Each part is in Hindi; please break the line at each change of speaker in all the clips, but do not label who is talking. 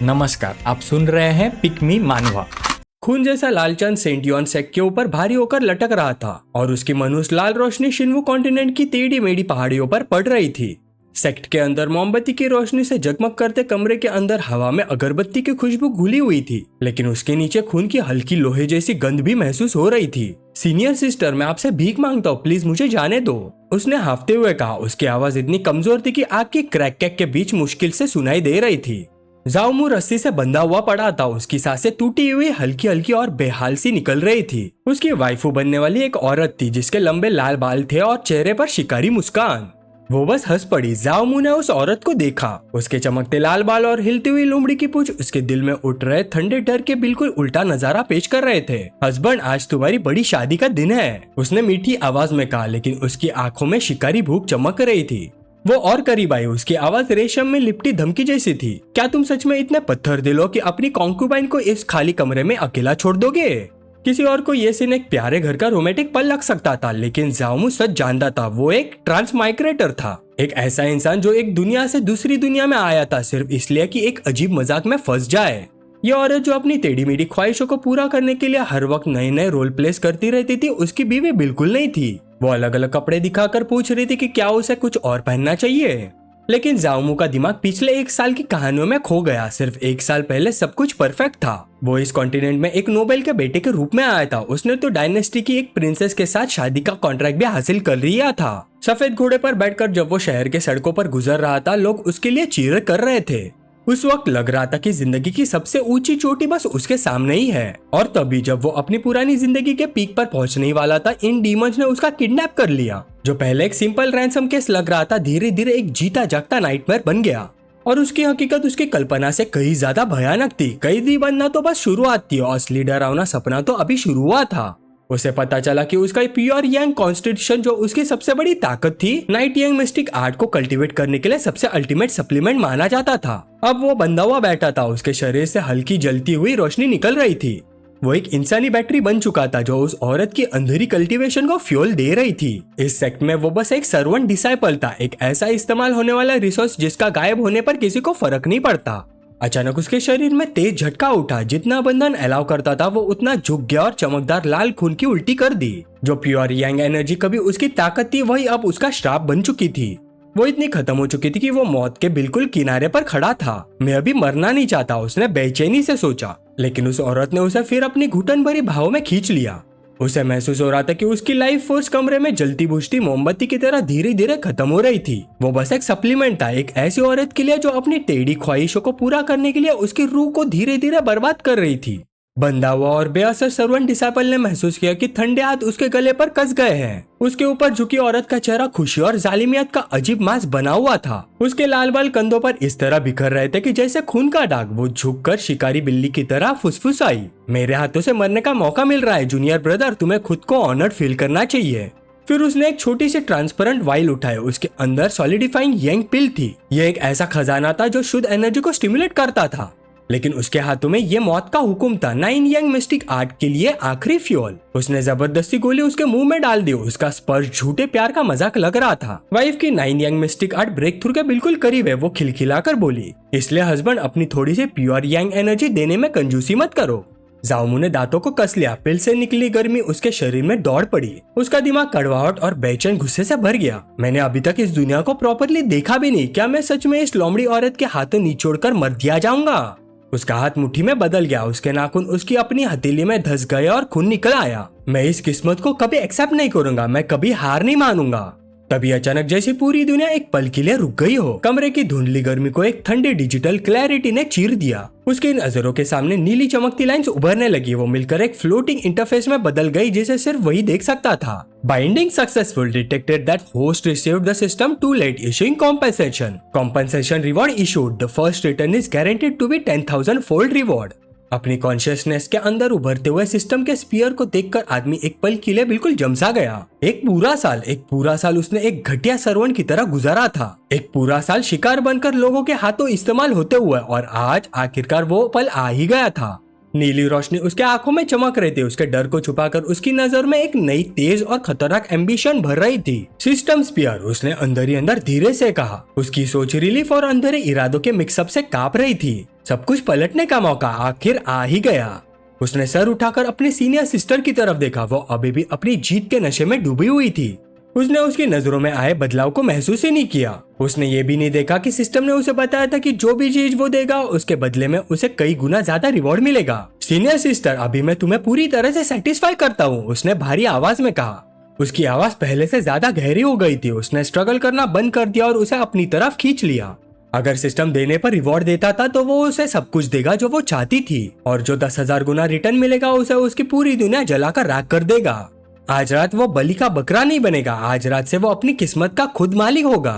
नमस्कार, आप सुन रहे हैं पिकमी मानवा। खून जैसा लालचंद सेंटियन सेक के ऊपर भारी होकर लटक रहा था और उसकी मनुष्य लाल रोशनी शिन्वू कॉन्टिनेंट की टेढ़ी मेढ़ी पहाड़ियों पर पड़ रही थी। सेक्ट के अंदर मोमबत्ती की रोशनी से जगमग करते कमरे के अंदर हवा में अगरबत्ती की खुशबू घुली हुई थी, लेकिन उसके नीचे खून की हल्की लोहे जैसी गंध भी महसूस हो रही थी। सीनियर सिस्टर, मैं आपसे भीख मांगता हूँ, प्लीज मुझे जाने दो, उसने हाफते हुए कहा। उसकी आवाज इतनी कमजोर थी कि आग की क्रैक कैक के बीच मुश्किल से सुनाई दे रही थी। जाओमू रस्सी से बंधा हुआ पड़ा था, उसकी सांसें टूटी हुई हल्की हल्की और बेहाल सी निकल रही थी। उसकी वाइफू बनने वाली एक औरत थी जिसके लंबे लाल बाल थे और चेहरे पर शिकारी मुस्कान। वो बस हंस पड़ी। जाओमू ने उस औरत को देखा। उसके चमकते लाल बाल और हिलती हुई लोमड़ी की पूंछ उसके दिल में उठ रहे ठंडे डर के बिल्कुल उल्टा नजारा पेश कर रहे थे। हस्बैंड, आज तुम्हारी बड़ी शादी का दिन है, उसने मीठी आवाज में कहा, लेकिन उसकी आंखों में शिकारी भूख चमक रही थी। वो और करीब आई। उसकी आवाज रेशम में लिपटी धमकी जैसी थी। क्या तुम सच में इतने पत्थर दिल हो कि अपनी कॉन्क्यूबाइन को इस खाली कमरे में अकेला छोड़ दोगे? किसी और को ये सीन एक प्यारे घर का रोमांटिक पल लग सकता था, लेकिन जाओमू सच जानता था। वो एक ट्रांस माइग्रेटर था, एक ऐसा इंसान जो एक दुनिया से दूसरी दुनिया में आया था सिर्फ इसलिए कि एक अजीब मजाक में फंस जाए। ये औरत जो अपनी टेढ़ी मेढ़ी ख्वाहिशों को पूरा करने के लिए हर वक्त नए नए रोल प्लेस करती रहती थी, उसकी बीवी बिल्कुल नहीं थी। वो अलग अलग कपड़े दिखाकर पूछ रही थी कि क्या उसे कुछ और पहनना चाहिए, लेकिन जाओमू का दिमाग पिछले एक साल की कहानियों में खो गया। सिर्फ एक साल पहले सब कुछ परफेक्ट था। वो इस कॉन्टिनेंट में एक नोबेल के बेटे के रूप में आया था। उसने तो डायनेस्टी की एक प्रिंसेस के साथ शादी का कॉन्ट्रैक्ट भी हासिल कर लिया था। सफेद घोड़े पर बैठकर जब वो शहर के सड़कों पर गुजर रहा था, लोग उसके लिए चीयर कर रहे थे। उस वक्त लग रहा था कि जिंदगी की सबसे ऊंची चोटी बस उसके सामने ही है। और तभी जब वो अपनी पुरानी जिंदगी के पीक पर पहुंचने वाला था, इन डीमंस ने उसका किडनैप कर लिया। जो पहले एक सिंपल रैंसम केस लग रहा था, धीरे धीरे एक जीता जागता नाइटमेयर बन गया। और उसकी हकीकत उसकी कल्पना से कहीं ज्यादा भयानक थी। कैदी बनना तो बस शुरुआत थी, असली डरावना सपना तो अभी शुरू हुआ था। उसे पता चला कि उसका प्योर यंग कॉन्स्टिट्यूशन जो उसकी सबसे बड़ी ताकत थी, नाइट यंग मिस्टिक आर्ट को कल्टीवेट करने के लिए सबसे अल्टीमेट सप्लीमेंट माना जाता था। अब वो बंधा हुआ बैठा था। उसके शरीर से हल्की जलती हुई रोशनी निकल रही थी। वो एक इंसानी बैटरी बन चुका था जो उस औरत की अंधेरी कल्टीवेशन को फ्यूल दे रही थी। इस सेक्ट में वो बस एक सर्वेंट डिसाइपल था, एक ऐसा इस्तेमाल होने वाला रिसोर्स जिसका गायब होने पर किसी को फर्क नहीं पड़ता। अचानक उसके शरीर में तेज झटका उठा। जितना बंधन अलाउ करता था वो उतना झुक गया और चमकदार लाल खून की उल्टी कर दी। जो प्योर यंग एनर्जी कभी उसकी ताकत थी, वही अब उसका श्राप बन चुकी थी। वो इतनी खत्म हो चुकी थी कि वो मौत के बिल्कुल किनारे पर खड़ा था। मैं अभी मरना नहीं चाहता, उसने बेचैनी से सोचा, लेकिन उस औरत ने उसे फिर अपनी घुटन भरी भाव में खींच लिया। उसे महसूस हो रहा था कि उसकी लाइफ फोर्स कमरे में जलती बुझती मोमबत्ती की तरह धीरे धीरे खत्म हो रही थी। वो बस एक सप्लीमेंट था, एक ऐसी औरत के लिए जो अपनी टेढ़ी ख्वाहिशों को पूरा करने के लिए उसकी रूह को धीरे धीरे बर्बाद कर रही थी। बंधा हुआ और बेअसर सर्वेंट डिसाइपल ने महसूस किया कि ठंडे हाथ उसके गले पर कस गए हैं। उसके ऊपर झुकी औरत का चेहरा खुशी और जालिमियत का अजीब मास्क बना हुआ था। उसके लाल बाल कंधों पर इस तरह बिखर रहे थे कि जैसे खून का दाग। वो झुककर शिकारी बिल्ली की तरह फुसफुसाई, मेरे हाथों से मरने का मौका मिल रहा है जूनियर ब्रदर, तुम्हें खुद को ऑनर्ड फील करना चाहिए। फिर उसने एक छोटी सी ट्रांसपेरेंट वाइल उठाई। उसके अंदर सॉलिडिफाइंग यंग पिल थी। यह एक ऐसा खजाना था जो शुद्ध एनर्जी को स्टिमुलेट करता था, लेकिन उसके हाथों में ये मौत का हुक्म था, नाइन यंग मिस्टिक आर्ट के लिए आखिरी फ्यूल। उसने जबरदस्ती गोली उसके मुंह में डाल दी। उसका स्पर्श झूठे प्यार का मजाक लग रहा था। वाइफ की nine Yang mystic art breakthrough के बिल्कुल करीब है, वो खिलखिलाकर बोली, इसलिए हस्बैंड अपनी थोड़ी सी प्योर यंग एनर्जी देने में कंजूसी मत करो। जाओमू ने दांतों को कस लिया। पिल से निकली गर्मी उसके शरीर में दौड़ पड़ी। उसका दिमाग कड़वाहट और बेचैन गुस्से से भर गया। मैंने अभी तक इस दुनिया को प्रॉपरली देखा भी नहीं। क्या मैं सच में इस लोमड़ी औरत के हाथों निचोड़कर मर दिया जाऊंगा? उसका हाथ मुट्ठी में बदल गया। उसके नाखून उसकी अपनी हथेली में धंस गए और खून निकल आया। मैं इस किस्मत को कभी एक्सेप्ट नहीं करूंगा, मैं कभी हार नहीं मानूंगा। तभी अचानक जैसे पूरी दुनिया एक पल के लिए रुक गई हो। कमरे की धुंधली गर्मी को एक ठंडी डिजिटल क्लैरिटी ने चीर दिया। उसकी नजरों के सामने नीली चमकती लाइंस उभरने लगी। वो मिलकर एक फ्लोटिंग इंटरफेस में बदल गई जिसे सिर्फ वही देख सकता था। Binding successful, detected that host received the system too late, issuing compensation reward issued, the first return is guaranteed to be 10,000 fold reward. अपनी कॉन्शियसनेस के अंदर उभरते हुए सिस्टम के स्पीयर को देखकर आदमी एक पल के लिए बिल्कुल जमसा गया। एक पूरा साल उसने एक घटिया सर्वेंट की तरह गुजारा था। एक पूरा साल शिकार बनकर लोगों के हाथों इस्तेमाल होते हुए, और आज आखिरकार वो पल आ ही गया था। नीली रोशनी उसके आंखों में चमक रही थी। उसके डर को छुपाकर उसकी नजर में एक नई तेज और खतरनाक एम्बिशन भर रही थी। सिस्टम स्पीयर, उसने अंदर ही अंदर धीरे से कहा। उसकी सोच रिलीफ और अंधेरे इरादों के मिक्सअप से कांप रही थी। सब कुछ पलटने का मौका आखिर आ ही गया। उसने सर उठाकर अपने सीनियर सिस्टर की तरफ देखा। वो अभी भी अपनी जीत के नशे में डूबी हुई थी। उसने उसकी नजरों में आए बदलाव को महसूस ही नहीं किया। उसने ये भी नहीं देखा कि सिस्टम ने उसे बताया था कि जो भी चीज वो देगा उसके बदले में उसे कई गुना ज्यादा रिवॉर्ड मिलेगा। सीनियर सिस्टर, अभी मैं तुम्हें पूरी तरह से सेटिस्फाई करता हूँ, उसने भारी आवाज में कहा। उसकी आवाज पहले से ज्यादा गहरी हो गई थी। उसने स्ट्रगल करना बंद कर दिया और उसे अपनी तरफ खींच लिया। अगर सिस्टम देने पर रिवॉर्ड देता था तो वो उसे सब कुछ देगा जो वो चाहती थी, और जो 10,000 गुना रिटर्न मिलेगा उसे उसकी पूरी दुनिया जलाकर राख कर देगा। आज रात वो बलि का बकरा नहीं बनेगा। आज रात से वो अपनी किस्मत का खुद मालिक होगा।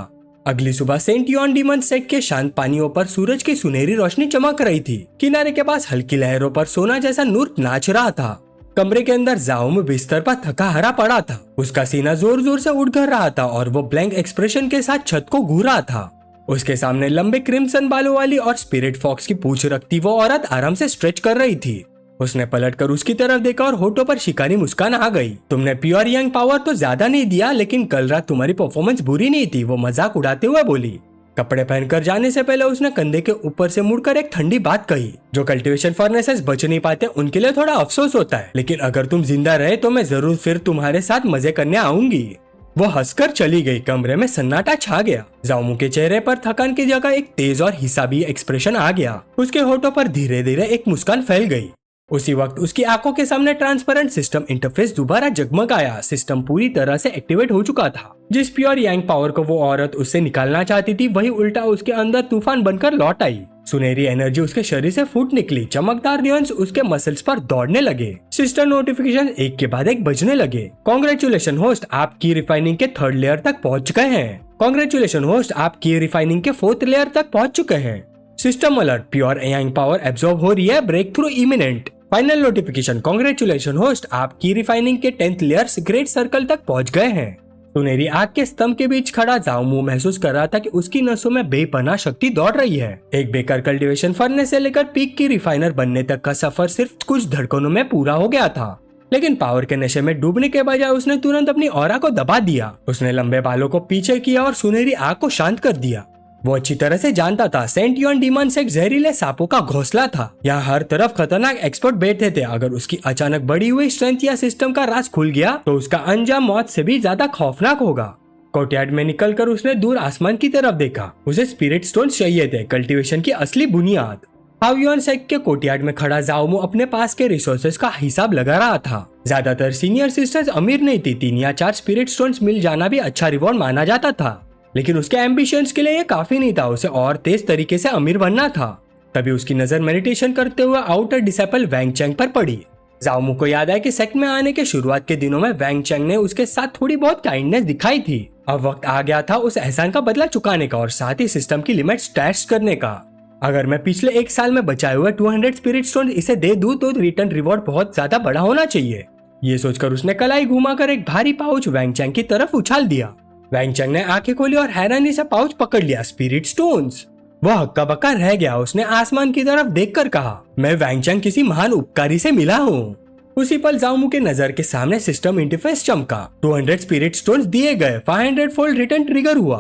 अगली सुबह सेंट यॉन डीमन सेक के शांत पानियों पर सूरज की सुनहरी रोशनी चमक रही थी। किनारे के पास हल्की लहरों पर सोना जैसा नूर नाच रहा था। कमरे के अंदर जाओम बिस्तर पर थका हरा पड़ा था। उसका सीना जोर जोर से उठ कर रहा था और वो ब्लैंक एक्सप्रेशन के साथ छत को घूर रहा था। उसके सामने लंबे क्रिम्सन बालों वाली और स्पिरिट फॉक्स की पूंछ रखती वो औरत आराम से स्ट्रेच कर रही थी। उसने पलटकर उसकी तरफ देखा और होठों पर शिकारी मुस्कान आ गई। तुमने प्योर यंग पावर तो ज्यादा नहीं दिया, लेकिन कल रात तुम्हारी परफॉर्मेंस बुरी नहीं थी, वो मजाक उड़ाते हुए बोली। कपड़े पहनकर जाने से पहले उसने कंधे के ऊपर से मुड़कर एक ठंडी बात कही। जो कल्टीवेशन फर्नेसेस बच नहीं पाते उनके लिए थोड़ा अफसोस होता है, लेकिन अगर तुम जिंदा रहे तो मैं जरूर फिर तुम्हारे साथ मजे करने आऊंगी। वो हंसकर चली गई। कमरे में सन्नाटा छा गया। जाओमू के चेहरे पर थकान की जगह एक तेज और हिसाबी एक्सप्रेशन आ गया। उसके होठों पर धीरे धीरे एक मुस्कान फैल गई। उसी वक्त उसकी आंखों के सामने ट्रांसपेरेंट सिस्टम इंटरफेस दोबारा जगमगाया। सिस्टम पूरी तरह से एक्टिवेट हो चुका था। जिस प्योर यांग पावर को वो औरत उससे निकालना चाहती थी वही उल्टा उसके अंदर तूफान बनकर लौट आई। सुनहरी एनर्जी उसके शरीर से फूट निकली। चमकदार नियॉन्स उसके मसल्स पर दौड़ने लगे। सिस्टर नोटिफिकेशन एक के बाद एक बजने लगे। कांग्रेचुलेशन होस्ट, आप की रिफाइनिंग के 3rd लेयर तक पहुंच गए हैं। कांग्रेचुलेशन होस्ट, आप की रिफाइनिंग के 4th लेयर तक पहुंच चुके हैं। System alert, pure Yang power absorb हो रही है, breakthrough imminent. Final notification, congratulation host, आप की रिफाइनिंग के 10th लेयर्स ग्रेट सर्कल तक पहुंच गए हैं। सुनहरी आग के स्तंभ के बीच खड़ा जाओमू महसूस कर रहा था कि उसकी नसों में बेपनाह शक्ति दौड़ रही है। एक बेकार कल्टीवेशन फर्नेस से लेकर पीक की रिफाइनर बनने तक का सफर सिर्फ कुछ धड़कनों में पूरा हो गया था। लेकिन पावर के नशे में डूबने के बजाय उसने तुरंत अपनी ऑरा को दबा दिया। उसने लंबे बालों को पीछे किया और सुनहरी आग को शांत कर दिया। वो अच्छी तरह से जानता था सेंट यॉन डीमंस एक जहरीले सांपों का घोंसला था। यहाँ हर तरफ खतरनाक एक्सपर्ट बैठे थे। अगर उसकी अचानक बढ़ी हुई स्ट्रेंथ या सिस्टम का राज खुल गया तो उसका अंजाम मौत से भी ज्यादा खौफनाक होगा। कोर्टयार्ड में निकलकर उसने दूर आसमान की तरफ देखा। उसे स्पिरिट स्टोन चाहिए थे, कल्टीवेशन की असली बुनियाद। हावियन सेक के कोर्टयार्ड में खड़ा जाओमू अपने पास के रिसोर्सेज का हिसाब लगा रहा था। ज्यादातर सीनियर सिस्टर्स अमीर नहीं थी। 3 या 4 स्पिरिट स्टोन्स मिल जाना भी अच्छा रिवॉर्ड माना जाता था, लेकिन उसके एम्बिशंस के लिए ये काफी नहीं था। उसे और तेज तरीके से अमीर बनना था। तभी उसकी नजर मेडिटेशन करते हुए आउटर डिसेपल वैंग चैंग पर पड़ी। जाओमू को याद है कि सेक्ट में आने के शुरुआत के दिनों में वैंग चैंग ने उसके साथ थोड़ी बहुत काइंडनेस दिखाई थी। अब वक्त आ गया था उस एहसान का बदला चुकाने का और साथ ही सिस्टम की लिमिट्स टेस्ट करने का। अगर मैं पिछले 1 साल में बचाए हुए 200 स्पिरिट स्टोन इसे दे दूं तो रिटर्न रिवॉर्ड बहुत ज्यादा बड़ा होना चाहिए। ये सोचकर उसने कलाई घुमाकर एक भारी पाउच वैंग चैंग की तरफ उछाल दिया। वैंग चैंग ने आंखें खोली और हैरानी से पाउच पकड़ लिया। Spirit stones. वह हक्का बक्का रह गया। उसने आसमान की तरफ देखकर कहा, मैं वैंग चैंग किसी महान उपकारी से मिला हूँ। उसी पल जाओमू के नजर के सामने सिस्टम इंटरफेस चमका। 200 स्पिरिट स्टोन्स दिए गए। 500 फोल्ड रिटर्न ट्रिगर हुआ।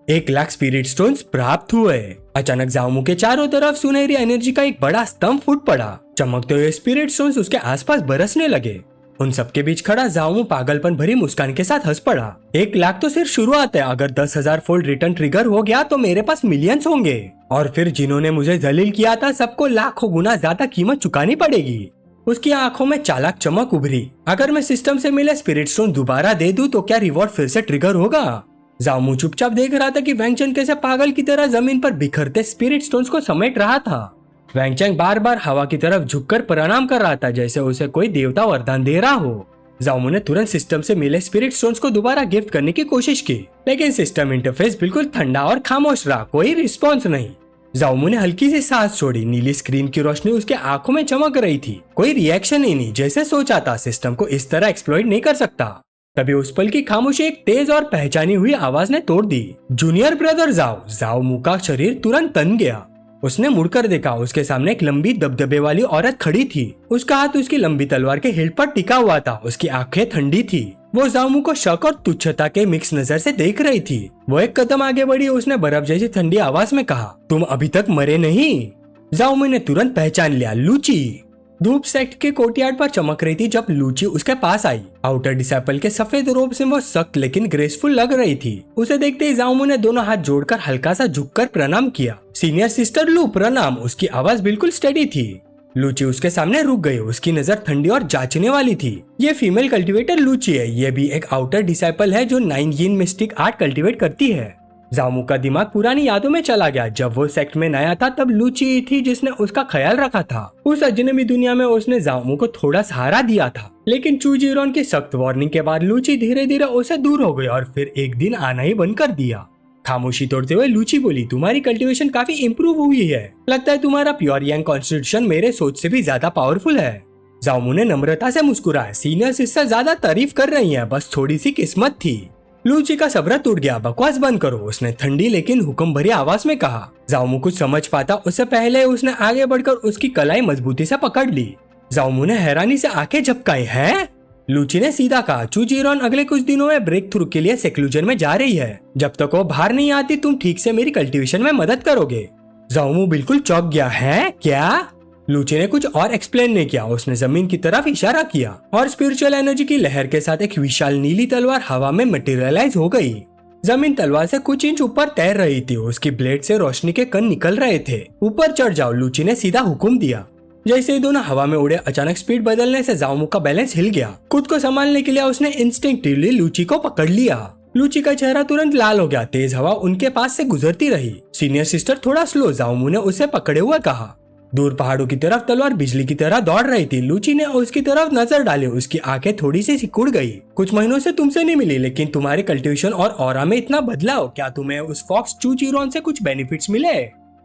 1,00,000 स्पिरिट स्टोन्स प्राप्त हुए। अचानक जाओमू के चारों तरफ सुनहरी एनर्जी का एक बड़ा स्तंभ फूट पड़ा। चमकते हुए स्पिरिट स्टोन्स उसके आसपास बरसने लगे। उन सबके बीच खड़ा जाओमू पागलपन भरी मुस्कान के साथ हंस पड़ा। 1,00,000 तो सिर्फ शुरुआत है। अगर 10,000 फोल्ड रिटर्न ट्रिगर हो गया तो मेरे पास मिलियंस होंगे, और फिर जिन्होंने मुझे जलील किया था सबको लाखों गुना ज्यादा कीमत चुकानी पड़ेगी। उसकी आंखों में चालाक चमक उभरी। अगर मैं सिस्टम से मिले स्पिरिट स्टोन दोबारा दे दूं तो क्या रिवॉर्ड फिर से ट्रिगर होगा? जाओमू चुपचाप देख रहा था कि वैंग चैंग कैसे पागल की तरह जमीन पर बिखरते स्पिरिट स्टोन्स को समेट रहा था। वैंग चैंग बार बार हवा की तरफ झुककर प्रणाम कर रहा था, जैसे उसे कोई देवता वरदान दे रहा हो। जाओमू ने तुरंत सिस्टम से मिले स्पिरिट स्टोन्स को दोबारा गिफ्ट करने की कोशिश की, लेकिन सिस्टम इंटरफेस बिल्कुल ठंडा और खामोश रहा। कोई रिस्पॉन्स नहीं। जाओमू ने हल्की सी सांस छोड़ी। नीली स्क्रीन की रोशनी उसके आंखों में चमक रही थी। कोई रिएक्शन ही नहीं। जैसे सोचा था सिस्टम को इस तरह एक्सप्लॉइट नहीं कर सकता। तभी उस पल की खामोशी एक तेज और पहचानी हुई आवाज ने तोड़ दी। जूनियर ब्रदर जाओ। जाओमू का शरीर तुरंत तन गया। उसने मुड़कर देखा। उसके सामने एक लंबी दबदबे वाली औरत खड़ी थी। उसका हाथ उसकी लंबी तलवार के हिल्ट पर टिका हुआ था। उसकी आंखें ठंडी थी। वो जाओमू को शक और तुच्छता के मिक्स नजर से देख रही थी। वो एक कदम आगे बढ़ी। उसने बर्फ जैसी ठंडी आवाज में कहा, तुम अभी तक मरे नहीं। जाओमू ने तुरंत पहचान लिया, लूची। धूप सेक्ट के कोर्टयार्ड पर चमक रही थी जब लूची उसके पास आई। आउटर डिसाइपल के सफेद रोब से वो सख्त लेकिन ग्रेसफुल लग रही थी। उसे देखते ही जाओमू ने दोनों हाथ जोड़कर हल्का सा झुककर प्रणाम किया। सीनियर सिस्टर लू प्रणाम। उसकी आवाज बिल्कुल स्टेडी थी। लूची उसके सामने रुक गई। उसकी नजर ठंडी और जांचने वाली थी। ये फीमेल कल्टीवेटर लूची है। ये भी एक आउटर डिसाइपल है जो 9 यिन मिस्टिक आर्ट कल्टीवेट करती है। जामू का दिमाग पुरानी यादों में चला गया। जब वो सेक्ट में नया था तब लूची थी जिसने उसका ख्याल रखा था। उस अजनबी दुनिया में उसने जामू को थोड़ा सहारा दिया था, लेकिन चूजीरोन की सख्त वार्निंग के बाद लूची धीरे धीरे उसे दूर हो गई और फिर एक दिन आना ही बंद कर दिया। खामोशी तोड़ते हुए लूची बोली, तुम्हारी कल्टीवेशन काफी इम्प्रूव हुई है। लगता है तुम्हारा प्योर यांग कॉन्स्टिट्यूशन मेरे सोच से भी ज्यादा पावरफुल है। जामू ने नम्रता से मुस्कुराया। सीनियर सिस्टर ज्यादा तारीफ कर रही है, बस थोड़ी सी किस्मत थी। लूची का सब्र टूट गया। बकवास बंद करो, उसने ठंडी लेकिन हुक्म भरी आवाज में कहा। जाओमू कुछ समझ पाता उससे पहले उसने आगे बढ़कर उसकी कलाई मजबूती से पकड़ ली। जाओमू ने हैरानी से आंखें झपकाई। है? लूची ने सीधा कहा, चूजीरोन अगले कुछ दिनों में ब्रेक थ्रू के लिए सेक्लूजन में जा रही है। जब तक वो बाहर नहीं आती तुम ठीक से मेरी कल्टीवेशन में मदद करोगे। जाओमू बिल्कुल चौंक गया। है क्या? लूची ने कुछ और एक्सप्लेन नहीं किया। उसने जमीन की तरफ इशारा किया और स्पिरिचुअल एनर्जी की लहर के साथ एक विशाल नीली तलवार हवा में मटेरियलाइज हो गई। जमीन तलवार से कुछ इंच ऊपर तैर रही थी। उसकी ब्लेड से रोशनी के कण निकल रहे थे। ऊपर चढ़ जाओ, लूची ने सीधा हुक्म दिया। जैसे ही दोनों हवा में उड़े, अचानक स्पीड बदलने से जाओमू का बैलेंस हिल गया। खुद को संभालने के लिए उसने इंस्टिंक्टिवली लूची को पकड़ लिया। लूची का चेहरा तुरंत लाल हो गया। तेज हवा उनके पास से गुजरती रही। सीनियर सिस्टर थोड़ा स्लो, जाओमू ने उसे पकड़े हुए कहा। दूर पहाड़ों की तरफ तलवार बिजली की तरह दौड़ रही थी। लूची ने उसकी तरफ नजर डाली। उसकी आंखें थोड़ी सी सिकुड़ गई। कुछ महीनों से तुमसे नहीं मिली, लेकिन तुम्हारे कल्टीवेशन और ऑरा में इतना बदलाव, क्या तुम्हें उस फॉक्स चूजीरोन से कुछ बेनिफिट्स मिले?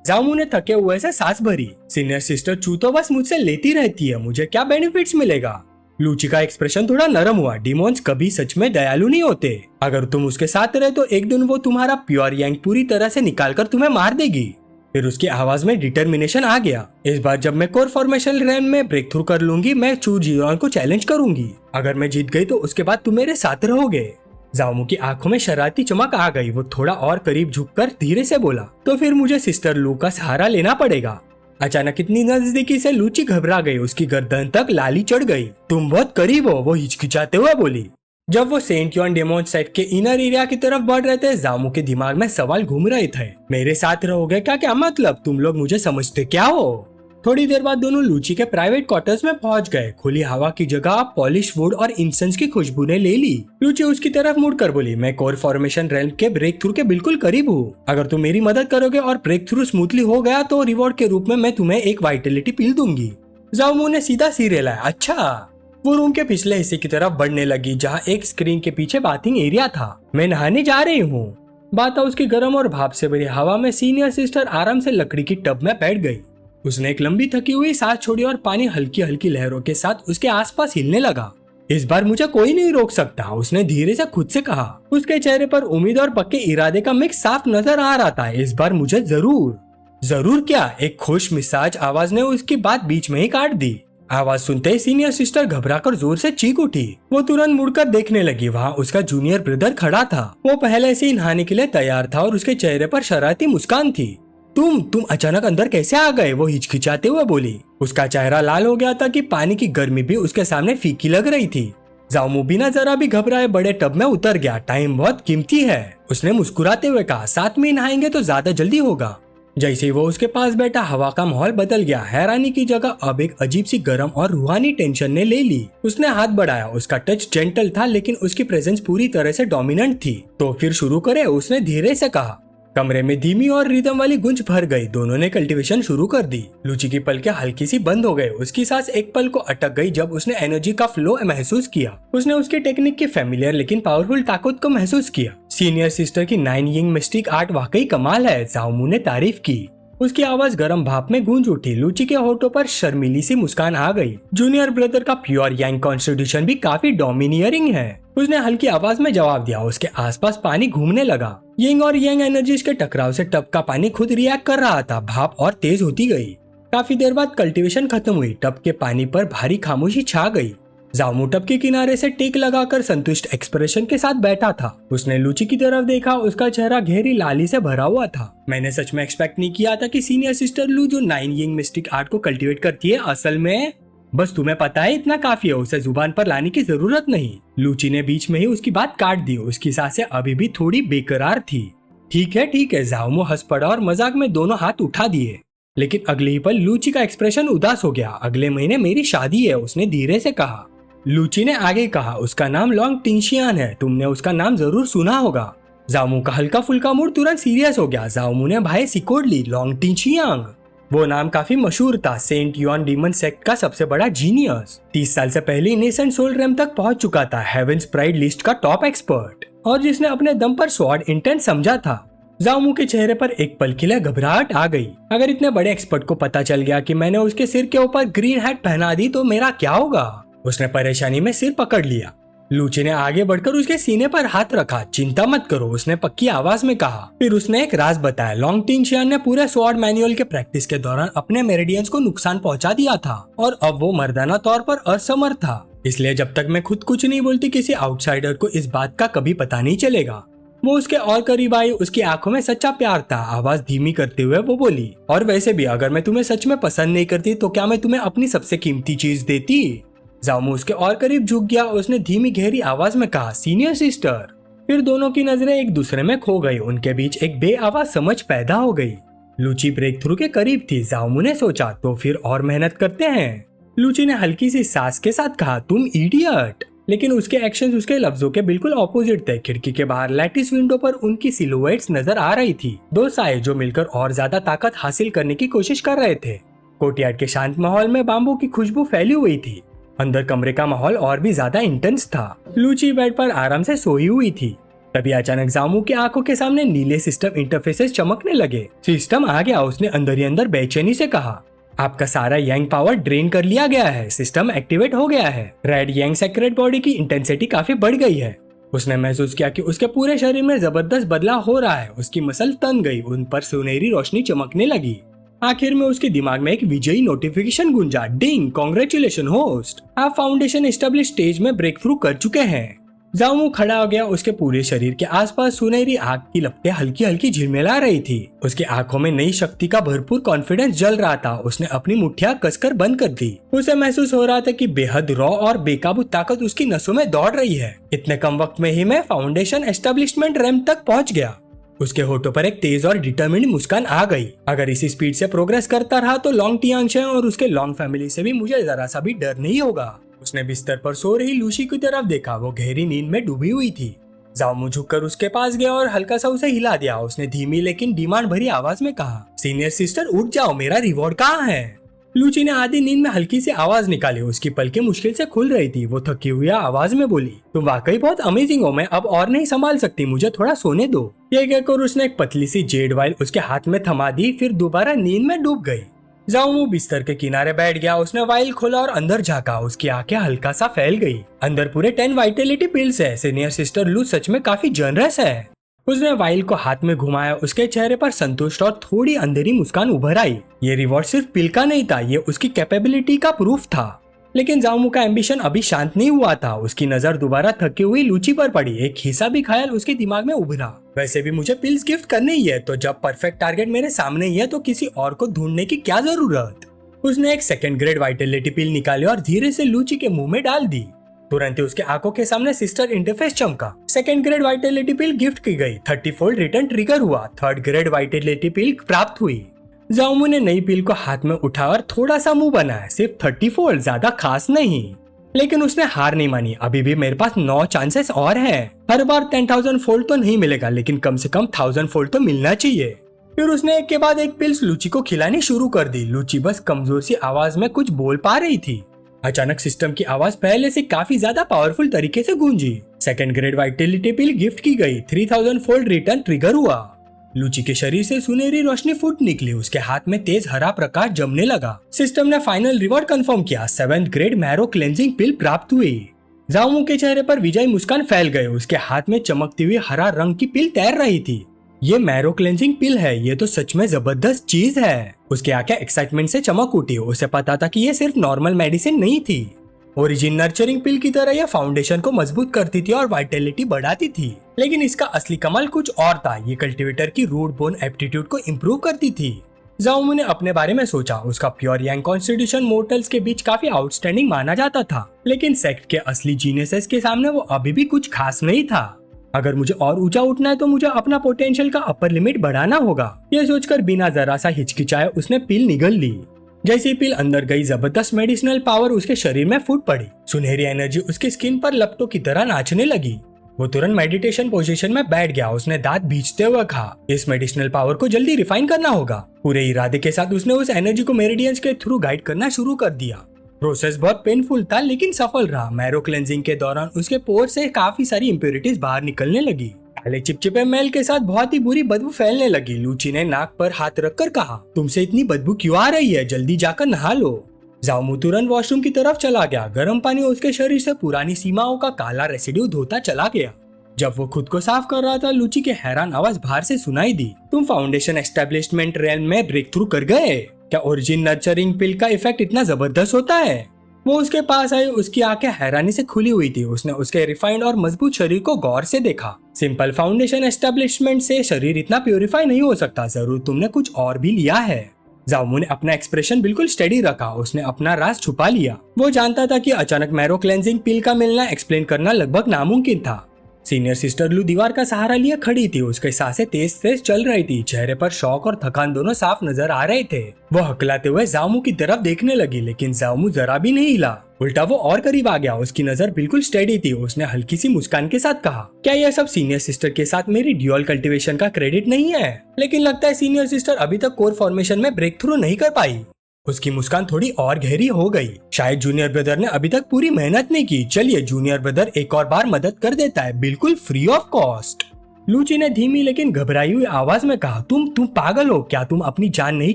जामू ने थके हुए से सांस भरी। सीनियर सिस्टर चू तो बस मुझसे लेती रहती है, मुझे क्या बेनिफिट्स मिलेगा? लूची का एक्सप्रेशन थोड़ा नरम हुआ। डिमोन्स कभी सच में दयालु नहीं होते। अगर तुम उसके साथ रहे तो एक दिन वो तुम्हारा प्योर यांग पूरी तरह से निकाल कर तुम्हें मार देगी। फिर उसकी आवाज में डिटर्मिनेशन आ गया। इस बार जब मैं कोर फॉर्मेशन रैम में ब्रेक थ्रू कर लूंगी, मैं चूजीरोन को चैलेंज करूंगी। अगर मैं जीत गई तो उसके बाद तुम मेरे साथ रहोगे। जाओमू की आंखों में शरारती चमक आ गई। वो थोड़ा और करीब झुककर धीरे से बोला, तो फिर मुझे सिस्टर लू का सहारा लेना पड़ेगा। अचानक इतनी नजदीकी से लूची घबरा गई। उसकी गर्दन तक लाली चढ़ गई। तुम बहुत करीब हो, वो हिचकिचाते हुए बोली। जब वो सेंट यॉन डेमोन सेट के इनर एरिया की तरफ बढ़ रहे थे, जामू के दिमाग में सवाल घूम रहे थे। मेरे साथ रहोगे का क्या मतलब? तुम लोग मुझे समझते क्या हो? थोड़ी देर बाद दोनों लूची के प्राइवेट क्वार्टर्स में पहुंच गए। खुली हवा की जगह पॉलिश वुड और इंसेंस की खुशबू ने ले ली। लूची उसकी तरफ मुड़कर बोली, मैं कोर फॉर्मेशन रेल्म के ब्रेक थ्रू के बिल्कुल करीब हूँ। अगर तुम मेरी मदद करोगे और ब्रेक थ्रू स्मूथली हो गया तो रिवॉर्ड के रूप में मैं तुम्हें एक वाइटलिटी पिल दूंगी। जामू ने सीधा सिर हिलाया। अच्छा। वो रूम के पिछले हिस्से की तरफ बढ़ने लगी जहाँ एक स्क्रीन के पीछे बाथिंग एरिया था। मैं नहाने जा रही हूँ। बात उसकी गर्म और भाप से भरी हवा में सीनियर सिस्टर आराम से लकड़ी की टब में बैठ गई। उसने एक लंबी थकी हुई सांस छोड़ी और पानी हल्की हल्की लहरों के साथ उसके आसपास हिलने लगा। इस बार मुझे कोई नहीं रोक सकता, उसने धीरे से खुद से कहा। उसके चेहरे पर उम्मीद और पक्के इरादे का मिक्स साफ नजर आ रहा था। इस बार मुझे जरूर क्या? एक खुश मिजाज आवाज ने उसकी बात बीच में ही काट दी। आवाज सुनते ही सीनियर सिस्टर घबराकर जोर से चीख उठी। वो तुरंत मुड़कर देखने लगी। वहाँ उसका जूनियर ब्रदर खड़ा था। वो पहले से ही नहाने के लिए तैयार था और उसके चेहरे पर शरारती मुस्कान थी। तुम अचानक अंदर कैसे आ गए? वो हिचकिचाते हुए बोली। उसका चेहरा लाल हो गया था कि पानी की गर्मी भी उसके सामने फीकी लग रही थी। जाओमू बिना जरा भी घबराए बड़े टब में उतर गया। टाइम बहुत कीमती है, उसने मुस्कुराते हुए कहा। साथ में नहाएंगे तो ज्यादा जल्दी होगा। जैसे ही वो उसके पास बैठा, हवा का माहौल बदल गया। हैरानी की जगह अब एक अजीब सी गर्म और रूहानी टेंशन ने ले ली। उसने हाथ बढ़ाया। उसका टच जेंटल था लेकिन उसकी प्रेजेंस पूरी तरह से डोमिनेंट थी। तो फिर शुरू करे, उसने धीरे से कहा। कमरे में धीमी और रिदम वाली गूंज भर गई। दोनों ने कल्टीवेशन शुरू कर दी। लूची की पलकें हल्की सी बंद हो गई। उसकी सांस एक पल को अटक गई जब उसने एनर्जी का फ्लो महसूस किया। उसने उसकी टेक्निक की फेमिलियर लेकिन पावरफुल ताकत को महसूस किया। सीनियर सिस्टर की 9 यिन मिस्टिक आर्ट वाकई कमाल है, जाओमू ने तारीफ की। उसकी आवाज गर्म भाप में गूंज उठी। लूची के होठों पर शर्मीली सी मुस्कान आ गई। जूनियर ब्रदर का प्योर यांग कॉन्स्टिट्यूशन भी काफी डोमिनियरिंग है, उसने हल्की आवाज में जवाब दिया। उसके आसपास पानी घूमने लगा। यिंग और यांग एनर्जीज के टकराव से टब का पानी खुद रिएक्ट कर रहा था। भाप और तेज होती गई। काफी देर बाद कल्टीवेशन खत्म हुई। टब के पानी पर भारी खामोशी छा गई। जामू टब के किनारे से टेक लगाकर संतुष्ट एक्सप्रेशन के साथ बैठा था। उसने लूची की तरफ देखा, उसका चेहरा गहरी लाली से भरा हुआ था। मैंने सच में एक्सपेक्ट नहीं किया था कि सीनियर सिस्टर लू जो 9 यिंग मिस्टिक आर्ट को कल्टीवेट करती है, असल में बस तुम्हें पता है इतना काफी है, उसे जुबान पर लाने की जरूरत नहीं। लूची ने बीच में ही उसकी बात काट दी। उसकी सांसें अभी भी थोड़ी बेकरार थी। ठीक है, जामू हंस पड़ा और मजाक में दोनों हाथ उठा दिए। लेकिन अगले ही पल लूची का एक्सप्रेशन उदास हो गया। अगले महीने मेरी शादी है, उसने धीरे से कहा। लूची ने आगे कहा, उसका नाम लॉन्ग टिंशियान है, तुमने उसका नाम जरूर सुना होगा। जामू का हल्का फुल्का मूड तुरंत सीरियस हो गया। जामू ने भाई सिकोड़ ली, लॉन्ग टिंशियांग। वो नाम काफी मशहूर था, सेंट युआन डीमन सेक्ट का सबसे बड़ा जीनियस। 30 साल से पहले इनेसेंट सोल रेम तक पहुंच चुका था, हेवेंस प्राइड लिस्ट का टॉप एक्सपर्ट, और जिसने अपने दम पर स्वॉर्ड इंटेंट समझा था। जामू के चेहरे पर एक पल के लिए घबराहट आ गई। अगर इतने बड़े एक्सपर्ट को पता चल गया कि मैंने उसके सिर के ऊपर ग्रीन हैट पहना दी तो मेरा क्या होगा? उसने परेशानी में सिर पकड़ लिया। लूची ने आगे बढ़कर उसके सीने पर हाथ रखा। चिंता मत करो, उसने पक्की आवाज में कहा। फिर उसने एक राज बताया। लॉन्ग टिंशियान ने पूरे स्वॉर्ड मैनुअल के प्रैक्टिस के दौरान अपने मेरिडियंस को नुकसान पहुंचा दिया था और अब वो मर्दाना तौर पर असमर्थ था। इसलिए जब तक मैं खुद कुछ नहीं बोलती, किसी आउटसाइडर को इस बात का कभी पता नहीं चलेगा। वो उसके और करीब आई। उसकी आंखों में सच्चा प्यार था। आवाज धीमी करते हुए वो बोली, और वैसे भी अगर मैं तुम्हें सच में पसंद नहीं करती तो क्या मैं तुम्हें अपनी सबसे कीमती चीज देती? जामू उसके और करीब झुक गया। उसने धीमी गहरी आवाज में कहा, सीनियर सिस्टर। फिर दोनों की नजरें एक दूसरे में खो गई। उनके बीच एक बेआवाज समझ पैदा हो गई। लूची ब्रेक थ्रू के करीब थी। जामू ने सोचा, तो फिर और मेहनत करते हैं। लूची ने हल्की सी सांस के साथ कहा, तुम इडियट। लेकिन उसके एक्शंस उसके लफ्जों के बिल्कुल ऑपोजिट थे। खिड़की के बाहर लैटिस विंडो पर उनकी सिलुएट्स नजर आ रही थी, दो साए जो मिलकर और ज्यादा ताकत हासिल करने की कोशिश कर रहे थे। कोर्टयार्ड के शांत माहौल में बाम्बू की खुशबू फैली हुई थी। अंदर कमरे का माहौल और भी ज्यादा इंटेंस था। लूची बेड पर आराम से सोई हुई थी। तभी अचानक जामू की आंखों के सामने नीले सिस्टम इंटरफेसेस चमकने लगे। सिस्टम आ गया, उसने अंदर ही अंदर बेचैनी से कहा। आपका सारा यांग पावर ड्रेन कर लिया गया है, सिस्टम एक्टिवेट हो गया है। रेड यांग सेक्रेट बॉडी की इंटेंसिटी काफी बढ़ गई है। उसने महसूस किया कि उसके पूरे शरीर में जबरदस्त बदलाव हो रहा है। उसकी मसल तन गई, उन पर सुनहरी रोशनी चमकने लगी। आखिर में उसके दिमाग में एक विजयी नोटिफिकेशन गूंजा, डिंग, कांग्रेचुलेशन होस्ट, आप फाउंडेशन एस्टेब्लिश स्टेज में ब्रेक थ्रू कर चुके हैं। जामू खड़ा हो गया। उसके पूरे शरीर के आसपास सुनहरी आग की लपटें हल्की हल्की झिलमिला रही थी। उसकी आंखों में नई शक्ति का भरपूर कॉन्फिडेंस जल रहा था। उसने अपनी मुट्ठियां कसकर बंद कर दी। उसे महसूस हो रहा था कि बेहद रॉ और बेकाबू ताकत उसकी नसों में दौड़ रही है। इतने कम वक्त में ही मैं फाउंडेशन एस्टेब्लिशमेंट रैंक तक पहुंच गया। उसके होठों पर एक तेज और डिटरमिन्ड मुस्कान आ गई। अगर इसी स्पीड से प्रोग्रेस करता रहा तो लॉन्ग टियांगशे और उसके लॉन्ग फैमिली से भी मुझे जरा सा भी डर नहीं होगा। उसने बिस्तर पर सो रही लूसी की तरफ देखा। वो गहरी नींद में डूबी हुई थी। जामू झुककर उसके पास गया और हल्का सा उसे हिला दिया। उसने धीमी लेकिन डिमांड भरी आवाज में कहा, सीनियर सिस्टर उठ जाओ, मेरा रिवॉर्ड कहाँ है? लूची ने आधी नींद में हल्की सी आवाज निकाली। उसकी पलकें मुश्किल से खुल रही थी। वो थकी हुई आवाज में बोली, तुम वाकई बहुत अमेजिंग हो, मैं अब और नहीं संभाल सकती, मुझे थोड़ा सोने दो। ये कहकर उसने एक पतली सी जेड वाइल उसके हाथ में थमा दी, फिर दोबारा नींद में डूब गई। जामू बिस्तर के किनारे बैठ गया। उसने वाइल खोला और अंदर झांका। उसकी आंखें हल्का सा फैल गई। अंदर पूरे 10 वाइटलिटी पिल्स है। सीनियर सिस्टर लू सच में काफी जनरस है। उसने वाइल को हाथ में घुमाया। उसके चेहरे पर संतुष्ट और थोड़ी अंधेरी मुस्कान उभर आई। ये रिवॉर्ड सिर्फ पिल का नहीं था, ये उसकी कैपेबिलिटी का प्रूफ था। लेकिन जामू का एम्बिशन अभी शांत नहीं हुआ था। उसकी नजर दोबारा थकी हुई लूची पर पड़ी। एक हिस्सा भी ख्याल उसके दिमाग में उभरा, वैसे भी मुझे पिल्स गिफ्ट करने ही है, तो जब परफेक्ट टारगेट मेरे सामने ही है तो किसी और को ढूंढने की क्या जरूरत। उसने एक सेकंड ग्रेड वाइटलिटी पिल निकाली और धीरे से लूची के मुंह में डाल दी। तुरंत ही उसके आंखों के सामने सिस्टर इंटरफेस चमका। सेकंड ग्रेड वाइटलिटी पिल गिफ्ट की गई। 30 फोल्ड रिटर्न ट्रिगर हुआ। थर्ड ग्रेड वाइटलिटी पिल प्राप्त हुई। जामू ने नई पिल को हाथ में उठाया और थोड़ा सा मुंह बनाया। सिर्फ 30 फोल्ड, ज्यादा खास नहीं। लेकिन उसने हार नहीं मानी। अभी भी मेरे पास 9 चांसेस और हैं। हर बार 10,000 फोल्ड तो नहीं मिलेगा, लेकिन कम से कम 1000 फोल्ड तो मिलना चाहिए। फिर उसने एक के बाद एक पिल्स लूची को खिलानी शुरू कर दी। लूची बस कमजोर सी आवाज में कुछ बोल पा रही थी। अचानक सिस्टम की आवाज पहले से काफी ज्यादा पावरफुल तरीके से गूंजी। सेकंड ग्रेड वाइटलिटी पिल गिफ्ट की गई। 3000 फोल्ड रिटर्न ट्रिगर हुआ। लूची के शरीर से सुनहरी रोशनी फूट निकली। उसके हाथ में तेज हरा प्रकाश जमने लगा। सिस्टम ने फाइनल रिवॉर्ड कंफर्म किया। 7th ग्रेड मैरो क्लेंजिंग पिल प्राप्त हुई। जामू के चेहरे पर विजयी मुस्कान फैल गए। उसके हाथ में चमकती हुई हरा रंग की पिल तैर रही थी। ये मैरो क्लेंजिंग पिल है, ये तो सच में जबरदस्त चीज है। उसकी आंखें एक्साइटमेंट से चमक उठी। उसे पता था कि ये सिर्फ नॉर्मल मेडिसिन नहीं थी। ओरिजिन नर्चरिंग पिल की तरह यह फाउंडेशन को मजबूत करती थी और वाइटैलिटी बढ़ाती थी, लेकिन इसका असली कमाल कुछ और था। ये कल्टीवेटर की रूट बोन एप्टीट्यूड को इम्प्रूव करती थी। जाओमू ने अपने बारे में सोचा। उसका प्योर यांग कॉन्स्टिट्यूशन मोर्टल्स के बीच काफी आउटस्टैंडिंग माना जाता था, लेकिन सेक्ट के असली जीनियसेस के सामने वो अभी भी कुछ खास नहीं था। अगर मुझे और ऊंचा उठना है तो मुझे अपना पोटेंशियल का अपर लिमिट बढ़ाना होगा। यह सोचकर बिना जरा सा हिचकिचाए उसने पिल निगल ली। जैसी पिल अंदर गई, जबरदस्त मेडिसिनल पावर उसके शरीर में फूट पड़ी। सुनहरी एनर्जी उसकी स्किन पर लपटों की तरह नाचने लगी। वो तुरंत मेडिटेशन पोजीशन में बैठ गया। उसने दांत भींचते हुए कहा, इस मेडिसिनल पावर को जल्दी रिफाइन करना होगा। पूरे इरादे के साथ उसने उस एनर्जी को मेरिडियंस के थ्रू गाइड करना शुरू कर दिया। प्रोसेस बहुत पेनफुल था लेकिन सफल रहा। मैरो क्लेंजिंग के दौरान उसके पोर से काफी सारी इम्प्योरिटीज बाहर निकलने लगी। काले चिपचिपे मैल के साथ बहुत ही बुरी बदबू फैलने लगी। लूची ने नाक पर हाथ रखकर कहा, तुमसे इतनी बदबू क्यों आ रही है? जल्दी जाकर नहा लो। जाओमू तुरंत वॉशरूम की तरफ चला गया। गर्म पानी उसके शरीर से पुरानी सीमाओं का काला रेसिड्यू धोता चला गया। जब वो खुद को साफ कर रहा था, लूची की हैरान आवाज बाहर से सुनाई दी, तुम फाउंडेशन एस्टेब्लिशमेंट रेल में ब्रेक थ्रू कर गए। क्या ओरिजिन नर्चरिंग पिल का इफेक्ट इतना जबरदस्त होता है? वो उसके पास आई। उसकी आंखें हैरानी से खुली हुई थी। उसने उसके रिफाइंड और मजबूत शरीर को गौर से देखा। सिंपल फाउंडेशन एस्टेब्लिशमेंट से शरीर इतना प्योरीफाई नहीं हो सकता। जरूर तुमने कुछ और भी लिया है। जाओमू ने अपना एक्सप्रेशन बिल्कुल स्टेडी रखा। उसने अपना राज छुपा लिया। वो जानता था कि अचानक मैरो क्लेंजिंग पिल का मिलना एक्सप्लेन करना लगभग नामुमकिन था। सीनियर सिस्टर लू दीवार का सहारा लिए खड़ी थी। उसके सांसें तेज तेज चल रही थी। चेहरे पर शौक और थकान दोनों साफ नजर आ रहे थे। वो हकलाते हुए जाओमू की तरफ देखने लगी, लेकिन जाओमू जरा भी नहीं हिला। उल्टा वो और करीब आ गया। उसकी नजर बिल्कुल स्टेडी थी। उसने हल्की सी मुस्कान के साथ कहा, क्या यह सब सीनियर सिस्टर के साथ मेरी ड्यूअल कल्टीवेशन का क्रेडिट नहीं है? लेकिन लगता है सीनियर सिस्टर अभी तक कोर फॉर्मेशन में ब्रेक थ्रू नहीं कर पाई। उसकी मुस्कान थोड़ी और गहरी हो गई। शायद जूनियर ब्रदर ने अभी तक पूरी मेहनत नहीं की। चलिए जूनियर ब्रदर एक और बार मदद कर देता है, बिल्कुल फ्री ऑफ कॉस्ट। लूची ने धीमी लेकिन घबराई हुई आवाज में कहा, तुम पागल हो क्या? तुम अपनी जान नहीं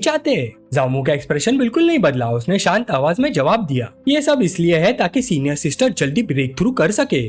चाहते? जाओमू का एक्सप्रेशन बिल्कुल नहीं बदला। उसने शांत आवाज में जवाब दिया, ये सब इसलिए है ताकि सीनियर सिस्टर जल्दी ब्रेक थ्रू कर सके।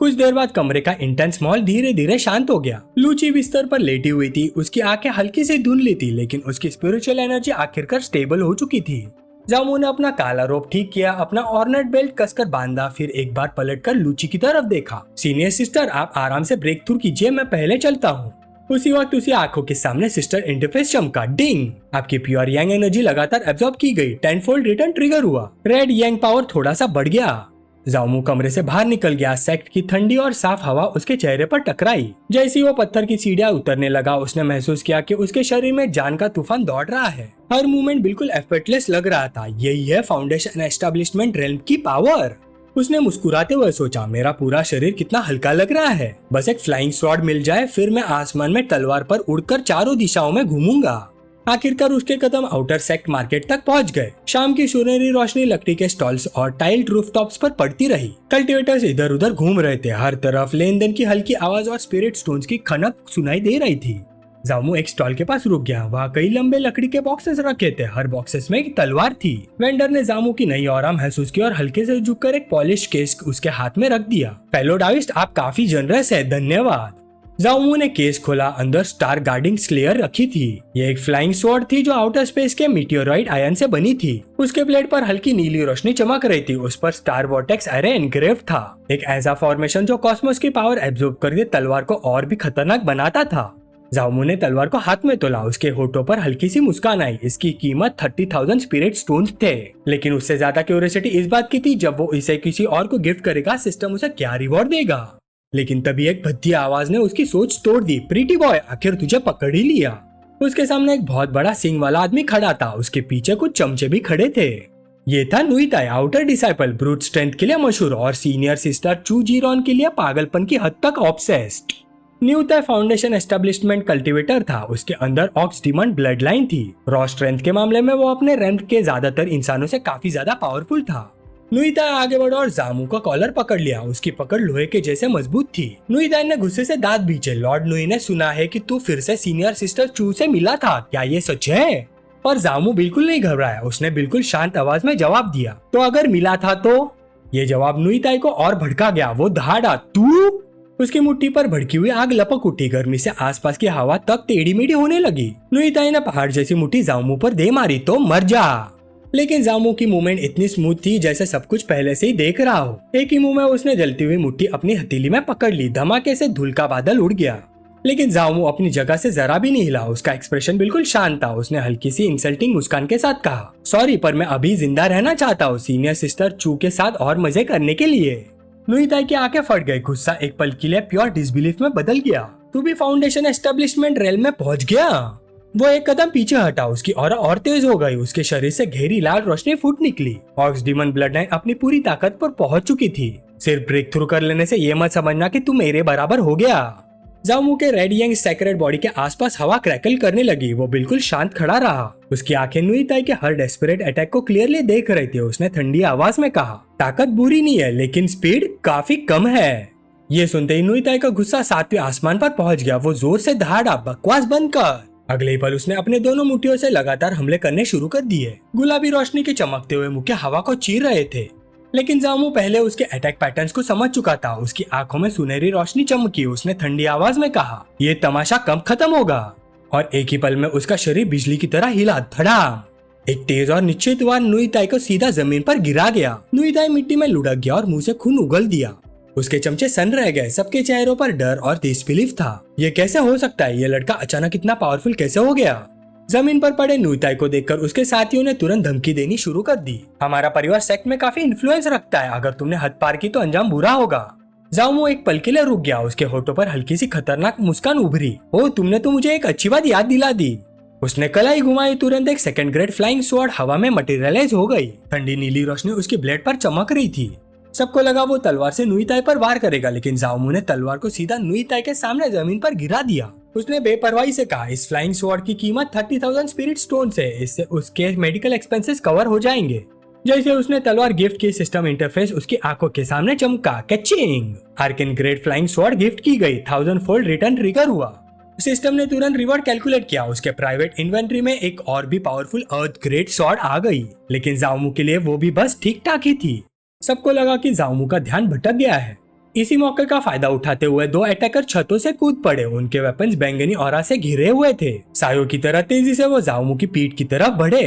कुछ देर बाद कमरे का इंटेंस माहौल धीरे धीरे शांत हो गया। लूची बिस्तर पर लेटी हुई थी। उसकी आंखें हल्की सी धुंधली थी, लेकिन उसकी स्पिरिचुअल एनर्जी आखिरकार स्टेबल हो चुकी थी। जाओमू ने अपना काला रोब ठीक किया, अपना ऑर्नेट बेल्ट कसकर बांधा, फिर एक बार पलटकर लूची की तरफ देखा। सीनियर सिस्टर, आप आराम से ब्रेक थ्रू कीजिए, मैं पहले चलता हूँ। उसी वक्त उसी आंखों के सामने सिस्टर इंटरफेस चमका। डिंग! आपकी प्योर यांग एनर्जी लगातार एब्जॉर्ब की गई। 10-फोल्ड रिटर्न ट्रिगर हुआ। रेड यांग पावर थोड़ा सा बढ़ गया। जाओमू कमरे से बाहर निकल गया। सेक्ट की ठंडी और साफ हवा उसके चेहरे पर टकराई। जैसे ही वो पत्थर की सीढ़ियां उतरने लगा, उसने महसूस किया कि उसके शरीर में जान का तूफान दौड़ रहा है। हर मूवमेंट बिल्कुल एफर्टलेस लग रहा था। यही है फाउंडेशन एस्टेब्लिशमेंट रेल्म की पावर। उसने मुस्कुराते हुए सोचा, मेरा पूरा शरीर कितना हल्का लग रहा है। बस एक फ्लाइंग स्वॉर्ड मिल जाए, फिर मैं आसमान में तलवार पर उड़कर चारों दिशाओं में घूमूंगा। आखिरकार उसके कदम आउटर सेक्ट मार्केट तक पहुंच गए। शाम की सुनहरी रोशनी लकड़ी के स्टॉल्स और टाइल्ड रूफटॉप्स पर पड़ती रही। कल्टीवेटर्स इधर उधर घूम रहे थे। हर तरफ लेन देन की हल्की आवाज और स्पिरिट स्टोन्स की खनक सुनाई दे रही थी। जाओमू एक स्टॉल के पास रुक गया। वहाँ कई लंबे लकड़ी के बॉक्सेस रखे थे। हर बॉक्सेस में एक तलवार थी। वेंडर ने जामू की नई ऑरा महसूस की और हल्के से झुककर एक पॉलिश केस उसके हाथ में रख दिया। फेलो डाविस्ट, आप काफी जनरस है, धन्यवाद। जाओमू ने केस खोला। अंदर स्टार गार्डिंग स्लेयर रखी थी। ये एक फ्लाइंग स्वॉर्ड थी जो आउटर स्पेस के मीटियोराइड आयन से बनी थी। उसके प्लेट पर हल्की नीली रोशनी चमक रही थी। उस पर स्टार वॉर्टेक्स एरे एनग्रेव था, एक ऐसा फॉर्मेशन जो कॉस्मोस की पावर एब्जॉर्ब करके तलवार को और भी खतरनाक बनाता था। जाओमू ने तलवार को हाथ में तोला। उसके होठों पर हल्की सी मुस्कान आई। इसकी कीमत 30,000 स्पिरिट स्टोन्स थे, लेकिन उससे ज्यादा क्यूरियोसिटी इस बात की थी, जब वो इसे किसी और को गिफ्ट करेगा, सिस्टम उसे क्या रिवॉर्ड देगा। लेकिन तभी एक भद्दी आवाज ने उसकी सोच तोड़ दी। प्रीटी बॉय, आखिर तुझे पकड़ ही लिया। उसके सामने एक बहुत बड़ा सिंग वाला आदमी खड़ा था। उसके पीछे कुछ चमचे भी खड़े थे। ये था नुइताई, आउटर डिसाइपल, ब्रूट स्ट्रेंथ के लिए मशहूर और सीनियर सिस्टर चू जीरॉन के लिए पागलपन की हद तक ऑब्सेस्ड। न्यूताई फाउंडेशन एस्टेब्लिशमेंट कल्टीवेटर था। उसके अंदर ऑक्स डिमंड ब्लड लाइन थी। रॉ स्ट्रेंथ के मामले में वो अपने रैंक के ज्यादातर इंसानों से काफी ज्यादा पावरफुल था। नुइताई आगे बढ़ा और जामू का कॉलर पकड़ लिया। उसकी पकड़ लोहे के जैसे मजबूत थी। नुइताई ने गुस्से से दांत भींचे। लॉर्ड नुई ने सुना है कि तू फिर से सीनियर सिस्टर चू से मिला था, क्या ये सच है? पर जामू बिल्कुल नहीं घबराया। उसने बिल्कुल शांत आवाज में जवाब दिया, तो अगर मिला था तो? ये जवाब नुइताई को और भड़का गया। वो दहाड़ा, तू? उसकी मुट्ठी पर भड़की हुई आग लपक उठी। गर्मी से आसपास की हवा तक टेढ़ी मेढ़ी होने लगी। नुइताई ने पहाड़ जैसी मुट्ठी जामू पर दे मारी, तो मर जा। लेकिन जामू की मूवमेंट इतनी स्मूथ थी जैसे सब कुछ पहले से ही देख रहा हो। एक ही मुंह में उसने जलती हुई मुट्ठी अपनी हथेली में पकड़ ली। धमाके से धूल का बादल उड़ गया, लेकिन जामू अपनी जगह से जरा भी नहीं हिला। उसका एक्सप्रेशन बिल्कुल शांत था। उसने हल्की सी इंसल्टिंग मुस्कान के साथ कहा, सॉरी पर मैं अभी जिंदा रहना चाहता हूँ सीनियर सिस्टर चू के साथ और मजे करने के लिए। नुईताई की आंखें फट गई। गुस्सा एक पल के लिए प्योर डिसबिलीफ में बदल गया। तू भी फाउंडेशन एस्टेब्लिशमेंट रेल में पहुंच गया। वो एक कदम पीछे हटा। उसकी ऑरा और तेज हो गई। उसके शरीर से गहरी लाल रोशनी फूट निकली। ऑक्स डीमन ब्लड लाइन अपनी पूरी ताकत पर पहुंच चुकी थी। सिर्फ ब्रेक थ्रू कर लेने से ये मत समझना कि तू मेरे बराबर हो गया। जामू के रेड यंग सेक्रेड बॉडी के आसपास हवा क्रैकल करने लगी। वो बिल्कुल शांत खड़ा रहा। उसकी आंखें नुईताई के हर डेस्परेट अटैक को क्लियरली देख रही थी। उसने ठंडी आवाज में कहा, ताकत बुरी नहीं है लेकिन स्पीड काफी कम है। ये सुनते ही नुईताई का गुस्सा सातवें आसमान पर पहुंच गया। वो जोर से दहाड़ा, बकवास बंद कर। अगले ही पल उसने अपने दोनों मुट्ठियों से लगातार हमले करने शुरू कर दिए। गुलाबी रोशनी के चमकते हुए मुक्के हवा को चीर रहे थे, लेकिन जामू पहले उसके अटैक पैटर्न्स को समझ चुका था। उसकी आंखों में सुनहरी रोशनी चमकी। उसने ठंडी आवाज में कहा, ये तमाशा कब खत्म होगा? और एक ही पल में उसका शरीर बिजली की तरह हिला। धड़ाम! एक तेज और निश्चित वार नुईताई को सीधा जमीन पर गिरा गया। नुईताई मिट्टी में लुढ़क गया और मुंह से खून उगल दिया। उसके चमचे सन रह गए। सबके चेहरों पर डर और डिसबिलीफ था। ये कैसे हो सकता है? ये लड़का अचानक इतना पावरफुल कैसे हो गया? जमीन पर पड़े नुईताई को देखकर उसके साथियों ने तुरंत धमकी देनी शुरू कर दी। हमारा परिवार सेक्ट में काफी इन्फ्लुएंस रखता है। अगर तुमने हद पार की तो अंजाम बुरा होगा। जामू एक पल के लिए रुक गया। उसके होठों पर हल्की सी खतरनाक मुस्कान उभरी। ओ, तुमने तो मुझे एक अच्छी बात याद दिला दी। उसने कलाई घुमाई। तुरंत एक सेकंड ग्रेड फ्लाइंग स्वॉर्ड हवा में मटेरियलाइज हो गई। ठंडी नीली रोशनी उसके ब्लेड पर चमक रही थी। सबको लगा वो तलवार से नुईताई पर वार करेगा, लेकिन जामू ने तलवार को सीधा नुईताई के सामने जमीन पर गिरा दिया। उसने बेपरवाही से कहा, इस फ्लाइंग स्वॉर्ड की कीमत 30,000 स्पिरिट स्टोन है। इससे उसके मेडिकल एक्सपेंसेस कवर हो जाएंगे। जैसे उसने तलवार गिफ्ट की, सिस्टम इंटरफेस उसकी आंखों के सामने चमका। Catching! Arkan grade flying sword gift की गई। 1000 फोल्ड रिटर्न ट्रिगर हुआ। सिस्टम ने तुरंत रिवॉर्ड कैलकुलेट किया। उसके प्राइवेट इन्वेंट्री में एक और भी पावरफुल अर्थ ग्रेड स्वॉर्ड आ गई, लेकिन जामू के लिए वो भी बस ठीक ठाक ही थी। सबको लगा कि जामू का ध्यान भटक गया है। इसी मौके का फायदा उठाते हुए दो अटैकर छतों से कूद पड़े। उनके वेपन्स बैंगनी ऑरा से घिरे हुए थे। सायों की तरह तेजी से वो जामू की पीठ की तरफ बढ़े,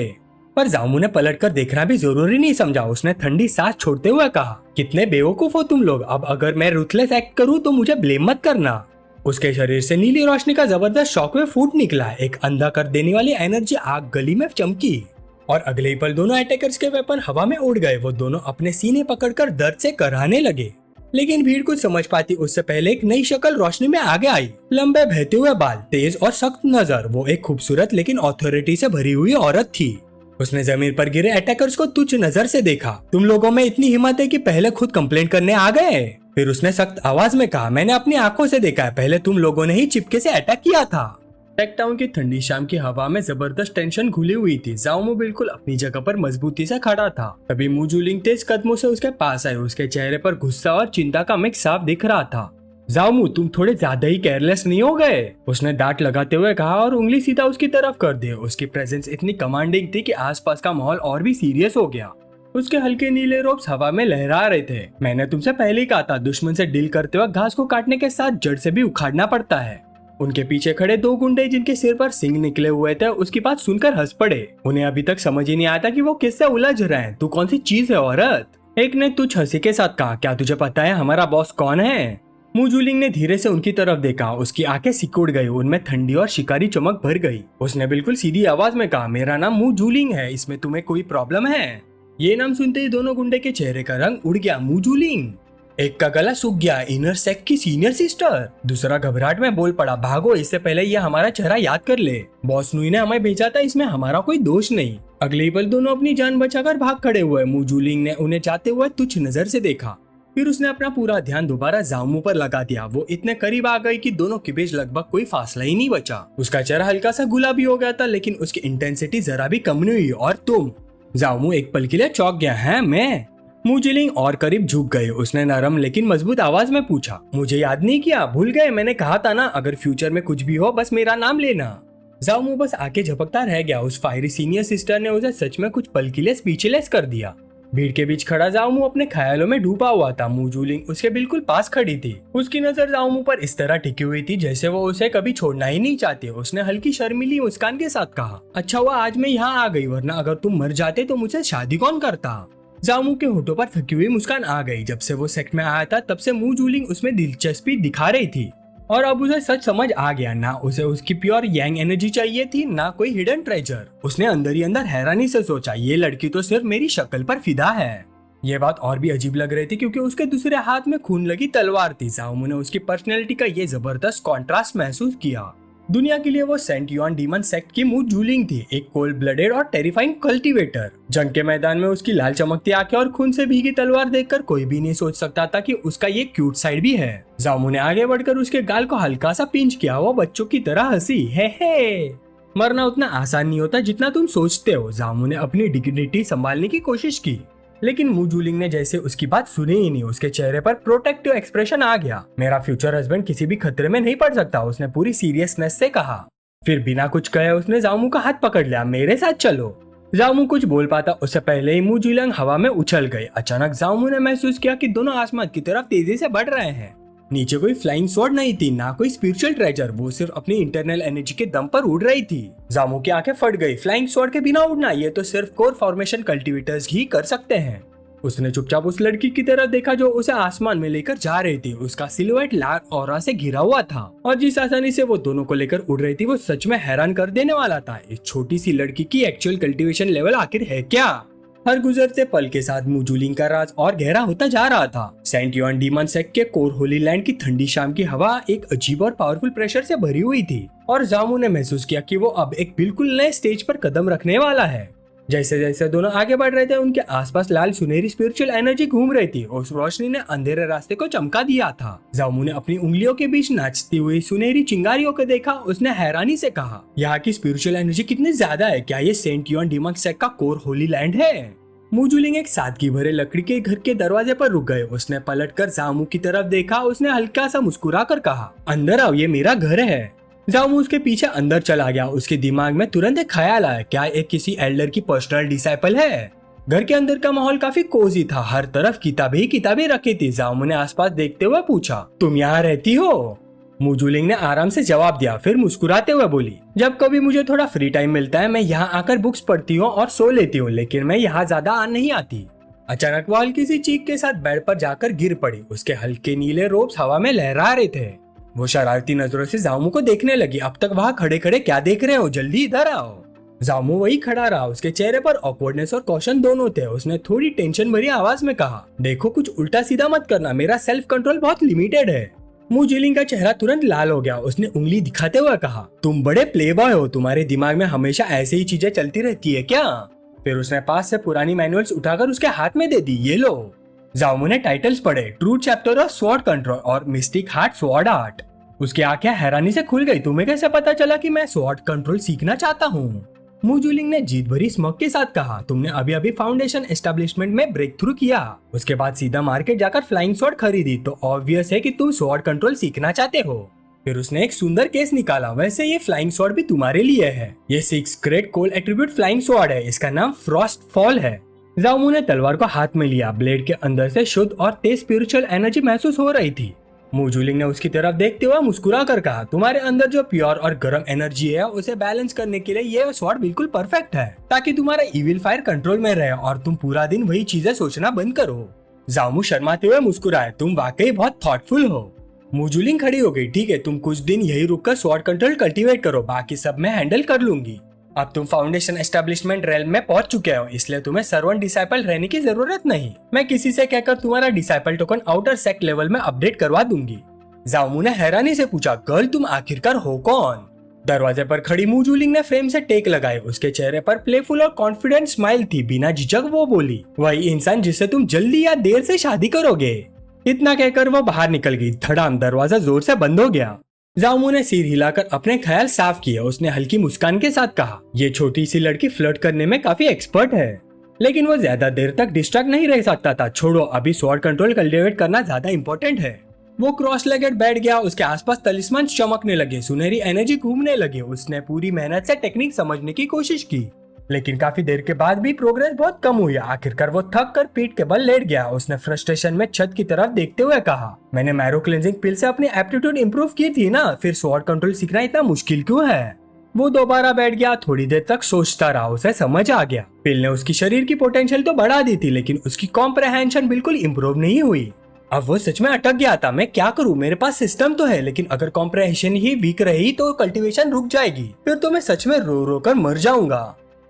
पर जामू ने पलटकर देखना भी जरूरी नहीं समझा। उसने ठंडी सांस छोड़ते हुए कहा, कितने बेवकूफ हो तुम लोग। अब अगर मैं रूथलेस एक्ट करूं तो मुझे ब्लेम मत करना। उसके शरीर से नीली रोशनी का जबरदस्त शॉकवेव फूट निकला। एक अंधा कर देने वाली एनर्जी आग गली में चमकी और अगले ही पल दोनों अटैकर्स के वेपन हवा में उड़ गए। वो दोनों अपने सीने पकड़कर दर्द से कराहने लगे, लेकिन भीड़ कुछ समझ पाती उससे पहले एक नई शक्ल रोशनी में आगे आई। लंबे बहते हुए बाल, तेज और सख्त नजर। वो एक खूबसूरत लेकिन ऑथोरिटी से भरी हुई औरत थी। उसने जमीन पर गिरे अटैकर्स को तुच्छ नजर से देखा। तुम लोगों में इतनी हिम्मत है कि पहले खुद कंप्लेंट करने आ गए? फिर उसने सख्त आवाज में कहा, मैंने अपनी आंखों से देखा है। पहले तुम लोगों ने ही चिपके से अटैक किया था। टेकटाउन की ठंडी शाम की हवा में जबरदस्त टेंशन घुली हुई थी। जाओमो बिल्कुल अपनी जगह पर मजबूती से खड़ा था। तभी मुजुलिंग तेज कदमों से उसके पास आई। उसके चेहरे पर गुस्सा और चिंता का मिक्स साफ दिख रहा था। जाओमो, तुम थोड़े ज्यादा ही केयरलेस नहीं हो गए? उसने डांट लगाते हुए कहा और उंगली सीधा उसकी तरफ कर दी। उसकी प्रेजेंस इतनी कमांडिंग थी कि आसपास का माहौल और भी सीरियस हो गया। उसके हल्के नीले रोब्स हवा में लहरा रहे थे। मैंने तुमसे पहले ही कहा था, दुश्मन से डील करते वक्त घास को काटने के साथ जड़ से भी उखाड़ना पड़ता है। उनके पीछे खड़े दो गुंडे जिनके सिर पर सिंग निकले हुए थे उसकी बात सुनकर हंस पड़े। उन्हें अभी तक समझ ही नहीं आता कि वो किससे उलझ रहे हैं। तू कौन सी चीज है औरत? एक ने तुझ हंसी के साथ कहा, क्या तुझे पता है हमारा बॉस कौन है? मुजुलिंग ने धीरे से उनकी तरफ देखा। उसकी आंखें सिकुड़ गई। उनमें ठंडी और शिकारी चमक भर गई। उसने बिल्कुल सीधी आवाज में कहा, मेरा नाम मुजुलिंग है। इसमें तुम्हें कोई प्रॉब्लम है? ये नाम सुनते ही दोनों गुंडे के चेहरे का रंग उड़ गया। मुजुलिंग! एक का गला सूख गया। इनर सेक्ट की सीनियर सिस्टर। दूसरा घबराहट में बोल पड़ा, भागो, इससे पहले ये हमारा चेहरा याद कर ले। बॉस नुई ने हमें भेजा था, इसमें हमारा कोई दोष नहीं। अगले पल दोनों अपनी जान बचाकर भाग खड़े हुए। मुजुलिंग ने उन्हें जाते हुए तुच्छ नजर से देखा। फिर उसने अपना पूरा ध्यान दोबारा जामू पर लगा दिया। वो इतने करीब आ गई कि दोनों के बीच लगभग कोई फासला ही नहीं बचा। उसका चेहरा हल्का सा गुलाबी हो गया था, लेकिन उसकी इंटेंसिटी जरा भी कम नहीं हुई। और तुम? जामू एक पल के लिए चौंक गया। है मैं? मुजुलिंग और करीब झुक गए। उसने नरम लेकिन मजबूत आवाज में पूछा, मुझे याद नहीं किया? भूल गए? मैंने कहा था ना, अगर फ्यूचर में कुछ भी हो बस मेरा नाम लेना। जामू बस आके झपकता रह गया। उस फायरी सीनियर सिस्टर ने उसे सच में कुछ पल के लिए स्पीचलेस कर दिया। भीड़ के बीच खड़ा जाओमू अपने ख्यालों में डूबा हुआ था। मूजूलिंग उसके बिल्कुल पास खड़ी थी। उसकी नजर जाओमू पर इस तरह टिकी हुई थी जैसे वो उसे कभी छोड़ना ही नहीं चाहती। उसने हल्की शर्मीली मुस्कान के साथ कहा, अच्छा हुआ आज मैं यहाँ आ गई, वरना अगर तुम मर जाते तो मुझसे शादी कौन करता। जामू के होठों पर थकी हुई मुस्कान आ गई। जब से वो सेक्ट में आया था तब से मूजूलिंग उसमें दिलचस्पी दिखा रही थी और अब उसे सच समझ आ गया, ना उसे उसकी प्योर यांग एनर्जी चाहिए थी, ना कोई हिडन ट्रेजर। उसने अंदर ही अंदर हैरानी से सोचा, ये लड़की तो सिर्फ मेरी शक्ल पर फिदा है। ये बात और भी अजीब लग रही थी क्योंकि उसके दूसरे हाथ में खून लगी तलवार थी। जामू ने उसकी पर्सनैलिटी का ये जबरदस्त कॉन्ट्रास्ट महसूस किया। दुनिया के लिए वो सेंट युआन डीमन सेक्ट की मूजूलिंग थी, एक कोल्ड ब्लडेड और टेरिफाइंग कल्टीवेटर। जंग के मैदान में उसकी लाल चमकती आंखें और खून से भीगी तलवार देखकर कोई भी नहीं सोच सकता था कि उसका ये क्यूट साइड भी है। जामू ने आगे बढ़कर उसके गाल को हल्का सा पिंच किया। वो बच्चों की तरह हंसी, हे। मरना उतना आसान नहीं होता जितना तुम सोचते हो। जामू ने अपनी डिग्निटी संभालने की कोशिश की, लेकिन मूजूलिंग ने जैसे उसकी बात सुनी ही नहीं। उसके चेहरे पर प्रोटेक्टिव एक्सप्रेशन आ गया। मेरा फ्यूचर हस्बैंड किसी भी खतरे में नहीं पड़ सकता, उसने पूरी सीरियसनेस से कहा। फिर बिना कुछ कहे उसने जामू का हाथ पकड़ लिया, मेरे साथ चलो। जामू कुछ बोल पाता उससे पहले ही मूजूलिंग हवा में उछल गई। अचानक जामू ने महसूस किया कि दोनों आसमान की तरफ तेजी से बढ़ रहे हैं। नीचे कोई फ्लाइंग स्वॉर्ड नहीं थी, ना कोई स्पिरिचुअल ट्रेजर, वो सिर्फ अपनी इंटरनल एनर्जी के दम पर उड़ रही थी। जामू की आंखें फट गई। फ्लाइंग स्वॉर्ड के बिना उड़ना, ये तो सिर्फ कोर फॉर्मेशन कल्टीवेटर्स ही कर सकते हैं। उसने चुपचाप उस लड़की की तरफ देखा जो उसे आसमान में लेकर जा रही थी। उसका सिलुएट लाल ऑरा से घिरा हुआ था और जिस आसानी से वो दोनों को लेकर उड़ रही थी वो सच में हैरान कर देने वाला था। इस छोटी सी लड़की की एक्चुअल कल्टीवेशन लेवल आखिर है क्या? हर गुजरते पल के साथ मूजूलिंग का राज और गहरा होता जा रहा था। सेंट युआन डीमन सेक्ट के कोर होली लैंड की ठंडी शाम की हवा एक अजीब और पावरफुल प्रेशर से भरी हुई थी और जामू ने महसूस किया कि वो अब एक बिल्कुल नए स्टेज पर कदम रखने वाला है। जैसे जैसे दोनों आगे बढ़ रहे थे उनके आसपास लाल सुनहरी स्पिरिचुअल एनर्जी घूम रही थी। उस रोशनी ने अंधेरे रास्ते को चमका दिया था। जामू ने अपनी उंगलियों के बीच नाचती हुई सुनहरी चिंगारियों को देखा। उसने हैरानी से कहा, यहाँ की स्पिरिचुअल एनर्जी कितनी ज्यादा है, क्या ये सेंट युआन डीमन सेक्ट का कोर होली लैंड है? मूजूलिंग एक सादगी भरे लकड़ी के घर के दरवाजे पर रुक गए। उसने पलटकर जामू की तरफ देखा। उसने हल्का सा मुस्कुरा कर कहा, अंदर आओ, ये मेरा घर है। जामू उसके पीछे अंदर चला गया। उसके दिमाग में तुरंत एक ख्याल आया, क्या एक किसी एल्डर की पर्सनल डिसाइपल है? घर के अंदर का माहौल काफी कोजी था, हर तरफ किताबें ही किताबें रखी थी। जामू ने आसपास देखते हुए पूछा, तुम यहाँ रहती हो? मूजूलिंग ने आराम से जवाब दिया, फिर मुस्कुराते हुए बोली, जब कभी मुझे थोड़ा फ्री टाइम मिलता है मैं यहाँ आकर बुक्स पढ़ती हूँ और सो लेती हूँ, लेकिन मैं यहाँ ज्यादा नहीं आती। अचानक वो हल्की सी चीख के साथ बेड पर जाकर गिर पड़ी। उसके हल्के नीले रोब्स हवा में लहरा रहे थे। वो शरारती नजरों से जामू को देखने लगी। अब तक वहाँ खड़े खड़े क्या देख रहे हो, जल्दी इधर आओ। जामू वही खड़ा रहा। उसके चेहरे पर ऑकवर्डनेस और कॉशन दोनों थे। उसने थोड़ी टेंशन भरी आवाज में कहा, देखो कुछ उल्टा सीधा मत करना, मेरा सेल्फ कंट्रोल बहुत लिमिटेड है। मूजूलिंग का चेहरा तुरंत लाल हो गया। उसने उंगली दिखाते हुए कहा, तुम बड़े प्ले बॉय हो, तुम्हारे दिमाग में हमेशा ऐसे ही चीजें चलती रहती है क्या? फिर उसने पास से पुरानी मैनुअल्स उठाकर उसके हाथ में दे दी, ये लो। जामू ने टाइटल्स पढ़े, true chapter of sword control और मिस्टिक हार्ट स्वॉर्ड आर्ट। उसकी आंखें हैरानी से खुल गई। तुम्हें कैसे पता चला कि मैं स्वॉर्ड कंट्रोल सीखना चाहता हूँ? मूजूलिंग ने जीत भरी स्मग के साथ कहा, तुमने अभी अभी फाउंडेशन एस्टेब्लिशमेंट में ब्रेक थ्रू किया, उसके बाद सीधा मार्केट जाकर फ्लाइंग स्वॉर्ड खरीदी, तो ऑब्वियस है कि तुम स्वॉर्ड कंट्रोल सीखना चाहते हो। फिर उसने एक सुंदर केस निकाला, वैसे ये फ्लाइंग स्वॉर्ड भी तुम्हारे लिए है। ये 6 ग्रेट कोल एट्रीब्यूट फ्लाइंग स्वॉर्ड है, इसका नाम फ्रॉस्ट फॉल है। जामू ने तलवार को हाथ में लिया। ब्लेड के अंदर से शुद्ध और तेज स्पिरिचुअल एनर्जी महसूस हो रही थी। मूजूलिंग ने उसकी तरफ देखते हुए मुस्कुरा कर कहा, तुम्हारे अंदर जो प्योर और गर्म एनर्जी है उसे बैलेंस करने के लिए ये स्वॉर्ड बिल्कुल परफेक्ट है, ताकि तुम्हारा इविल फायर कंट्रोल में रहे और तुम पूरा दिन वही चीजें सोचना बंद करो। जामू शर्माते हुए मुस्कुराए, तुम वाकई बहुत थॉटफुल हो। मूजूलिंग खड़ी हो गई, ठीक है, तुम कुछ दिन यही रुककर स्वॉर्ड कंट्रोल कल्टीवेट करो, बाकी सब मैं हैंडल कर लूंगी। अब तुम फाउंडेशन एस्टेब्लिशमेंट रेल में पहुंच चुके हो, इसलिए तुम्हें सर्वेंट डिसाइपल रहने की जरूरत नहीं। मैं किसी से कहकर तुम्हारा disciple token outer sect level में अपडेट करवा दूंगी। जामू ने हैरानी से पूछा, गर्ल तुम आखिरकार हो कौन? दरवाजे पर खड़ी मूजूलिंग ने फ्रेम से टेक लगाए। उसके चेहरे पर प्लेफुल और कॉन्फिडेंट स्माइल थी। बिना झिझक वो बोली, वही इंसान जिससे तुम जल्दी या देर से शादी करोगे। इतना कहकर वो बाहर निकल गई। धड़ाम, दरवाजा जोर से बंद हो गया। जामू ने सिर हिलाकर अपने ख्याल साफ किए। उसने हल्की मुस्कान के साथ कहा, ये छोटी सी लड़की फ्लर्ट करने में काफी एक्सपर्ट है, लेकिन वो ज्यादा देर तक डिस्ट्रैक्ट नहीं रह सकता था। छोड़ो, अभी स्वॉर्ड कंट्रोल कल्टीवेट करना ज्यादा इंपॉर्टेंट है। वो क्रॉस लेगेड बैठ गया। उसके आसपास तलिस्मान चमकने लगे, सुनहरी एनर्जी घूमने लगे। उसने पूरी मेहनत से टेक्निक समझने की कोशिश की। लेकिन काफी देर के बाद भी प्रोग्रेस बहुत कम हुई। आखिरकार वो थक कर पीठ के बल लेट गया। उसने फ्रस्ट्रेशन में छत की तरफ देखते हुए कहा, मैंने मैरो क्लेंजिंग पिल से अपनी एप्टीट्यूड इंप्रूव की थी ना, फिर स्वॉर्ड कंट्रोल सीखना इतना मुश्किल क्यों है। वो दोबारा बैठ गया। थोड़ी देर तक सोचता रहा। उसे समझ आ गया पिल ने उसकी शरीर की पोटेंशियल तो बढ़ा दी थी, लेकिन उसकी कॉम्प्रहेंशन बिल्कुल इम्प्रूव नहीं हुई। अब वो सच में अटक गया था। मैं क्या करूं, मेरे पास सिस्टम तो है, लेकिन अगर कॉम्प्रहेंशन ही वीक रही तो कल्टीवेशन रुक जाएगी, फिर तो मैं सच में रो रो कर मर जाऊंगा।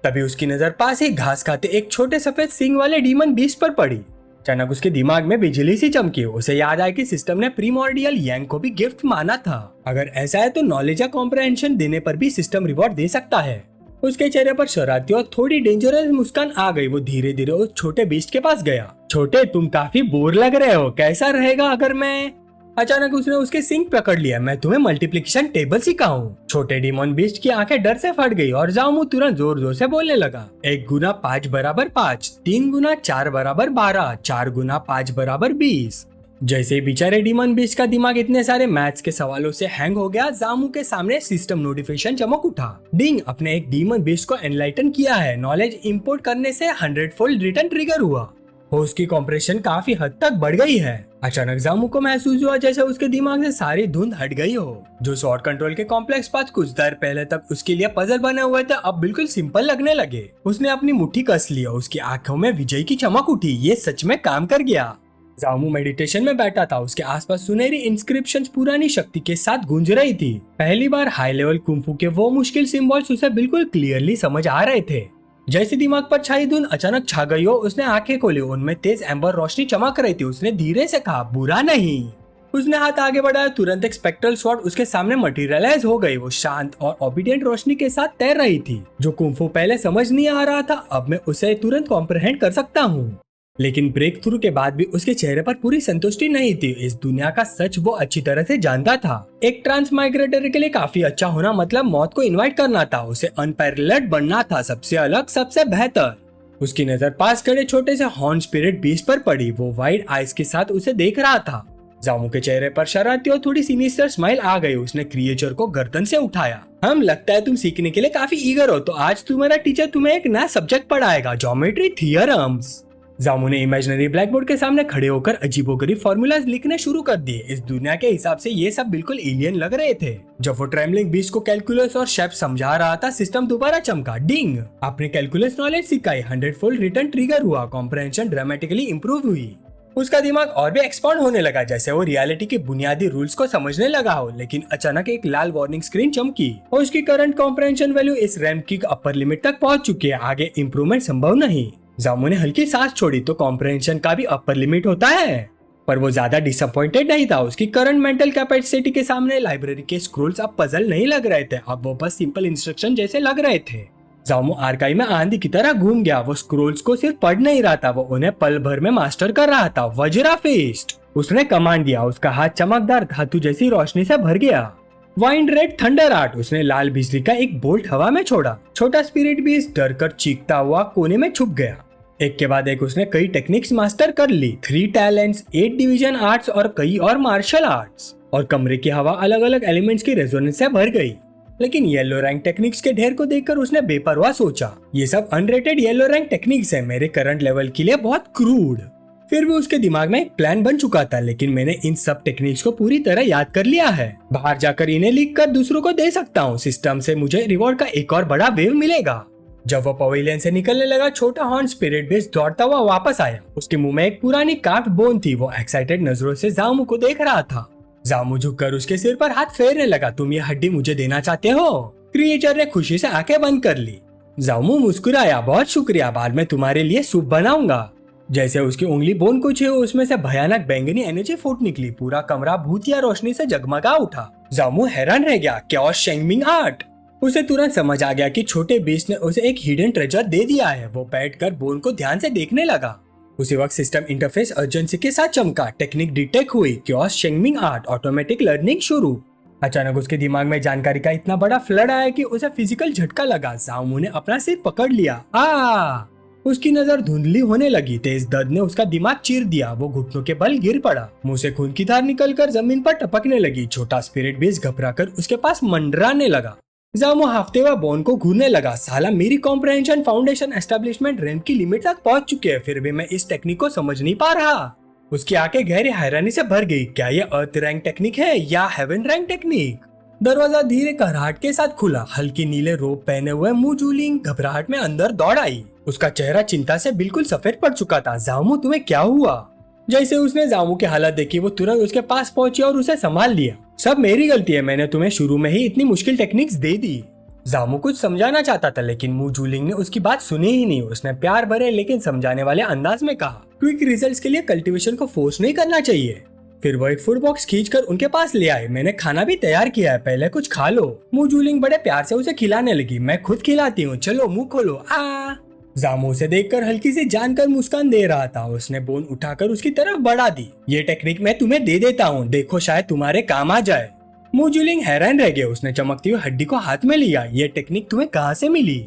तभी उसकी नजर पास ही घास खाते एक छोटे सफेद सींग वाले डीमन बीस्ट पर पड़ी। अचानक उसके दिमाग में बिजली सी चमकी। उसे याद आया कि सिस्टम ने प्रीमोर्डियल यांग को भी गिफ्ट माना था। अगर ऐसा है तो नॉलेज या कॉम्प्रहेंशन देने पर भी सिस्टम रिवॉर्ड दे सकता है। उसके चेहरे पर शरारती और थोड़ी डेंजरस मुस्कान आ गई। वो धीरे धीरे उस छोटे बीस्ट के पास गया। छोटे, तुम काफी बोर लग रहे हो, कैसा रहेगा अगर मैं। अचानक उसने उसके सिंग पकड़ लिया। मैं तुम्हें मल्टीप्लिकेशन टेबल सिखाऊं। छोटे डीमन बीस्ट की आंखें डर से फट गई और जामू तुरंत जोर जोर से बोलने लगा, 1 गुना 5 बराबर 5, 3 गुना 4 बराबर 12, 4 गुना 5 बराबर 20। जैसे बेचारे डीमन बीस्ट का दिमाग इतने सारे मैथ्स के सवालों से हैंग हो गया, जामू के सामने सिस्टम नोटिफिकेशन चमक उठा। डिंग, अपने एक डीमन बीस्ट को एनलाइटन किया है। नॉलेज इंपोर्ट करने से 100 फोल्ड रिटर्न ट्रिगर हुआ। होस्ट की कॉम्प्रेशन काफी हद तक बढ़ गई है। अचानक जामू को महसूस हुआ जैसे उसके दिमाग से सारी धुंध हट गई हो। जो स्वॉर्ड कंट्रोल के कॉम्प्लेक्स पाथ कुछ देर पहले तक उसके लिए पजल बने हुए थे, अब बिल्कुल सिंपल लगने लगे। उसने अपनी मुट्ठी कस ली और उसकी आंखों में विजय की चमक उठी। ये सच में काम कर गया। जामू मेडिटेशन में बैठा था। उसके आसपास सुनहरी इंस्क्रिप्शंस पुरानी शक्ति के साथ गूंज रही थी। पहली बार हाई लेवल कुंफू के वो मुश्किल सिंबल्स उसे बिल्कुल क्लियरली समझ आ रहे थे। जैसे दिमाग पर छाई धुंध अचानक छा गई हो, उसने आंखें खोली। उनमें तेज एम्बर रोशनी चमक रही थी। उसने धीरे से कहा, बुरा नहीं। उसने हाथ आगे बढ़ाया। तुरंत एक स्पेक्ट्रल स्वॉर्ड उसके सामने मटेरियलाइज हो गई। वो शांत और ओबीडियंट रोशनी के साथ तैर रही थी। जो कुंफू पहले समझ नहीं आ रहा था, अब मैं उसे तुरंत कॉम्प्रहेंड कर सकता हूँ। लेकिन ब्रेक थ्रू के बाद भी उसके चेहरे पर पूरी संतुष्टि नहीं थी। इस दुनिया का सच वो अच्छी तरह से जानता था। एक ट्रांस माइग्रेटर के लिए काफी अच्छा होना मतलब मौत को इनवाइट करना था। उसे अनपैरेलल्ड बनना था, सबसे अलग, सबसे बेहतर। उसकी नजर पास खड़े छोटे से हॉर्न स्पिरिट बीस्ट पर पड़ी। वो वाइड आइज के साथ उसे देख रहा था। जामू के चेहरे पर शरारती और थोड़ी सिनिस्टर स्माइल आ गई। उसने क्रिएचर को गर्दन से उठाया। हम लगता है तुम सीखने के लिए काफी ईगर हो, तो आज तुम्हारा टीचर तुम्हें एक नया सब्जेक्ट पढ़ाएगा, ज्योमेट्री थियरम्स। जामू ने इमेजिनरी ब्लैक बोर्ड के सामने खड़े होकर अजीबोगरीब फॉर्मूलाज लिखने शुरू कर दिए। इस दुनिया के हिसाब से ये सब बिल्कुल एलियन लग रहे थे। जब वो ट्रेमलिंग बीस्ट को कैलकुलस और शेप समझा रहा था, सिस्टम दोबारा चमका। डिंग, आपने कैलकुलस नॉलेज सिखाई। 100 फोल्ड रिटर्न ट्रिगर हुआ। कॉम्प्रहेंशन ड्रामेटिकली इंप्रूव हुई। उसका दिमाग और भी एक्सपांड होने लगा, जैसे वो रियलिटी के बुनियादी रूल्स को समझने लगा हो। लेकिन अचानक एक लाल वार्निंग स्क्रीन चमकी और उसकी करंट कॉम्प्रहेंशन वैल्यू इस रैम की अपर लिमिट तक पहुंच चुकी है। आगे इंप्रूवमेंट संभव नहीं। जामू ने हल्की सांस छोड़ी। तो कॉम्प्रहेंशन का भी अपर लिमिट होता है। पर वो ज्यादा डिसअपॉइंटेड नहीं था। उसकी करंट मेंटल कैपेसिटी के सामने लाइब्रेरी के स्क्रोल्स अब पजल नहीं लग रहे थे। अब वो बस सिंपल इंस्ट्रक्शन जैसे लग रहे थे। जामू आर्काइव में आंधी की तरह घूम गया। वो स्क्रोल्स को सिर्फ पढ़ नहीं रहा था, वो उन्हें पल भर में मास्टर कर रहा था। वज्रा फिस्ट, उसने कमांड दिया। उसका हाथ चमकदार धातु जैसी रोशनी से भर गया। वाइंड रेड थंडर आर्ट, उसने लाल बिजली का एक बोल्ट हवा में छोड़ा। छोटा स्पिरिट भी डर कर चीखता हुआ कोने में छुप गया। एक के बाद एक उसने कई टेक्निक्स मास्टर कर ली। 3 टैलेंट्स, 8 डिवीजन आर्ट्स और कई और मार्शल आर्ट्स। और कमरे की हवा अलग अलग एलिमेंट्स की रेजोनेंस से भर गई। लेकिन येलो रैंक टेक्निक्स के ढेर को देखकर उसने बेपरवाह सोचा, ये सब अनरेटेड येलो रैंक टेक्निक्स है, मेरे करंट लेवल के लिए बहुत क्रूड। फिर भी उसके दिमाग में एक प्लान बन चुका था। लेकिन मैंने इन सब टेक्निक्स को पूरी तरह याद कर लिया है। बाहर जाकर इन्हें लिख कर दूसरों को दे सकता हूँ। सिस्टम से मुझे रिवॉर्ड का एक और बड़ा वेव मिलेगा। जब वो पवेलियन से निकलने लगा, छोटा हॉर्न स्पिरिट बेस दौड़ता हुआ वापस आया। उसके मुंह में एक पुरानी कार्व्ड बोन थी। वो एक्साइटेड नजरों से जामू को देख रहा था। जामू झुककर उसके सिर पर हाथ फेरने लगा। तुम ये हड्डी मुझे देना चाहते हो? क्रिएचर ने खुशी से आंखें बंद कर ली। जामू मुस्कुराया, बहुत शुक्रिया, बाद में तुम्हारे लिए सूप बनाऊंगा। जैसे उसकी उंगली बोन को छुई, उसमें से भयानक बैंगनी एनर्जी फूट निकली। पूरा कमरा भूतिया रोशनी से जगमगा उठा। जामू हैरान रह गया, क्या शेंगमिंग आर्ट। उसे तुरंत समझ आ गया कि छोटे बीस्ट ने उसे एक हिडन ट्रेजर दे दिया है। वो बैठकर बोन को ध्यान से देखने लगा। उसी वक्त सिस्टम इंटरफेस अर्जेंसी के साथ चमका। टेक्निक डिटेक्ट हुई। क्योस शेंगमिंग आर्ट, ऑटोमेटिक लर्निंग शुरू। अचानक उसके दिमाग में जानकारी का इतना बड़ा फ्लड आया कि उसे फिजिकल झटका लगा। जामू ने अपना सिर पकड़ लिया। उसकी नजर धुंधली होने लगी। तेज दर्द ने उसका दिमाग चीर दिया। वो घुटनों के बल गिर पड़ा। मुंह से खून की धार निकलकर जमीन पर टपकने लगी। छोटा स्पिरिट बेस घबराकर उसके पास मंडराने लगा। जामो हाफते हुए बोन को घूरने लगा। साला मेरी कॉम्प्रहेंशन फाउंडेशन एस्टेब्लिशमेंट रैंक की लिमिट तक पहुंच चुके हैं, फिर भी मैं इस टेक्निक को समझ नहीं पा रहा। उसकी आंखें गहरी हैरानी से भर गई। क्या ये अर्थ रैंक टेक्निक है या हेवन रैंक टेक्निक? दरवाजा धीरे कराहट के साथ खुला। हल्की नीले रोब पहने हुए मु जूलिंग घबराहट में अंदर दौड़ आई। उसका चेहरा चिंता से बिल्कुल सफेद पड़ चुका था। जामो तुम्हें क्या हुआ? जैसे उसने जामो की हालत देखी वो तुरंत उसके पास पहुंची और उसे संभाल लिया। सब मेरी गलती है, मैंने तुम्हें शुरू में ही इतनी मुश्किल टेक्निक्स दे दी। जामो कुछ समझाना चाहता था लेकिन मु जूलिंग ने उसकी बात सुनी ही नहीं। उसने प्यार भरे लेकिन समझाने वाले अंदाज में कहा, क्विक रिजल्ट्स के लिए कल्टीवेशन को फोर्स नहीं करना चाहिए। फिर वो एक फूड बॉक्स खींचकर उनके पास ले आए। मैंने खाना भी तैयार किया है, पहले कुछ खा लो। मु जूलिंग बड़े प्यार से उसे खिलाने लगी। मैं खुद खिलाती हूँ, चलो मुंह खोलो। आ जामो उसे देखकर हल्की सी जानकर मुस्कान दे रहा था। उसने बोन उठाकर उसकी तरफ बढ़ा दी। ये टेक्निक मैं तुम्हें दे देता हूँ, देखो शायद तुम्हारे काम आ जाए। मु जूलिंग हैरान रह गया। उसने चमकती हुई हड्डी को हाथ में लिया। ये टेक्निक तुम्हें कहाँ से मिली?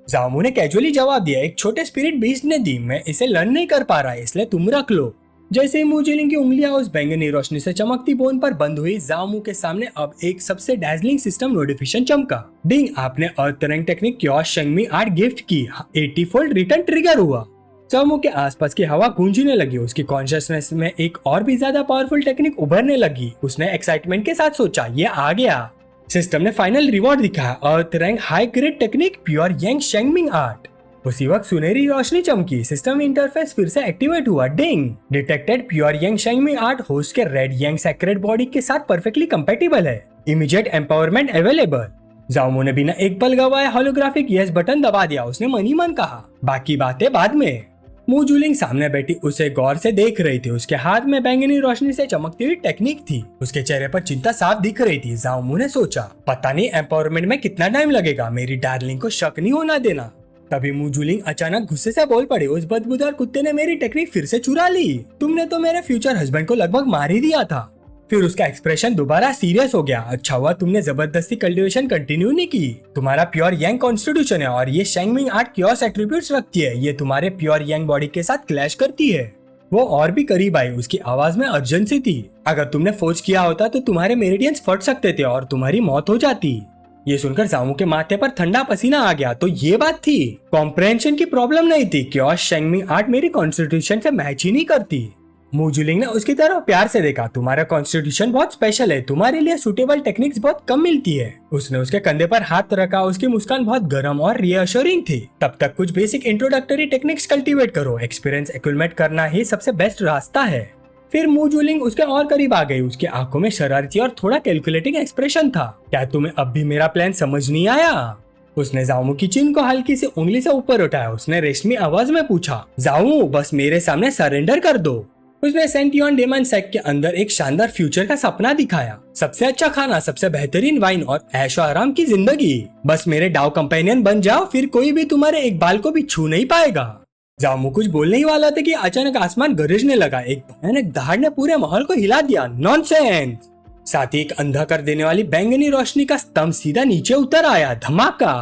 जामो ने कैजुअली जवाब दिया, एक छोटे स्पिरिट बीस्ट ने दी। मैं इसे लर्न नहीं कर पा रहा, इसलिए तुम रख लो। जैसे ही मु जूलिंग की उंगलियां उस बैंगनी रोशनी से चमकती बोन पर बंद हुई, जामो के सामने अब एक सबसे डैजलिंग सिस्टम नोटिफिकेशन चमका। डिंग, आपने अर्थ रैंक टेक्निक क्योस शेंगमी 8 गिफ्ट की। 80 फोल्ड रिटर्न ट्रिगर हुआ। जामो के आसपास की हवा गूंजने लगी। उसकी कॉन्शियसनेस में एक और भी ज्यादा पावरफुल टेक्निक उभरने लगी। उसने एक्साइटमेंट के साथ सोचा, ये आ गया। सिस्टम ने फाइनल रिवॉर्ड दिखाया, earth rank high grade technique pure yang Shengming art. उसी वक्त सुनहरी रोशनी चमकी। सिस्टम इंटरफेस फिर से एक्टिवेट हुआ। Ding, detected pure yang Shengming art host के रेड यंग सेक्रेड बॉडी के साथ परफेक्टली कंपेटिबल है। Immediate empowerment available. जामो ने बिना एक पल गवाए होलोग्राफिक यस बटन दबा दिया। उसने मन ही मन कहा, बाकी बातें बाद में। मु जूलिंग सामने बैठी उसे गौर से देख रही थी। उसके हाथ में बैंगनी रोशनी से चमकती हुई टेक्निक थी। उसके चेहरे पर चिंता साफ दिख रही थी। जामो ने सोचा, पता नहीं एम्पावरमेंट में कितना टाइम लगेगा, मेरी डार्लिंग को शक नहीं होना देना। तभी मु जूलिंग अचानक गुस्से से बोल पड़े, उस बदबूदार कुत्ते ने मेरी टेक्निक फिर से चुरा ली। तुमने तो मेरे फ्यूचर हस्बैंड को लगभग मार ही दिया था। फिर उसका एक्सप्रेशन दोबारा सीरियस हो गया। अच्छा हुआ तुमने जबरदस्ती कल्टीवेशन कंटिन्यू नहीं की। तुम्हारा प्योर यंग कॉन्स्टिट्यूशन है और ये शेंगमिंग आर्ट क्योस एट्रीब्यूट्स रखती है। ये तुम्हारे प्योर यंग बॉडी के साथ क्लैश करती है। वो और भी करीब आई। उसकी आवाज में अर्जेंसी थी। अगर तुमने फोर्स किया होता तो तुम्हारे मेरिडियंस फट सकते थे और तुम्हारी मौत हो जाती। ये सुनकर जामो के माथे पर ठंडा पसीना आ गया। तो ये बात थी, कॉम्प्रहेंशन की प्रॉब्लम नहीं थी। क्योस शेंगमिंग आर्ट मेरी कॉन्स्टिट्यूशन से मैच ही नहीं करती। मु जूलिंग ने उसकी तरफ प्यार से देखा। तुम्हारा कॉन्स्टिट्यूशन बहुत स्पेशल है, तुम्हारे लिए सुटेबल टेक्निक्स बहुत कम मिलती है। उसने उसके कंधे पर हाथ रखा। उसकी मुस्कान बहुत गर्म और रियश्योरिंग थी। तब तक कुछ बेसिक इंट्रोडक्टरी टेक्निक्स कल्टीवेट करो। एक्सपीरियंस एक्यूमुलेट करना ही सबसे बेस्ट रास्ता है। फिर मु जूलिंग उसके और करीब आ गई। उसकी आंखों में शरारती और थोड़ा कैलकुलेटिंग एक्सप्रेशन था। क्या तुम्हें अब भी मेरा प्लान समझ नहीं आया? उसने जामो की चिन को हल्की से उंगली से ऊपर उठाया। उसने रेशमी आवाज में पूछा, जामो बस मेरे सामने सरेंडर कर दो। उसने सेंटियन डेमन सेक के अंदर एक शानदार फ्यूचर का सपना दिखाया। सबसे अच्छा खाना, सबसे बेहतरीन वाइन और ऐशो आराम की जिंदगी। बस मेरे डाउ कंपेनियन बन जाओ, फिर कोई भी तुम्हारे एक बाल को भी छू नहीं पाएगा। जामो कुछ बोलने ही वाला था कि अचानक आसमान गरजने लगा। एक भयानक दहाड़ ने पूरे माहौल को हिला दिया। नॉनसेंस। साथ ही एक अंधा कर देने वाली बैंगनी रोशनी का स्तंभ सीधा नीचे उतर आया। धमाका।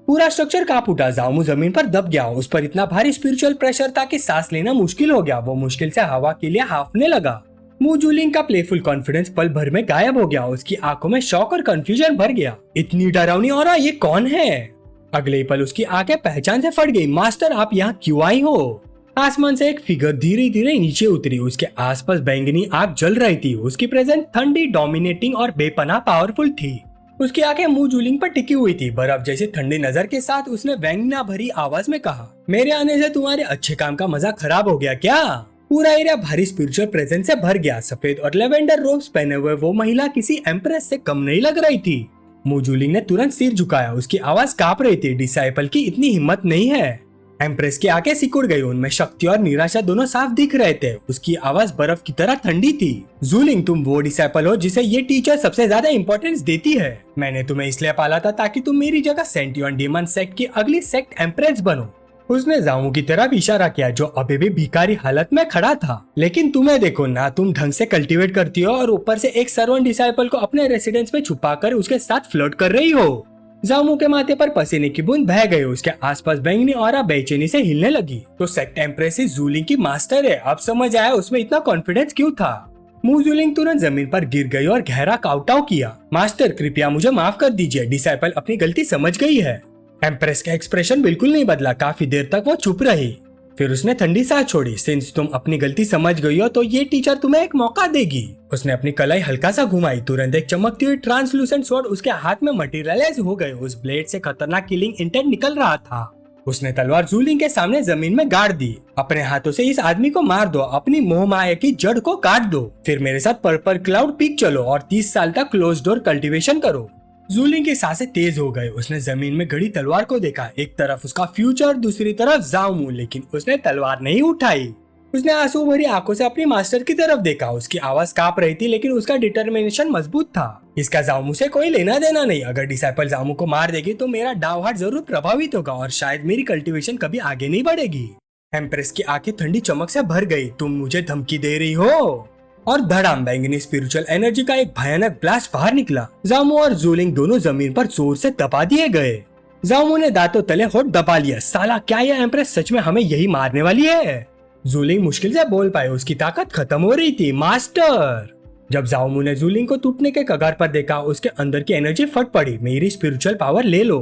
पूरा स्ट्रक्चर कांप उठा। जामो जमीन पर दब गया। उस पर इतना भारी स्पिरिचुअल प्रेशर था कि सांस लेना मुश्किल हो गया। वो मुश्किल से हवा के लिए हाफने लगा। मु जूलिंग का प्लेफुल कॉन्फिडेंस पल भर में गायब हो गया। उसकी आंखों में शॉक और कंफ्यूजन भर गया। इतनी डरावनी ऑरा, ये कौन है? अगले ही पल उसकी आंखें पहचान से फट गई। मास्टर, आप यहाँ क्यों आई हो? आसमान से एक फिगर धीरे धीरे नीचे उतरी। उसके आसपास बैंगनी आग जल रही थी। उसकी प्रेजेंस ठंडी, डोमिनेटिंग और बेपनाह पावरफुल थी। उसकी आंखें मु जूलिंग पर टिकी हुई थी। बर्फ जैसी ठंडी नजर के साथ उसने व्यंग्य भरी आवाज में कहा, मेरे आने से तुम्हारे अच्छे काम का मजा खराब हो गया क्या? पूरा एरिया भारी स्पिरिचुअल प्रेजेंस से भर गया। सफेद और लेवेंडर रोब्स पहने हुए वो महिला किसी एम्प्रेस से कम नहीं लग रही थी। मु जूलिंग ने तुरंत सिर झुकाया। उसकी आवाज कांप रही थी। डिसाइपल की इतनी हिम्मत नहीं है। एम्प्रेस की आंखें सिकुड़ गई। उनमें शक्ति और निराशा दोनों साफ दिख रहे थे। उसकी आवाज बर्फ की तरह ठंडी थी। जूलिंग, तुम वो डिसाइपल हो जिसे ये टीचर सबसे ज्यादा इंपॉर्टेंस देती है। मैंने तुम्हें इसलिए पाला था ताकि तुम मेरी जगह सेंटियन डेमन सेक्ट की अगली सेक्ट एम्प्रेस बनो। उसने जामो की तरफ इशारा किया जो अभी भी भिखारी हालत में खड़ा था। लेकिन तुम्हें देखो ना, तुम ढंग से कल्टीवेट करती हो और ऊपर से एक सर्वेंट डिसाइपल को अपने रेसिडेंस में छुपाकर उसके साथ फ्लर्ट कर रही हो। जामो के माथे पर पसीने की बूंद बह गई। उसके आसपास बैंगनी ऑरा बेचैनी से हिलने लगी। तो सेक्ट एम्प्रेस जूलिंग की मास्टर है। अब समझ आया उसमें इतना कॉन्फिडेंस क्यों था। मू जूलिंग तुरंत जमीन पर गिर गई और गहरा काउटाव किया। मास्टर, कृपया मुझे माफ कर दीजिए, डिसाइपल अपनी गलती समझ गई है। एम्प्रेस का एक्सप्रेशन बिल्कुल नहीं बदला। काफी देर तक वो चुप रही। फिर उसने ठंडी सांस छोड़ी। सिंस तुम अपनी गलती समझ गई हो तो ये टीचर तुम्हें एक मौका देगी। उसने अपनी कलाई हल्का सा घुमाई। तुरंत एक चमकती हुई ट्रांसलूसेंट स्वॉर्ड उसके हाथ में मटेरियलाइज हो गए। उस ब्लेड से खतरनाक किलिंग इंटेंट निकल रहा था। उसने तलवार जूलिंग के सामने जमीन में गाड़ दी। अपने हाथों से इस आदमी को मार दो, अपनी मोह माया की जड़ को काट दो, फिर मेरे साथ पर्पल क्लाउड पीक चलो और 30 साल तक क्लोज डोर कल्टीवेशन करो। जूलिंग की सांसें तेज हो गए। उसने जमीन में गड़ी तलवार को देखा। एक तरफ उसका फ्यूचर, दूसरी तरफ जाओमू, लेकिन उसने तलवार नहीं उठाई। उसने आंसू भरी आंखों से अपनी मास्टर की तरफ देखा। उसकी आवाज कांप रही थी लेकिन उसका डिटर्मिनेशन मजबूत था। इसका जाओमू से कोई लेना देना नहीं। अगर डिसाइपल जाओमू को मार देगी तो मेरा डाव हार्ट जरूर प्रभावित होगा और शायद मेरी कल्टीवेशन कभी आगे नहीं बढ़ेगी। एम्प्रेस की आंखें ठंडी चमक से भर गई। तुम मुझे धमकी दे रही हो? और धड़ाम बैंगनी स्पिरिचुअल एनर्जी का एक भयानक ब्लास्ट बाहर निकला। जामू और जूलिंग दोनों जमीन पर जोर से दबा दिए गए। जामू ने दांतों तले होठ दबा लिया। साला, क्या यह एम्प्रेस सच में हमें यही मारने वाली है? जूलिंग मुश्किल से बोल पाए। उसकी ताकत खत्म हो रही थी। मास्टर! जब जामू ने जूलिंग को टूटने के कगार पर देखा, उसके अंदर की एनर्जी फट पड़ी। मेरी स्पिरिचुअल पावर ले लो।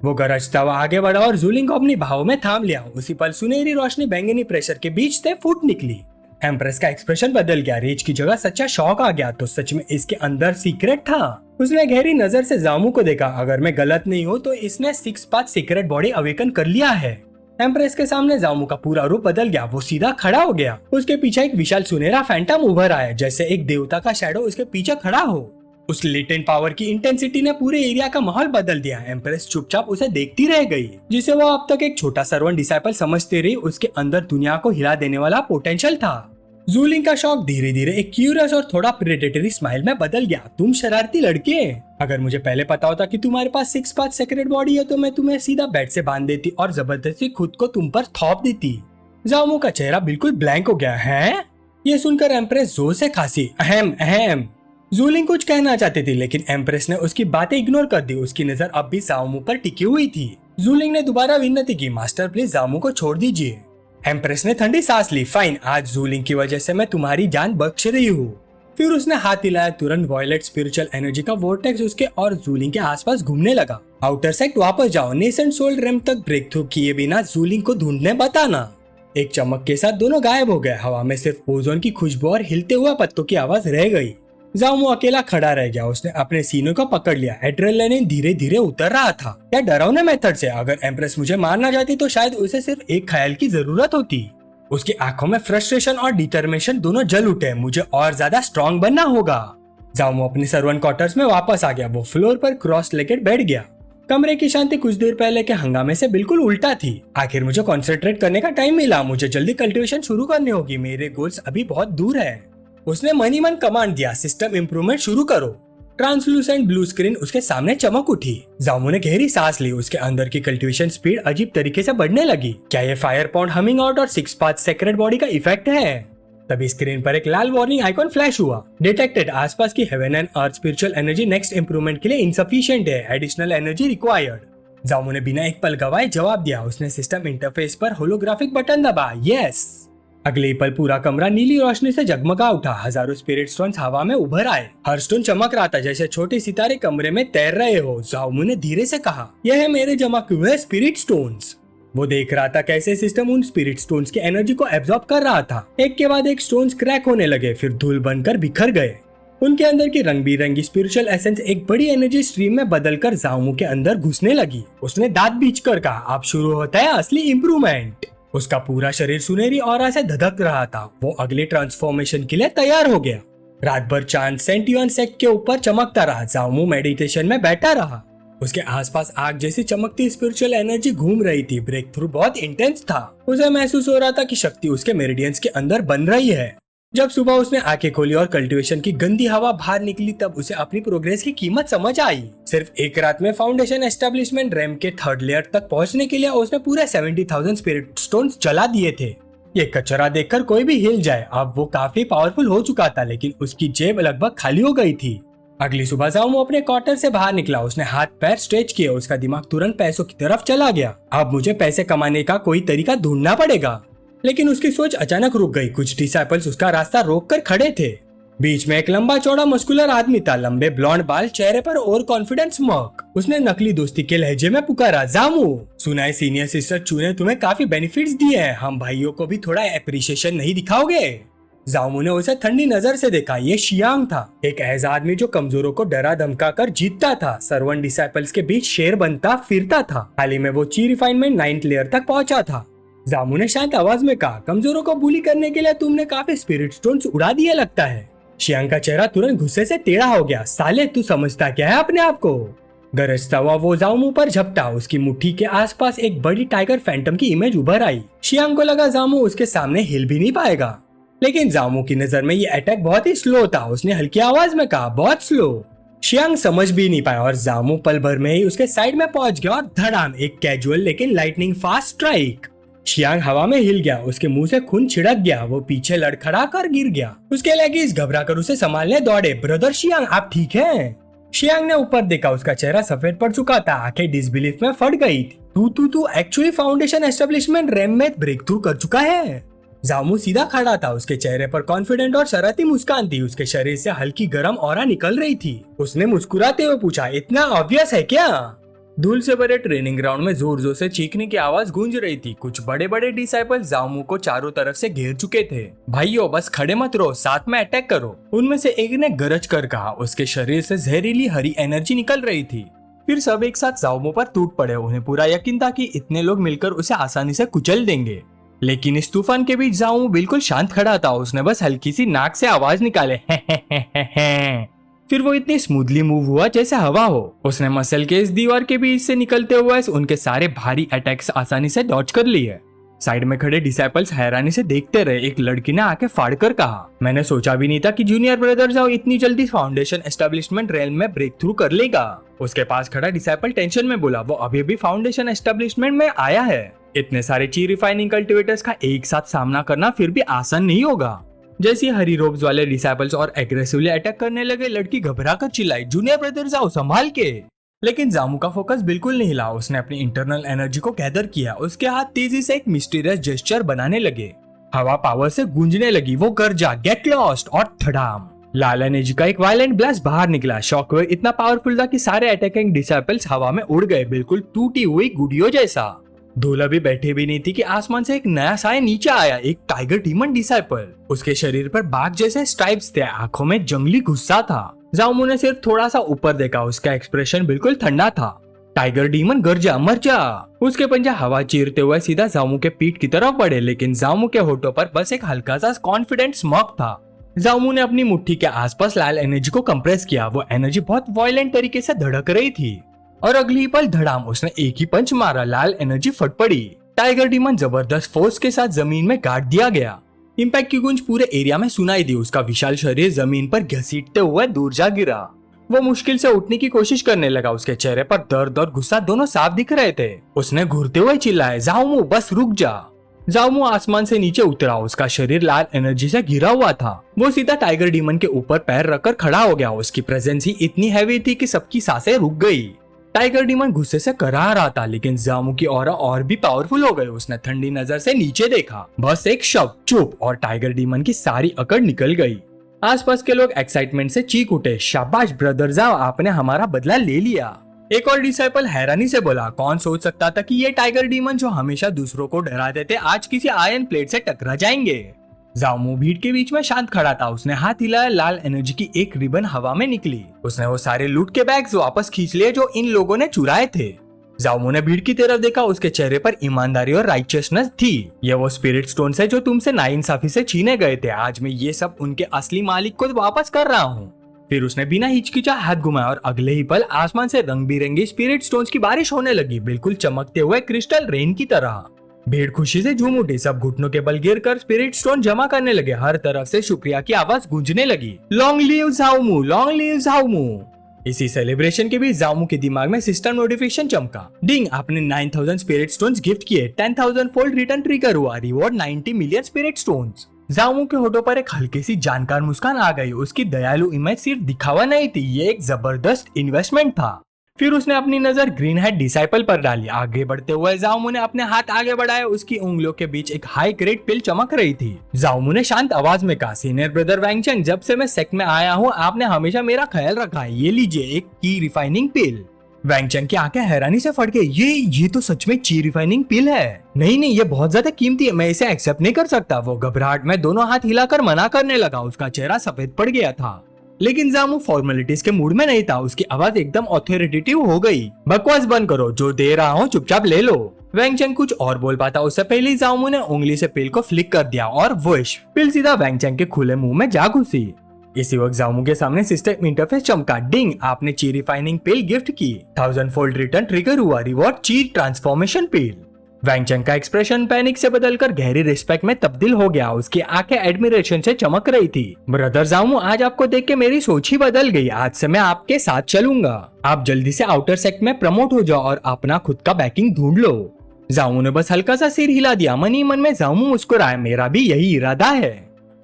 वो गरजता हुआ आगे बढ़ा और जूलिंग को अपनी बाहों में थाम लिया। उसी पल सुनहरी रोशनी बैंगनी प्रेशर के बीच से फूट निकली। एम्प्रेस का एक्सप्रेशन बदल गया। रेज की जगह सच्चा शौक आ गया। तो सच में इसके अंदर सीक्रेट था। उसने गहरी नजर से जामू को देखा। अगर मैं गलत नहीं हूँ तो इसने 6 पाथ सीक्रेट बॉडी अवेकन कर लिया है। एम्प्रेस के सामने जामू का पूरा रूप बदल गया। वो सीधा खड़ा हो गया। उसके पीछे एक विशाल सुनहरा फैंटम उभर आया, जैसे एक देवता का शैडो उसके पीछे खड़ा हो। उस लेटेंट पावर की इंटेंसिटी ने पूरे एरिया का माहौल बदल दिया। एम्प्रेस चुपचाप उसे देखती रह गई, जिसे वो अब तक एक छोटा सर्वेंट डिसाइपल समझती रही। उसके अंदर दुनिया को हिला देने वाला पोटेंशियल था। जूलिंग का शौक धीरे धीरे एक क्यूरियस और थोड़ा प्रेडेटरी स्माइल में बदल गया। तुम शरारती लड़के, अगर मुझे पहले पता होता कि तुम्हारे पास 6 पाथ सेक्रेट बॉडी है तो मैं तुम्हें सीधा बेड से बांध देती और जबरदस्ती खुद को तुम पर थोप देती। जामू का चेहरा बिल्कुल ब्लैंक हो गया। है? ये सुनकर एम्प्रेस जोर से खांसी। अहम अहम। जूलिंग कुछ कहना चाहती थी लेकिन एम्प्रेस ने उसकी बातें इग्नोर कर दी। उसकी नजर अब भी जामू पर टिकी हुई थी। जूलिंग ने दोबारा विनती की, मास्टर प्लीज जामू को छोड़ दीजिए। एम्प्रेस ने ठंडी सांस ली। फाइन, आज जूलिंग की वजह से मैं तुम्हारी जान बख्श रही हूँ। फिर उसने हाथ हिलाया। तुरंत वॉयलेट स्पिरिचुअल एनर्जी का वोर्टेक्स उसके और जूलिंग के आसपास घूमने लगा। आउटर सेक्ट वापस जाओ। नेसेंट सोल रेम तक ब्रेक थ्रू किए बिना जूलिंग को ढूंढने बताना। एक चमक के साथ दोनों गायब हो गए। हवा में सिर्फ ओजोन की खुशबू और हिलते हुए पत्तों की आवाज रह गई। जामू अकेला खड़ा रह गया। उसने अपने सीने को पकड़ लिया। एड्रेनलिन धीरे धीरे उतर रहा था। क्या डरावने मेथड से? अगर एम्प्रेस मुझे मारना चाहती तो शायद उसे सिर्फ एक ख्याल की जरूरत होती। उसकी आंखों में फ्रस्ट्रेशन और डिटर्मिनेशन दोनों जल उठे। मुझे और ज्यादा स्ट्रॉन्ग बनना होगा। जामू अपने सर्वेंट क्वार्टर्स में वापस आ गया। वो फ्लोर पर क्रॉस लेकर बैठ गया। कमरे की शांति कुछ देर पहले के हंगामे से बिल्कुल उल्टा थी। आखिर मुझे कंसंट्रेट करने का टाइम मिला। मुझे जल्दी कल्टीवेशन शुरू करनी होगी। मेरे गोल्स अभी बहुत दूर है। उसने मन ही मन कमांड दिया, सिस्टम इम्प्रूवमेंट शुरू करो। ट्रांसलूसेंट ब्लू स्क्रीन उसके सामने चमक उठी। जामू ने गहरी सांस ली। उसके अंदर की कल्टीवेशन स्पीड अजीब तरीके से बढ़ने लगी। क्या ये फायर पॉन्ड हमिंग आउट और 6 पाथ सेक्रेट बॉडी का इफेक्ट है? तभी स्क्रीन पर एक लाल वार्निंग आइकॉन फ्लैश हुआ। डिटेक्टेड, आसपास की heaven and earth spiritual energy next improvement के लिए इनसफिशिएंट है। Additional energy required. जामू ने बिना एक पल गवाए जवाब दिया। उसने सिस्टम इंटरफेस पर होलोग्राफिक बटन दबा। यस। अगले पल पूरा कमरा नीली रोशनी से जगमगा उठा। हजारों स्पिरिट स्टोन्स हवा में उभर आए। हर स्टोन चमक रहा था जैसे छोटे सितारे कमरे में तैर रहे हो। जामू ने धीरे से कहा, यह है मेरे जमा हुए स्पिरिट स्टोन्स। वो देख रहा था कैसे सिस्टम उन स्पिरिट स्टोन्स की एनर्जी को एब्जॉर्ब कर रहा था। एक के बाद एक स्टोन्स क्रैक होने लगे, फिर धूल बनकर बिखर गए। उनके अंदर की रंग बिरंगी स्पिरिचुअल एसेंस एक बड़ी एनर्जी स्ट्रीम में बदलकर जामू के अंदर घुसने लगी। उसने दांत बींचकर कहा, अब शुरू होता है असली इम्प्रूवमेंट। उसका पूरा शरीर सुनहरी ऑरा से धधक रहा था। वो अगले ट्रांसफॉर्मेशन के लिए तैयार हो गया। रात भर चांद सेंटियन सेक्ट के ऊपर चमकता रहा। जामू मेडिटेशन में बैठा रहा। उसके आसपास आग जैसी चमकती स्पिरिचुअल एनर्जी घूम रही थी। ब्रेक थ्रू बहुत इंटेंस था। उसे महसूस हो रहा था कि शक्ति उसके मेरिडियंस के अंदर बन रही है। जब सुबह उसने आंखें खोली और कल्टीवेशन की गंदी हवा बाहर निकली, तब उसे अपनी प्रोग्रेस की कीमत समझ आई। सिर्फ एक रात में फाउंडेशन एस्टेब्लिशमेंट रैम के 3rd लेयर तक पहुंचने के लिए उसने पूरे 70,000 स्पिरिट स्टोन्स जला दिए थे। ये कचरा देखकर कोई भी हिल जाए। अब वो काफी पावरफुल हो चुका था, लेकिन उसकी जेब लगभग खाली हो गई थी। अगली सुबह जामू अपने क्वार्टर से बाहर निकला। उसने हाथ पैर स्ट्रेच किए। उसका दिमाग तुरंत पैसों की तरफ चला गया। अब मुझे पैसे कमाने का कोई तरीका ढूंढना पड़ेगा। लेकिन उसकी सोच अचानक रुक गई। कुछ डिसाइपल्स उसका रास्ता रोक कर खड़े थे। बीच में एक लंबा चौड़ा मस्कुलर आदमी था, लंबे ब्लॉन्ड बाल, चेहरे पर और कॉन्फिडेंस स्मार्क। उसने नकली दोस्ती के लहजे में पुकारा, जामू सुना है सीनियर सिस्टर चू ने तुम्हें काफी बेनिफिट्स दिए हैं, हम भाइयों को भी थोड़ा एप्रिशिएशन नहीं दिखाओगे? जामू ने उसे ठंडी नजर से देखा। ये शियांग था, एक ऐसा आदमी जो कमजोरों को डरा धमका कर जीतता था, सर्वेंट डिसाइपल्स के बीच शेर बनता फिरता था। हाल ही में वो ची रिफाइनमेंट 9th लेयर तक पहुंचा था। जामू ने शांत आवाज में कहा, कमजोरों को बुली करने के लिए तुमने काफी स्पिरिट स्टोन्स उड़ा दिए लगता है। शियांग का चेहरा तुरंत गुस्से से टेढ़ा हो गया। साले तू समझता क्या है अपने आप को? गरजता हुआ वो जामू पर झपटा। उसकी मुट्ठी के आसपास एक बड़ी टाइगर फैंटम की इमेज उभर आई। शियांग को लगा जामू उसके सामने हिल भी नहीं पाएगा, लेकिन जामू की नजर में ये अटैक बहुत ही स्लो था। उसने हल्की आवाज में कहा, बहुत स्लो। शियांग समझ भी नहीं पाया और जामू पल भर में ही उसके साइड में पहुंच गया और धड़ाम, एक कैजुअल लेकिन लाइटनिंग फास्ट स्ट्राइक। शियांग हवा में हिल गया, उसके मुंह से खून छिड़क गया, वो पीछे लड़खड़ा कर गिर गया। उसके लेगीज घबरा कर उसे संभालने दौड़े। ब्रदर शियांग, आप ठीक हैं? शियांग ने ऊपर देखा, उसका चेहरा सफेद पड़ चुका था, आंखें डिसबिलीफ में फट गई थी। तू एक्चुअली फाउंडेशन एस्टेब्लिशमेंट रैम में ब्रेक थ्रू कर चुका है। जामू सीधा खड़ा था, उसके चेहरे पर कॉन्फिडेंट और शरारती मुस्कान थी, उसके शरीर से हल्की गर्म ऑरा निकल रही थी। उसने मुस्कुराते हुए पूछा, इतना ऑब्वियस है क्या? धूल से भरे ट्रेनिंग ग्राउंड में जोर जोर से चीखने की आवाज गूंज रही थी। कुछ बड़े बड़े डिसाइपल जामू को चारों तरफ से घेर चुके थे। भाइयों बस खड़े मत रहो, साथ में अटैक करो, उनमें से एक ने गरज कर कहा। उसके शरीर से जहरीली हरी एनर्जी निकल रही थी। फिर सब एक साथ जामू पर टूट पड़े। उन्हें पूरा यकीन था कि इतने लोग मिलकर उसे आसानी से कुचल देंगे, लेकिन इस तूफान के बीच जामू बिल्कुल शांत खड़ा था। उसने बस हल्की सी नाक से आवाज निकाले, फिर वो इतनी स्मूथली मूव हुआ जैसे हवा हो। उसने मसल के इस दीवार के बीच से निकलते हुए उनके सारे भारी अटैक्स आसानी से डॉज कर लिए। साइड में खड़े डिसाइपल्स हैरानी से देखते रहे। एक लड़की ने आके फाड़कर कहा, मैंने सोचा भी नहीं था कि जूनियर ब्रदर जाओ इतनी जल्दी फाउंडेशन एस्टेब्लिशमेंट रेल में ब्रेक थ्रू कर लेगा। उसके पास खड़ा डिसाइपल टेंशन में बोला, वो अभी भी फाउंडेशन एस्टेब्लिशमेंट में आया है। इतने सारे ची रिफाइनिंग कल्टिवेटर्स का एक साथ सामना करना फिर भी आसान नहीं होगा। जैसे हरी रोब्स वाले डिसाइपल्स और एग्रेसिवली अटैक करने लगे, लड़की घबरा कर चिल्लाई, जूनियर ब्रदर जाओ संभाल के। लेकिन जामू का फोकस बिल्कुल नहीं हिला। उसने अपनी इंटरनल एनर्जी को गैदर किया। उसके हाथ तेजी से एक मिस्टीरियस जेस्चर बनाने लगे। हवा पावर से गूंजने लगी। वो गरजा, गेट लॉस्ट, और धड़ाम, लाल एनर्जी का एक वायलेंट ब्लास्ट बाहर निकला। शॉकवेव इतना पावरफुल था कि सारे अटैकिंग डिसाइपल्स हवा में उड़ गए, बिल्कुल टूटी हुई गुड़ियों जैसा। धूल अभी बैठे भी नहीं थी कि आसमान से एक नया साया नीचे आया, एक टाइगर डीमन डिसाइपल। उसके शरीर पर बाघ जैसे स्ट्राइप्स थे, आंखों में जंगली गुस्सा था। जामू ने सिर्फ थोड़ा सा ऊपर देखा, उसका एक्सप्रेशन बिल्कुल ठंडा था। टाइगर डीमन, गरजा, मर जा। उसके पंजा हवा चीरते हुए सीधा जामू के पीठ की तरफ बढ़े, लेकिन जामू के होठों पर बस एक हल्का सा कॉन्फिडेंट स्मॉक था। जामू ने अपनी मुट्ठी के आसपास लाल एनर्जी को कंप्रेस किया। वो एनर्जी बहुत वायलेंट तरीके से धड़क रही थी और अगली ही पल धड़ाम, उसने एक ही पंच मारा, लाल एनर्जी फट पड़ी। टाइगर डीमन जबरदस्त फोर्स के साथ जमीन में गाड़ दिया गया। इंपैक्ट की गूंज पूरे एरिया में सुनाई दी। उसका विशाल शरीर जमीन पर घसीटते हुए दूर जा गिरा। वो मुश्किल से उठने की कोशिश करने लगा। उसके चेहरे पर दर्द और गुस्सा दोनों साफ दिख रहे थे। उसने घूरते हुए चिल्लाया, जामू बस रुक जा। जामू आसमान से नीचे उतरा। उसका शरीर लाल एनर्जी से घिरा हुआ था। वो सीधा टाइगर डीमन के ऊपर पैर रखकर खड़ा हो गया। उसकी प्रेजेंस ही इतनी हैवी थी कि सबकी सांसें रुक गई। टाइगर डीमन गुस्से से करा रहा था, लेकिन जामू की ऑरा और भी पावरफुल हो गई। उसने ठंडी नजर से नीचे देखा, बस एक शब्द, चुप, और टाइगर डीमन की सारी अकड़ निकल गई। आसपास के लोग एक्साइटमेंट से चीख उठे, शाबाश ब्रदर जाओ, आपने हमारा बदला ले लिया। एक और डिसाइपल हैरानी से बोला, कौन सोच सकता था कि ये टाइगर डीमन जो हमेशा दूसरों को डराते थे आज किसी आयरन प्लेट से टकरा जाएंगे। जामू भीड़ के बीच में शांत खड़ा था। उसने हाथ हिलाया, लाल एनर्जी की एक रिबन हवा में निकली। उसने वो सारे लूट के बैग्स वापस खींच लिए जो इन लोगों ने चुराए थे। जामू ने भीड़ की तरफ देखा। उसके चेहरे पर ईमानदारी और राइचियसनेस थी। ये वो स्पिरिट स्टोन्स है जो तुमसे नाइंसाफी से छीने गए थे। आज मैं ये सब उनके असली मालिक को वापस कर रहा हूँ। फिर उसने बिना हिचकिचा हाथ घुमाया और अगले ही पल आसमान से रंग बिरंगी स्पिरिट स्टोन्स की बारिश होने लगी, बिल्कुल चमकते हुए क्रिस्टल रेन की तरह। भीड़ खुशी से झूम उठी। सब घुटनों के बल गिर कर स्पिरिट स्टोन जमा करने लगे। हर तरफ से शुक्रिया की आवाज गूंजने लगी, लॉन्ग लिव जाओमू, लॉन्ग लिव जाओमू। इसी सेलिब्रेशन के बीच जामू के दिमाग में सिस्टम नोटिफिकेशन चमका, डिंग, आपने 9000 स्पिरिट स्टोन्स गिफ्ट किए, 10,000 फोल्ड रिटर्न ट्रिगर हुआ, reward 90 million spirit stones. Jamu के होठों पर एक हल्की सी जानकार मुस्कान आ गई। उसकी दयालु इमेज सिर्फ दिखावा नहीं थी, ये एक जबरदस्त इन्वेस्टमेंट था। फिर उसने अपनी नजर ग्रीन हेड डिसाइपल पर डाली। आगे बढ़ते हुए जाओमू ने अपने हाथ आगे बढ़ाए। उसकी उंगलियों के बीच एक हाई ग्रेड पिल चमक रही थी। जाओमू ने शांत आवाज में कहा, सीनियर ब्रदर वैंगचेंग, जब से मैं सेक्ट में आया हूँ आपने हमेशा मेरा ख्याल रखा है। ये लीजिए एक की रिफाइनिंग पिल। वैंगचेंग की आंखें हैरानी से फट गई। ये तो सच में ची रिफाइनिंग पिल है। नहीं, ये बहुत ज्यादा कीमती है, मैं इसे एक्सेप्ट नहीं कर सकता। वो घबराहट में दोनों हाथ हिलाकर मना करने लगा। उसका चेहरा सफेद पड़ गया था। लेकिन जामू फॉर्मेलिटीज के मूड में नहीं था। उसकी आवाज एकदम ऑथोरिटेटिव हो गई। बकवास बंद करो, जो दे रहा हूँ चुपचाप ले लो। वैंगचेंग कुछ और बोल पाता उससे पहले ही जामू ने उंगली से पिल को फ्लिक कर दिया और वुश, पिल सीधा वैंगचेंग के खुले मुंह में जा घुसी। इसी वक्त जामू के सामने सिस्टम इंटरफेस चमका। डिंग, आपने ची रिफाइनिंग पिल गिफ्ट की। 1000 फोल्ड रिटर्न ट्रिगर हुआ। रिवॉर्ड ची ट्रांसफॉर्मेशन पिल। वैंगचेंग का एक्सप्रेशन पैनिक से बदलकर गहरी रिस्पेक्ट में तब्दील हो गया। उसकी आंखें एडमिरेशन से चमक रही थी। ब्रदर जामू, आज आपको देख के मेरी सोच ही बदल गई। आज से मैं आपके साथ चलूंगा। आप जल्दी से आउटर सेक्ट में प्रमोट हो जाओ और अपना खुद का बैकिंग ढूंढ लो। जामू ने बस हल्का सा सिर हिला दिया। मन ही मन में जामू मुस्कुराया, मेरा भी यही इरादा है।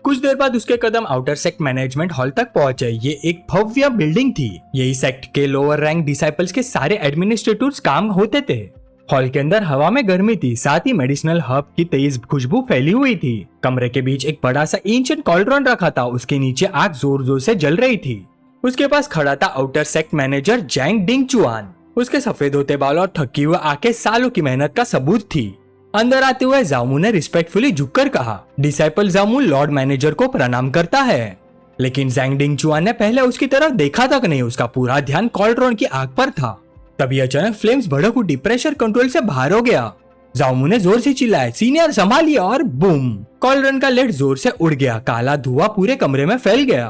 कुछ देर बाद उसके कदम आउटर सेक्ट मैनेजमेंट हॉल तक पहुंचे। ये एक भव्य बिल्डिंग थी। यही सेक्ट के लोअर रैंक डिसाइपल्स के सारे एडमिनिस्ट्रेटर्स काम होते थे। हॉल के अंदर हवा में गर्मी थी, साथ ही मेडिसिनल हर्ब की तेज खुशबू फैली हुई थी। कमरे के बीच एक बड़ा सा एंशिएंट कॉल्ड्रॉन रखा था। उसके नीचे आग जोर जोर से जल रही थी। उसके पास खड़ा था आउटर सेक्ट मैनेजर जैंग डिंग चुआन। उसके सफेद होते बाल और थकी हुई आंखें सालों की मेहनत का सबूत थी। अंदर आते हुए जामू ने रिस्पेक्टफुली झुककर कहा, डिसाइपल जामू लॉर्ड मैनेजर को प्रणाम करता है। लेकिन जैंग डिंग चुआन ने पहले उसकी तरफ देखा तक नहीं। उसका पूरा ध्यान कॉल्ड्रॉन की आग पर था। तभी अचानक फ्लेम्स भड़क उठी। प्रेशर कंट्रोल से बाहर हो गया। जामू ने जोर से चिल्लाया, सीनियर संभालिए, और बूम, कॉल्ड्रॉन का लेड जोर से उड़ गया। काला धुआं पूरे कमरे में फैल गया।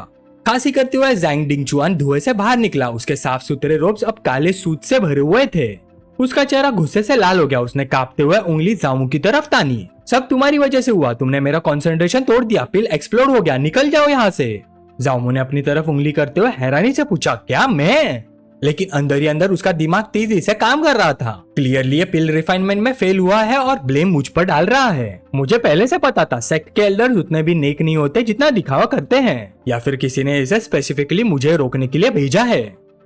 खांसी करते हुए जैंग डिंग चुआन धुएं से बाहर निकला। उसके साफ सुथरे रोब्स अब काले सूत से भरे हुए थे। उसका चेहरा गुस्से से लाल हो गया। उसने कांपते हुए उंगली जामू की तरफ तानी। सब तुम्हारी वजह से हुआ, तुमने मेरा कंसंट्रेशन तोड़ दिया, पिल एक्सप्लोड हो गया, निकल जाओ यहाँ से। जामू ने अपनी तरफ उंगली करते हुए हैरानी से पूछा, क्या मैं? लेकिन अंदर ही अंदर उसका दिमाग तेजी से काम कर रहा था। क्लियरली ये पिल रिफाइनमेंट में फेल हुआ है और ब्लेम मुझ पर डाल रहा है। मुझे पहले से पता था सेक्ट के एल्डर्स उतने भी नेक नहीं होते जितना दिखावा करते हैं, या फिर किसी ने इसे स्पेसिफिकली मुझे रोकने के लिए भेजा है।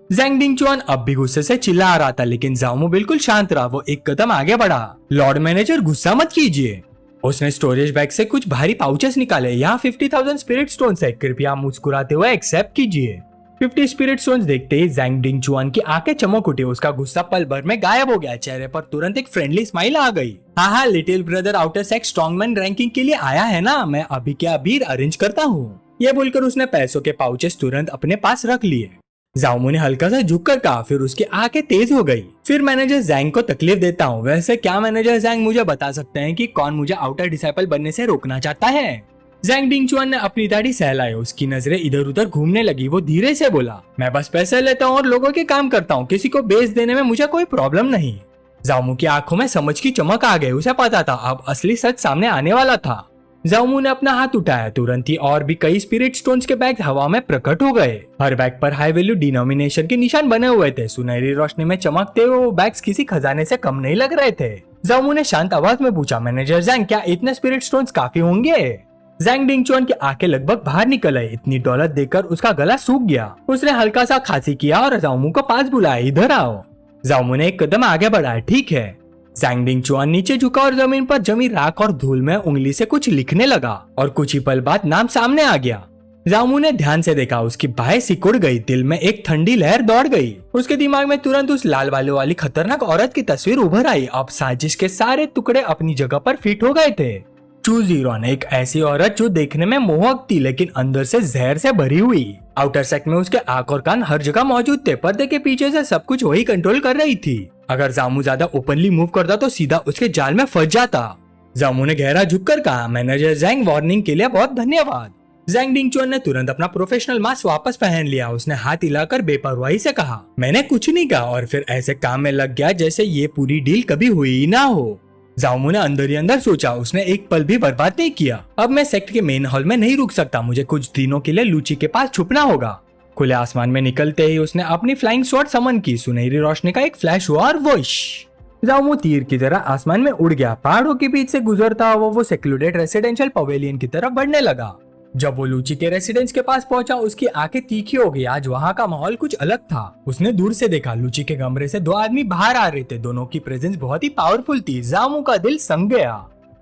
जैंग डिंग चुआन अब भी गुस्से से चिल्ला आ रहा था, लेकिन जामू बिल्कुल शांत रहा। वो एक कदम आगे बढ़ा। लॉर्ड मैनेजर, गुस्सा मत कीजिए। उसने स्टोरेज बैग से कुछ भारी पाउचेस निकाले। यहाँ 50,000 स्पिरिट स्टोन्स है, कृपया मुस्कुराते हुए एक्सेप्ट कीजिए। 50 स्पिरिट स्टोन्स देखते ही जैंग डिंग चुआन की आंखें चमक उठी। उसका गुस्सा पल भर में गायब हो गया। चेहरे पर तुरंत एक फ्रेंडली स्माइल आ गई। हाँ, little brother outer sect strongman ranking के लिए आया है ना, मैं अभी के अभी अरेंज करता हूँ। ये बोलकर उसने पैसों के पाउचेस तुरंत अपने पास रख लिए। जामू ने हल्का सा झुककर कहा, फिर उसकी आंखें तेज हो गई। फिर मैनेजर जैंग को तकलीफ देता हूँ। वैसे क्या मैनेजर जैंग मुझे बता सकते हैं कि कौन मुझे आउटर डिसाइपल बनने से रोकना चाहता है? जैंग डिंग चुआन ने अपनी दाढ़ी सहलाई। उसकी नजरें इधर उधर घूमने लगी। वो धीरे से बोला, मैं बस पैसे लेता हूँ और लोगों के काम करता हूँ, किसी को बेच देने में मुझे कोई प्रॉब्लम नहीं। जामू की आंखों में समझ की चमक आ गई। उसे पता था अब असली सच सामने आने वाला था। जामू ने अपना हाथ उठाया। तुरंत ही और भी कई स्पिरिट स्टोन्स के बैग हवा में प्रकट हो गए। हर बैग पर हाई वैल्यू डिनोमिनेशन के निशान बने हुए थे। सुनहरी रोशनी में चमकते हुए वो बैग्स किसी खजाने से कम नहीं लग रहे थे। जामू ने शांत आवाज में पूछा, मैनेजर जैंग, क्या इतने स्पिरिट स्टोन्स काफी होंगे? जैंग डिंग चुआन की आंखें लगभग बाहर निकल आई। इतनी दौलत देखकर उसका गला सूख गया। उसने हल्का सा खांसी किया और जामू को पास बुलाया, इधर आओ। जामू ने एक कदम आगे बढ़ाया। ठीक है। जैंग डिंग चुआन नीचे झुका और जमीन पर जमी राख और धूल में उंगली से कुछ लिखने लगा और कुछ ही पल बाद नाम सामने आ गया। जामू ने ध्यान से देखा। उसकी बाहें सिकुड़ गई। दिल में एक ठंडी लहर दौड़ गई। उसके दिमाग में तुरंत उस लाल बालों वाली खतरनाक औरत की तस्वीर उभर आई। अब साजिश के सारे टुकड़े अपनी जगह पर फिट हो गए थे। चूज हीरोन, एक ऐसी औरत जो देखने में मोहक थी लेकिन अंदर से जहर से भरी हुई। आउटर सेक्ट में उसके आंख और कान हर जगह मौजूद थे। पर्दे के पीछे से सब कुछ वही कंट्रोल कर रही थी। अगर जामू ज्यादा ओपनली मूव करता तो सीधा उसके जाल में फंस जाता। जामू ने गहरा झुककर कहा, मैनेजर जैंग, वार्निंग के लिए बहुत धन्यवाद। जैंग डिंग चुआन ने तुरंत अपना प्रोफेशनल मास्क वापस पहन लिया। उसने हाथ हिलाकर बेपरवाही से कहा, मैंने कुछ नहीं कहा, और फिर ऐसे काम में लग गया जैसे ये पूरी डील कभी हुई ही ना हो। जामू ने अंदर ही अंदर सोचा। उसने एक पल भी बर्बाद नहीं किया। अब मैं सेक्ट के मेन हॉल में नहीं रुक सकता। मुझे कुछ दिनों के लिए लूची के पास छुपना होगा। खुले आसमान में निकलते ही उसने अपनी फ्लाइंग स्वॉर्ड समन की। सुनहरी रोशनी का एक फ्लैश हुआ और वुश, जामू तीर की तरह आसमान में उड़ गया। पहाड़ों के बीच से गुजरता हुआ वो सेक्लूडेड रेसिडेंशियल पवेलियन की तरफ बढ़ने लगा। जब वो लूची के रेसिडेंस के पास पहुंचा उसकी आंखें तीखी हो गई। आज वहाँ का माहौल कुछ अलग था। उसने दूर से देखा लूची के कमरे से दो आदमी बाहर आ रहे थे। दोनों की प्रेजेंस बहुत ही पावरफुल थी। जामू का दिल संग गया।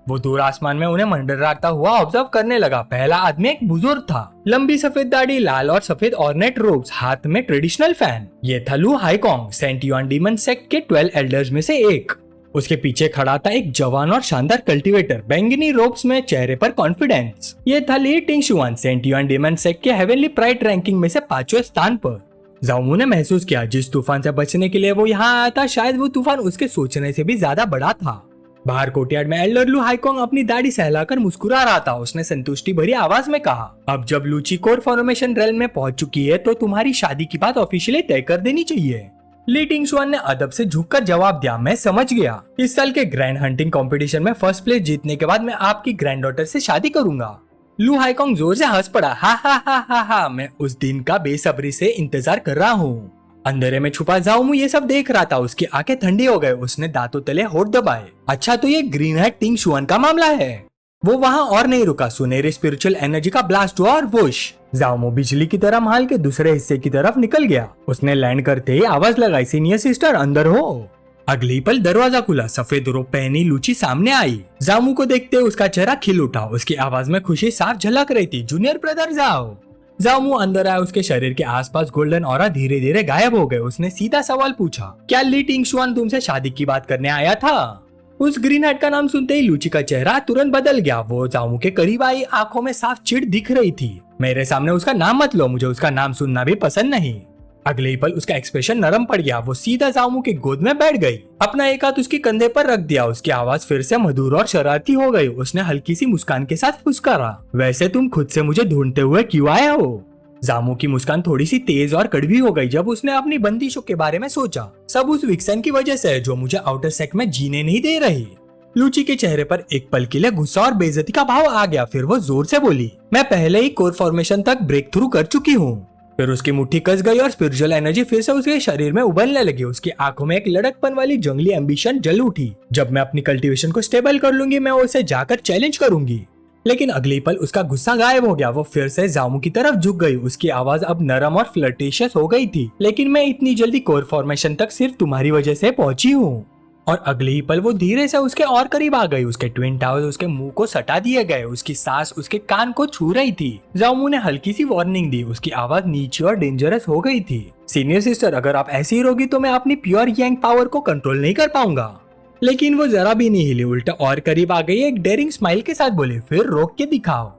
वो दूर आसमान में उन्हें मंडराता हुआ ऑब्जर्व करने लगा। पहला आदमी एक बुजुर्ग था, लंबी सफेद दाढ़ी, लाल और सफेद ऑर्नेट रोब्स, हाथ में ट्रेडिशनल फैन। ये था लू हाईकोंग, सेंट युआन डीमन सेक्ट के 12 एल्डर्स में से एक। उसके पीछे खड़ा था एक जवान और शानदार कल्टीवेटर, बैंगनी रोब्स में, चेहरे पर कॉन्फिडेंस। ये था ली टिंगशुआन, सेंट युआन डीमन सेक्ट के हेवनली प्राइड रैंकिंग में से 5वें स्थान पर। जाओमू ने महसूस किया जिस तूफान से बचने के लिए वो यहाँ आया था, शायद वो तूफान उसके सोचने से भी ज्यादा बड़ा था। बाहर कोर्टयार्ड में एल्डर लू हाईकोंग अपनी दाढ़ी सहलाकर मुस्कुरा रहा था। उसने संतुष्टि भरी आवाज में कहा, अब जब लूची कोर फॉर्मेशन रेल में पहुंच चुकी है तो तुम्हारी शादी की बात ऑफिशियली तय कर देनी चाहिए। ली टिंगशुआन ने अदब से झुककर जवाब दिया, मैं समझ गया। इस साल के ग्रैंड हंटिंग कंपटीशन में फर्स्ट प्लेस जीतने के बाद मैं आपकी ग्रैंड डॉटर से शादी करूंगा। लू हाईकोंग जोर से हंस पड़ा, हा हा हा हा हा, मैं उस दिन का बेसब्री से इंतजार कर रहा हूँ। अंधेरे में छुपा जाओमू ये सब देख रहा था। उसकी आंखें ठंडी हो गए। उसने दांतों तले होठ दबाए। अच्छा, तो ये ग्रीन हेड टिंगशुआन का मामला है। वो वहाँ और नहीं रुका। सुनहरी स्पिरिचुअल एनर्जी का ब्लास्ट हुआ और वुश, जाओमू बिजली की तरह महल के दूसरे हिस्से की तरफ निकल गया। उसने लैंड करते ही आवाज लगाई, सीनियर सिस्टर अंदर हो। अगली पल दरवाजा खुला। सफेद रोब पहनी लूची सामने आई। जामू को देखते उसका चेहरा खिल उठा। उसकी आवाज में खुशी साफ झलक रही थी, जूनियर ब्रदर जाओ। जामू अंदर आया। उसके शरीर के आसपास गोल्डन ऑरा धीरे धीरे गायब हो गए। उसने सीधा सवाल पूछा, क्या ली टिंगशुआन तुमसे शादी की बात करने आया था? उस ग्रीन हेड का नाम सुनते ही लूची का चेहरा तुरंत बदल गया। वो जामू के करीब आई, आंखों में साफ चिढ़ दिख रही थी। मेरे सामने उसका नाम मत लो, मुझे उसका नाम सुनना भी पसंद नहीं। अगले ही पल उसका एक्सप्रेशन नरम पड़ गया। वो सीधा जामू के गोद में बैठ गई, अपना एक हाथ उसके कंधे पर रख दिया। उसकी आवाज फिर से मधुर और शरारती हो गई। उसने हल्की सी मुस्कान के साथ फुसकारा, वैसे तुम खुद से मुझे ढूंढते हुए क्यों आए हो? जामू की मुस्कान थोड़ी सी तेज और कड़वी हो गई जब उसने अपनी बंदिशों के बारे में सोचा। सब उस विक्सन की वजह से है जो मुझे आउटर सेक्ट में जीने नहीं दे रही। लूची के चेहरे पर एक पल के लिए गुस्सा और बेइज्जती का भाव आ गया। फिर वो जोर से बोली, मैं पहले ही कोर फॉर्मेशन तक ब्रेक थ्रू कर चुकी हूँ। फिर उसकी मुट्ठी कस गई और स्पिरिचुअल एनर्जी फिर से उसके शरीर में उबलने लगी। उसकी आंखों में एक लड़कपन वाली जंगली एम्बिशन जल उठी। जब मैं अपनी कल्टीवेशन को स्टेबल कर लूंगी, मैं उसे जाकर चैलेंज करूंगी। लेकिन अगली पल उसका गुस्सा गायब हो गया। वो फिर से जामू की तरफ झुक गई। उसकी आवाज अब नरम और फ्लर्टिशियस हो गई थी, लेकिन मैं इतनी जल्दी कोर फॉर्मेशन तक सिर्फ तुम्हारी वजह से पहुंची हूँ। और अगले ही पल वो धीरे से उसके और करीब आ गई। उसके ट्विन टावर्स उसके मुंह को सटा दिए गए। उसकी सांस उसके कान को छू रही थी। जाओमू ने हल्की सी वार्निंग दी। उसकी आवाज नीची और डेंजरस हो गई थी। सीनियर सिस्टर, अगर आप ऐसी ही रहोगी तो मैं अपनी प्योर यांग पावर को कंट्रोल नहीं कर पाऊंगा। लेकिन वो जरा भी नहीं हिली, उल्टा और करीब आ गई। एक डेयरिंग स्माइल के साथ बोले, फिर रोक के दिखाओ।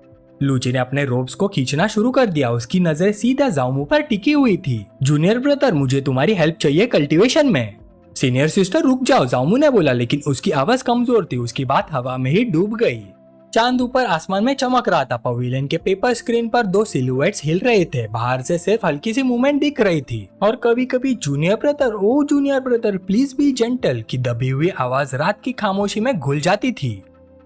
लूची ने अपने रोब्स को खींचना शुरू कर दिया। उसकी नजर सीधा जाओमू पर टिकी हुई थी। जूनियर ब्रदर, मुझे तुम्हारी हेल्प चाहिए कल्टीवेशन में। सीनियर सिस्टर रुक जाओ, जाओमू ने बोला, लेकिन उसकी आवाज कमजोर थी। उसकी बात हवा में ही डूब गई। चांद ऊपर आसमान में चमक रहा था। पवेलियन के पेपर स्क्रीन पर दो सिलुएट्स हिल रहे थे। बाहर से सिर्फ हल्की सी मूवमेंट दिख रही थी। और कभी कभी जूनियर ब्रदर, ओ junior brother please be gentle की दबी हुई आवाज रात की खामोशी में घुल जाती थी।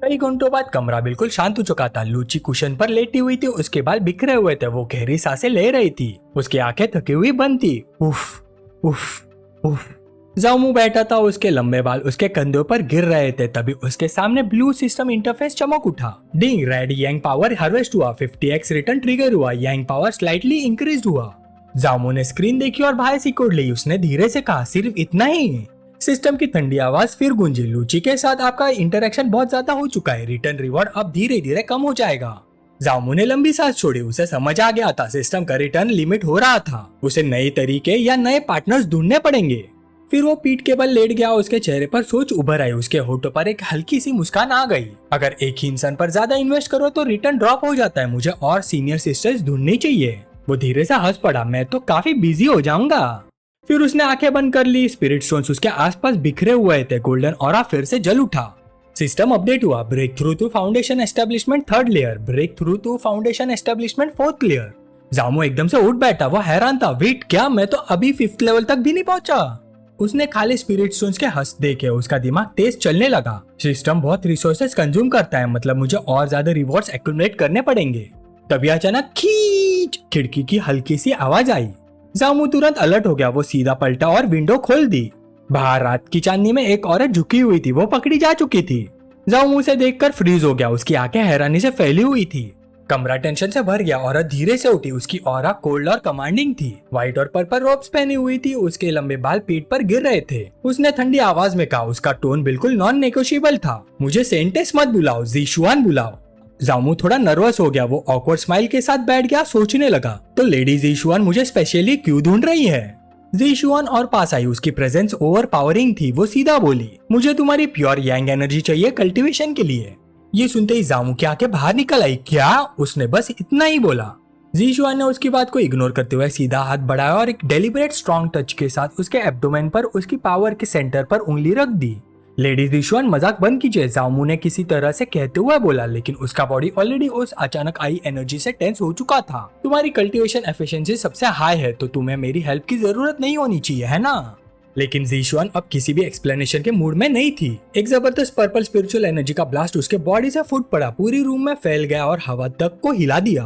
कई घंटों बाद कमरा बिल्कुल शांत हो चुका था। लूची कुशन पर लेटी हुई थी। उसके बाल बिखरे हुए थे। वो गहरी सांसें ले रही थी। उसकी आंखें थकी हुई बंद थी। उफ उफ उफ। जाओमू बैठा था। उसके लंबे बाल उसके कंधों पर गिर रहे थे। तभी उसके सामने ब्लू सिस्टम इंटरफेस चमक उठा। डिंग, रेड यांग पावर हार्वेस्ट हुआ। 50x रिटर्न ट्रिगर हुआ। यांग पावर स्लाइटली इंक्रीज हुआ। जाओमू ने स्क्रीन देखी और बाहर सिकुड़ ली। उसने धीरे से कहा, सिर्फ इतना ही? सिस्टम की ठंडी आवाज फिर गूंजी, लूची के साथ आपका इंटरेक्शन बहुत ज्यादा हो चुका है। रिटर्न रिवॉर्ड अब धीरे धीरे कम हो जाएगा। जाओमू ने लंबी सांस छोड़ी। उसे समझ आ गया था सिस्टम का रिटर्न लिमिट हो रहा था। उसे नए तरीके या नए पार्टनर्स ढूंढने पड़ेंगे। फिर वो पीठ के बल लेट गया। उसके चेहरे पर सोच उभर आई। उसके होठों पर एक हल्की सी मुस्कान आ गई। अगर एक ही इंसान पर ज्यादा इन्वेस्ट करो तो रिटर्न ड्रॉप हो जाता है। मुझे और सीनियर सिस्टर्स ढूंढनी चाहिए। वो धीरे से हंस पड़ा, मैं तो काफी बिजी हो जाऊंगा। फिर उसने आंखें बंद कर ली। स्पिरिट स्टोन्स उसके आसपास बिखरे हुए थे। गोल्डन ऑरा फिर से जल उठा। सिस्टम अपडेट हुआ। Breakthrough to foundation establishment 3rd layer, breakthrough to foundation establishment 4th layer. जामू एकदम से उठ बैठा। वो हैरान था, वेट क्या, मैं तो अभी 5th लेवल तक भी नहीं पहुंचा। उसने खाली स्पिरिट स्टोन्स के हंस देखे उसका दिमाग तेज चलने लगा। सिस्टम बहुत रिसोर्सेज कंज्यूम करता है, मतलब मुझे और ज्यादा रिवॉर्ड्स एक्युमुलेट करने पड़ेंगे। तभी अचानक खींच खिड़की की हल्की सी आवाज आई। जामू तुरंत अलर्ट हो गया। वो सीधा पलटा और विंडो खोल दी। बाहर रात की चांदनी में एक औरत झुकी हुई थी। वो पकड़ी जा चुकी थी। जामू उसे देखकर फ्रीज हो गया। उसकी आंखें हैरानी से फैली हुई थी। कमरा टेंशन से भर गया। औरत धीरे से उठी, उसकी ऑरा कोल्ड और कमांडिंग थी। व्हाइट और पर्पल रोब्स पहनी हुई थी, उसके लंबे बाल पीठ पर गिर रहे थे। उसने ठंडी आवाज में कहा, उसका टोन बिल्कुल नॉन नेगोशिएबल था, मुझे सेंटेस मत बुलाओ, ज़ीशुआन बुलाओ। जामू थोड़ा नर्वस हो गया। वो ऑकवर्ड स्माइल के साथ बैठ गया, सोचने लगा, तो लेडी ज़ीशुआन मुझे स्पेशली क्यों ढूंढ रही है। ज़ीशुआन और पास आई, उसकी प्रेजेंस ओवर पावरिंग थी। वो सीधा बोली, मुझे तुम्हारी प्योर यांग एनर्जी चाहिए कल्टीवेशन के लिए। ये सुनते ही जामू की आंखें बाहर निकल आई। क्या? उसने बस इतना ही बोला। ज़ीशुआन ने उसकी बात को इग्नोर करते हुए सीधा हाथ बढ़ाया और एक डेलिबरेट स्ट्रॉन्ग टच के साथ उसके एब्डोमेन पर, उसकी पावर के सेंटर पर उंगली रख दी। लेडी ज़ीशुआन मजाक बंद कीजिए, जामू ने किसी तरह से कहते हुए बोला, लेकिन उसका बॉडी ऑलरेडी उस अचानक आई एनर्जी से टेंस हो चुका था। तुम्हारी कल्टीवेशन एफिशिएंसी सबसे हाई है, तो तुम्हें मेरी हेल्प की जरूरत नहीं होनी चाहिए, है ना? लेकिन ज़ीशुआन अब किसी भी एक्सप्लेनेशन के मूड में नहीं थी। एक जबरदस्त पर्पल स्पिरिचुअल एनर्जी का ब्लास्ट उसके बॉडी से फूट पड़ा, पूरी रूम में फैल गया और हवा तक को हिला दिया।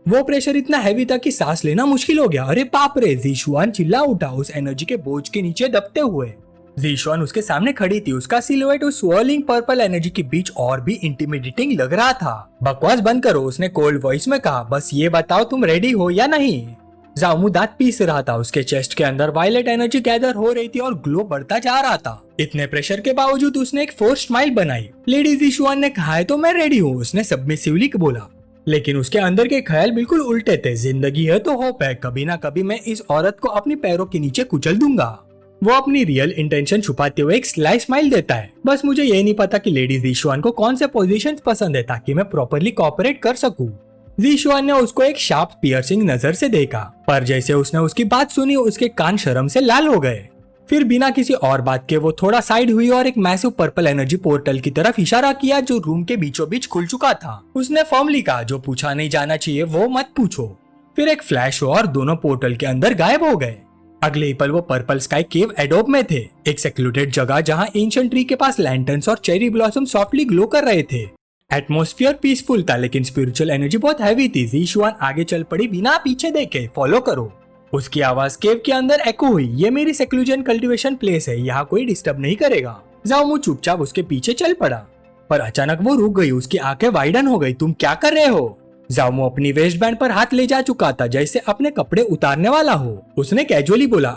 वो प्रेशर इतना हैवी था कि सांस लेना मुश्किल हो गया। अरे बाप रे! ज़ीशुआन चिल्ला उठा, उस एनर्जी के बोझ के नीचे दबते हुए। ज़ीशुआन उसके सामने खड़ी थी, उसका सिलुएट उस स्वर्लिंग पर्पल एनर्जी के बीच और भी इंटिमिडेटिंग लग रहा था। बकवास बंद करो, उसने कोल्ड वॉइस में कहा, बस ये बताओ तुम रेडी हो या नहीं। जामू दांत पीस रहा था, उसके चेस्ट के अंदर वायलेट एनर्जी गैदर हो रही थी और ग्लो बढ़ता जा रहा था। इतने प्रेशर के बावजूद उसने एक फोर्स्ड स्माइल बनाई। लेडी ज़ीशुआन ने कहा है तो मैं रेडी हूँ, उसने सबमिसिवली बोला। लेकिन उसके अंदर के ख्याल बिल्कुल उल्टे थे। जिंदगी है तो होप है, कभी ना कभी मैं इस औरत को अपनी पैरों के नीचे कुचल दूंगा। वो अपनी रियल इंटेंशन छुपाते हुए एक स्लाई स्माइल देता है। बस मुझे ये नहीं पता कि लेडी ज़ीशुआन को कौन से पोजीशंस पसंद है ताकि मैं प्रॉपर्ली कोऑपरेट कर सकूं। ज़ीशुआन ने उसको एक शार्प पियर्सिंग नजर से देखा, पर जैसे उसने उसकी बात सुनी उसके कान शर्म से लाल हो गए। फिर बिना किसी और बात के वो थोड़ा साइड हुई और एक मैसिव पर्पल एनर्जी पोर्टल की तरफ इशारा किया जो रूम के बीचों बीच खुल चुका था। उसने फर्मली कहा, जो पूछा नहीं जाना चाहिए वो मत पूछो। फिर एक फ्लैश हुआ और दोनों पोर्टल के अंदर गायब हो गए। अगले ही पल वो पर्पल स्काई केव एडोब में थे, एक सेक्लूडेड जगह जहां एंशिएंट ट्री के पास लैंटर्न्स और चेरी ब्लॉसम सॉफ्टली ग्लो कर रहे थे। एटमॉस्फेयर पीसफुल था, लेकिन स्पिरिचुअल एनर्जी बहुत हैवी थी। ज़ीशुआन आगे चल पड़ी बिना पीछे देखे, फॉलो करो। उसकी आवाज केव के अंदर एको हुई, ये मेरी सेक्लूजन कल्टीवेशन प्लेस है, यहाँ कोई डिस्टर्ब नहीं करेगा। जामू चुपचाप उसके पीछे चल पड़ा, पर अचानक वो रुक गई, उसकी आंखें वाइडन हो गई। तुम क्या कर रहे हो? जामू अपनी वेस्ट बैंड पर हाथ ले जा चुका था, जैसे अपने कपड़े उतारने वाला हो। उसने कैजुअली बोला,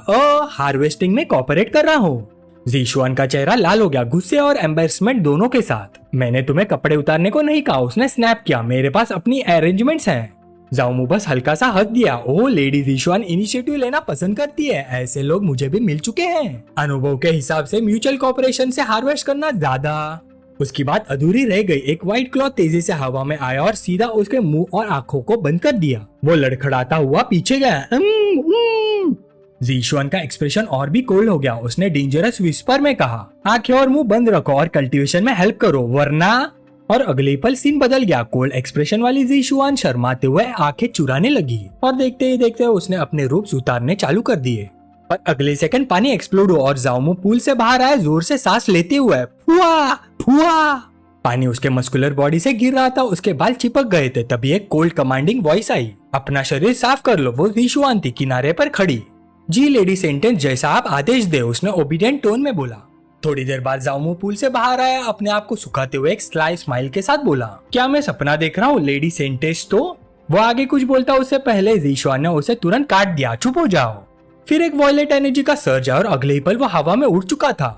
हार्वेस्टिंग में कोऑपरेट कर रहा हूँ। ज़ीशुआन का चेहरा लाल हो गया, गुस्से और एम्बैरेसमेंट दोनों के साथ। मैंने तुम्हें कपड़े उतारने को नहीं कहा, उसने स्नैप किया, मेरे पास अपनी अरेंजमेंट्स हैं। जामू बस हल्का सा हंस दिया। ओह, लेडी ज़ीशुआन इनिशिएटिव लेना पसंद करती है, ऐसे लोग मुझे भी मिल चुके हैं। अनुभव के हिसाब से म्यूचुअल कोऑपरेशन से हार्वेस्ट करना ज्यादा। उसकी बात अधूरी रह गई। एक व्हाइट क्लॉथ तेजी से हवा में आया और सीधा उसके मुंह और आंखों को बंद कर दिया। वो लड़खड़ाता हुआ पीछे गया। ज़ीशुआन का एक्सप्रेशन और भी कोल्ड हो गया। उसने डेंजरस विस्पर में कहा, आंखें और मुंह बंद रखो और कल्टीवेशन में हेल्प करो, वरना। और अगले पल सीन बदल गया। कोल्ड एक्सप्रेशन वाली ज़ीशुआन शर्माते हुए आंखें चुराने लगी और देखते ही देखते उसने अपने रूप उतारने चालू कर दिए। पर अगले सेकंड पानी एक्सप्लोड हुआ और जामू पूल से बाहर आया, जोर से सांस लेते हुए। फुआ फुआ। पानी उसके मस्कुलर बॉडी से गिर रहा था, उसके बाल चिपक गए थे। तभी एक कोल्ड कमांडिंग वॉइस आई, अपना शरीर साफ कर लो। वो ज़ीशुआन थी, किनारे पर खड़ी। जी लेडी सेंटेंस, जैसा आप आदेश दे, उसने ओबीडियंट टोन में बोला। थोड़ी देर बाद जामू पूल से बाहर आया, अपने आप को सुखाते हुए एक स्लाई स्माइल के साथ बोला, क्या मैं सपना देख रहा हूँ लेडी सेंटेंस? तो वो आगे कुछ बोलता उससे पहले ज़ीशुआन ने उसे तुरंत काट दिया, चुप हो जाओ। फिर एक वॉयलेट एनर्जी का सर्ज आया और अगले ही पल वो हवा में उड़ चुका था।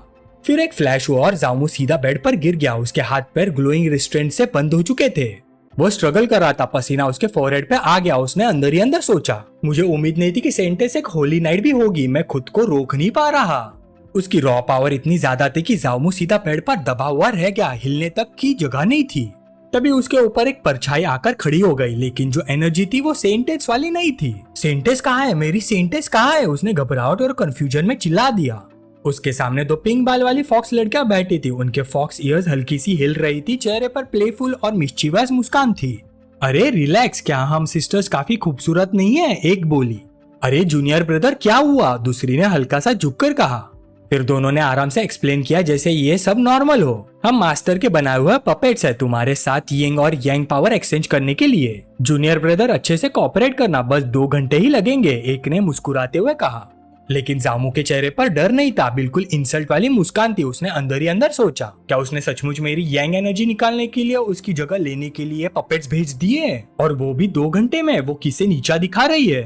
फिर एक फ्लैश हुआ और जामू सीधा बेड पर गिर गया। उसके हाथ पैर ग्लोइंग रिस्ट्रेंट से बंद हो चुके थे। वो स्ट्रगल कर रहा था, पसीना उसके फोरहेड पे आ गया। उसने अंदर ही अंदर सोचा, मुझे उम्मीद नहीं थी कि सेंटेंस एक होली नाइट भी होगी, मैं खुद को रोक नहीं पा रहा। उसकी रॉ पावर इतनी ज्यादा थी कि जामू सीधा पेड़ पर दबा हुआ रह गया, हिलने तक की जगह नहीं थी। तभी उसके ऊपर एक परछाई आकर खड़ी हो गई, लेकिन जो एनर्जी थी वो सेंटेंस वाली नहीं थी। सेंटेंस कहाँ है? मेरी सेंटेंस कहाँ है? उसने घबराहट और कंफ्यूजन में चिल्ला दिया। उसके सामने दो पिंक बाल वाली फॉक्स लड़कियां बैठी थी, उनके फॉक्स ईयर्स हल्की सी हिल रही थी, चेहरे पर प्लेफुल और मिस्चीवस मुस्कान थी। अरे रिलैक्स, क्या हम सिस्टर्स काफी खूबसूरत नहीं है? एक बोली। अरे जूनियर ब्रदर क्या हुआ? दूसरी ने हल्का सा झुककर कहा। फिर दोनों ने आराम से एक्सप्लेन किया जैसे ये सब नॉर्मल हो। हम मास्टर के बनाए हुए पपेट्स है तुम्हारे साथ यिंग और यांग पावर एक्सचेंज करने के लिए। जूनियर ब्रदर अच्छे से कोऑपरेट करना, बस 2 घंटे ही लगेंगे, एक ने मुस्कुराते हुए कहा। लेकिन जामू के चेहरे पर डर नहीं था, बिल्कुल इंसल्ट वाली मुस्कान थी। उसने अंदर ही अंदर सोचा, क्या उसने सचमुच मेरी यांग एनर्जी निकालने के लिए उसकी जगह लेने के लिए पपेट्स भेज दिए, और वो भी 2 घंटे में? वो किसे नीचा दिखा रही है?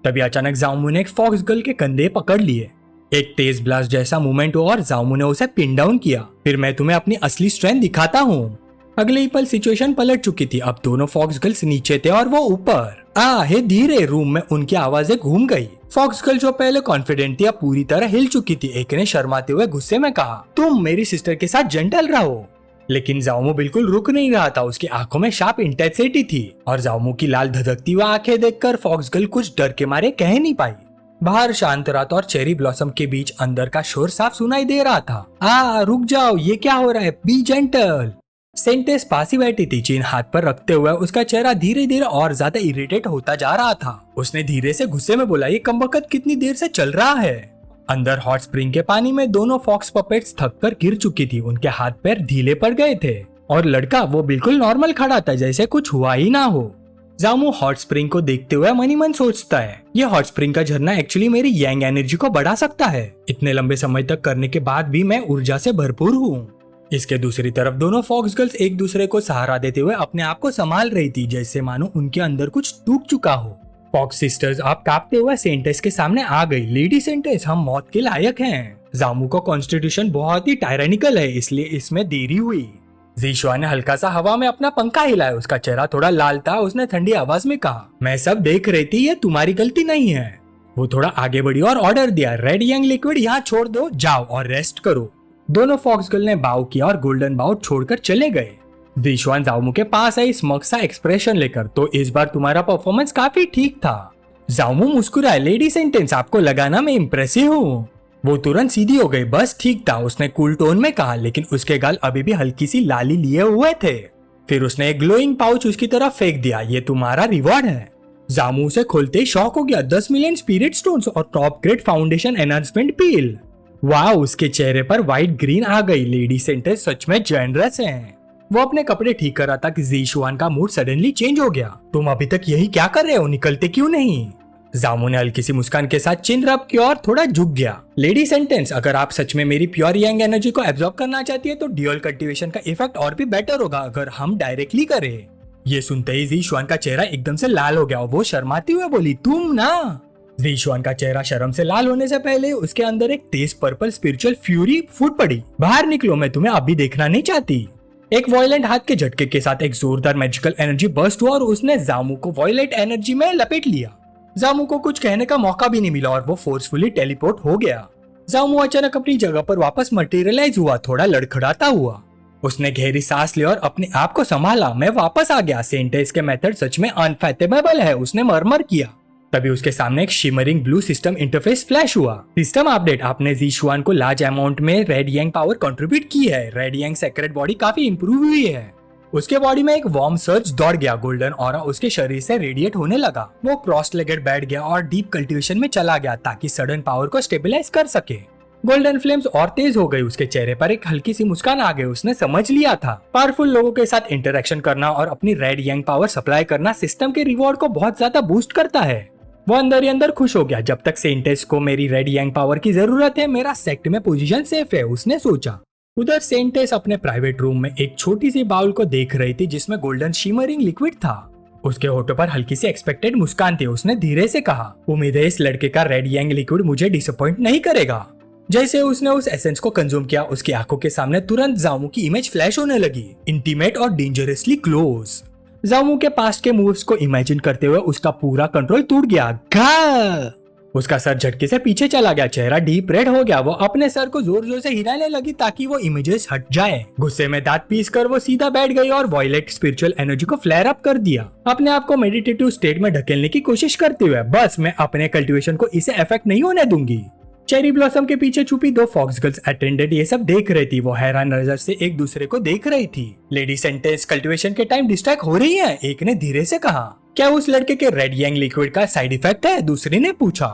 तभी अचानक जामू ने एक फॉक्स गर्ल के कंधे पकड़ लिए। एक तेज ब्लास्ट जैसा मूवमेंट हुआ और जामू ने उसे पिन डाउन किया। फिर मैं तुम्हें अपनी असली स्ट्रेंथ दिखाता हूँ। अगले ही पल सिचुएशन पलट चुकी थी। अब दोनों फॉक्स गर्ल्स नीचे थे और वो ऊपर। हे धीरे रूम में उनकी आवाजें घूम गई। फॉक्स गर्ल जो पहले कॉन्फिडेंट थी अब पूरी तरह हिल चुकी थी। एक ने शर्माते हुए गुस्से में कहा, तुम मेरी सिस्टर के साथ जेंटल रहो। लेकिन जामू बिल्कुल रुक नहीं रहा था। उसकी आंखों में शार्प इंटेंसिटी थी और जामू की लाल धधकती हुई आंखें देखकर फॉक्स गर्ल कुछ डर के मारे कह नहीं पाई। बाहर शांत रात और चेरी ब्लॉसम के बीच अंदर का शोर साफ सुनाई दे रहा था। रुक जाओ, ये क्या हो रहा है? B gentle. सेंटेस पास ही बैठी थी, चीन हाथ पर रखते हुए। उसका चेहरा धीरे धीरे और ज्यादा इरिटेट होता जा रहा था। उसने धीरे से गुस्से में बोला, ये कमबख्त कितनी देर से चल रहा है? अंदर हॉट स्प्रिंग के पानी में दोनों फॉक्स पपेट्स थक कर गिर चुकी थी। उनके हाथ पैर ढीले पड़ गए थे और लड़का वो बिल्कुल नॉर्मल खड़ा था, जैसे कुछ हुआ ही ना हो। जामू हॉट स्प्रिंग को देखते हुए मन ही मन सोचता है, ये हॉट स्प्रिंग का झरना एक्चुअली मेरी यांग एनर्जी को बढ़ा सकता है। इतने लंबे समय तक करने के बाद भी मैं ऊर्जा से भरपूर हूँ। इसके दूसरी तरफ दोनों फॉक्स गर्ल्स एक दूसरे को सहारा देते हुए अपने आप को संभाल रही थी, जैसे मानो उनके अंदर कुछ टूट चुका हो। फॉक्स सिस्टर्स आप कांपते हुए सेंटेस के सामने आ गई। लेडी सेंटेस, हम मौत के लायक हैं। जामू का कॉन्स्टिट्यूशन बहुत ही टायरानिकल है, इसलिए इसमें देरी हुई। जीशुआ ने हल्का सा हवा में अपना पंखा हिलाया। उसका चेहरा थोड़ा लाल था। उसने ठंडी आवाज में कहा, मैं सब देख रही थी, ये तुम्हारी गलती नहीं है। वो थोड़ा आगे बढ़ी और ऑर्डर दिया, रेड यांग लिक्विड यहाँ छोड़ दो, जाओ और रेस्ट करो। दोनों फॉक्स गर्ल ने बाव किया और गोल्डन बाउ छोड़कर चले गए। जीशुआन जामू के पास आई स्मग सा एक्सप्रेशन लेकर, तो इस बार तुम्हारा परफॉर्मेंस काफी ठीक था। जामू मुस्कुराए, लेडी सेंटेंस आपको लगा ना मैं इम्प्रेसिव हूँ? वो तुरंत सीधी हो गई, बस ठीक था, उसने कूल टोन में कहा, लेकिन उसके गाल अभी भी हल्की सी लाली लिए हुए थे। फिर उसने एक ग्लोइंग पाउच उसकी तरफ फेंक दिया, ये तुम्हारा रिवॉर्ड है। जामू उसे खोलते ही शॉक हो गया, 10 मिलियन स्पिरिट स्टोन्स और टॉप ग्रेड फाउंडेशन एनहांसमेंट पील। वाह, उसके चेहरे पर व्हाइट ग्रीन आ गई। लेडी सेंटेंस सच में जेनरस हैं। वो अपने कपड़े ठीक कर रहा था कि जीशुआन का मूड सडनली चेंज हो गया। तुम अभी तक यही क्या कर रहे हो, निकलते क्यों नहीं? जामू ने हल्की सी मुस्कान के साथ चिन रब की और थोड़ा झुक गया। लेडी सेंटेंस, अगर आप सच में मेरी प्योर यांग एनर्जी को एब्जॉर्ब करना चाहती है तो ड्यूअल कल्टीवेशन का इफेक्ट और भी बेटर होगा अगर हम डायरेक्टली करें। ये सुनते ही जीशुआन का चेहरा एकदम से लाल हो गया और वो शर्माती हुए बोली, तुम ना। जीशुआन का चेहरा शर्म से लाल होने से पहले उसके अंदर एक तेज पर्पल स्पिरिचुअल फ्यूरी फूट पड़ी। बाहर निकलो, मैं तुम्हें अभी देखना नहीं चाहती। एक वॉयलेंट हाथ के झटके के साथ एक जोरदार मैजिकल एनर्जी बर्स्ट हुआ और उसने जामू को वॉयलेंट एनर्जी में लपेट लिया। जामू को कुछ कहने का मौका भी नहीं मिला और वो फोर्सफुली टेलीपोर्ट हो गया। जामू अचानक अपनी जगह पर वापस मटेरियलाइज हुआ, थोड़ा लड़खड़ाता हुआ। उसने गहरी सांस ली और अपने आप को संभाला। मैं वापस आ गया, सेंटेंस के मेथड सच में अनफैथेबल है, उसने मरमर किया। तभी उसके सामने एक shimmering blue system interface flash हुआ। सिस्टम अपडेट, आपने जीशुआन को लार्ज अमाउंट में रेड यांग पावर कंट्रीब्यूट की है। रेड यांग सेक्रेट बॉडी काफी इंप्रूव हुई है। उसके बॉडी में एक वार्म सर्ज दौड़ गया। गोल्डन ऑरा उसके शरीर से रेडिएट होने लगा। वो क्रॉस लेगेड बैठ गया और डीप कल्टीवेशन में चला गया ताकि सडन पावर को स्टेबलाइज कर सके। गोल्डन फ्लेम्स और तेज हो गई। उसके चेहरे पर एक हल्की सी मुस्कान आ गई। उसने समझ लिया था, पावरफुल लोगों के साथ इंटरेक्शन करना और अपनी रेड यांग पावर सप्लाई करना सिस्टम के रिवॉर्ड को बहुत ज्यादा बूस्ट करता है। वो अंदर ही अंदर खुश हो गया। जब तक सेंटेस को मेरी रेड यांग पावर की जरूरत है, मेरा सेक्ट में पोजीशन सेफ है, उसने सोचा। उधर सेंटेस अपने प्राइवेट रूम में एक छोटी सी बाउल को देख रही थी जिसमें गोल्डन शिमरिंग लिक्विड था। उसके होठों पर हल्की सी एक्सपेक्टेड मुस्कान थी। उसने धीरे से कहा, उम्मीद है इस लड़के का रेड यांग लिक्विड मुझे डिसअपॉइंट नहीं करेगा। जैसे उसने उस एसेंस को कंज्यूम किया, उसकी आंखों के सामने तुरंत जामू की इमेज फ्लैश होने लगी, इंटीमेट और डेंजरसली क्लोज। जामू के पास्ट के मूव्स को इमेजिन करते हुए उसका पूरा कंट्रोल टूट गया। घा! उसका सर झटके से पीछे चला गया, चेहरा डीप रेड हो गया। वो अपने सर को जोर जोर से हिलाने लगी ताकि वो इमेजेस हट जाए। गुस्से में दांत पीस कर वो सीधा बैठ गई और वॉयलेट स्पिरिचुअल एनर्जी को फ्लेयर अप कर दिया, अपने आप को मेडिटेटिव स्टेट में ढकेलने की कोशिश करते हुए। बस मैं अपने कल्टीवेशन को इसे इफेक्ट नहीं होने दूंगी। चेरी ब्लॉसम के पीछे छुपी 2 फॉक्स गर्ल्स अटेंडेंट ये सब देख रही थी। वो हैरान नजर से एक दूसरे को देख रही थी। लेडी सेंटेंस कल्टीवेशन के टाइम डिस्ट्रैक्ट हो रही है, एक ने धीरे से कहा। क्या उस लड़के के रेड यांग लिक्विड का साइड इफेक्ट है, दूसरी ने पूछा।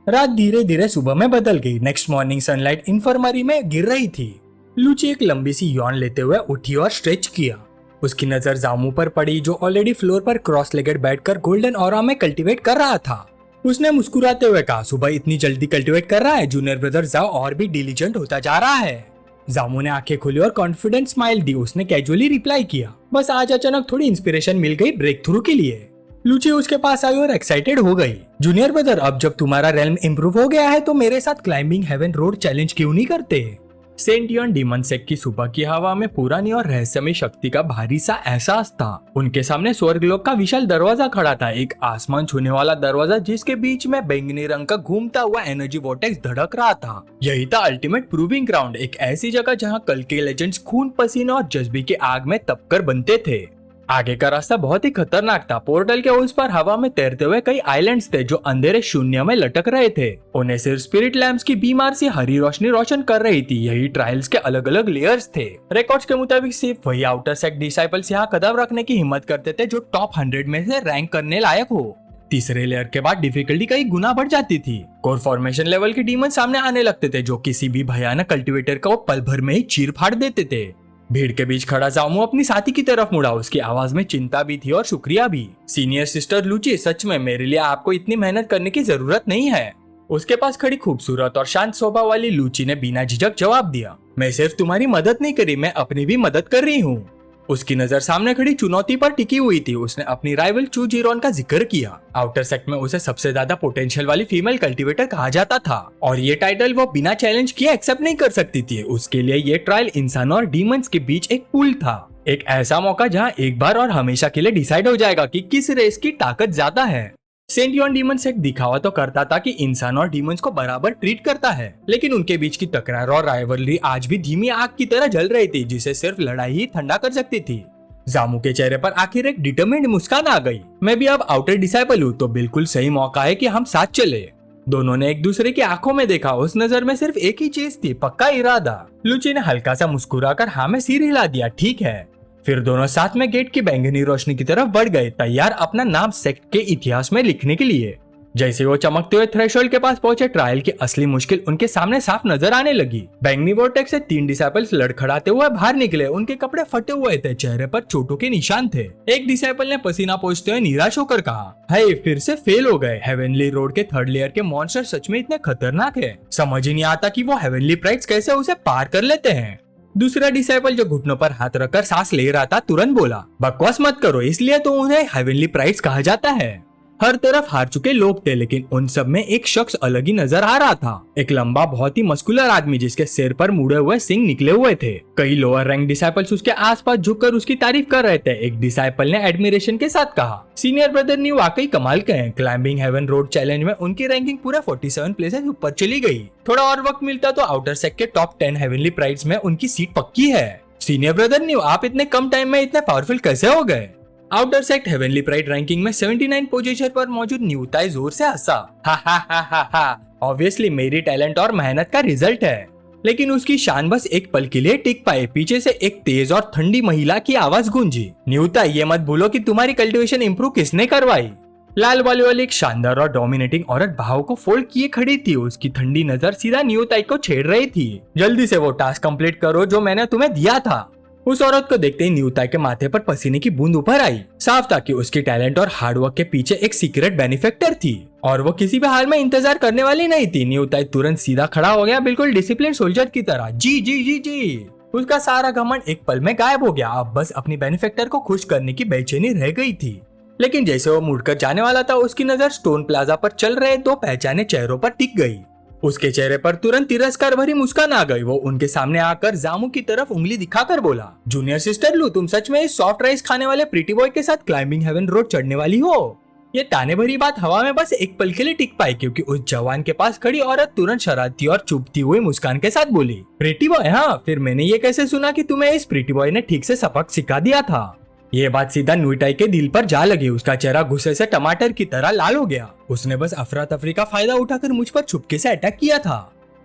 रात धीरे धीरे सुबह में बदल गई। नेक्स्ट मॉर्निंग सनलाइट इन्फर्मरी में गिर रही थी। लूची एक लंबी सी यॉन लेते हुए उठी और स्ट्रेच किया। उसकी नजर जामू पर पड़ी जो ऑलरेडी फ्लोर पर क्रॉस लेगेड बैठकर गोल्डन ऑरा में कल्टीवेट कर रहा था। उसने मुस्कुराते हुए कहा, सुबह इतनी जल्दी कल्टीवेट कर रहा है, जूनियर ब्रदर जाओ और भी डिलीजेंट होता जा रहा है। जामू ने आंखें खोली और कॉन्फिडेंट स्माइल दी। उसने कैजुअली रिप्लाई किया, बस आज अचानक थोड़ी इंस्पिरेशन मिल गई ब्रेक थ्रू के लिए। लूची उसके पास आई और एक्साइटेड हो गई। जूनियर ब्रदर, अब जब तुम्हारा रेल्म इम्प्रूव हो गया है तो मेरे साथ क्लाइंबिंग हेवन रोड चैलेंज क्यों नहीं करते? सेंटियन डीमन सेक की सुबह की हवा में पुरानी और रहस्यमय शक्ति का भारी सा एहसास था। उनके सामने स्वर्गलोक का विशाल दरवाजा खड़ा था, एक आसमान छूने वाला दरवाजा जिसके बीच में बैंगनी रंग का घूमता हुआ एनर्जी वोर्टेक्स धड़क रहा था। यही था अल्टीमेट प्रूविंग ग्राउंड, एक ऐसी जगह जहां कल के लेजेंड्स खून पसीने और जज्बे की आग में तपकर बनते थे। आगे का रास्ता बहुत ही खतरनाक था। पोर्टल के उस पर हवा में तैरते हुए कई आइलैंड्स थे जो अंधेरे शून्य में लटक रहे थे। उन्हें सिर्फ स्पिरिट लैम्प्स की बीमार सी हरी रोशनी रोशन कर रही थी। यही ट्रायल्स के अलग अलग लेयर्स थे। रिकॉर्ड्स के मुताबिक सिर्फ वही आउटर सेक्ट डिसाइपल्स यहाँ कदम रखने की हिम्मत करते थे जो टॉप 100 में से रैंक करने लायक हो। तीसरे लेयर के बाद डिफिकल्टी कई गुना बढ़ जाती थी। कोर फॉर्मेशन लेवल के डीमन सामने आने लगते थे जो किसी भी भयानक कल्टिवेटर को पल भर में ही चीर फाड़ देते थे। भीड़ के बीच खड़ा जामू अपनी साथी की तरफ मुड़ा। उसकी आवाज में चिंता भी थी और शुक्रिया भी। सीनियर सिस्टर लूची, सच में मेरे लिए आपको इतनी मेहनत करने की जरूरत नहीं है। उसके पास खड़ी खूबसूरत और शांत स्वभाव वाली लूची ने बिना झिझक जवाब दिया, मैं सिर्फ तुम्हारी मदद नहीं करी, मैं अपनी भी मदद कर रही हूँ। उसकी नजर सामने खड़ी चुनौती पर टिकी हुई थी। उसने अपनी राइवल चू जीरोन का जिक्र किया। आउटर सेक्ट में उसे सबसे ज्यादा पोटेंशियल वाली फीमेल कल्टीवेटर कहा जाता था और ये टाइटल वो बिना चैलेंज किए एक्सेप्ट नहीं कर सकती थी। उसके लिए ये ट्रायल इंसानों और डीमंस के बीच एक पुल था, एक ऐसा मौका जहां एक बार और हमेशा के लिए डिसाइड हो जाएगा कि किस रेस की ताकत ज्यादा है। सेंटियन डीमन सेक्ट दिखावा तो करता था कि इंसान और डीमंस को बराबर ट्रीट करता है, लेकिन उनके बीच की तकरार और राइवलरी आज भी धीमी आग की तरह जल रही थी जिसे सिर्फ लड़ाई ही ठंडा कर सकती थी। जामू के चेहरे पर आखिर एक डिटरमिन्ड मुस्कान आ गई। मैं भी अब आउटर डिसाइपल हूँ तो बिल्कुल सही मौका है कि हम साथ चले। दोनों ने एक दूसरे की आंखों में देखा। उस नजर में सिर्फ एक ही चीज थी, पक्का इरादा। लूची ने हल्का सा मुस्कुराकर हाँ में सिर हिला दिया, ठीक है। फिर दोनों साथ में गेट की बैंगनी रोशनी की तरफ बढ़ गए, तैयार अपना नाम सेक्ट के इतिहास में लिखने के लिए। जैसे वो चमकते हुए थ्रेशोल्ड के पास पहुंचे, ट्रायल की असली मुश्किल उनके सामने साफ नजर आने लगी। बैंगनी वोर्टेक्स से 3 डिसाइपल्स लड़खड़ाते हुए बाहर निकले। उनके कपड़े फटे हुए थे, चेहरे पर चोटों के निशान थे। एक डिसाइपल ने पसीना पोंछते हुए निराश होकर कहा, हाय, फिर से फेल हो गए। हेवनली रोड के 3rd लेयर के मॉन्स्टर सच में इतने खतरनाक है, समझ ही नहीं आता कि वो हेवनली प्राइड्स कैसे उसे पार कर लेते हैं। दूसरा डिसाइपल जो घुटनों पर हाथ रखकर सांस ले रहा था तुरंत बोला, बकवास मत करो, इसलिए तो उन्हें हेवनली प्राइड्स कहा जाता है। हर तरफ हार चुके लोग थे, लेकिन उन सब में एक शख्स अलग ही नजर आ रहा था। एक लंबा बहुत ही मस्कुलर आदमी जिसके सिर पर मुड़े हुए सिंग निकले हुए थे। कई लोअर रैंक डिसाइपल्स उसके आसपास झुककर उसकी तारीफ कर रहे थे। एक डिसाइपल ने एडमिरेशन के साथ कहा, सीनियर ब्रदर ने वाकई कमाल के हैं। क्लाइंबिंग हेवन रोड चैलेंज में उनकी रैंकिंग पूरा 47 प्लेसेस ऊपर चली गई। थोड़ा और वक्त मिलता तो आउटर सेक्ट के टॉप 10 हेवनली प्राइड्स में उनकी सीट पक्की है। सीनियर ब्रदर न्यू, आप इतने कम टाइम में इतने पावरफुल कैसे हो गए? Outer sect heavenly pride ranking में 79 पोजीशन पर मौजूद न्यूताई जोर से हंसा। हा, ऑब्वियसली मेरी टैलेंट और मेहनत का रिजल्ट है। लेकिन उसकी शान बस एक पल के लिए टिक पाए। पीछे से एक तेज और ठंडी महिला की आवाज गूंजी, न्यूताई, ये मत भूलो कि तुम्हारी कल्टीवेशन इंप्रूव किसने करवाई। लाल बालों वाली एक शानदार और डोमिनेटिंग औरत भाव को फोल्ड किए खड़ी थी। उसकी ठंडी नजर सीधा न्यूताई को छेड़ रही थी। जल्दी से वो टास्क कंप्लीट करो जो मैंने तुम्हें दिया था। उस औरत को देखते ही न्यूताई के माथे पर पसीने की बूंद ऊपर आई। साफ था कि उसकी टैलेंट और हार्डवर्क के पीछे एक सीक्रेट बेनिफैक्टर थी और वो किसी भी हाल में इंतजार करने वाली नहीं थी। न्यूताई तुरंत सीधा खड़ा हो गया, बिल्कुल डिसिप्लिन सोल्जर की तरह। जी जी जी जी। उसका सारा घमंड एक पल में गायब हो गया। अब बस अपनी बेनिफैक्टर को खुश करने की बेचैनी रह गई थी। लेकिन जैसे वो मुड़कर जाने वाला था, उसकी नजर स्टोन प्लाजा पर चल रहे 2 पहचाने चेहरों पर टिक गई। उसके चेहरे पर तुरंत तिरस्कार भरी मुस्कान आ गई। वो उनके सामने आकर जामू की तरफ उंगली दिखाकर बोला, जूनियर सिस्टर लू, तुम सच में इस सॉफ्ट राइस खाने वाले प्रीटी बॉय के साथ क्लाइंबिंग हेवन रोड चढ़ने वाली हो? ये ताने भरी बात हवा में बस एक पल के लिए टिक पाई, क्योंकि उस जवान के पास खड़ी औरत तुरंत शरारती और चुभती हुई मुस्कान के साथ बोली, प्रीटी बॉय? हाँ, फिर मैंने ये कैसे सुना कि तुम्हें इस प्रीटी बॉय ने ठीक से सबक सिखा दिया था? ये बात सीधा न्यूताई के दिल पर जा लगी। उसका चेहरा गुस्से से टमाटर की तरह लाल हो गया। उसने बस अफरा तफरी का फायदा उठाकर मुझ पर छुपके से अटैक किया था।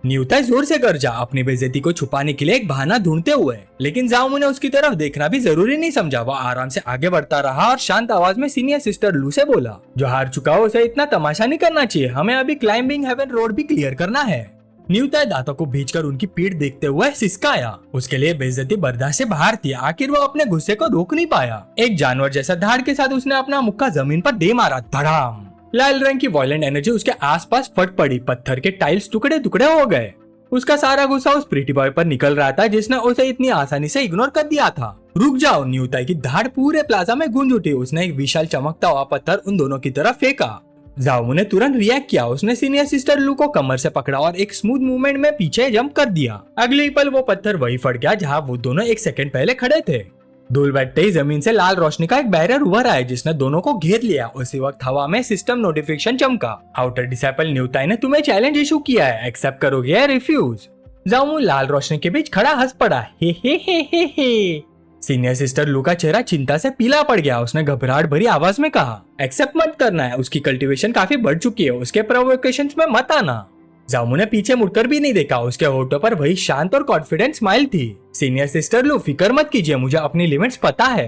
न्यूताई जोर से गरजा, अपनी बेइज्जती को छुपाने के लिए एक बहाना ढूंढते हुए। लेकिन जामू ने उसकी तरफ देखना भी जरूरी नहीं समझा। वो आराम से आगे बढ़ता रहा और शांत आवाज में सीनियर सिस्टर लू से बोला, जो हार चुका हो उसे इतना तमाशा नहीं करना चाहिए, हमें अभी क्लाइंबिंग हेवन रोड भी क्लियर करना है। न्यूताई दांतों को भींचकर उनकी पीठ देखते हुए सिसकाया। उसके लिए बेइज्जती बर्दाश्त से बाहर थी। आखिर वो अपने गुस्से को रोक नहीं पाया। एक जानवर जैसा धाड़ के साथ उसने अपना मुक्का जमीन पर दे मारा। धड़ाम। लाल रंग की वायलेंट एनर्जी उसके आसपास फट पड़ी, पत्थर के टाइल्स टुकड़े टुकड़े हो गए। उसका सारा गुस्सा उस प्रीटी बॉय पर निकल रहा था जिसने उसे इतनी आसानी से इग्नोर कर दिया था। रुक जाओ, न्यूताई की धाड़ पूरे प्लाजा में गूंज उठी। उसने एक विशाल चमकता हुआ पत्थर उन दोनों की तरफ फेंका। जाओमू ने तुरंत रिएक्ट किया। उसने सीनियर सिस्टर लू को कमर से पकड़ा और एक स्मूथ मूवमेंट में पीछे जंप कर दिया। अगले ही पल वो पत्थर वही फट गया जहाँ वो दोनों एक सेकंड पहले खड़े थे। धूल बैठते ही जमीन से लाल रोशनी का एक बैरियर उभर आया जिसने दोनों को घेर लिया। उसी वक्त हवा में सिस्टम नोटिफिकेशन चमका। आउटर डिसेबल न्यूताई ने तुम्हें चैलेंज इशू किया है, एक्सेप्ट करोगे या रिफ्यूज? जाओमू लाल रोशनी के बीच खड़ा हंस पड़ा। हे। सीनियर सिस्टर लू का चेहरा चिंता से पीला पड़ गया। उसने घबराहट भरी आवाज में कहा, एक्सेप्ट मत करना है, उसकी कल्टीवेशन काफी बढ़ चुकी है, उसके प्रोवोकेशंस में मत आना। जाओमू ने पीछे मुड़कर भी नहीं देखा। उसके होठों पर वही शांत और कॉन्फिडेंट स्माइल थी। सीनियर सिस्टर लू, फिक्र मत कीजिए, मुझे अपनी लिमिट्स पता है।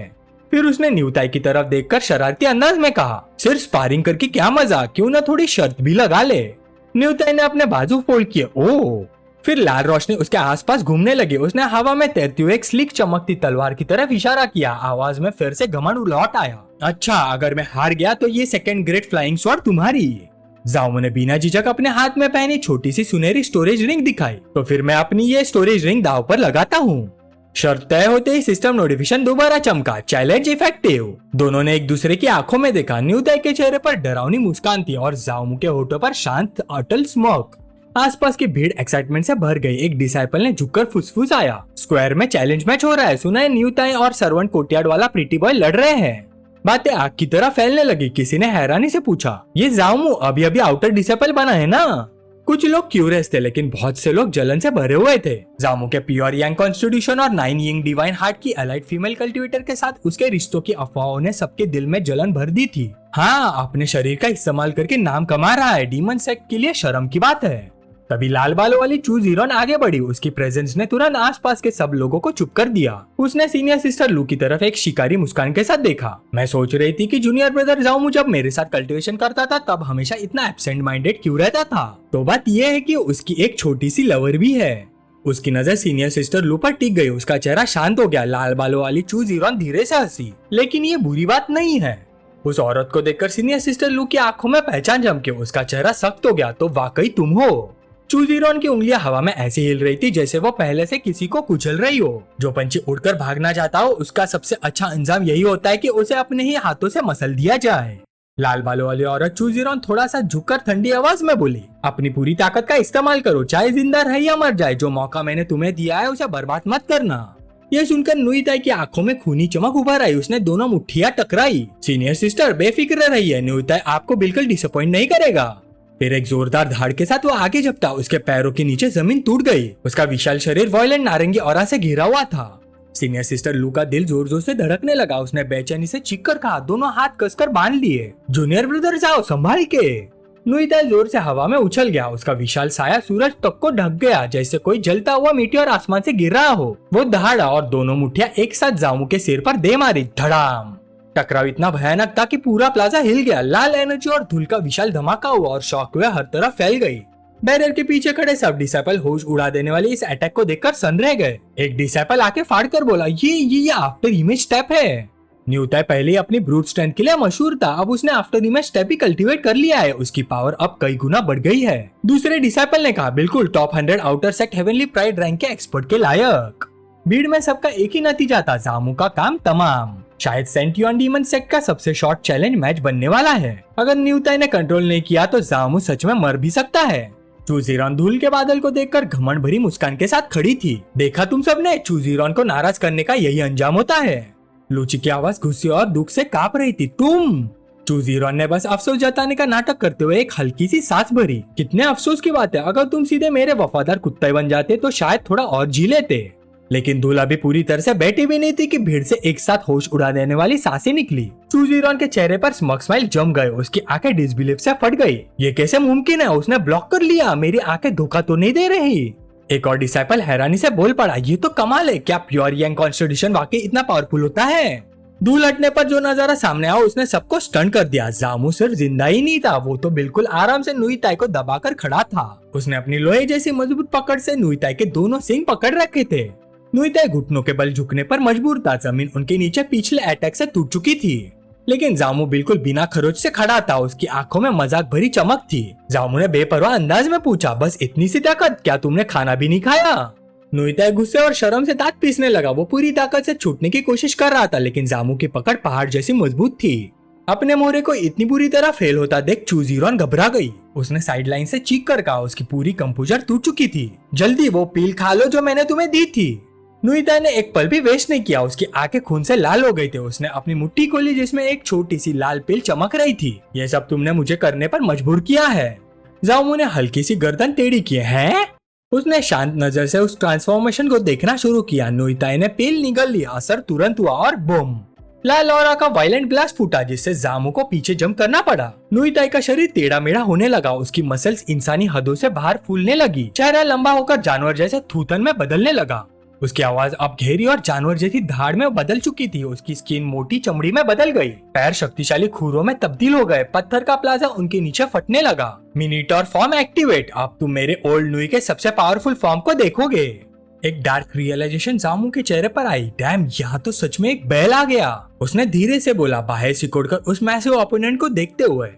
फिर उसने न्यूताई की तरफ देखकर शरारती अंदाज में कहा, सिर्फ स्पारिंग करके क्या मजा, क्यों ना थोड़ी शर्त भी लगा ले। न्यूताई ने अपने बाजू फोल्ड किए। ओह। फिर लाल रोशनी उसके आसपास घूमने लगी। उसने हवा में तैरती हुई एक स्लिक चमकती तलवार की तरफ इशारा किया। आवाज में फिर से घमंड लौट आया। अच्छा, अगर मैं हार गया तो ये सेकंड ग्रेड फ्लाइंग स्वॉर्ड तुम्हारी। जाओमू ने बिना झिझक अपने हाथ में पहनी छोटी सी सुनहरी स्टोरेज रिंग दिखाई। तो फिर मैं अपनी ये स्टोरेज रिंग दाव पर लगाता हूँ। शर्त तय होते ही सिस्टम नोटिफिकेशन दोबारा चमका। Challenge effective. दोनों ने एक दूसरे की आंखों में देखा। न्यूताई के चेहरे पर डरावनी मुस्कान थी और जाओमू के होठों पर शांत अटल स्मोक। आसपास की भीड़ एक्साइटमेंट से भर गई। एक डिसाइपल ने झुककर फुसफुसाया, स्क्वायर में चैलेंज मैच हो रहा है, सुना है न्यूताई और सर्वेंट कोर्टयार्ड वाला प्रीटी बॉय लड़ रहे हैं। बातें आग की तरह फैलने लगी। किसी ने हैरानी से पूछा, ये जाओमू अभी अभी आउटर डिसेबल बना है ना? कुछ लोग क्यूरियस थे लेकिन बहुत से लोग जलन से भरे हुए थे। जाओमू के प्योर यंग कॉन्स्टिट्यूशन और 9 यंग डिवाइन हार्ट की अलाइड फीमेल कल्टिवेटर के साथ उसके रिश्तों की अफवाहों ने सबके दिल में जलन भर दी थी। हाँ, अपने शरीर का इस्तेमाल करके नाम कमा रहा है, डीमन सेक्ट के लिए शर्म की बात है। तभी लाल बालों वाली चू जीरोन आगे बढ़ी। उसकी प्रेजेंस ने तुरंत आसपास के सब लोगों को चुप कर दिया। उसने सीनियर सिस्टर लू की तरफ एक शिकारी मुस्कान के साथ देखा। मैं सोच रही थी कि जूनियर ब्रदर जाओमू जब मेरे साथ कल्टीवेशन करता था तब हमेशा इतना एब्सेंट माइंडेड क्यों रहता था। तो बात यह है कि उसकी एक छोटी सी लवर भी है। उसकी नजर सीनियर सिस्टर लू पर टिक गई। उसका चेहरा शांत हो गया। लाल बालों वाली चू जीरोन धीरे से हंसी, लेकिन ये बुरी बात नहीं है। उस औरत को देखकर सीनियर सिस्टर लू की आंखों में पहचान जम के उसका चेहरा सख्त हो गया। तो वाकई तुम हो? चूजीरोन की उंगलियां हवा में ऐसे हिल रही थी जैसे वो पहले से किसी को कुचल रही हो। जो पंछी उड़कर भागना चाहता हो उसका सबसे अच्छा अंजाम यही होता है कि उसे अपने ही हाथों से मसल दिया जाए। लाल बालों वाली औरत चूजीरोन थोड़ा सा झुककर ठंडी आवाज में बोली, अपनी पूरी ताकत का इस्तेमाल करो, चाहे जिंदा रहे या मर जाए। जो मौका मैंने तुम्हें दिया है उसे बर्बाद मत करना। यह सुनकर न्यूताई की आंखों में खूनी चमक उभर आई। उसने दोनों मुट्ठियां टकराई। सीनियर सिस्टर बेफिक्र रहिए, न्यूताई आपको बिल्कुल डिसअपॉइंट नहीं करेगा। फिर एक जोरदार धाड़ के साथ वो आगे झपटा। उसके पैरों के नीचे जमीन टूट गई। उसका विशाल शरीर वायलेंट नारंगी ऑरा से घिरा हुआ था। सीनियर सिस्टर लू का दिल जोर जोर से धड़कने लगा। उसने बेचैनी से चीख कर कहा, दोनों हाथ कसकर बांध लिए। जूनियर ब्रदर जाओ, संभाल के। न्यूताई जोर से हवा में उछल गया। उसका विशाल साया सूरज तक को ढक गया जैसे कोई जलता हुआ मीटियोर आसमान से गिर रहा हो। वो दहाड़ा और दोनों मुठ्ठियां एक साथ जाओमू के सिर पर दे मारी। धड़ाम। टकराव इतना भयानक था कि पूरा प्लाजा हिल गया। लाल एनर्जी और धूल का विशाल धमाका हुआ और शॉकवेव हर तरफ फैल गई। बैरियर के पीछे खड़े सब डिसेबल होश उड़ा देने वाले इस अटैक को देखकर सन रह गए। एक डिसेबल आके फाड़ कर बोला, ये आफ्टर इमेज स्टेप है। न्यूताई पहले ही अपनी ब्रूट स्ट्रेंथ के लिए मशहूर था, अब उसने आफ्टर इमेज स्टेप ही कल्टीवेट कर लिया है। उसकी पावर अब कई गुना बढ़ गई है। दूसरे डिसेबल ने कहा, बिल्कुल top 100 outer sect heavenly pride rank के एक्सपर्ट के लायक। भीड़ में सबका एक ही नतीजा था, जामू का काम तमाम। शायद सेंटियन डीमन सेक्ट का सबसे शॉर्ट चैलेंज मैच बनने वाला है। अगर न्यूताई ने कंट्रोल नहीं किया तो जामू सच में मर भी सकता है। चूजीरोन धूल के बादल को देखकर घमंड भरी मुस्कान के साथ खड़ी थी। देखा तुम सबने, चूजीरोन को नाराज करने का यही अंजाम होता है। लूची की आवाज गुस्से और दुख से कांप रही थी। तुम? चूजीरोन ने बस अफसोस जताने का नाटक करते हुए एक हल्की सी सांस भरी। कितने अफसोस की बात है, अगर तुम सीधे मेरे वफादार कुत्ते बन जाते तो शायद थोड़ा और जी लेते। लेकिन धूल अभी पूरी तरह से बैठी भी नहीं थी कि भीड़ से एक साथ होश उड़ा देने वाली सांसें निकली। चूजीरोन के चेहरे पर स्मग स्माइल जम गए। उसकी आंखें डिसबिलीफ से फट गई। ये कैसे मुमकिन है? उसने ब्लॉक कर लिया। मेरी आंखें धोखा तो नहीं दे रही। एक और डिसाइपल हैरानी से बोल पड़ा, ये तो कमाल है, क्या प्योर यंग कॉन्स्टिट्यूशन वाकई इतना पावरफुल होता है? धूल हटने पर जो नजारा सामने आया उसने सबको स्टन कर दिया। जामू सिर्फ जिंदा ही नहीं था, वो तो बिल्कुल आराम से न्यूताई को दबाकर खड़ा था। उसने अपनी लोहे जैसी मजबूत पकड़ से न्यूताई के दोनों सिंग पकड़ रखे थे। न्यूताई घुटनों के बल झुकने पर मजबूर था। जमीन उनके नीचे पिछले अटैक से टूट चुकी थी। लेकिन जामू बिल्कुल बिना खरोच से खड़ा था, उसकी आंखों में मजाक भरी चमक थी। जामू ने बेपरवाह अंदाज में पूछा, बस इतनी सी ताकत, क्या तुमने खाना भी नहीं खाया? नोबिता गुस्से और शर्म से दांत पीसने लगा। वो पूरी ताकत से छूटने की कोशिश कर रहा था, लेकिन जामू की पकड़ पहाड़ जैसी मजबूत थी। अपने मोहरे को इतनी बुरी तरह फेल होता देख चूजीरोन घबरा गई। उसने साइड लाइन से चीख कर कहा, उसकी पूरी कंपोजर टूट चुकी थी। जल्दी वो पील खा लो जो मैंने तुम्हें दी थी। नोबिता ने एक पल भी वेस्ट नहीं किया, उसकी आंखें खून से लाल हो गई थी। उसने अपनी मुट्ठी खोली जिसमें एक छोटी सी लाल पील चमक रही थी। ये सब तुमने मुझे करने पर मजबूर किया है। जामू ने हल्की सी गर्दन टेढ़ी की। है? उसने शांत नजर से उस ट्रांसफॉर्मेशन को देखना शुरू किया। नोबिता ने पील निगल ली, असर तुरंत हुआ और बूम, लाल ऑरा का वायलेंट ब्लास्ट फूटा जिससे जामू को पीछे जंप करना पड़ा। नोबिता का शरीर टेढ़ा मेढ़ा होने लगा, उसकी मसल्स इंसानी हदों से बाहर फूलने लगी। चेहरा लंबा होकर जानवर जैसे थूथन में बदलने लगा। उसकी आवाज अब गहरी और जानवर जैसी धाड़ में बदल चुकी थी। उसकी स्किन मोटी चमड़ी में बदल गई, पैर शक्तिशाली खूरों में तब्दील हो गए। पत्थर का प्लाजा उनके नीचे फटने लगा। मिनीटॉर फॉर्म एक्टिवेट, अब तुम मेरे ओल्ड नुई के सबसे पावरफुल फॉर्म को देखोगे। एक डार्क रियलाइजेशन जामू के चेहरे पर आई। डैम, यहाँ तो सच में एक बैल आ गया। उसने धीरे से बोला, बाहें सिकोड़कर उस मैसिव ओपोनेंट को देखते हुए।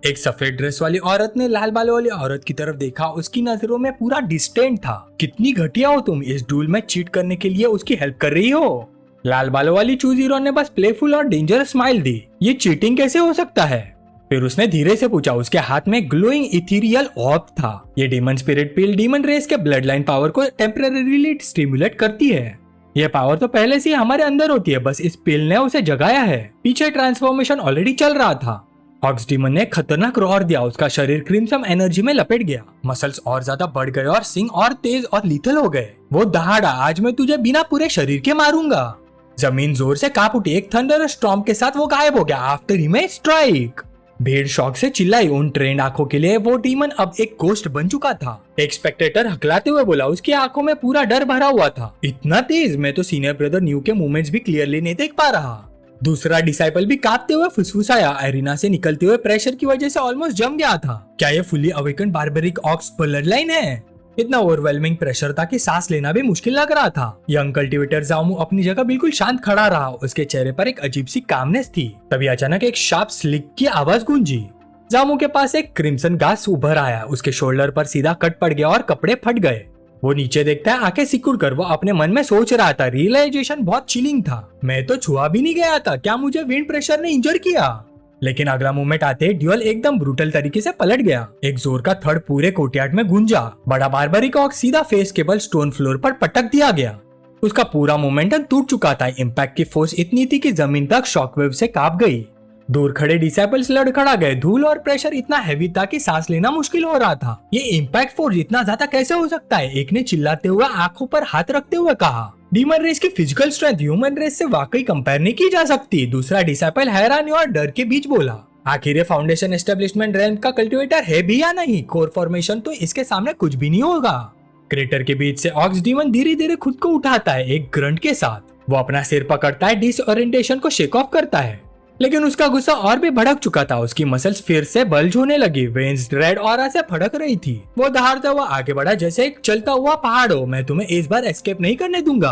एक सफेद ड्रेस वाली औरत ने लाल बालों वाली औरत की तरफ देखा। उसकी नजरों में पूरा डिस्टेंट था। कितनी घटिया हो तुम, इस डूल में चीट करने के लिए उसकी हेल्प कर रही हो? लाल बालों वाली चूजीरो ने बस प्लेफुल और डेंजरस स्माइल दी। ये चीटिंग कैसे हो सकता है? फिर उसने धीरे से पूछा। उसके हाथ में ग्लोइंग इथीरियल ऑर्ब था। ये डीमन स्पिरिट पिल डीमन रेस के ब्लड लाइन पावर को टेम्परेरीली स्टिमुलेट करती है। ये पावर तो पहले से ही हमारे अंदर होती है, बस इस पिल ने उसे जगाया है। पीछे ट्रांसफॉर्मेशन ऑलरेडी चल रहा था। ऑक्स डीमन ने खतरनाक रोर दिया। उसका शरीर क्रिम्सन एनर्जी में लपेट गया। मसल्स और ज्यादा बढ़ गए और सिंग और तेज और लीथल हो गए। वो दहाड़ा, आज मैं तुझे बिना पूरे शरीर के मारूंगा। जमीन जोर से कांप उठी। एक थंडर स्टॉर्म के साथ वो गायब हो गया। After him strike. भीड़ शॉक से चिल्लाई। उन ट्रेंड आंखों के लिए वो डीमन अब एक गोस्ट बन चुका था। एक स्पेक्टेटर हकलाते हुए बोला, उसकी आंखों में पूरा डर भरा हुआ था। इतना तेज, मैं तो सीनियर ब्रदर न्यू के मूवमेंट्स भी क्लियरली नहीं देख पा रहा। दूसरा डिसाइपल भी कांपते हुए फुसफुसाया। एरिना से निकलते हुए प्रेशर की वजह से ऑलमोस्ट जम गया था। क्या ये fully awaken barbaric ox blood line है? इतना ओवरवेलमिंग प्रेशर था कि सांस लेना भी मुश्किल लग रहा था। यंग कल्टिवेटर जामू अपनी जगह बिल्कुल शांत खड़ा रहा। उसके चेहरे पर एक अजीब सी कामनेस थी। तभी अचानक एक शार्प स्लिक की आवाज गूंजी। जामू के पास एक क्रिम्सन घास उभर आया। उसके शोल्डर पर सीधा कट पड़ गया और कपड़े फट गए। वो नीचे देखता है, आंखें सिकुड़ कर। वो अपने मन में सोच रहा था। रियलाइजेशन बहुत चिलिंग था। मैं तो छुआ भी नहीं गया था, क्या मुझे विंड प्रेशर ने इंजर किया? लेकिन अगला मूवमेंट आते ड्यूअल एकदम ब्रूटल तरीके से पलट गया। एक जोर का थर्ड पूरे कोर्टयार्ड में गूंजा। बड़ा बार्बरिक ऑक्स सीधा फेस केबल स्टोन फ्लोर पर पटक दिया गया। उसका पूरा मोमेंटम टूट चुका था। इम्पैक्ट की फोर्स इतनी थी कि जमीन तक शॉकवेव से कांप गई। दूर खड़े डिसाइपल्स लड़खड़ा गए। धूल और प्रेशर इतना हैवी था कि सांस लेना मुश्किल हो रहा था। ये इम्पैक्ट फोर्स इतना ज्यादा कैसे हो सकता है? एक ने चिल्लाते हुए आंखों पर हाथ रखते हुए कहा। डीमन रेस की फिजिकल स्ट्रेंथ ह्यूमन रेस से वाकई कंपेयर नहीं की जा सकती। दूसरा डिसाइपल हैरानी और डर के बीच बोला, आखिर ये फाउंडेशन एस्टेब्लिशमेंट रेल्म का कल्टिवेटर है भी या नहीं? कोर फॉर्मेशन तो इसके सामने कुछ भी नहीं होगा। क्रेटर के बीच से ऑक्स डीमन धीरे धीरे खुद को उठाता है एक ग्रंट के साथ। वो अपना सिर पकड़ता है, डिसओरिएंटेशन को शेक ऑफ करता है। लेकिन उसका गुस्सा और भी भड़क चुका था। उसकी मसल्स फिर से बल्ज होने लगी। वेन्स रेड ऑरा से फड़क रही थी। वो दहाड़ता हुआ आगे बढ़ा जैसे एक चलता हुआ पहाड़ हो। मैं तुम्हें इस बार एस्केप नहीं करने दूंगा।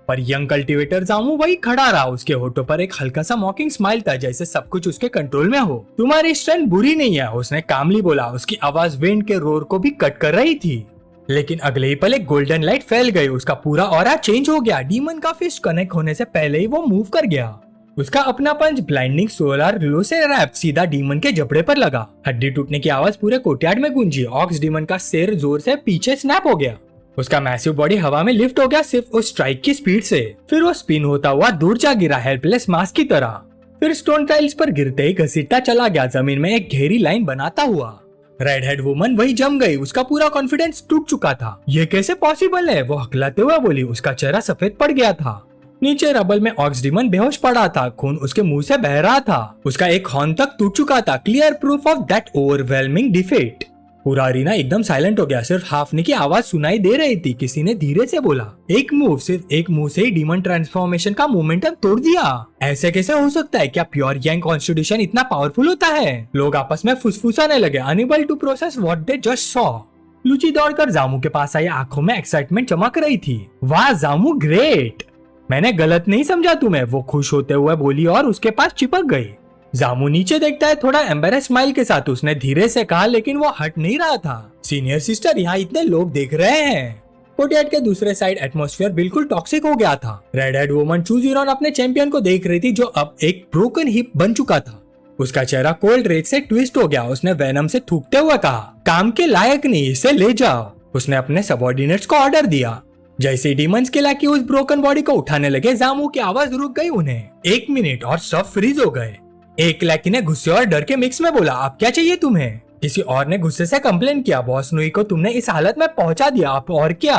पर यंग कल्टिवेटर जामू वही खड़ा रहा। उसके होठों पर एक हल्का सा मॉकिंग स्माइल था, जैसे सब कुछ उसके कंट्रोल में हो। तुम्हारी स्ट्रेंथ बुरी नहीं है, उसने कामली बोला। उसकी आवाज विंड के रोर को भी कट कर रही थी। लेकिन अगले ही पल एक गोल्डन लाइट फैल गई। उसका पूरा ऑरा चेंज हो गया। डीमन का फिस्ट कनेक्ट होने से पहले ही वो मूव कर गया। उसका अपना पंच ब्लाइंडिंग सोलर ग्लो से रैप सीधा डीमन के जबड़े पर लगा। हड्डी टूटने की आवाज पूरे कोर्टयार्ड में गूंजी। ऑक्स डीमन का सिर जोर से पीछे स्नैप हो गया। उसका मैसिव बॉडी हवा में लिफ्ट हो गया सिर्फ उस स्ट्राइक की स्पीड से। फिर वो स्पिन होता हुआ दूर जा गिरा हेल्पलेस मास की तरह। फिर स्टोन टाइल्स पर गिरते ही घसीटता चला गया, जमीन में एक गहरी लाइन बनाता हुआ। रेड हेड वुमन वही जम गई। उसका पूरा कॉन्फिडेंस टूट चुका था। ये कैसे पॉसिबल है? वो हकलाते हुए बोली। उसका चेहरा सफेद पड़ गया था। नीचे रबल में ऑक्स डीमन बेहोश पड़ा था। खून उसके मुंह से बह रहा था। उसका एक हॉर्न तक टूट चुका था। Clear proof of that overwhelming defeat. पूरा अरीना एकदम साइलेंट हो गया। सिर्फ हाफने की आवाज सुनाई दे रही थी। किसी ने धीरे से बोला, एक मूव, सिर्फ एक मूव से ही डीमन ट्रांसफॉर्मेशन का मोमेंटम तोड़ दिया। ऐसे कैसे हो सकता है? क्या प्योर यांग कॉन्स्टिट्यूशन इतना पावरफुल होता है? लोग आपस में फुसफुसाने लगे, unable to process what they just saw. लुची दौड़कर जामू के पास आई। आंखों में एक्साइटमेंट चमक रही थी। वाह जामू, ग्रेट, मैंने गलत नहीं समझा तुम्हें। वो खुश होते हुए बोली और उसके पास चिपक गई। जामू नीचे देखता है थोड़ा एम्बेरस स्माइल के साथ। उसने धीरे से कहा, लेकिन वो हट नहीं रहा था। सीनियर सिस्टर, यहाँ इतने लोग देख रहे हैं। कोर्टयार्ड के दूसरे साइड एटमॉस्फेयर बिल्कुल टॉक्सिक हो गया था। रेड हेड वुमन चू जीरॉन अपने चैंपियन को देख रही थी, जो अब एक ब्रोकन हिप बन चुका था। उसका चेहरा कोल्ड रेज से ट्विस्ट हो गया। उसने वेनम से थूकते हुए कहा, काम के लायक नहीं, इसे ले जाओ। उसने अपने सबऑर्डिनेट्स को ऑर्डर दिया। जैसे डीमंस के लाकी उस ब्रोकन बॉडी को उठाने लगे, जामू की आवाज रुक गई। उन्हें 1 मिनट और सब फ्रीज हो गए। एक लैकी ने गुस्से और डर के मिक्स में बोला, अब क्या चाहिए तुम्हें? किसी और ने गुस्से से कंप्लेन किया, बॉस नुई को तुमने इस हालत में पहुंचा दिया, आप और क्या?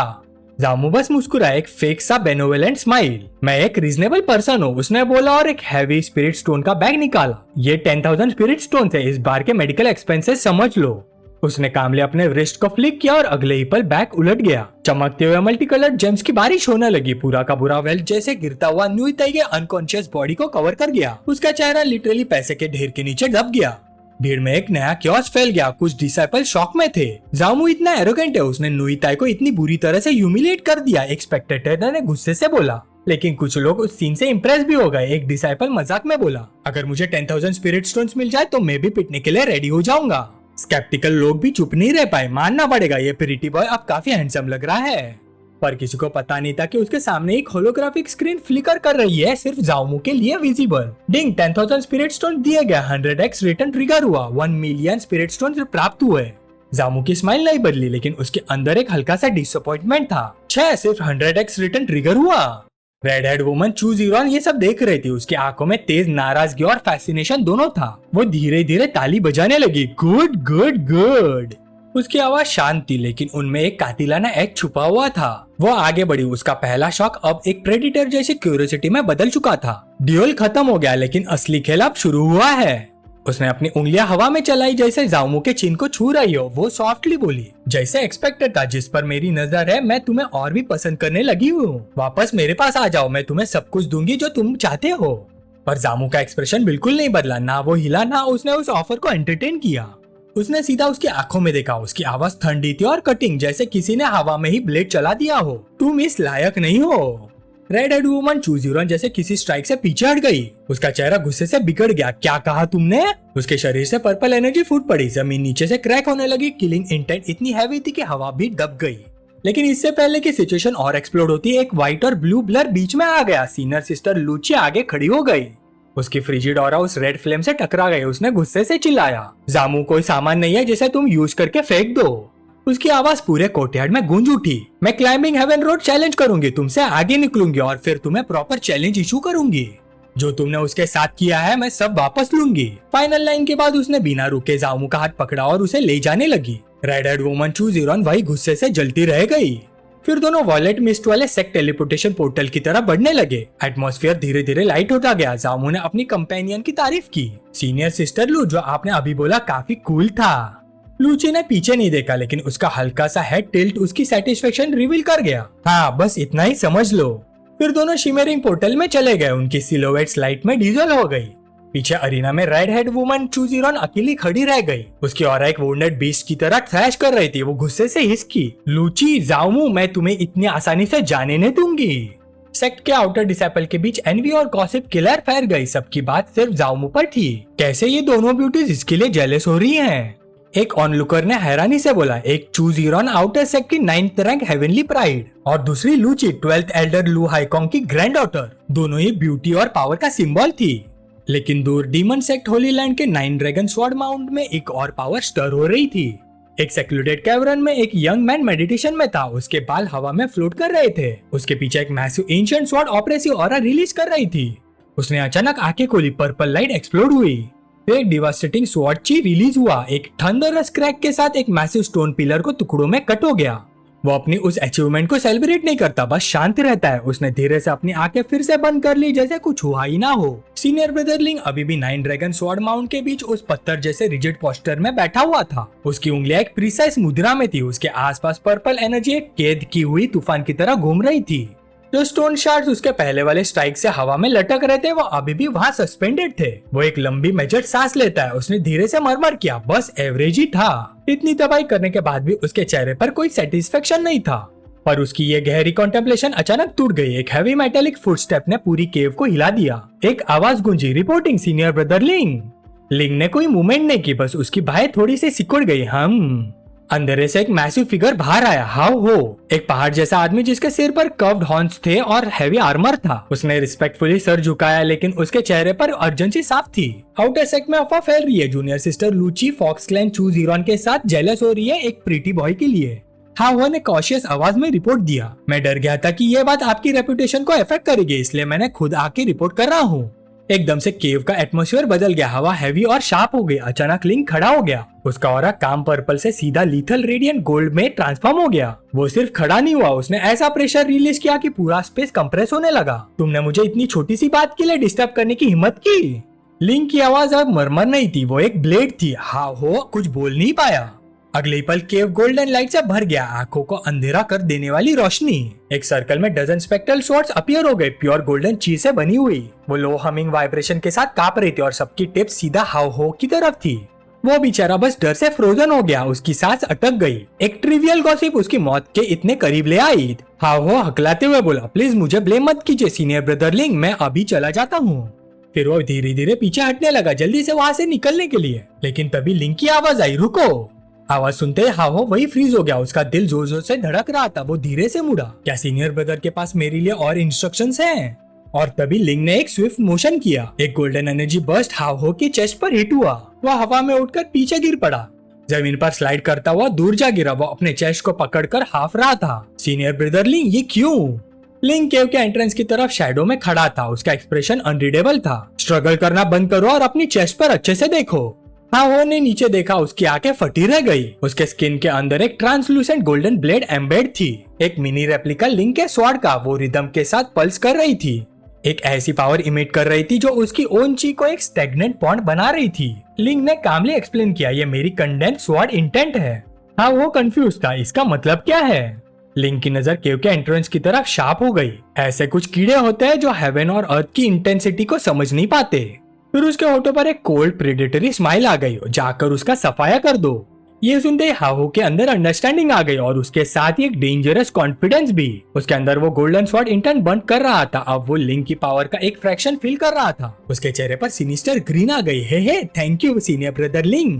जामू बस मुस्कुराया, एक फेक सा बेनोवेलेंट स्माइल। मैं एक रीजनेबल पर्सन हूँ, उसने बोला और एक हैवी स्पिरिट स्टोन का बैग निकाला। ये 10,000 स्पिरिट स्टोन थे, इस बार के मेडिकल एक्सपेंसेस समझ लो। उसने कामले अपने रिस्ट को फ्लिक किया और अगले ही पल बैग उलट गया। चमकते हुए मल्टी कलर्ड जेम्स की बारिश होने लगी। पूरा का पूरा वेल्थ जैसे गिरता हुआ न्यू ताई के अनकॉन्शियस बॉडी को कवर कर गया। उसका चेहरा लिटरली पैसे के ढेर के नीचे दब गया। भीड़ में एक नया क्योस फैल गया। कुछ डिसाइपल शॉक में थे। जामू इतना एरोगेंट है, उसने नुई ताई को इतनी बुरी तरह से ह्यूमिलेट कर दिया, एक स्पेक्टेटर ने गुस्से से बोला। लेकिन कुछ लोग उस सीन से इम्प्रेस भी हो गए। एक डिसाइपल मजाक में बोला, अगर मुझे 10,000 स्पिरिट स्टोन्स मिल जाए तो मैं भी पिटने के लिए रेडी हो जाऊंगा। स्केप्टिकल लोग भी चुप नहीं रह पाए। मानना पड़ेगा, ये प्रिटी बॉय अब काफी हैंडसम लग रहा है। पर किसी को पता नहीं था कि उसके सामने एक होलोग्राफिक स्क्रीन फ्लिकर कर रही है, सिर्फ जामू के लिए विजिबल। डिंग, 10,000 स्पिरिट स्टोन दिए गए। 100x रिटर्न ट्रिगर हुआ। 1 मिलियन स्पिरिट स्टोन प्राप्त हुए। जामू की स्माइल नहीं बदली, लेकिन उसके अंदर एक हल्का सा डिसअपॉइंटमेंट था। सिर्फ 100x रिटर्न ट्रिगर हुआ। रेड हेड वुमन चू जीरॉन ये सब देख रही थी। उसकी आंखों में तेज नाराजगी और फैसिनेशन दोनों था। वो धीरे धीरे ताली बजाने लगी। Good good good. उसकी आवाज शांत थी, लेकिन उनमें एक कातिलाना एक्ट छुपा हुआ था। वो आगे बढ़ी। उसका पहला शॉक अब एक प्रेडिटर जैसी क्यूरियोसिटी में बदल चुका था। ड्यूल खत्म हो गया, लेकिन असली खेल अब शुरू हुआ है। उसने अपनी उंगलियां हवा में चलाई, जैसे जामू के चिन को छू रही हो। वो सॉफ्टली बोली, जैसे एक्सपेक्टेड था, जिस पर मेरी नजर है मैं तुम्हें और भी पसंद करने लगी हूँ। वापस मेरे पास आ जाओ, मैं तुम्हें सब कुछ दूंगी जो तुम चाहते हो। पर जामू का एक्सप्रेशन बिल्कुल नहीं बदला। ना वो हिला, ना उसने उस ऑफर को एंटरटेन किया। उसने सीधा उसकी आंखों में देखा। उसकी आवाज ठंडी थी और कटिंग, जैसे किसी ने हवा में ही ब्लेड चला दिया हो। तुम इस लायक नहीं हो। रेड हेड वुमन चू जीरॉन जैसे किसी स्ट्राइक से पीछे हट गई। उसका चेहरा गुस्से से बिगड़ गया। क्या कहा तुमने? उसके शरीर से पर्पल एनर्जी फूट पड़ी। जमीन नीचे से क्रैक होने लगी। किलिंग इंटेंट इतनी हैवी थी कि हवा भी दब गई। लेकिन इससे पहले की सिचुएशन और एक्सप्लोड होती, एक व्हाइट और ब्लू ब्लर बीच में आ गया। सीनियर सिस्टर लूची आगे खड़ी हो गई। उसकी फ्रिजिड ऑरा उस रेड फ्लेम से टकरा गई। उसने गुस्से से चिल्लाया, जामू कोई सामान नहीं है जिसे तुम यूज करके फेंक दो। उसकी आवाज पूरे कोर्टयार्ड में गूंज उठी। मैं क्लाइंबिंग हेवन रोड चैलेंज करूंगी, तुमसे आगे निकलूंगी और फिर तुम्हें प्रॉपर चैलेंज इशू करूंगी। जो तुमने उसके साथ किया है मैं सब वापस लूंगी। फाइनल लाइन के बाद उसने बिना रुके जामू का हाथ पकड़ा और उसे ले जाने लगी। रेड हेड वुमन चू जीरॉन वही गुस्से से जलती रह गई। फिर दोनों वॉलेट मिस्ट वाले सेक्ट टेलीपोर्टेशन पोर्टल की तरह बढ़ने लगे। एटमॉस्फेयर धीरे धीरे लाइट होता गया। जामू ने अपनी कंपेनियन की तारीफ की। सीनियर सिस्टर लू, जो आपने अभी बोला काफी कूल था। लूची ने पीछे नहीं देखा, लेकिन उसका हल्का सा हेड टिल्ट उसकी सेटिस्फेक्शन रिवील कर गया। हाँ, बस इतना ही समझ लो। फिर दोनों शिमरिंग पोर्टल में चले गए। उनकी सिलोवेट्स लाइट में डीजल हो गई। पीछे अरीना में रेड हेड वुमन चू जीरॉन अकेली खड़ी रह गई। उसकी ऑरा एक वुंडेड बीस्ट की तरह थ्रैश कर रही थी। वो गुस्से से हिसकी, लूची, जामू, मैं तुम्हें इतनी आसानी से जाने नहीं दूंगी। सेक्ट के आउटर डिसाइपल के बीच एनवी और गॉसिप किलर फैल गई। सबकी बात सिर्फ जामू पर थी। कैसे ये दोनों ब्यूटीज इसके लिए जेलस हो रही हैं? एक ऑनलुकर ने हैरानी से बोला। एक चू जीरॉन आउटर सेक्ट की 9th रैंक हेवनली प्राइड और दूसरी लूची 12th एल्डर लू हाईकोंग की ग्रैंड डॉटर। दोनों ही ब्यूटी और पावर का सिंबल थी। लेकिन दूर डीमन सेक्ट होली लैंड के 9 ड्रैगन स्वॉर्ड माउंट में एक और पावर स्टर हो रही थी। एक सेक्लूडेड कैवर्न में एक यंग मैन मेडिटेशन में था। उसके बाल हवा में फ्लोट कर रहे थे। उसके पीछे एक massive ancient sword oppressive aura release कर रही थी। उसने अचानक आंखें खोली। पर्पल लाइट एक्सप्लोड हुई। फिर एक डिवास्टेटिंग स्वॉर्ड ची रिलीज हुआ। एक थंडरस क्रैक के साथ एक मैसिव स्टोन पिलर को टुकड़ों में कट हो गया। वो अपनी उस अचीवमेंट को सेलिब्रेट नहीं करता, बस शांत रहता है। उसने धीरे से अपनी आंखें फिर से बंद कर ली, जैसे कुछ हुआ ही ना हो। सीनियर ब्रदरलिंग अभी भी 9 ड्रैगन स्वॉर्ड माउंट के बीच उस पत्थर जैसे रिजिड पोस्टर में बैठा हुआ था। उसकी उंगलियां एक प्रिसाइज मुद्रा में थी। उसके आसपास पर्पल एनर्जी एक कैद की हुई तूफान की तरह घूम रही थी। जो स्टोन शार्ड्स उसके पहले वाले स्ट्राइक से हवा में लटक रहे थे, वो अभी भी वहाँ सस्पेंडेड थे। वो एक लंबी मेजर सांस लेता है। उसने धीरे से मरमर किया, बस एवरेज ही था। इतनी तबाही करने के बाद भी उसके चेहरे पर कोई सेटिस्फेक्शन नहीं था। पर उसकी ये गहरी कॉन्टेम्पलेशन अचानक टूट गई। एक हैवी मेटेलिक फुटस्टेप ने पूरी केव को हिला दिया। एक आवाज गूंजी, रिपोर्टिंग सीनियर ब्रदर लिंग। लिंग ने कोई मूवमेंट नहीं की, बस उसकी बाहें थोड़ी सी सिकुड़ गई। अंधेरे से एक मैसिव फिगर बाहर आया। हाउ हो, एक पहाड़ जैसा आदमी जिसके सिर पर कर्व्ड हॉर्न्स थे और हैवी आर्मर था। उसने रिस्पेक्टफुली सर झुकाया, लेकिन उसके चेहरे पर अर्जेंसी साफ थी। आउटर सेक्ट में अफवाह फैल रही है, जूनियर सिस्टर लूची फॉक्स क्लैन चू जीरोन के साथ जेलस हो रही है एक प्रीटी बॉय के लिए। हाओ ने कॉशियस आवाज में रिपोर्ट दिया। मैं डर गया था कि ये बात आपकी रेपुटेशन को अफेक्ट करेगी, इसलिए मैंने खुद आके रिपोर्ट कर रहा हूँ। एकदम से केव का एटमॉस्फेयर बदल गया। हवा हैवी और शार्प हो गई। अचानक लिंक खड़ा हो गया। उसका ऑरा काम पर्पल से सीधा लीथल रेडियंट गोल्ड में ट्रांसफॉर्म हो गया। वो सिर्फ खड़ा नहीं हुआ, उसने ऐसा प्रेशर रिलीज किया कि पूरा स्पेस कंप्रेस होने लगा। तुमने मुझे इतनी छोटी सी बात के लिए डिस्टर्ब करने की हिम्मत की। लिंक की आवाज अब मरमर नहीं थी, वो एक ब्लेड थी। हाँ हो कुछ बोल नहीं पाया। अगले पल केव गोल्डन लाइट से भर गया, आंखों को अंधेरा कर देने वाली रोशनी। एक सर्कल में डजन स्पेक्ट्रल स्वॉर्ड्स अपीयर हो गए, प्योर गोल्डन चीज से बनी हुई। वो लो हमिंग वाइब्रेशन के साथ कांप रही थी और सबकी टिप सीधा हाव हो की तरफ थी। वो बेचारा बस डर से फ्रोजन हो गया, उसकी सांस अटक गई। एक ट्रिवियल गॉसिप उसकी मौत के इतने करीब ले आई। हाव हो हकलाते हुए बोला, प्लीज मुझे ब्लेम मत कीजिए सीनियर ब्रदर लिंग, मैं अभी चला जाता हूँ। फिर वो धीरे धीरे पीछे हटने लगा, जल्दी से वहाँ से निकलने के लिए। लेकिन तभी लिंक की आवाज आई, रुको। आवाज सुनते ही हाहो वही फ्रीज हो गया। उसका दिल जोर जोर से धड़क रहा था। वो धीरे से मुड़ा, क्या सीनियर ब्रदर के पास मेरे लिए और इंस्ट्रक्शंस हैं? और तभी लिंग ने एक स्विफ्ट मोशन किया। एक गोल्डन एनर्जी बर्स्ट हाहो के चेस्ट पर हिट हुआ। वह हवा में उठकर पीछे गिर पड़ा। जमीन पर स्लाइड करता हुआ दूर जा गिरा। वो अपने चेस्ट को पकड़कर हाफ रहा था। सीनियर ब्रदर लिंग, ये क्यों? लिंग केव के एंट्रेंस की तरफ शैडो में खड़ा था। उसका एक्सप्रेशन अनरीडेबल था। स्ट्रगल करना बंद करो और अपनी चेस्ट पर अच्छे से देखो। हाओ ने नीचे देखा, उसकी आंखें फटी रह गई। उसके स्किन के अंदर एक ट्रांसलूसेंट गोल्डन ब्लेड एम्बेड थी। एक मिनी रेप्लिका लिंक के स्वॉर्ड का। वो रिदम के साथ पल्स कर रही थी। एक ऐसी पावर इमिट कर रही थी जो उसकी ओन ची को एक स्टेगनेंट पॉन्ड बना रही थी। लिंक ने कामली एक्सप्लेन किया, ये मेरी कंडेंस स्वॉर्ड इंटेंट है। हाँ वो कंफ्यूज था, इसका मतलब क्या है? लिंक की नजर केव के एंट्रेंस की तरफ शार्प हो गई। ऐसे कुछ कीड़े होते हैं जो हेवन और अर्थ की इंटेंसिटी को समझ नहीं पाते। फिर उसके होठों पर एक कोल्ड प्रेडेटरी स्माइल आ गई, जाकर उसका सफाया कर दो। ये सुनते ही हाहो के अंदर अंडरस्टैंडिंग आ गई और उसके साथ ही एक डेंजरस कॉन्फिडेंस भी। उसके अंदर वो गोल्डन स्वॉर्ड इंटेंट बंद कर रहा था। अब वो लिंक की पावर का एक फ्रैक्शन फील कर रहा था। उसके चेहरे पर सिनिस्टर ग्रीन आ गई। Hey thank you senior brother Ling.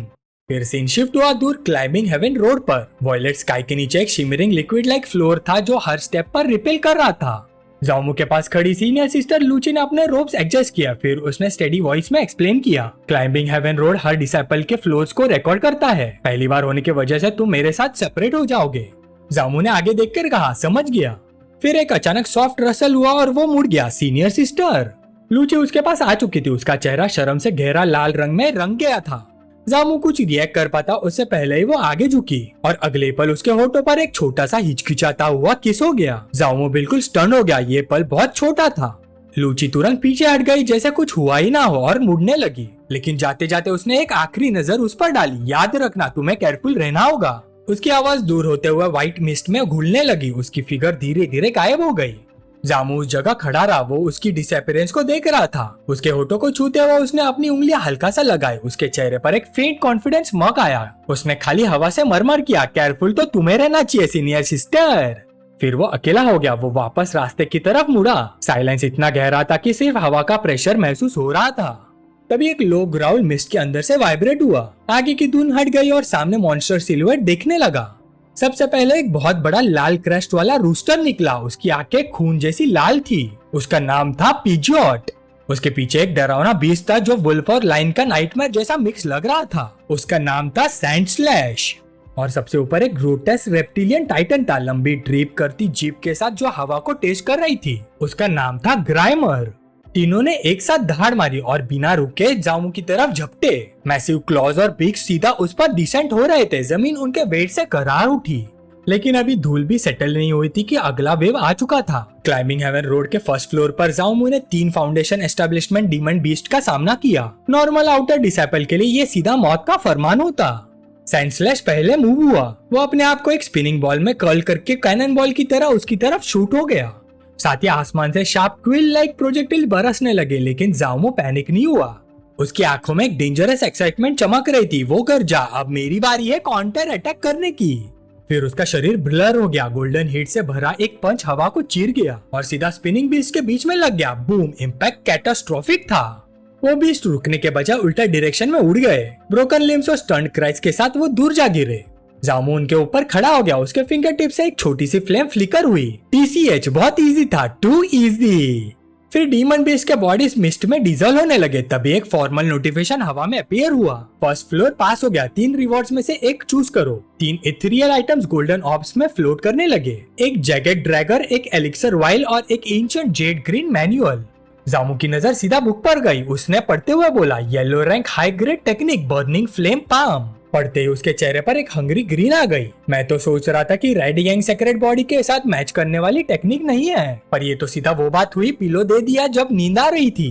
फिर सीन शिफ्ट हुआ दूर क्लाइंबिंग हेवन रोड पर। वॉयलेट स्काई के नीचे एक शिमरिंग लिक्विड लाइक फ्लोर था जो हर स्टेप पर रिपेल कर रहा था। जाओमू के पास खड़ी सीनियर सिस्टर लूची ने अपने रोप्स एडजस्ट किया। फिर उसने स्टेडी वॉइस में एक्सप्लेन किया, क्लाइंबिंग हेवन रोड हर डिसाइपल के फ्लोर्स को रिकॉर्ड करता है। पहली बार होने की वजह से तुम मेरे साथ सेपरेट हो जाओगे। जाओमू ने आगे देखकर कहा, समझ गया। फिर एक अचानक सॉफ्ट रसल हुआ और वो मुड़ गया। सीनियर सिस्टर लूची उसके पास आ चुकी थी। उसका चेहरा शर्म से गहरा लाल रंग में रंग गया था। जामू कुछ रिएक्ट कर पाता उससे पहले ही वो आगे झुकी और अगले पल उसके होठों पर एक छोटा सा हिचकिचाता हुआ किस हो गया। जामू बिल्कुल स्टन हो गया, ये पल बहुत छोटा था। लूची तुरंत पीछे हट गई जैसे कुछ हुआ ही ना हो और मुड़ने लगी। लेकिन जाते जाते उसने एक आखिरी नजर उस पर डाली। याद रखना, तुम्हें केयरफुल रहना होगा। उसकी आवाज दूर होते हुए व्हाइट मिस्ट में घुलने लगी। उसकी फिगर धीरे धीरे गायब हो गई। जामू उस जगह खड़ा रहा। वो उसकी डिसअपीयरेंस को देख रहा था। उसके होठों को छूते हुए उसने अपनी उंगलियां हल्का सा लगाई। उसके चेहरे पर एक फेंट कॉन्फिडेंस स्माइल आया। उसने खाली हवा से मरमर किया, केयरफुल तो तुम्हें रहना चाहिए सीनियर सिस्टर। फिर वो अकेला हो गया। वो वापस रास्ते की तरफ मुड़ा। साइलेंस इतना गहरा था कि सिर्फ हवा का प्रेशर महसूस हो रहा था। तभी एक लो ग्राउल मिस्ट के अंदर से वाइब्रेट हुआ। आगे की धुन हट गई और सामने मॉन्स्टर सिलुएट दिखने लगा। सबसे पहले एक बहुत बड़ा लाल क्रस्ट वाला रूस्टर निकला। उसकी आंखें खून जैसी लाल थी। उसका नाम था पिजॉट। उसके पीछे एक डरावना बीस्ट था जो वुल्फ और लाइन का नाइटमेयर जैसा मिक्स लग रहा था। उसका नाम था सैंड स्लैश। और सबसे ऊपर एक ग्रोटेस्क रेप्टिलियन टाइटन था, लंबी ड्रीप करती जीप के साथ जो हवा को टेस्ट कर रही थी। उसका नाम था ग्राइमर। तीनों ने एक साथ दहाड़ मारी और बिना रुके जामू की तरफ झपटे। मैसिव क्लॉज और बिग सीधा उस पर डिसेंट हो रहे थे। जमीन उनके वेट से करार उठी। लेकिन अभी धूल भी सेटल नहीं हुई थी कि अगला वेव आ चुका था। क्लाइंबिंग हेवन रोड के फर्स्ट फ्लोर पर जामू ने 3 फाउंडेशन एस्टेब्लिशमेंट डीमन बीस्ट का सामना किया। नॉर्मल आउटर डिसाइपल के लिए ये सीधा मौत का फरमान होता। सैंड स्लैश पहले मूव हुआ। वो अपने आप को एक स्पिनिंग बॉल में कर्ल करके कैनन बॉल की तरह उसकी तरफ शूट हो गया। साथ ही आसमान से शार्प क्विल लाइक प्रोजेक्टिल बरसने लगे। लेकिन जामू पैनिक नहीं हुआ। उसकी आंखों में एक डेंजरस एक्साइटमेंट चमक रही थी। वो गरजा, अब मेरी बारी है काउंटर अटैक करने की। फिर उसका शरीर ब्लर हो गया। गोल्डन हीट से भरा एक पंच हवा को चीर गया और सीधा स्पिनिंग बीस्ट के बीच में लग गया। बूम! इम्पैक्ट कैटास्ट्रोफिक था। वो बीस्ट रुकने के बजाय उल्टा डायरेक्शन में उड़ गए। ब्रोकन लिम्स और स्टंट क्राइज के साथ वो दूर जा गिरे। जामू उनके ऊपर खड़ा हो गया। उसके फिंगर टिप से एक छोटी सी फ्लेम फ्लिकर हुई। TCH बहुत इजी था, टू इजी। फिर डीमन बीस्ट के बॉडीज मिस्ट में डीजल होने लगे। तभी एक फॉर्मल नोटिफिकेशन हवा में अपीयर हुआ। फर्स्ट फ्लोर पास हो गया। 3 रिवॉर्ड्स में से एक चूज करो। 3 इथेरियल आइटम्स गोल्डन ऑब्स में फ्लोट करने लगे। एक जैकेट ड्रैगर, एक एलिक्सर वाइल और एक ancient Z green manual. Jamu की नजर सीधा बुक पर गई। उसने पढ़ते हुए बोला, yellow rank high grade technique burning flame palm. पढ़ते ही उसके चेहरे पर एक हंगरी ग्रीन आ गई। मैं तो सोच रहा था कि रेड यंग सेक्रेट बॉडी के साथ मैच करने वाली टेक्निक नहीं है, पर ये तो सीधा वो बात हुई पिलो दे दिया जब नींद आ रही थी।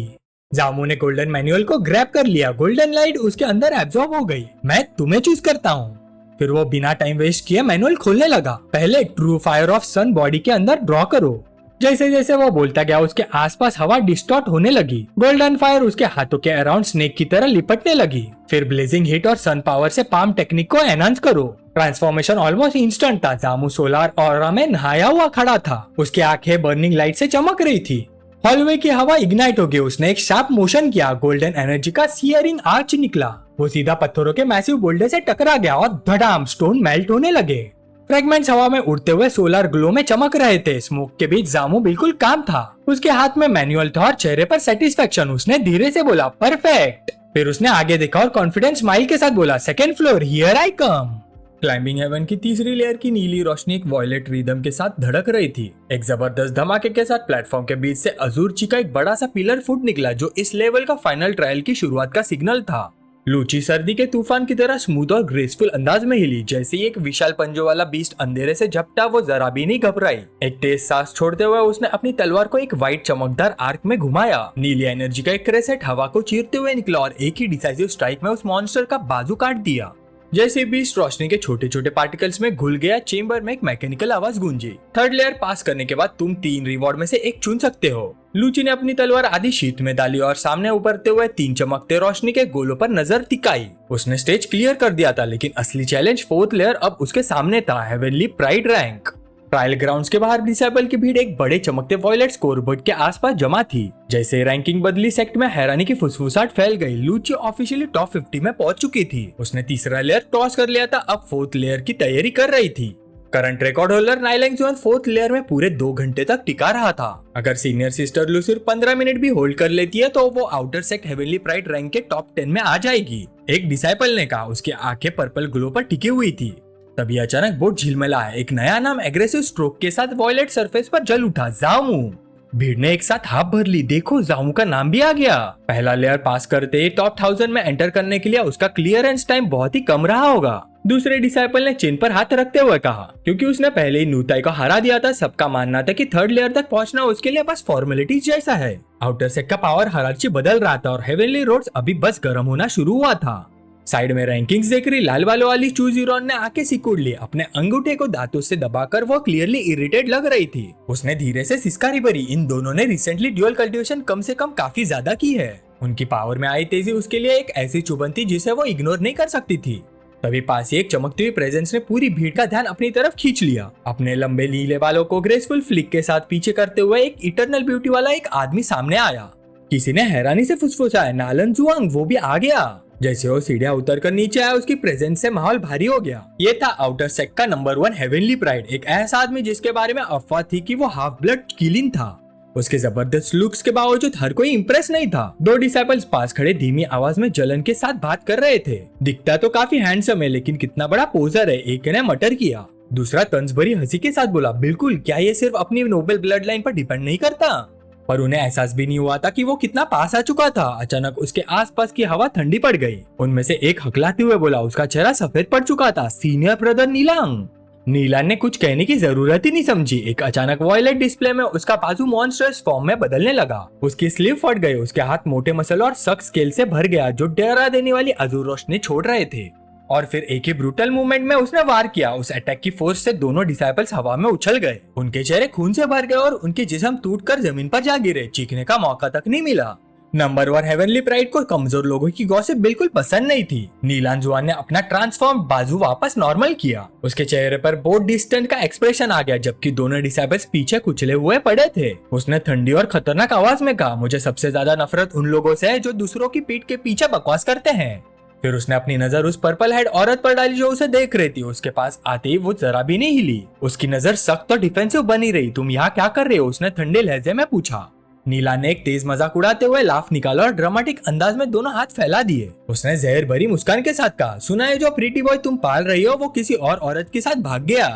जामू ने गोल्डन मैनुअल को ग्रैब कर लिया। गोल्डन लाइट उसके अंदर एब्जॉर्ब हो गई। मैं तुम्हें चूज करता हूँ। फिर वो बिना टाइम वेस्ट किए मैनुअल खोलने लगा। पहले true fire of sun body के अंदर ड्रॉ करो। जैसे जैसे वो बोलता गया उसके आसपास हवा डिस्टॉर्ट होने लगी। गोल्डन फायर उसके हाथों के अराउंड स्नेक की तरह लिपटने लगी। फिर ब्लेजिंग हीट और सन पावर से पाम टेक्निक को एनहांस करो। ट्रांसफॉर्मेशन ऑलमोस्ट इंस्टेंट था। जामू सोलार ऑरा में नहाया हुआ खड़ा था। उसकी आंखें बर्निंग लाइट से चमक रही थी। हॉलवे की हवा इग्नाइट हो गई। उसने एक शार्प मोशन किया। गोल्डन एनर्जी का सियरिंग आर्च निकला। वो सीधा पत्थरों के मैसिव बोल्डर से टकरा गया और धड़ाम स्टोन मेल्ट होने लगे। फ्रेगमेंट्स हवा में उड़ते हुए सोलर ग्लो में चमक रहे थे। स्मोक के बीच जामू बिल्कुल काम था। उसके हाथ में मैनुअल था और चेहरे पर सेटिस्फेक्शन। उसने धीरे से बोला, परफेक्ट। फिर उसने आगे देखा और कॉन्फिडेंस स्माइल के साथ बोला, second floor, here I come. Climbing heaven की तीसरी लेयर की नीली रोशनी एक वॉयलेट रिदम के साथ धड़क रही थी। एक जबरदस्त धमाके के साथ प्लेटफॉर्म के बीच से अजूर ची का एक बड़ा सा पिलर फुट निकला, जो इस लेवल का फाइनल ट्रायल की शुरुआत का सिग्नल था। लूची सर्दी के तूफान की तरह स्मूथ और ग्रेसफुल अंदाज में हिली। जैसे ही एक विशाल पंजों वाला बीस्ट अंधेरे से झपटा, वो जरा भी नहीं घबराई। एक तेज सांस छोड़ते हुए उसने अपनी तलवार को एक व्हाइट चमकदार आर्क में घुमाया। नीली एनर्जी का एक क्रेसेंट हवा को चीरते हुए निकला और एक ही डिसाइसिव स्ट्राइक में उस मॉन्स्टर का बाजू काट दिया। जैसे बीस्ट रोशनी के छोटे छोटे पार्टिकल्स में घुल गया, चेंबर में एक मैकेनिकल आवाज गूंजी। थर्ड लेयर पास करने के बाद तुम 3 रिवॉर्ड में से एक चुन सकते हो। लूची ने अपनी तलवार आधी शीत में डाली और सामने उभरते हुए 3 चमकते रोशनी के गोलों पर नजर टिकाई। उसने स्टेज क्लियर कर दिया था, लेकिन असली चैलेंज 4th लेयर अब उसके सामने था, heavenly pride rank. Trial grounds के बाहर डिसेबल की भीड़ एक बड़े चमकते वॉयलेट स्कोरबोर्ड के आसपास जमा थी। जैसे रैंकिंग बदली, सेक्ट में हैरानी की फुसफुसाहट फैल गई। लूची ऑफिशियली टॉप 50 में पहुंच चुकी थी। उसने तीसरा लेयर टॉस कर लिया था, अब 4th लेयर की तैयारी कर रही थी। करंट रिकॉर्ड होल्डर नाइलैंग जोन 4th लेयर में पूरे 2 घंटे तक टिका रहा था। अगर सीनियर सिस्टर लू सिर्फ 15 मिनट भी होल्ड कर लेती है तो वो outer sect heavenly pride rank के टॉप 10 में आ जाएगी। एक डिसाइपल ने कहा। उसकी आंखें पर्पल ग्लो पर टिकी हुई थी। तभी अचानक बोर्ड झिलमिलाया। एक नया नाम एग्रेसिव स्ट्रोक के साथ वॉयलेट सरफेस पर जल उठा, जामू। भीड़ ने एक साथ हाथ भर ली। देखो, जामू का नाम भी आ गया। पहला लेयर पास करते ही टॉप 1000 में एंटर करने के लिए उसका क्लियरेंस टाइम बहुत ही कम रहा होगा। दूसरे डिसाइपल ने चिन पर हाथ रखते हुए कहा। क्योंकि उसने पहले ही नूताई को हरा दिया था, सबका मानना था कि 3rd लेयर तक पहुंचना उसके लिए बस फॉर्मेलिटीज जैसा है। आउटर सेक्ट का पावर हायरार्की बदल रहा था और हेवनली रोड्स अभी बस गर्म होना शुरू हुआ था। साइड में रैंकिंग्स देख रही लाल बालों वाली चूजीरोन ने आके सिकुड़ ली। अपने अंगूठे को दांतों से दबाकर वो क्लियरली इरिटेट लग रही थी। उसने धीरे से सिसकारी भरी। इन दोनों ने रिसेंटली ड्यूअल कल्टीवेशन कम से कम काफी ज्यादा की है। उनकी पावर में आई तेजी उसके लिए एक ऐसी चुभन थी जिसे वो इग्नोर नहीं कर सकती थी। तभी पास ही एक चमकती हुई प्रेजेंस ने पूरी भीड़ का ध्यान अपनी तरफ खींच लिया। अपने लंबे नीले बालों को ग्रेसफुल फ्लिक के साथ पीछे करते हुए एक इटरनल ब्यूटी वाला एक आदमी सामने आया। किसी ने हैरानी से फुसफुसाया, नालन जुआंग, वो भी आ गया। जैसे वो सीढ़ियां उतरकर नीचे आया, उसकी प्रेजेंस से माहौल भारी हो गया। ये था आउटर सेक्ट का नंबर 1 हेवनली प्राइड, एक ऐसा आदमी जिसके बारे में अफवाह थी कि वो हाफ ब्लड किलिन था। उसके जबरदस्त लुक्स के बावजूद हर कोई इंप्रेस नहीं था। 2 डिसाइपल्स पास खड़े धीमी आवाज में जलन के साथ बात कर रहे थे। दिखता तो काफी हैंडसम है, लेकिन कितना बड़ा पोजर है, एक ने मटर किया। दूसरा तंज भरी हंसी के साथ बोला, बिल्कुल, क्या ये सिर्फ अपनी नोबल ब्लड लाइन पर डिपेंड नहीं करता? पर उन्हें एहसास भी नहीं हुआ था कि वो कितना पास आ चुका था। अचानक उसके आसपास की हवा ठंडी पड़ गई। उनमें से एक हकलाते हुए बोला, उसका चेहरा सफेद पड़ चुका था, सीनियर ब्रदर नीलांग। नीलांग ने कुछ कहने की जरूरत ही नहीं समझी। एक अचानक वॉयलेट डिस्प्ले में उसका बाजू मॉन्स्टर्स फॉर्म में बदलने लगा। उसकी स्लीव फट गई, उसके हाथ मोटे मसल और सख्त स्केल से भर गया जो डरा देने वाली अजूर रोशनी छोड़ रहे थे। और फिर एक ही ब्रूटल मूवमेंट में उसने वार किया। उस अटैक की फोर्स से दोनों डिसाइपल्स हवा में उछल गए। उनके चेहरे खून से भर गए और उनके जिस्म टूटकर जमीन पर जा गिरे। चीखने का मौका तक नहीं मिला। नंबर 1 हेवनली प्राइड को कमजोर लोगों की गॉसिप बिल्कुल पसंद नहीं थी। नीलान जुआन ने अपना ट्रांसफॉर्म बाजू वापस नॉर्मल किया। उसके चेहरे पर बहुत डिस्टेंट का एक्सप्रेशन आ गया, जबकि दोनों डिसाइबल्स पीछे कुचले हुए पड़े थे। उसने ठंडी और खतरनाक आवाज में कहा, मुझे सबसे ज्यादा नफरत उन लोगों से है जो दूसरों की पीठ के पीछे बकवास करते हैं। फिर उसने अपनी नजर उस पर्पल हेड औरत पर डाली जो उसे देख रही थी। उसके पास आते ही वो जरा भी नहीं हिली। उसकी नजर सख्त और डिफेंसिव बनी रही। तुम यहाँ क्या कर रहे हो? उसने ठंडे लहजे में पूछा। नीला ने एक तेज मजाक उड़ाते हुए लाफ निकाला और ड्रामेटिक अंदाज में दोनों हाथ फैला दिए। उसने जहर भरी मुस्कान के साथ कहा, सुना है जो प्रीटी बॉय तुम पाल रही हो वो किसी और औरत के साथ भाग गया।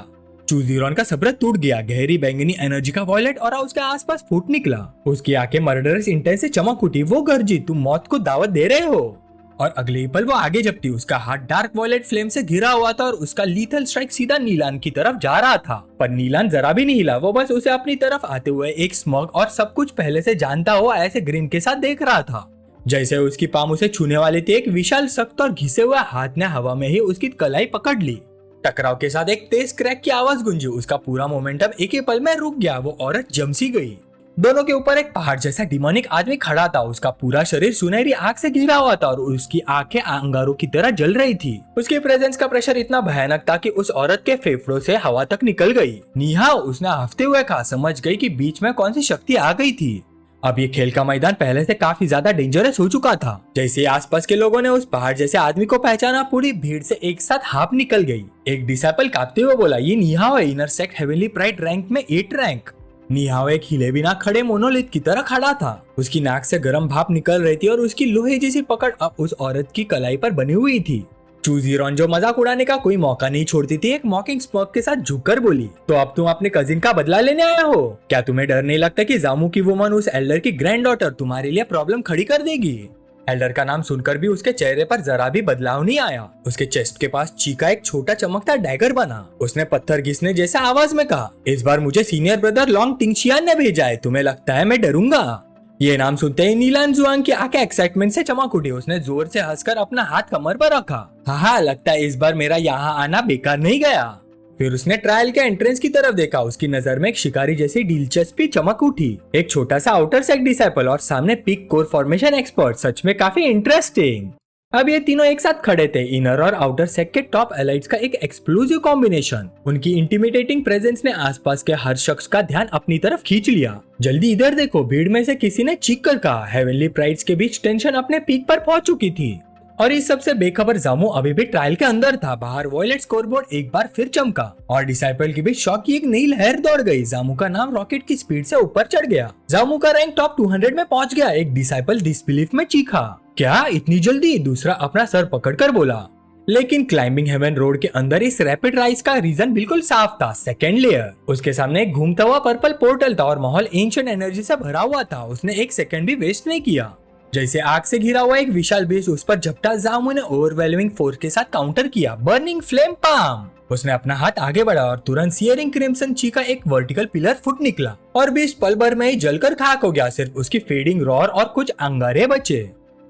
चूजीरॉन का सब्र टूट गया। गहरी बैंगनी एनर्जी का वॉयलेट और उसके आसपास फूट निकला। उसकी आंखें मर्डरस इंटेंस से चमक उठी। वो गर्जी, तुम मौत को दावत दे रहे हो? और अगले ही पल वो आगे झपटी। उसका हाथ डार्क वॉयलेट फ्लेम से घिरा हुआ था और उसका लीथल स्ट्राइक सीधा नीलान की तरफ जा रहा था। पर नीलान जरा भी नहीं हिला। वो बस उसे अपनी तरफ आते हुए एक स्मग और सब कुछ पहले से जानता हुआ ऐसे ग्रीन के साथ देख रहा था। जैसे उसकी पाम उसे छूने वाली थी, एक विशाल सख्त और घिसे हुए हाथ ने हवा में ही उसकी कलाई पकड़ ली। टकराव के साथ एक तेज क्रैक की आवाज गूंजी। उसका पूरा मोमेंटम एक ही पल में रुक गया। वो औरत जमसी गई। दोनों के ऊपर एक पहाड़ जैसा डिमोनिक आदमी खड़ा था। उसका पूरा शरीर सुनहरी आग से घिरा हुआ था और उसकी आंखें अंगारों की तरह जल रही थी। उसकी प्रेजेंस का प्रेशर इतना भयानक था कि उस औरत के फेफड़ों से हवा तक निकल गई। नीहा, उसने हफ्ते हुए कहा, समझ गई कि बीच में कौन सी शक्ति आ गई थी। अब ये खेल का मैदान पहले से काफी ज्यादा डेंजरस हो चुका था। जैसे आसपास के लोगों ने उस पहाड़ जैसे आदमी को पहचाना, पूरी भीड़ से एक साथ हाफ निकल गई। एक डिसाइपल कांपते हुए बोला, ये निहाओ है, inner sect heavenly pride rank में 8 रैंक। निहाओ एक हिले बिना खड़े मोनोलिथ की तरह खड़ा था। उसकी नाक से गर्म भाप निकल रही थी और उसकी लोहे जैसी पकड़ अब उस औरत की कलाई पर बनी हुई थी। चूजीरॉन जो मजाक उड़ाने का कोई मौका नहीं छोड़ती थी, एक मॉकिंग स्मर्क के साथ झुककर बोली, तो अब तुम अपने कजिन का बदला लेने आया हो? क्या तुम्हें डर नहीं लगता कि जामू की वुमन, उस एल्डर की ग्रैंड डॉटर, तुम्हारे लिए प्रॉब्लम खड़ी कर देगी? एल्डर का नाम सुनकर भी उसके चेहरे पर जरा भी बदलाव नहीं आया। उसके चेस्ट के पास चीका एक छोटा चमकता डैगर बना। उसने पत्थर घिसने जैसा आवाज में कहा, इस बार मुझे सीनियर ब्रदर लॉन्ग टिंगशियान ने भेजा है। तुम्हें लगता है मैं डरूंगा? ये नाम सुनते ही नीलान जुआंग की आंखें एक्साइटमेंट से चमक उठी। उसने जोर से हंसकर अपना हाथ कमर पर रखा। हाँ, लगता है इस बार मेरा यहाँ आना बेकार नहीं गया। फिर उसने ट्रायल के एंट्रेंस की तरफ देखा। उसकी नजर में एक शिकारी जैसी दिलचस्पी चमक उठी। एक छोटा सा आउटर सेक्ट डिसाइपल और सामने पिक कोर फॉर्मेशन एक्सपर्ट। सच में काफी इंटरेस्टिंग। अब ये तीनों एक साथ खड़े थे। इनर और आउटर सेक्ट के टॉप एलाइट्स का एक एक्सप्लोसिव कॉम्बिनेशन। उनकी इंटिमिडेटिंग प्रेजेंस ने आसपास के हर शख्स का ध्यान अपनी तरफ खींच लिया। जल्दी इधर देखो, भीड़ में से किसी ने चीख कर कहा। हेवनली प्राइड्स के बीच टेंशन अपने पीक पर पहुंच चुकी थी और इस सबसे बेखबर जामू अभी भी ट्रायल के अंदर था। बाहर वॉयलेट स्कोरबोर्ड एक बार फिर चमका और डिसाइपल के बीच शॉक की एक नई लहर दौड़ गई। जामू का नाम रॉकेट की स्पीड से ऊपर चढ़ गया। जामू का रैंक टॉप 200 में पहुंच गया। एक डिसाइपल डिसबिलीफ में चीखा, क्या इतनी जल्दी? दूसरा अपना सर पकड़कर बोला। लेकिन क्लाइंबिंग हेवन रोड के अंदर इस रैपिड राइज का रीजन बिल्कुल साफ था। Second layer. उसके सामने एक घूमता हुआ पर्पल पोर्टल था और माहौल एंशिएंट एनर्जी से भरा हुआ था। उसने एक सेकंड भी वेस्ट नहीं किया। जैसे आग से घिरा हुआ एक विशाल बेस उस पर झपटा, जामू ने ओवरवेलमिंग फोर्स के साथ काउंटर किया। Burning flame palm. उसने अपना हाथ आगे बढ़ा और तुरंत सियरिंग क्रिम्सन ची का एक वर्टिकल पिलर फुट निकला और बीच पल भर में ही जलकर खाक हो गया। सिर्फ उसकी फेडिंग रॉर और कुछ अंगारे बचे।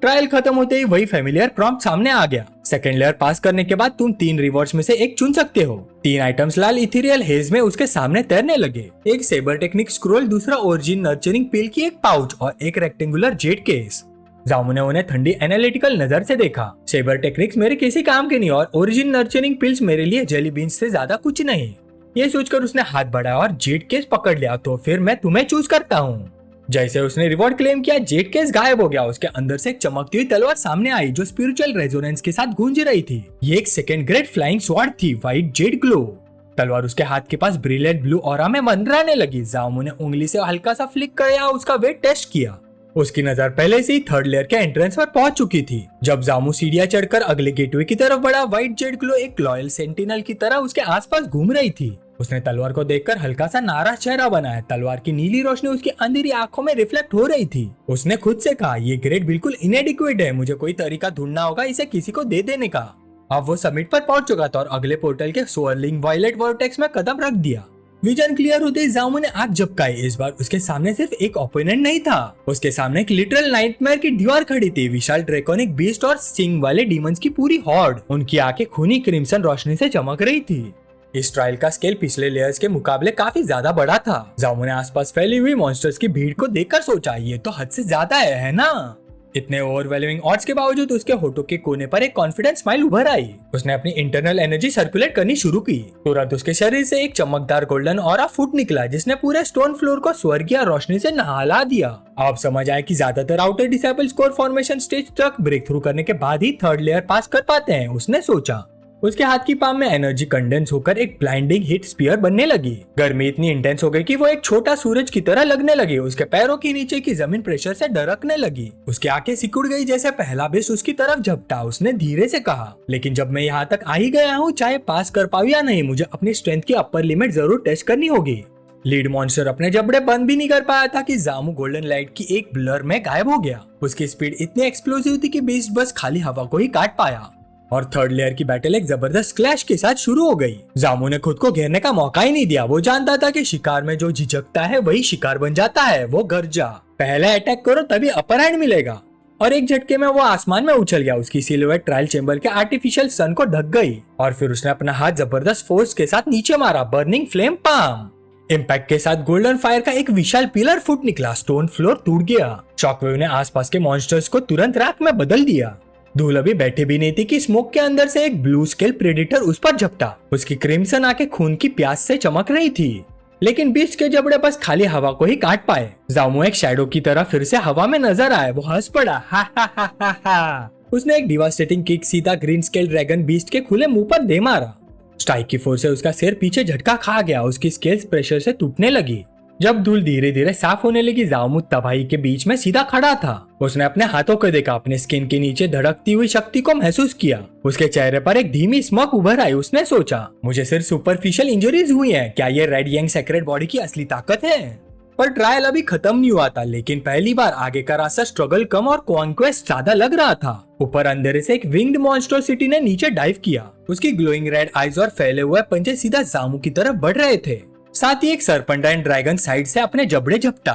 ट्रायल खत्म होते ही वही फेमिलियर प्रॉम्प्ट सामने आ गया। सेकंड लेयर पास करने के बाद तुम 3 रिवॉर्ड्स में से एक चुन सकते हो। 3 आइटम्स लाल इथेरियल हेज में उसके सामने तैरने लगे। एक सेबर टेक्निक स्क्रोल, दूसरा ओरिजिन नर्चरिंग पिल की एक पाउच और एक रेक्टेंगुलर जेट केस। जामू ने उन्हें ठंडी एनालिटिकल नजर से देखा। सेबर टेक्निक्स मेरे किसी काम के नहीं और ओरिजिन नर्चरिंग पिल्स मेरे लिए जेली बीन्स से ज्यादा कुछ नहीं। ये सोचकर उसने हाथ बढ़ाया और जेट केस पकड़ लिया। तो फिर मैं तुम्हें चूज करता हूँ। जैसे उसने रिवॉर्ड क्लेम किया, जेट केस गायब हो गया। उसके अंदर से एक चमकती हुई तलवार सामने आई जो स्पिरिचुअल रेजोनेंस के साथ गूंज रही थी। ये एक सेकंड ग्रेड फ्लाइंग स्वॉर्ड थी, व्हाइट जेड ग्लो। तलवार उसके हाथ के पास ब्रिलियंट ब्लू ऑरा में मंडराने लगी। जामू ने उंगली से हल्का सा फ्लिक किया, उसका वेट टेस्ट किया। उसकी नजर पहले से ही थर्ड लेयर के एंट्रेंस पर पहुंच चुकी थी। जब जामू सीढ़ियां चढ़कर अगले गेटवे की तरफ बढ़ा, व्हाइट जेड ग्लो एक लॉयल सेंटिनल की तरह उसके आसपास घूम रही थी। उसने तलवार को देखकर हल्का सा नाराज चेहरा बनाया। तलवार की नीली रोशनी उसकी अंधेरी आंखों में रिफ्लेक्ट हो रही थी। उसने खुद से कहा, ये ग्रेड बिल्कुल इनएडिक्वेट है। मुझे कोई तरीका ढूंढना होगा इसे किसी को दे देने का। अब वो समिट पर पहुंच चुका था और अगले पोर्टल के स्वर्लिंग वायलेट वर्टेक्स में कदम रख दिया। विजन क्लियर होते ही जामू ने आग झपकाई। इस बार उसके सामने सिर्फ एक ओपोनेंट नहीं था, उसके सामने एक लिटरल नाइटमेयर की दीवार खड़ी थी। विशाल ड्रैकोनिक बीस्ट और सिंग वाले डीमंस की पूरी हॉर्ड। उनकी आंखें खूनी क्रिम्सन रोशनी से चमक रही थी। इस ट्रायल का स्केल पिछले लेयर्स के मुकाबले काफी ज्यादा बड़ा था। जामू ने आसपास फैली हुई मॉन्स्टर्स की भीड़ को देखकर सोचा, ये तो हद से ज्यादा है ना? इतने ओवरवेलमिंग ऑड्स के बावजूद उसके होठों के कोने पर एक कॉन्फिडेंट स्माइल उभर आई। उसने अपनी इंटरनल एनर्जी सर्कुलेट करनी शुरू की। तुरंत उसके शरीर से एक चमकदार गोल्डन ऑरा फुट निकला, जिसने पूरे स्टोन फ्लोर को स्वर्गीय रोशनी से नहला दिया। अब समझ आया कि ज्यादातर outer disable score formation stage तक ब्रेक थ्रू करने के बाद ही थर्ड लेयर पास कर पाते हैं, उसने सोचा। उसके हाथ की पाम में एनर्जी कंडेंस होकर एक ब्लाइंडिंग हीट स्पीयर बनने लगी। गर्मी इतनी इंटेंस हो गई कि वो एक छोटा सूरज की तरह लगने लगी। उसके पैरों के नीचे की जमीन प्रेशर से ढरकने लगी। उसकी आंखें सिकुड़ गई जैसे पहला बेस उसकी तरफ झपटा। उसने धीरे से कहा, लेकिन जब मैं यहाँ तक आ ही गया हूँ, चाहे पास कर पाऊँ या नहीं, मुझे अपनी स्ट्रेंथ की अपर लिमिट जरूर टेस्ट करनी होगी। लीड मॉन्स्टर अपने जबड़े बंद भी नहीं कर पाया था कि जामू गोल्डन लाइट की एक ब्लर में गायब हो गया। उसकी स्पीड इतनी एक्सप्लोसिव थी कि बीस्ट बस खाली हवा को ही काट पाया और थर्ड लेयर की बैटल एक जबरदस्त क्लैश के साथ शुरू हो गई। जामू ने खुद को घेरने का मौका ही नहीं दिया। वो जानता था कि शिकार में जो झिझकता है वही शिकार बन जाता है। वो गरजा, पहले अटैक करो तभी अपर हैंड मिलेगा। और एक झटके में वो आसमान में उछल गया। उसकी सिलुएट ट्रायल चेंबर के आर्टिफिशियल सन को ढक गई और फिर उसने अपना हाथ जबरदस्त फोर्स के साथ नीचे मारा। Burning flame palm. इम्पैक्ट के साथ गोल्डन फायर का एक विशाल पिलर फुट निकला। स्टोन फ्लोर टूट गया। शॉकवेव ने आसपास के मॉन्स्टर्स को तुरंत राख में बदल दिया। धूल अभी बैठे भी नहीं थी कि स्मोक के अंदर से एक ब्लू स्केल प्रेडेटर उस पर झपटा। उसकी क्रिम्सन आंखें खून की प्यास से चमक रही थी, लेकिन बीच के जबड़े बस खाली हवा को ही काट पाए। जामू एक शैडो की तरह फिर से हवा में नजर आए। वो हंस पड़ा, हा हा हा हा हा। उसने एक डिवास्टेटिंग किक सीधा ग्रीन स्केल ड्रैगन बीस्ट के खुले मुंह पर दे मारा। स्ट्राइक की फोर्स से उसका सिर पीछे झटका खा गया। उसकी स्केल्स प्रेशर से टूटने लगी। जब धूल धीरे धीरे साफ होने लगी, जामू तबाही के बीच में सीधा खड़ा था। उसने अपने हाथों को देखा, अपने स्किन के नीचे धड़कती हुई शक्ति को महसूस किया। उसके चेहरे पर एक धीमी स्मक उभर आई। उसने सोचा, मुझे सिर्फ सुपरफिशियल इंजरीज हुई हैं, क्या ये रेड यंग सेक्रेट बॉडी की असली ताकत है? पर ट्रायल अभी खत्म नहीं हुआ था, लेकिन पहली बार आगे का रास्ता स्ट्रगल कम और कॉन्क्वेस्ट ज्यादा लग रहा था। ऊपर अंधेरे से एक विंग्ड मॉन्स्ट्रोसिटी ने नीचे डाइव किया। उसकी ग्लोइंग रेड आईज और फैले हुए पंजे सीधा जामू की तरफ बढ़ रहे थे। साथ ही एक सर्पेंटाइन ड्रैगन साइड से अपने जबड़े झपटा।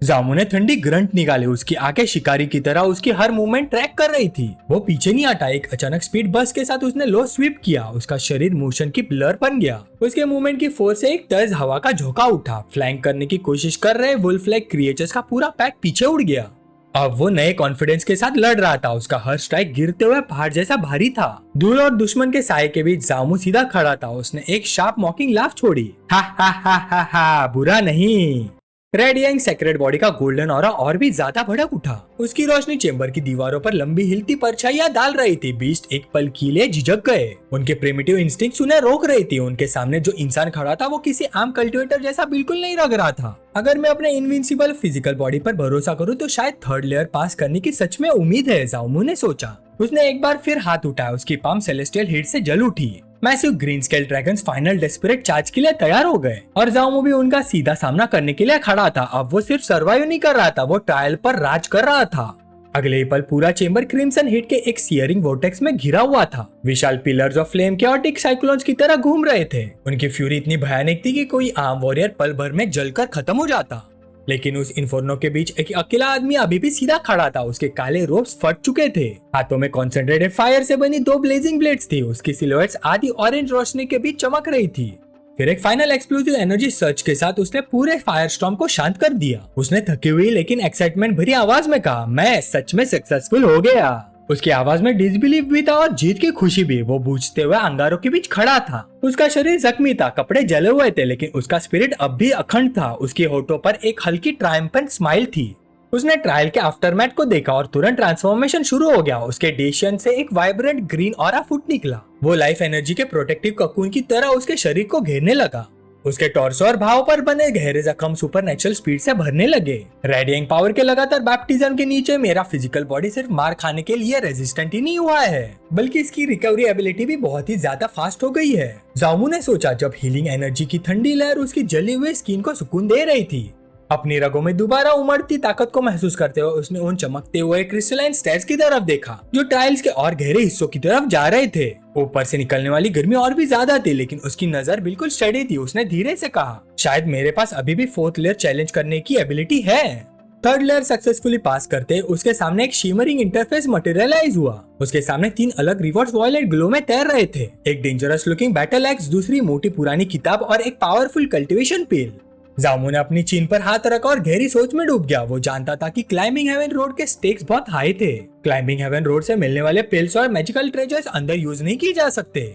जामू ने ठंडी ग्रंट निकाले। उसकी आंखें शिकारी की तरह उसकी हर मूवमेंट ट्रैक कर रही थी। वो पीछे नहीं हटा। एक अचानक स्पीड बस के साथ उसने लो स्वीप किया। उसका शरीर मोशन की ब्लर बन गया। उसके मूवमेंट की फोर्स से एक तेज हवा का झोंका उठा। फ्लैंक करने की कोशिश कर रहे वुल्फ लाइक क्रिएचर्स का पूरा पैक पीछे उड़ गया। अब वो नए कॉन्फिडेंस के साथ लड़ रहा था। उसका हर स्ट्राइक गिरते हुए पहाड़ जैसा भारी था। धूल और दुश्मन के साए के बीच जामू सीधा खड़ा था। उसने एक शार्प मॉकिंग लाफ छोड़ी, हा हा हा हा हा, बुरा नहीं। रेड यंग सेक्रेट बॉडी का गोल्डन ऑरा और भी ज्यादा भड़क उठा। उसकी रोशनी चेंबर की दीवारों पर लंबी हिलती परछाइयां डाल रही थी। बीस्ट एक पल के लिए झिझक गए। उनके प्रिमिटिव इंस्टिंक्ट्स उन्हें रोक रही थी। उनके सामने जो इंसान खड़ा था वो किसी आम कल्टिवेटर जैसा बिल्कुल नहीं लग रहा था। अगर मैं अपने इनविंसिबल फिजिकल बॉडी पर भरोसा करूं तो शायद थर्ड लेयर पास करने की सच में उम्मीद है, जामू ने सोचा। उसने एक बार फिर हाथ उठाया। उसकी पाम सेलेस्टियल हीट से जल उठी। Massive green scale dragons final desperate charge के लिए तैयार हो गए और जामू भी उनका सीधा सामना करने के लिए खड़ा था। अब वो सिर्फ सर्वाइव नहीं कर रहा था, वो ट्रायल पर राज कर रहा था। अगले ही पल पूरा चेंबर क्रिम्सन हीट के एक सियरिंग वोर्टेक्स में घिरा हुआ था। विशाल pillars of flame chaotic cyclones की तरह घूम रहे थे। उनकी फ्यूरी इतनी भयानक थी कि कोई आम वॉरियर पल भर में जलकर खत्म हो जाता। लेकिन उस इन्फोर्नो के बीच एक अकेला आदमी अभी भी सीधा खड़ा था। उसके काले रोब्स फट चुके थे। हाथों में कॉन्सेंट्रेटेड फायर से बनी 2 ब्लेजिंग ब्लेड्स थी। उसकी सिलुएट्स आधी ऑरेंज रोशनी के बीच चमक रही थी। फिर एक फाइनल एक्सप्लोसिव एनर्जी सर्च के साथ उसने पूरे फायर स्टॉर्म को शांत कर दिया। उसने थकी हुई लेकिन एक्साइटमेंट भरी आवाज में कहा, मैं सच में सक्सेसफुल हो गया। उसकी आवाज में डिसबिलीफ भी था और जीत की खुशी भी। वो बूझते हुए अंगारों के बीच खड़ा था। उसका शरीर जख्मी था, कपड़े जले हुए थे, लेकिन उसका स्पिरिट अब भी अखंड था। उसके होठों पर एक हल्की ट्रायम्फेंट स्माइल थी। उसने ट्रायल के आफ्टरमैथ को देखा और तुरंत ट्रांसफॉर्मेशन शुरू हो गया। उसके डेशियन से एक वाइब्रेंट ग्रीन ऑरा फुट निकला। वो लाइफ एनर्जी के प्रोटेक्टिव ककून की तरह उसके शरीर को घेरने लगा। उसके टॉर्सो और भाव पर बने गहरे जख्म सुपरनेचुरल स्पीड से भरने लगे। रेडिएंट पावर के लगातार बैप्टिज्म के नीचे मेरा फिजिकल बॉडी सिर्फ मार खाने के लिए रेजिस्टेंट ही नहीं हुआ है, बल्कि इसकी रिकवरी एबिलिटी भी बहुत ही ज्यादा फास्ट हो गई है। जामू ने सोचा जब हीलिंग एनर्जी की ठंडी लहर उसकी जली हुई स्किन को सुकून दे रही थी। अपनी रगों में दोबारा उमड़ती ताकत को महसूस करते हुए उसने उन चमकते हुए क्रिस्टलाइन स्टेयर्स की तरफ देखा जो टाइल्स के और गहरे हिस्सों की तरफ जा रहे थे। ऊपर से निकलने वाली गर्मी और भी ज्यादा थी, लेकिन उसकी नजर बिल्कुल स्टेडी थी। उसने धीरे से कहा, शायद मेरे पास अभी भी 4th लेयर चैलेंज करने की एबिलिटी है। थर्ड लेयर सक्सेसफुली पास करते उसके सामने एक शिमरिंग इंटरफेस मटेरियलाइज हुआ। उसके सामने 3 अलग रिवॉर्ड्स वॉयलेट ग्लो में तैर रहे थे, एक डेंजरस लुकिंग बैटल एक्स, दूसरी मोटी पुरानी किताब और एक पावरफुल कल्टीवेशन पेल। जामू ने अपनी चीन पर हाथ रखा और गहरी सोच में डूब गया। वो जानता था कि क्लाइंबिंग हेवन रोड के स्टेक्स बहुत हाई थे। क्लाइंबिंग हेवन रोड से मिलने वाले पेल्स और मैजिकल ट्रेजर्स अंदर यूज नहीं किए जा सकते।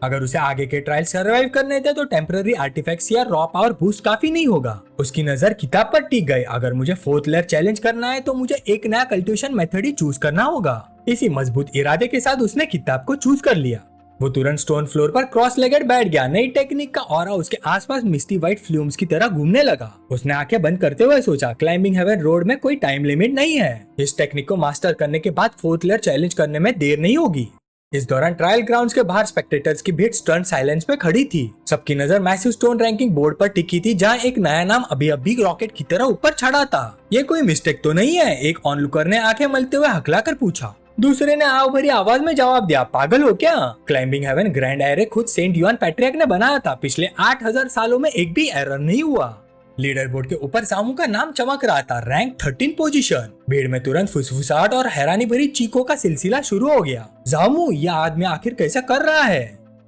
अगर उसे आगे के ट्रायल सर्वाइव करने थे तो टेम्पररी आर्टिफैक्ट्स या रॉ पावर बूस्ट काफी नहीं होगा। उसकी नजर किताब पर टिक गई। अगर मुझे 4th लेयर चैलेंज करना है तो मुझे एक नया कल्टीवेशन मेथड ही चूज करना होगा। इसी मजबूत इरादे के साथ उसने किताब को चूज कर लिया। वो तुरंत स्टोन फ्लोर पर क्रॉस लेगेड बैठ गया। नई टेक्निक का ऑरा उसके आसपास मिस्टी व्हाइट फ्लूम्स की तरह घूमने लगा। उसने आंखें बंद करते हुए सोचा, क्लाइंबिंग हेवन रोड में कोई टाइम लिमिट नहीं है। इस टेक्निक को मास्टर करने के बाद 4th लेयर चैलेंज करने में देर नहीं होगी। इस दौरान ट्रायल ग्राउंड्स के बाहर स्पेक्टेटर्स की भीड़ स्टर्न साइलेंस पे खड़ी थी। सबकी नजर मैसिव स्टोन रैंकिंग बोर्ड पर टिकी थी, जहां एक नया नाम अभी अभी रॉकेट की तरह ऊपर चढ़ा था। ये कोई मिस्टेक तो नहीं है? एक ऑनलुकर ने आंखें मलते हुए हकलाकर पूछा। दूसरे ने आव भरी आवाज में जवाब दिया, पागल हो क्या? क्लाइंबिंग हेवन ग्रैंड एरे खुद सेंट युआन पैट्रियर्क ने बनाया था। पिछले 8000 सालों में एक भी एरर नहीं हुआ। लीडर बोर्ड के ऊपर जामू का नाम चमक रहा था, रैंक 13 पोजीशन। भीड़ में तुरंत फुसफुसाहट और हैरानी भरी चीखों का सिलसिला शुरू हो गया। जामू, यह आदमी आखिर कैसा कर रहा है?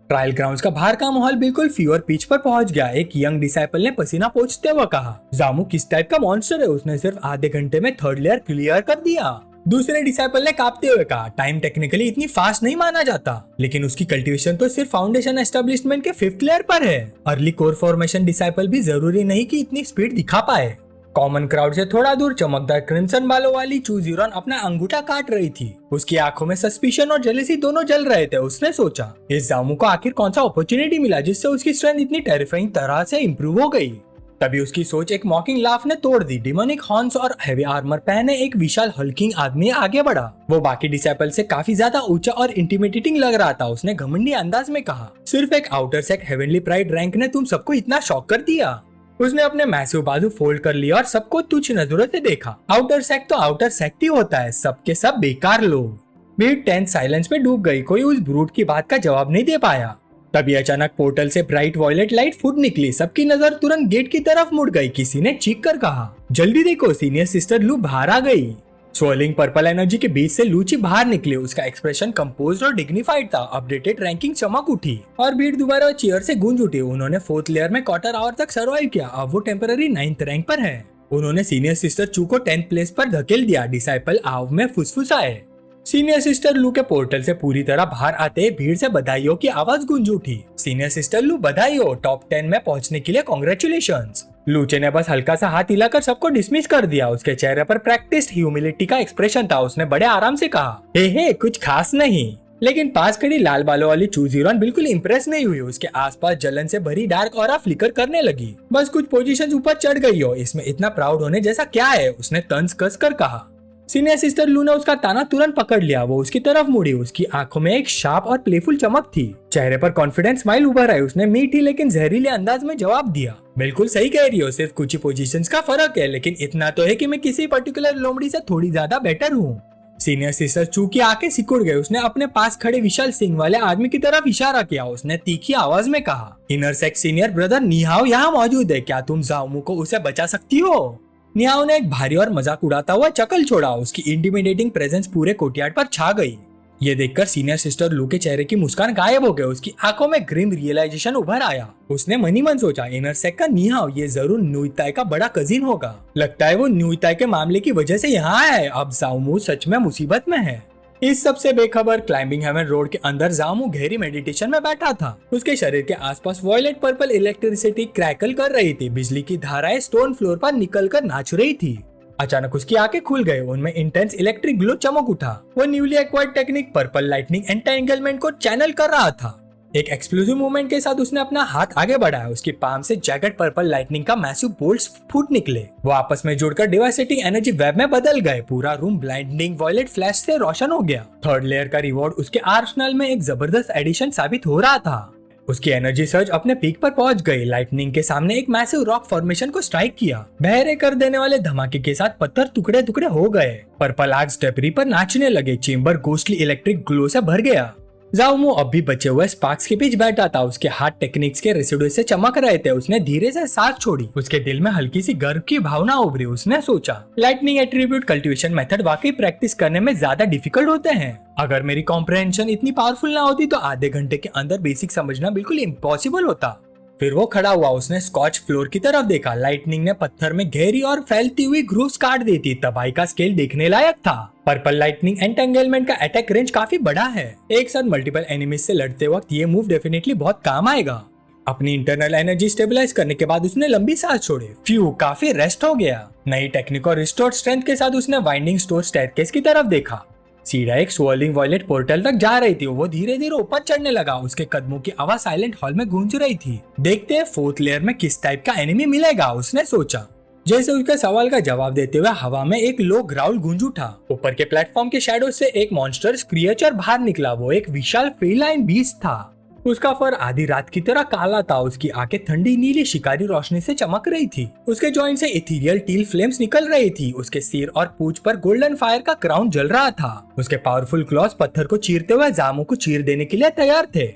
ट्रायल ग्राउंड्स का बाहर का माहौल बिल्कुल फीवर पिच पर पहुंच गया। एक यंग डिसाइपल ने पसीना पोंछते हुए कहा, जामू किस टाइप का मॉन्स्टर है? उसने सिर्फ आधे घंटे में 3rd लेयर क्लियर कर दिया। दूसरे डिसाइपल ने कांपते हुए कहा, टाइम टेक्निकली इतनी फास्ट नहीं माना जाता, लेकिन उसकी कल्टीवेशन तो सिर्फ फाउंडेशन एस्टेब्लिशमेंट के 5th लेयर पर है। अर्ली कोर फॉर्मेशन डिसाइपल भी जरूरी नहीं कि इतनी स्पीड दिखा पाए। कॉमन क्राउड से थोड़ा दूर चमकदार क्रिम्सन बालों वाली चू ज़ीरोन अपना अंगूठा काट रही थी। उसकी आंखों में सस्पिशन और जेलसी दोनों जल रहे थे। उसने सोचा, इस जामू को आखिर कौन सा अपॉर्चुनिटी मिला जिससे उसकी स्ट्रेंथ इतनी टेरिफाइंग तरह से इम्प्रूव हो गई। तभी उसकी सोच एक मॉकिंग लाफ ने तोड़ दी। डिमोनिक हॉर्न्स और हेवी आर्मर पहने एक विशाल हल्किंग आदमी आगे बढ़ा। वो बाकी डिसाइपल से काफी ज्यादा ऊंचा और इंटिमिडेटिंग लग रहा था। उसने घमंडी अंदाज में कहा, सिर्फ एक आउटर सेक हेवनली प्राइड रैंक ने तुम सबको इतना शॉक कर दिया। उसने अपने मैसिव बाजू फोल्ड कर लिया और सबको तुच्छ नजरों से देखा। आउटर सेक तो आउटर सेक ही होता है, सबके सब बेकार लोग। भीड़ टेंस साइलेंस में डूब गई। कोई उस ब्रूट की बात का जवाब नहीं दे पाया। तभी अचानक पोर्टल से ब्राइट वॉयलेट लाइट फुट निकली। सबकी नजर तुरंत गेट की तरफ मुड़ गई। किसी ने चीख कर कहा, जल्दी देखो, सीनियर सिस्टर लू बाहर आ गई। स्वर्लिंग पर्पल एनर्जी के बीच से लूची बाहर निकली। उसका एक्सप्रेशन कंपोज्ड और डिग्निफाइड था। अपडेटेड रैंकिंग चमक उठी और भीड़ दोबारा चीयर से गूंज उठी। उन्होंने 4th लेयर में क्वार्टर आवर तक सर्वाइव किया। अब वो टेम्पररी 9th रैंक पर है। उन्होंने सीनियर सिस्टर चू को 10th प्लेस पर धकेल दिया। डिसाइपल आव में फुसफुसाए। सीनियर सिस्टर लू के पोर्टल से पूरी तरह बाहर आते भीड़ से बधाइयों की आवाज गूंज उठी। सीनियर सिस्टर लू, बधाई हो, टॉप 10 में पहुंचने के लिए कांग्रेचुलेशंस। लूचे ने बस हल्का सा हाथ हिलाकर सबको डिसमिस कर दिया। उसके चेहरे पर प्रैक्टिस्ड ह्यूमिलिटी का एक्सप्रेशन था। उसने बड़े आराम से कहा, हे कुछ खास नहीं। लेकिन पास खड़ी लाल बालों वाली चू ज़ीरोन बिल्कुल इंप्रेस नहीं हुई। उसके आसपास जलन से भरी डार्क ऑरा फ्लिकर करने लगी। बस कुछ पोजीशंस ऊपर चढ़ गई हो, इसमें इतना प्राउड होने जैसा क्या है? उसने तंज कस कर कहा। सीनियर सिस्टर लू ने उसका ताना तुरंत पकड़ लिया। वो उसकी तरफ मुड़ी। उसकी आंखों में एक शार्प और प्लेफुल चमक थी। चेहरे पर कॉन्फिडेंस स्माइल उभर आई। उसने मीठी लेकिन जहरीले अंदाज में जवाब दिया, बिल्कुल सही कह रही हो, सिर्फ कुछ ही पोजीशंस का फर्क है, लेकिन इतना तो है कि मैं किसी पर्टिकुलर लोमड़ी से थोड़ी ज्यादा बेटर हूँ। सीनियर सिस्टर चू की आंखें सिकुड़ गई। उसने अपने पास खड़े विशाल सिंह वाले आदमी की तरफ इशारा किया। उसने तीखी आवाज में कहा, इनर सेक्स सीनियर ब्रदर निहाओ यहाँ मौजूद है। क्या तुम जामू को उसे बचा सकती हो? निहाओ ने एक भारी और मजाक उड़ाता हुआ चकल छोड़ा। उसकी इंटिमिडेटिंग प्रेजेंस पूरे कोर्टयार्ड पर छा गई। ये देखकर सीनियर सिस्टर लू के चेहरे की मुस्कान गायब हो गई। उसकी आंखों में ग्रिम रियलाइजेशन उभर आया। उसने मनी मन सोचा, इनर सेक का निहाओ ये जरूर नुइताई का बड़ा कजिन होगा। लगता है वो नुइताई के मामले की वजह से यहाँ आया है। अब जामू सच में मुसीबत में है। इस सबसे बेखबर क्लाइंबिंग हेवन रोड के अंदर जामू गहरी मेडिटेशन में बैठा था। उसके शरीर के आसपास वॉयलेट पर्पल इलेक्ट्रिसिटी क्रैकल कर रही थी। बिजली की धाराएं स्टोन फ्लोर पर निकल कर नाच रही थी। अचानक उसकी आंखें खुल गई। उनमें इंटेंस इलेक्ट्रिक ग्लो चमक उठा। वो newly acquired technique purple lightning entanglement को चैनल कर रहा था। एक एक्सप्लोसिव मूवमेंट के साथ उसने अपना हाथ आगे बढ़ाया। उसकी पाम से जैकेट पर्पल लाइटनिंग का मैसिव बोल्ट्स फूट निकले। वो आपस में जुड़कर डिवास्टेटिंग एनर्जी वेब में बदल गए। पूरा रूम ब्लाइंडिंग वॉयलेट फ्लैश से रोशन हो गया। 3rd लेयर का रिवॉर्ड उसके आर्सेनल में एक जबरदस्त एडिशन साबित हो रहा था। उसकी एनर्जी सर्ज अपने पीक पर पहुंच गई। लाइटनिंग के सामने एक मैसिव रॉक फॉर्मेशन को स्ट्राइक किया। बहरे कर देने वाले धमाके के साथ पत्थर टुकड़े टुकड़े हो गए। पर्पल आर्क्स डेब्री पर नाचने लगे। चेंबर गोस्टली इलेक्ट्रिक ग्लो से भर गया। जाओमू अब भी बचे हुए स्पार्क्स के बीच बैठा था। उसके हाथ टेक्निक्स के रेसिड्यू से चमक रहे थे। उसने धीरे से सांस छोड़ी। उसके दिल में हल्की सी गर्व की भावना उभरी। उसने सोचा, लाइटनिंग एट्रीब्यूट कल्टीवेशन मेथड वाकई प्रैक्टिस करने में ज्यादा डिफिकल्ट होते हैं। अगर मेरी कॉम्प्रहेंशन इतनी पावरफुल ना होती तो आधे घंटे के अंदर बेसिक समझना बिल्कुल इम्पॉसिबल होता। फिर वो खड़ा हुआ। उसने स्कॉच फ्लोर की तरफ देखा। लाइटनिंग ने पत्थर में गहरी और फैलती हुई ग्रूव्स काट दी थी। तबाही का स्केल देखने लायक था। पर्पल लाइटनिंग एंटेंगलमेंट का अटैक रेंज काफी बड़ा है। एक साथ मल्टीपल एनिमीज से लड़ते वक्त ये मूव डेफिनेटली बहुत काम आएगा। अपनी इंटरनल एनर्जी स्टेबलाइज करने के बाद उसने लंबी सांस छोड़ी। फ्यू, काफी रेस्ट हो गया। नई टेक्निक और रिस्टोर्ड स्ट्रेंथ के साथ उसने वाइंडिंग स्टोर स्टेयरकेस की तरफ देखा। सीढ़ियां एक स्वर्लिंग वॉयलेट पोर्टल तक जा रही थी। वो धीरे धीरे ऊपर चढ़ने लगा। उसके कदमों की आवाज साइलेंट हॉल में गूंज रही थी। देखते हैं फोर्थ लेयर में किस टाइप का एनिमी मिलेगा, उसने सोचा। जैसे उसके सवाल का जवाब देते हुए हवा में एक लो ग्राउल गूंज उठा। ऊपर के प्लेटफॉर्म के शैडो से एक मॉन्स्टर्स क्रिएचर बाहर निकला। वो एक विशाल फेलाइन बीस्ट था। उसका फर आधी रात की तरह काला था। उसकी आंखें ठंडी नीली शिकारी रोशनी से चमक रही थी। उसके जॉइंट से इथीरियल टील फ्लेम्स निकल रही थी। उसके सिर और पूंछ पर गोल्डन फायर का क्राउन जल रहा था। उसके पावरफुल क्लॉज पत्थर को चीरते हुए जामू को चीर देने के लिए तैयार थे।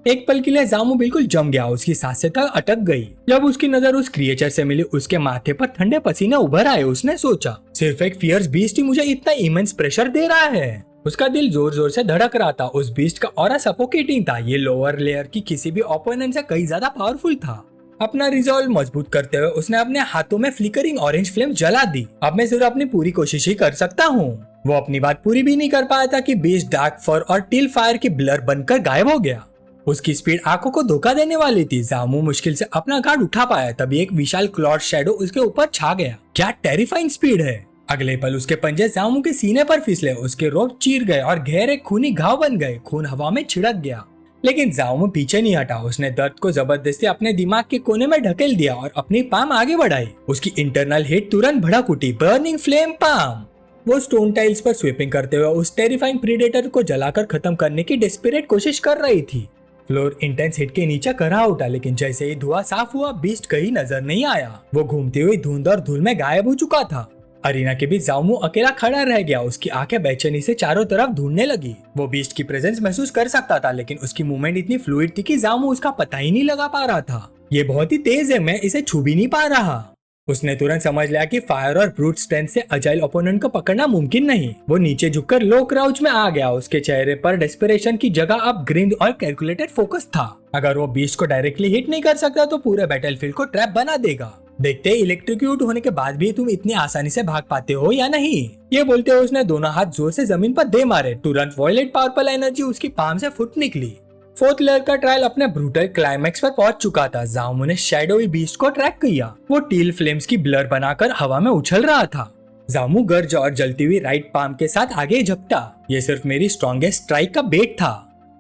एक पल के लिए जामू बिल्कुल जम गया। उसकी सांसें तक अटक गई। जब उसकी नजर उस क्रिएचर से मिली, उसके माथे पर ठंडे पसीने उभर आए। उसने सोचा, सिर्फ एक फियर्स बीस्ट ही मुझे इतना इमेंस प्रेशर दे रहा है। उसका दिल जोर जोर से धड़क रहा था। उस बीस्ट का ऑरा सफोकेटिंग था। ये लोअर लेयर की किसी भी ओपोनेंट से कई ज्यादा पावरफुल था। अपना रिजॉल्व मजबूत करते हुए उसने अपने हाथों में फ्लिकरिंग ऑरेंज फ्लेम जला दी। अब मैं सिर्फ अपनी पूरी कोशिश ही कर सकता हूँ। वो अपनी बात पूरी भी नहीं कर पाया था कि बीस्ट डार्क फर और टिल फायर की ब्लर बनकर गायब हो गया। उसकी स्पीड आंखों को धोखा देने वाली थी। जामू मुश्किल से अपना गार्ड उठा पाया। तभी एक विशाल क्लॉड शैडो उसके ऊपर छा गया। क्या टेरिफाइंग स्पीड है। अगले पल उसके पंजे जामू के सीने पर फिसले। उसके रोब चीर गए और गहरे खूनी घाव बन गए। खून हवा में छिड़क गया, लेकिन जामू पीछे नहीं हटा। उसने दर्द को जबरदस्ती अपने दिमाग के कोने में ढकेल दिया और अपनी पाम आगे बढ़ाई। उसकी इंटरनल हिट तुरंत भड़क उठी। Burning flame palm. वो स्टोन टाइल्स पर स्वीपिंग करते हुए उस टेरिफाइंग प्रीडेटर को जलाकर खत्म करने की डेस्परेट कोशिश कर रही थी। फ्लोर इंटेंस हिट के नीचे करा उठा, लेकिन जैसे ही धुआं साफ हुआ बीस्ट कहीं नजर नहीं आया। वो घूमती हुई धुंध और धूल में गायब हो चुका था। अरीना के बीच जामू अकेला खड़ा रह गया। उसकी आंखें बेचैनी से चारों तरफ ढूंढने लगी। वो बीस्ट की प्रेजेंस महसूस कर सकता था, लेकिन उसकी मूवमेंट इतनी फ्लूइड थी कि जामू उसका पता ही नहीं लगा पा रहा था। ये बहुत ही तेज है, मैं इसे छू भी नहीं पा रहा। उसने तुरंत समझ लिया कि फायर और ब्रूट स्ट्रेंथ से अजाइल ओपोनेंट को पकड़ना मुमकिन नहीं। वो नीचे झुककर लो क्राउच में आ गया। उसके चेहरे पर डेस्परेशन की जगह अब ग्रिंड और कैलकुलेटेड फोकस था। अगर वो बीस्ट को डायरेक्टली हिट नहीं कर सकता तो पूरे बैटलफील्ड को ट्रैप बना देगा। देखते इलेक्ट्रिक्यूट होने के बाद भी तुम इतनी आसानी से भाग पाते हो या नहीं। ये बोलते हुए उसने दोनों हाथ जोर से जमीन पर दे मारे। तुरंत वॉयलेट पर्पल एनर्जी उसकी पाम से फुट निकली। फोर्थ लेयर का ट्रायल अपने ब्रूटल क्लाइमैक्स पर पहुंच चुका था। जामू ने शैडोई बीस्ट को ट्रैक किया। वो टील फ्लेम्स की ब्लर बनाकर हवा में उछल रहा था। जामू गर्ज और जलती हुई राइट पाम के साथ आगे झपटा। ये सिर्फ मेरी स्ट्रॉन्गेस्ट स्ट्राइक का बेट था,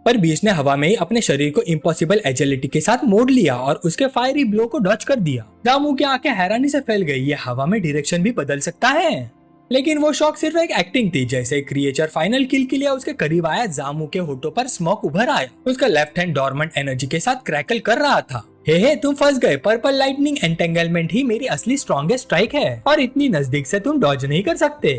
पर बीस्ट ने हवा में ही अपने शरीर को इम्पॉसिबल एजिलिटी के साथ मोड़ लिया और उसके फायरी ब्लो को डॉच कर दिया। जामू की आंखें हैरानी से फैल गई। ये हवा में डायरेक्शन भी बदल सकता है। लेकिन वो शॉक सिर्फ एक एक्टिंग थी। जैसे क्रिएचर फाइनल किल के लिए उसके करीब आया, जामू के होठों पर स्मोक उभर आया। उसका लेफ्ट हैंड डॉर्मेंट एनर्जी के साथ क्रैकल कर रहा था। हे तुम फंस गए। पर्पल लाइटनिंग एंटेंगलमेंट ही मेरी असली स्ट्रॉन्गेस्ट स्ट्राइक है और इतनी नजदीक से तुम डॉज नहीं कर सकते।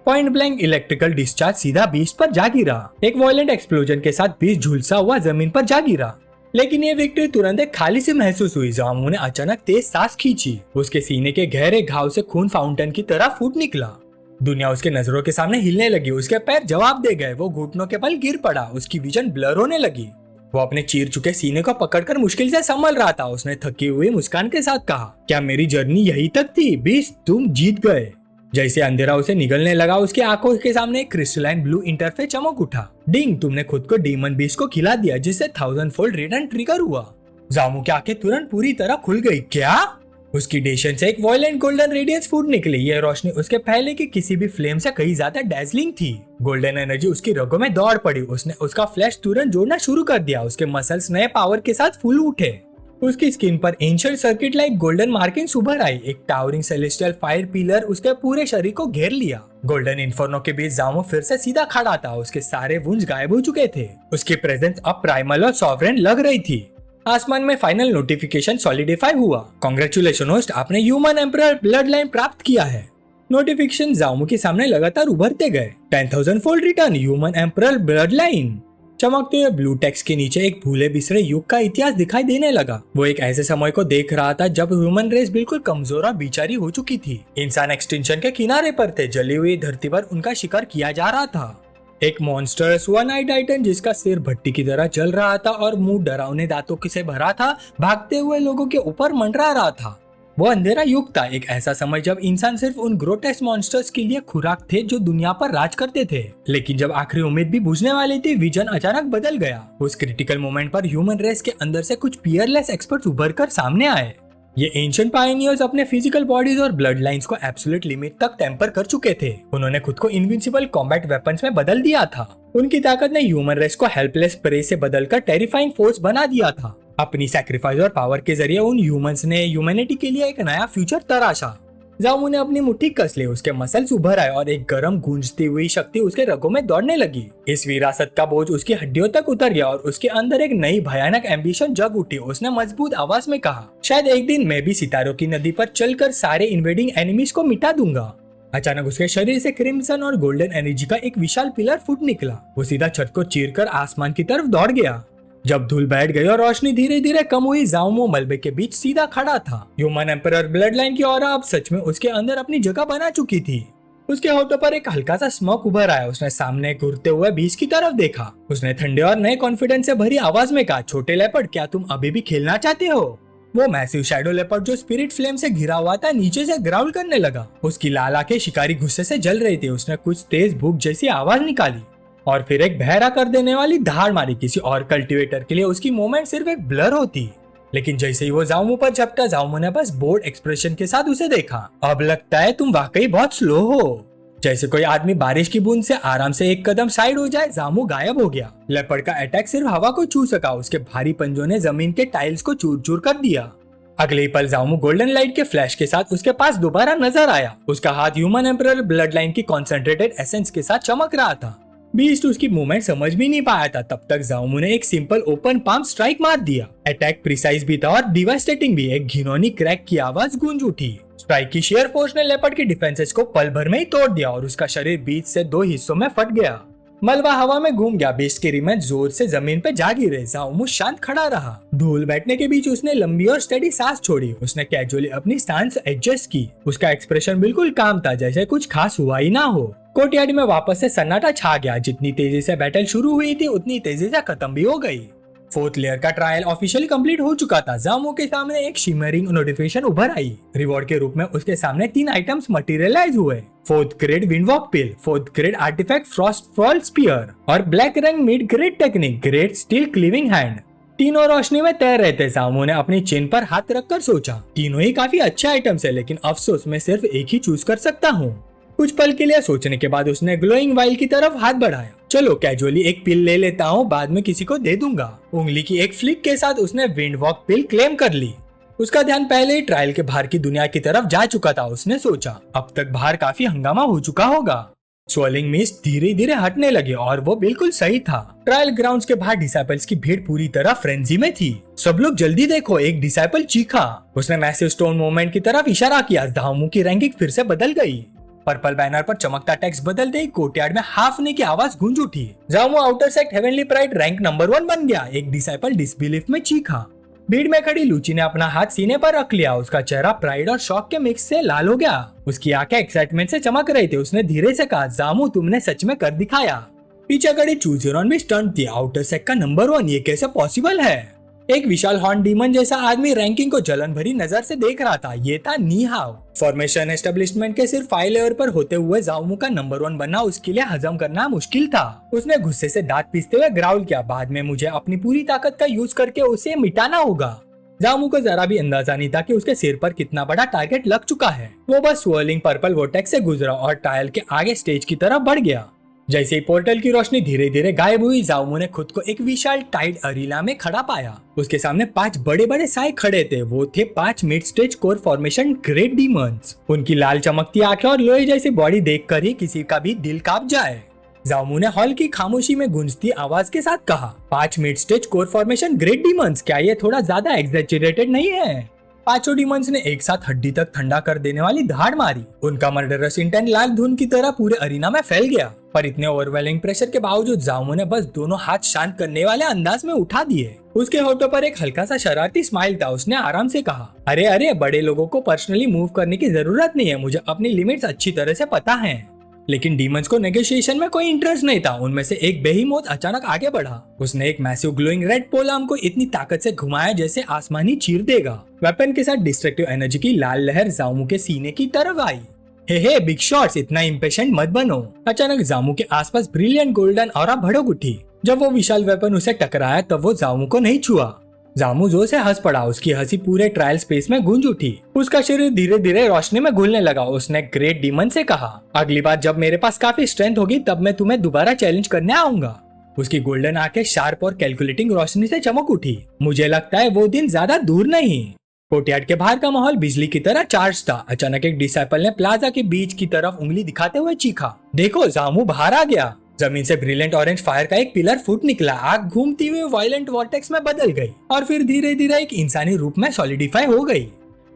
पॉइंट ब्लैंक इलेक्ट्रिकल डिस्चार्ज सीधा बीस्ट पर जा गिरा। एक वायलेंट एक्सप्लोजन के साथ बीस्ट झुलसा हुआ जमीन पर जा गिरा। लेकिन ये विक्ट्री तुरंत एक खाली सी महसूस हुई। जामू ने अचानक तेज सांस खींची। उसके सीने के गहरे घाव से खून फाउंटेन की तरह फूट निकला। दुनिया उसके नजरों के सामने हिलने लगी। उसके पैर जवाब दे गए। वो घुटनों के बल गिर पड़ा। उसकी विजन ब्लर होने लगी। वो अपने चीर चुके सीने को पकड़कर मुश्किल से संभल रहा था। उसने थकी हुई मुस्कान के साथ कहा, क्या मेरी जर्नी यही तक थी? बीस्ट, तुम जीत गए। जैसे अंधेरा उसे निगलने लगा, उसकी आंखों के सामने एक क्रिस्टलाइन ब्लू इंटरफेस चमक उठा। डिंग, तुमने खुद को डीमन बीस्ट को खिला दिया, जिससे 1000 फोल्ड रिटर्न ट्रिगर हुआ। जामू की आंखें तुरंत पूरी तरह खुल गई। क्या? उसकी डेशन से एक वॉयलेंट गोल्डन रेडियंस फूट निकली। यह रोशनी उसके पहले की किसी भी फ्लेम से कहीं ज्यादा डैजलिंग थी। गोल्डन एनर्जी उसकी रगों में दौड़ पड़ी। उसने उसका फ्लैश तुरंत जोड़ना शुरू कर दिया। उसके मसल्स नए पावर के साथ फूल उठे। उसकी स्किन पर ancient circuit like golden markings उभर आई। एक टावरिंग सेलेस्टियल फायर पिलर उसके पूरे शरीर को घेर लिया। गोल्डन इन्फर्नो के बीच जामू फिर से सीधा खड़ा था। उसके सारे वुंड्स गायब हो चुके थे। उसकी प्रेजेंस अब प्राइमल और सॉवरेन लग रही थी। आसमान में फाइनल नोटिफिकेशन सॉलिडिफाई हुआ। कांग्रेचुलेशन होस्ट, आपने ह्यूमन एम्परर ब्लड लाइन प्राप्त किया है। नोटिफिकेशन जामू के सामने लगातार उभरते गए। 10,000 fold return, human emperor blood line. चमकते हुए ब्लू टेक्स्ट के नीचे एक भूले बिसरे युग का इतिहास दिखाई देने लगा। वो एक ऐसे समय को देख रहा था जब ह्यूमन रेस बिल्कुल कमजोर और बेचारी हो चुकी थी। इंसान एक्सटिंक्शन के किनारे पर थे, जली हुई धरती पर उनका शिकार किया जा रहा था। एक मॉन्स्टर्स वन आई टाइटन जिसका सिर भट्टी की तरह जल रहा था और मुंह डरावने दांतों से भरा था, भागते हुए लोगों के ऊपर मंडरा रहा था। वो अंधेरा युग था, एक ऐसा समय जब इंसान सिर्फ उन ग्रोटेस्क मॉन्स्टर्स के लिए खुराक थे जो दुनिया पर राज करते थे। लेकिन जब आखिरी उम्मीद भी बुझने वाली थी, विजन अचानक बदल गया। उस क्रिटिकल मोमेंट पर ह्यूमन रेस के अंदर से कुछ पियरलेस एक्सपर्ट्स उभर कर सामने आए। ये एंशिएंट पायनियर्स अपने फिजिकल बॉडीज और ब्लड लाइन्स को एब्सोल्यूट लिमिट तक टेम्पर कर चुके थे। उन्होंने खुद को इनविंसिबल कॉम्बैट वेपन्स में बदल दिया था। उनकी ताकत ने ह्यूमन रेस को हेल्पलेस प्रे से बदलकर टेरिफाइंग फोर्स बना दिया था। अपनी सैक्रिफाइस और पावर के जरिए उन ह्यूमंस ने ह्यूमैनिटी के लिए एक नया फ्यूचर तराशा। जामू ने अपनी मुट्ठी कस ली, उसके मसल्स उभर आए और एक गर्म गूंजती हुई शक्ति उसके रगों में दौड़ने लगी। इस विरासत का बोझ उसकी हड्डियों तक उतर गया और उसके अंदर एक नई भयानक एम्बिशन जग उठी। उसने मजबूत आवाज में कहा, शायद एक दिन मैं भी सितारों की नदी पर चलकर सारे इन्वेडिंग एनिमीज को मिटा दूंगा। अचानक उसके शरीर से क्रिम्सन और गोल्डन एनर्जी का एक विशाल पिलर फूट निकला। वो सीधा छत को चीरकर आसमान की तरफ दौड़ गया। जब धूल बैठ गई और रोशनी धीरे धीरे कम हुई, जाओमो मलबे के बीच सीधा खड़ा था। ह्यूमन एम्परर ब्लड लाइन की ऑरा अब सच में उसके अंदर अपनी जगह बना चुकी थी। उसके होठों पर एक हल्का सा स्मोक उभर आया। उसने सामने घूरते हुए बीच की तरफ देखा। उसने ठंडे और नए कॉन्फिडेंस से भरी आवाज में कहा, छोटे लेपर्ड, क्या तुम अभी भी खेलना चाहते हो? वो मैसिव शैडो लेपर्ड जो स्पिरिट फ्लेम से घिरा हुआ था नीचे से ग्राउल करने लगा। उसकी लाल आंखें शिकारी गुस्से से जल रही थी। उसने कुछ तेज भूख जैसी आवाज निकाली और फिर एक बहरा कर देने वाली धाड़ मारी। किसी और कल्टीवेटर के लिए उसकी मूवमेंट सिर्फ एक ब्लर होती, लेकिन जैसे ही वो जाओमो पर झपटा, जाओमो ने बस बोर्ड एक्सप्रेशन के साथ उसे देखा। अब लगता है तुम वाकई बहुत स्लो हो। जैसे कोई आदमी बारिश की बूंद से आराम से एक कदम साइड हो जाए, जामो गायब हो गया। लेपर्ड का अटैक सिर्फ हवा को छू सका। उसके भारी पंजों ने जमीन के टाइल्स को चूर चूर कर दिया। अगले ही पल जामो गोल्डन लाइट के फ्लैश के साथ उसके पास दोबारा नजर आया। उसका हाथ ह्यूमन एम्परर ब्लड लाइन की कॉन्सेंट्रेटेड एसेंस के साथ चमक रहा था। बीस्ट उसकी मूवमेंट समझ भी नहीं पाया था। तब तक जाओमो ने एक सिंपल ओपन पाम स्ट्राइक मार दिया। अटैक प्रिसाइज भी था और डिवास्टेटिंग भी। एक घिनौनी क्रैक की आवाज गूंज उठी। स्ट्राइक की शेयर फोर्स ने लेपर्ड की डिफेंसेस को पल भर में ही तोड़ दिया और उसका शरीर बीच से दो हिस्सों में फट गया। मलबा हवा में घूम गया। बीस्ट के रिमेन्स जोर से जमीन पे जा गिरे। जाओमो शांत खड़ा रहा। धूल बैठने के बीच उसने लंबी और स्टेडी सांस छोड़ी। उसने कैजुअली अपनी स्टांस एडजस्ट की। उसका एक्सप्रेशन बिल्कुल काम था, जैसे कुछ खास हुआ ही ना हो। कोर्टयार्ड में वापस से सन्नाटा छा गया। जितनी तेजी से बैटल शुरू हुई थी उतनी तेजी से खत्म भी हो गई। फोर्थ लेयर का ट्रायल ऑफिशियली कंप्लीट हो चुका था। जामो के सामने एक शिमरिंग नोटिफिकेशन उभर आई। रिवॉर्ड के रूप में उसके सामने 3 आइटम्स मटेरियलाइज हुए। 4th grade windwalk pill, 4th grade artifact frost fall spear और ब्लैक रंग mid grade technique grade steel cleaving hand. तीनों रोशनी में तैर रहे थे। जामो ने अपनी चिन पर हाथ रखकर सोचा, तीनों ही काफी अच्छे आइटम्स है, लेकिन अफसोस मैं सिर्फ एक ही चूज कर सकता हूँ। कुछ पल के लिए सोचने के बाद उसने ग्लोइंग वाइल की तरफ हाथ बढ़ाया। चलो कैजुअली एक पिल ले लेता हूँ, बाद में किसी को दे दूंगा। उंगली की एक फ्लिक के साथ उसने विंड वॉक पिल क्लेम कर ली। उसका ध्यान पहले ही ट्रायल के बाहर की दुनिया की तरफ जा चुका था। उसने सोचा अब तक बाहर काफी हंगामा हो चुका होगा। स्वेलिंग मिस्ट धीरे धीरे हटने लगे और वो बिल्कुल सही था। ट्रायल ग्राउंड्स के बाहर डिसाइपल्स की भीड़ पूरी तरह फ्रेंजी में थी। सब लोग जल्दी देखो, एक डिसाइपल चीखा। उसने मैसिव स्टोन मूवमेंट की तरफ इशारा किया। जाओमो की रैंकिंग फिर से बदल गई। पर्पल बैनर पर चमकता टेक्स्ट बदलते ही कोर्टयार्ड में हाफने की आवाज गूंज उठी। जाओमो outer sect heavenly pride rank number 1 बन गया। एक डिसाइपल डिसबिलीफ में चीखा। भीड़ में खड़ी लूची ने अपना हाथ सीने पर रख लिया। उसका चेहरा प्राइड और शॉक के मिक्स से लाल हो गया। उसकी आंखें एक्साइटमेंट से चमक रही थी। उसने धीरे से कहा, जामो तुमने सच में कर दिखाया। पीछे खड़ी चूजियरॉन भी स्टंट थी। आउटर सेक्ट का नंबर 1, ये कैसे पॉसिबल है? एक विशाल हॉर्न डीमन जैसा आदमी रैंकिंग को जलन भरी नजर से देख रहा था। ये था नी हाव। फॉर्मेशन एस्टेब्लिशमेंट के सिर्फ 5 लेयर पर होते हुए जाओमो का नंबर 1 बनना उसके लिए हजम करना मुश्किल था। उसने गुस्से से दांत पीसते हुए ग्राउल किया, बाद में मुझे अपनी पूरी ताकत का यूज करके उसे मिटाना होगा। जाओमो को जरा भी अंदाजा नहीं था कि उसके सिर पर कितना बड़ा टारगेट लग चुका है। वो बस स्वर्लिंग पर्पल वोर्टेक्स से गुजरा और ट्रायल के आगे स्टेज की तरफ बढ़ गया। जैसे ही पोर्टल की रोशनी धीरे धीरे गायब हुई, जाओमो ने खुद को एक विशाल टाइड अरीना में खड़ा पाया। उसके सामने 5 बड़े बड़े साए खड़े थे। वो थे 5 mid stage core formation great demons. उनकी लाल चमकती आंखें और लोहे जैसी बॉडी देखकर ही किसी का भी दिल कांप जाए। जाओमो ने हॉल की खामोशी में गूंजती आवाज के साथ कहा, 5 mid stage core formation great demons, क्या ये थोड़ा ज्यादा एग्जैजरेटेड नहीं है? पांचों डीमंस ने एक साथ हड्डी तक ठंडा कर देने वाली धाड़ मारी। उनका मर्डरस इंटेंट लाल धुन की तरह पूरे अरीना में फैल गया। पर इतने ओवरवेलिंग प्रेशर के बावजूद जामू ने बस दोनों हाथ शांत करने वाले अंदाज में उठा दिए। उसके होठों पर एक हल्का सा शरारती स्माइल था। उसने आराम से कहा, अरे अरे, बड़े लोगों को पर्सनली मूव करने की जरूरत नहीं है, मुझे अपनी लिमिट्स अच्छी तरह से पता है। लेकिन डीमंस को नेगोशिएशन में कोई इंटरेस्ट नहीं था। उनमें से एक बेहीमोथ अचानक आगे बढ़ा। उसने एक मैसिव ग्लोइंग रेड पोल आर्म को इतनी ताकत से घुमाया जैसे आसमान ही चीर देगा। वेपन के साथ डिस्ट्रक्टिव एनर्जी की लाल लहर जामू के सीने की तरफ आई। हे बिग शॉट्स, इतना इम्पेशेंट मत बनो। अचानक जामू के आसपास ब्रिलियंट गोल्डन ऑरा भड़क उठी। जब वो विशाल वेपन उसे टकराया तब वो जामू को नहीं छुआ। जामू जोर से हंस पड़ा। उसकी हंसी पूरे ट्रायल स्पेस में गूंज उठी। उसका शरीर धीरे धीरे रोशनी में घुलने लगा। उसने ग्रेट डीमन से कहा, अगली बार जब मेरे पास काफी स्ट्रेंथ होगी तब मैं तुम्हें दोबारा चैलेंज करने आऊंगा। उसकी गोल्डन आंखें शार्प और कैलकुलेटिंग रोशनी से चमक उठी। मुझे लगता है वो दिन ज्यादा दूर नहीं। कोर्टयार्ड के बाहर का माहौल बिजली की तरह चार्ज था। अचानक एक डिसाइपल ने प्लाजा के बीच की तरफ उंगली दिखाते हुए चीखा, देखो जामू बाहर आ गया। जमीन से ब्रिलियंट ऑरेंज फायर का एक पिलर फूट निकला। आग घूमती हुई वायलेंट वॉर्टेक्स में बदल गई और फिर धीरे धीरे एक इंसानी रूप में सॉलिडिफाई हो गई।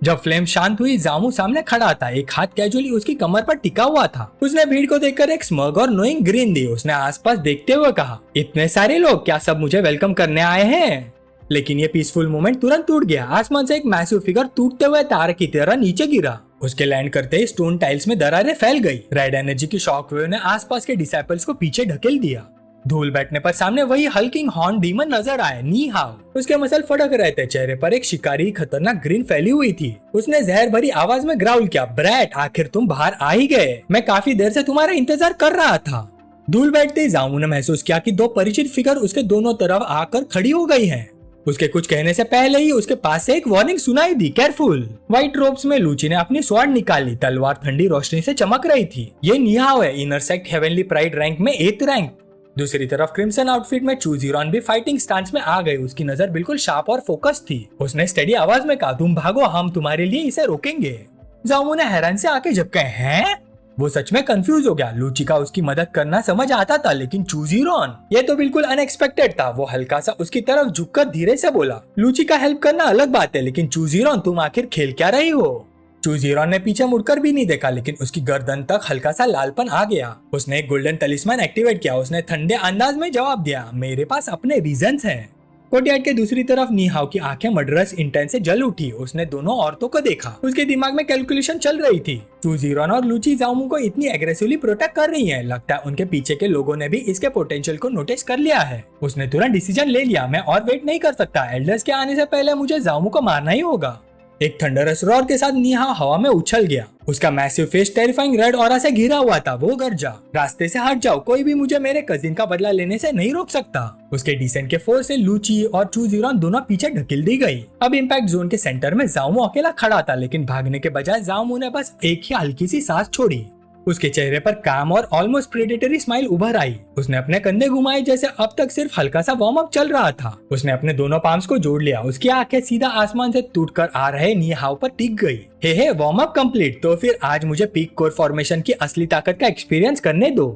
जब फ्लेम शांत हुई, जामू सामने खड़ा था। एक हाथ कैजुअली उसकी कमर पर टिका हुआ था। उसने भीड़ को देखकर एक स्मग और नोइंग ग्रीन दी। उसने आसपास देखते हुए कहा, इतने सारे लोग, क्या सब मुझे वेलकम करने आए हैं? लेकिन ये पीसफुल मोमेंट तुरंत टूट गया। आसमान से एक मैसिव फिगर टूटते हुए तार की तरह नीचे गिरा। उसके लैंड करते ही स्टोन टाइल्स में दरारें फैल गई। रेड एनर्जी की शॉक वेव ने आसपास के डिसाइपल्स को पीछे ढकेल दिया। धूल बैठने पर सामने वही हल्किंग हॉर्न डीमन नजर आए, नी हाउ। उसके मसल फटक रहे थे। चेहरे पर एक शिकारी खतरनाक ग्रीन फैली हुई थी। उसने जहर भरी आवाज में ग्राउल किया, ब्रैट, आखिर तुम बाहर आ ही गए। मैं काफी देर से तुम्हारा इंतजार कर रहा था। धूल बैठते ही जामू ने महसूस किया कि दो परिचित फिगर उसके दोनों तरफ आकर खड़ी हो गई हैं। उसके कुछ कहने से पहले ही उसके पास से एक वार्निंग सुनाई दी, केयरफुल। व्हाइट रोब्स में लूची ने अपनी स्वॉर्ड निकाली। तलवार ठंडी रोशनी से चमक रही थी। ये निहाव है, inner sect heavenly pride rank में 8th रैंक। दूसरी तरफ क्रिम्सन आउटफिट में चूजीरॉन भी फाइटिंग स्टांस में आ गई। उसकी नजर बिल्कुल शार्प और फोकस थी। उसने स्टेडी आवाज में कहा, तुम भागो, हम तुम्हारे लिए इसे रोकेंगे। जामू ने हैरान से आंखें झपकाए, हैं? वो सच में कंफ्यूज हो गया। लूची का उसकी मदद करना समझ आता था, लेकिन चूजीरॉन, ये तो बिल्कुल अनएक्सपेक्टेड था। वो हल्का सा उसकी तरफ झुककर धीरे से बोला, लूची का हेल्प करना अलग बात है, लेकिन चूजीरॉन, तुम आखिर खेल क्या रही हो? चूजीरॉन ने पीछे मुड़कर भी नहीं देखा, लेकिन उसकी गर्दन तक हल्का सा लालपन आ गया। उसने एक गोल्डन तलिस्मान एक्टिवेट किया। उसने ठंडे अंदाज में जवाब दिया, मेरे पास अपने रीजंस हैं। कोर्टयार्ड के दूसरी तरफ नीहाव की आंखें मर्डरस इंटेंस से जल उठी। उसने दोनों औरतों को देखा। उसके दिमाग में कैलकुलेशन चल रही थी। चूजीरॉन और लूची जामू को इतनी एग्रेसिवली प्रोटेक्ट कर रही हैं। लगता है उनके पीछे के लोगों ने भी इसके पोटेंशियल को नोटिस कर लिया है। उसने तुरंत डिसीजन ले लिया, मैं और वेट नहीं कर सकता। एल्डर्स के आने से पहले मुझे जामू को मारना ही होगा। एक थंडरस रॉर के साथ निहाव हवा में उछल गया। उसका massive face terrifying red aura से घिरा हुआ था। वो गरजा, रास्ते से हट जाओ, कोई भी मुझे मेरे कजिन का बदला लेने से नहीं रोक सकता। उसके डिसेंट के फोर्स से लूची और चूजीरॉन दोनों पीछे ढकेल दी गई। अब इम्पैक्ट जोन के सेंटर में जामू अकेला खड़ा था, लेकिन भागने के बजाय जामू ने बस एक ही हल्की सी सांस छोड़ी। उसके चेहरे पर काम और ऑलमोस्ट प्रेडेटरी स्माइल उभर आई। उसने अपने कंधे घुमाए जैसे अब तक सिर्फ हल्का सा वार्म अप चल रहा था। उसने अपने दोनों पाम्स को जोड़ लिया। उसकी आंखें सीधा आसमान से टूटकर आ रहे नीहाव पर टिक गई। हे वार्म अप कंप्लीट, तो फिर आज मुझे पीक कोर फॉर्मेशन की असली ताकत का एक्सपीरियंस करने दो।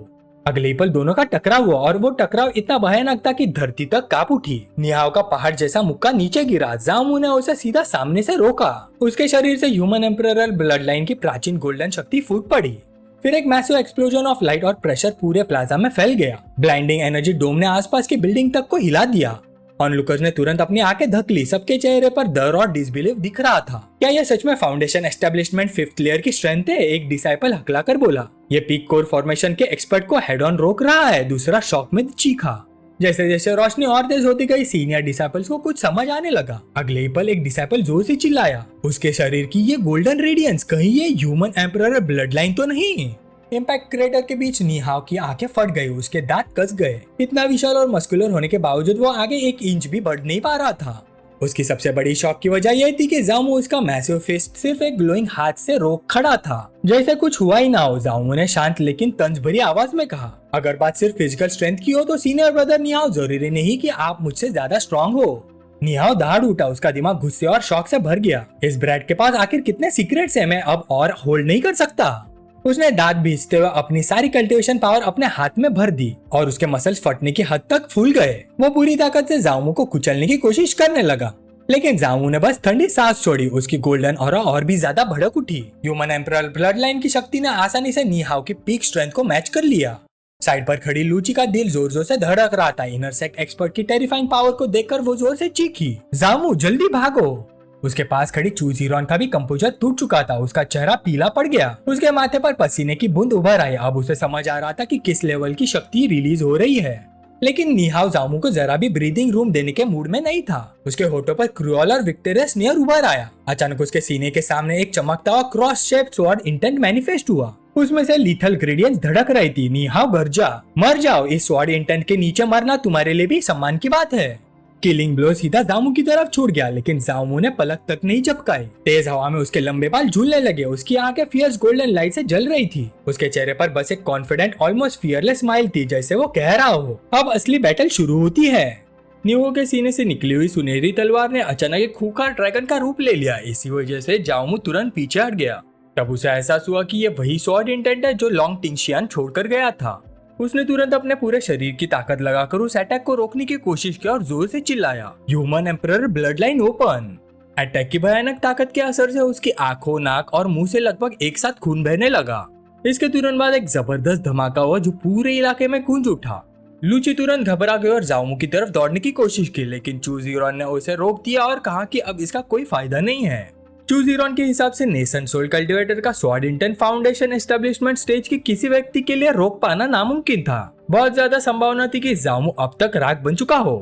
अगले पल दोनों का टकराव हुआ और वो टकराव इतना भयानक था कि धरती तक कांप उठी। निहाव का पहाड़ जैसा मुक्का नीचे गिरा। जामू ने उसे सीधा सामने से रोका। उसके शरीर से ह्यूमन एम्परर ब्लड लाइन की प्राचीन गोल्डन शक्ति फूट पड़ी। फिर एक मैसिव एक्सप्लोजन ऑफ लाइट और प्रेशर पूरे प्लाजा में फैल गया। ब्लाइंडिंग एनर्जी डोम ने आसपास की बिल्डिंग तक को हिला दिया। ऑनलुकर्स ने तुरंत अपनी आंखें धक ली। सबके चेहरे पर डर और डिसबिलीफ दिख रहा था। क्या यह सच में फाउंडेशन एस्टेब्लिशमेंट 5th लेयर की स्ट्रेंथ है? एक डिसाइपल हकलाकर बोला। ये पीक कोर फॉर्मेशन के एक्सपर्ट को हेड ऑन रोक रहा है। दूसरा शॉक में चीखा। जैसे जैसे रोशनी और तेज होती गई, सीनियर डिसाइपल्स को कुछ समझ आने लगा। अगले ही पल एक डिसाइपल जोर से चिल्लाया, उसके शरीर की ये गोल्डन रेडियंस, कहीं ये ह्यूमन एम्परर ब्लड लाइन तो नहीं? इम्पैक्ट क्रेटर के बीच नीहाव की आंखें फट गई। उसके दांत कस गए। इतना विशाल और मस्कुलर होने के बावजूद वो आगे 1 इंच भी बढ़ नहीं पा रहा था। उसकी सबसे बड़ी शॉक की वजह यह थी कि जामू उसका मैसिव फिस्ट सिर्फ एक ग्लोइंग हाथ से रोक खड़ा था, जैसे कुछ हुआ ही ना हो। जामू ने शांत लेकिन तंज भरी आवाज में कहा, अगर बात सिर्फ फिजिकल स्ट्रेंथ की हो तो सीनियर ब्रदर निहाव, जरूरी नहीं कि आप मुझसे ज्यादा स्ट्रॉन्ग हो। निहाव दहाड़ उठा। उसका दिमाग गुस्से और शौक से भर गया। इस ब्रैड के पास आखिर कितने सीक्रेट्स हैं, मैं अब और होल्ड नहीं कर सकता। उसने दांत भींचते हुए अपनी सारी कल्टीवेशन पावर अपने हाथ में भर दी और उसके मसल्स फटने की हद तक फूल गए। वो पूरी ताकत से जामू को कुचलने की कोशिश करने लगा, लेकिन जामू ने बस ठंडी सांस छोड़ी, उसकी गोल्डन ऑरा और भी ज्यादा भड़क उठी। ह्यूमन एम्परर ब्लड लाइन की शक्ति ने आसानी से नी हाओ की पीक स्ट्रेंथ को मैच कर लिया। साइड पर खड़ी लूची का दिल जोर जोर से धड़क रहा था। इनर सेक्ट एक्सपर्ट की टेरिफाइंग पावर को देखकर वो जोर से चीखी, जामू जल्दी भागो। उसके पास खड़ी चू जीरॉन का भी कंपोजर टूट चुका था, उसका चेहरा पीला पड़ गया, उसके माथे पर पसीने की बूंद उभर आई। अब उसे समझ आ रहा था कि किस लेवल की शक्ति रिलीज हो रही है। लेकिन नी हाओ जामू को जरा भी ब्रीदिंग रूम देने के मूड में नहीं था। उसके होठों पर क्रूअल और विक्टोरियस स्नेयर उभर आया। अचानक उसके सीने के सामने एक चमकता हुआ cross shaped sword intent manifest हुआ। उसमें से लीथल ग्रेडियंट्स धड़क रही थी। नी हाओ गर्जा, मर जाओ, इस स्वॉर्ड इंटेंट के नीचे मरना तुम्हारे लिए भी सम्मान की बात है। किलिंग ब्लो सीधा जामू की तरफ छूट गया, लेकिन जामू ने पलक तक नहीं झपकाई। तेज हवा में उसके लंबे बाल झूलने लगे, उसकी आंखें फियर्स गोल्डन लाइट से जल रही थी। उसके चेहरे पर बस एक कॉन्फिडेंट ऑलमोस्ट फियरलेस स्माइल थी, जैसे वो कह रहा हो अब असली बैटल शुरू होती है। न्यूहो के सीने से निकली हुई सुनहरी तलवार ने अचानक एक खूंखार ड्रैगन का रूप ले लिया। इसी वजह से जामू तुरंत पीछे हट गया। तब उसे एहसास हुआ कि ये वही स्वॉर्ड इंटेंट है जो लॉन्ग टिंगशियान छोड़कर गया था। उसने तुरंत अपने पूरे शरीर की ताकत लगाकर उस अटैक को रोकने की कोशिश की और जोर से चिल्लाया, human emperor blood line open. Attack की भयानक ताकत के असर से उसकी आंखों, नाक और मुंह से लगभग एक साथ खून बहने लगा। इसके तुरंत बाद एक जबरदस्त धमाका हुआ जो पूरे इलाके में गूंज उठा। लूची तुरंत घबरा गई और जामू की तरफ दौड़ने की कोशिश की, लेकिन चू जीरॉन ने उसे रोक दिया और कहा कि अब इसका कोई फायदा नहीं है। चू जीरॉन के हिसाब से नेशन सोल कल्टिवेटर का sword intent foundation establishment stage के किसी व्यक्ति के लिए रोक पाना नामुमकिन था। बहुत ज्यादा संभावना थी कि जामू अब तक राख बन चुका हो।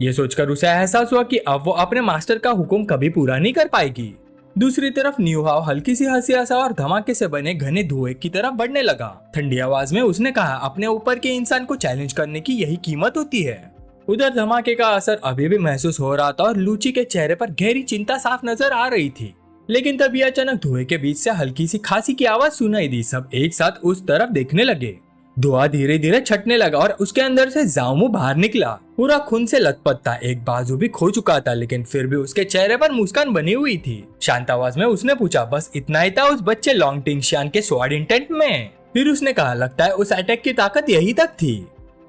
ये सोचकर उसे एहसास हुआ कि अब वो अपने मास्टर का हुक्म कभी पूरा नहीं कर पाएगी। दूसरी तरफ न्यू हाओ हल्की सी हंसी हंसा और धमाके से बने घने धुएं की तरफ बढ़ने लगा। ठंडी आवाज में उसने कहा, अपने ऊपर के इंसान को चैलेंज करने की यही कीमत होती है। उधर धमाके का असर अभी भी महसूस हो रहा था और लूची के चेहरे पर गहरी चिंता साफ नजर आ रही थी। लेकिन तभी अचानक धुएं के बीच से हल्की सी खांसी की आवाज सुनाई दी। सब एक साथ उस तरफ देखने लगे। धुआं धीरे धीरे छटने लगा और उसके अंदर से जामू बाहर निकला। पूरा खून से लथपथ था, एक बाजू भी खो चुका था, लेकिन फिर भी उसके चेहरे पर मुस्कान बनी हुई थी। शांत आवाज में उसने पूछा, बस इतना ही था उस बच्चे लॉन्ग टिंगशियान के स्वॉर्ड इंटेंट में? फिर उसने कहा, लगता है उस अटैक की ताकत यही तक थी।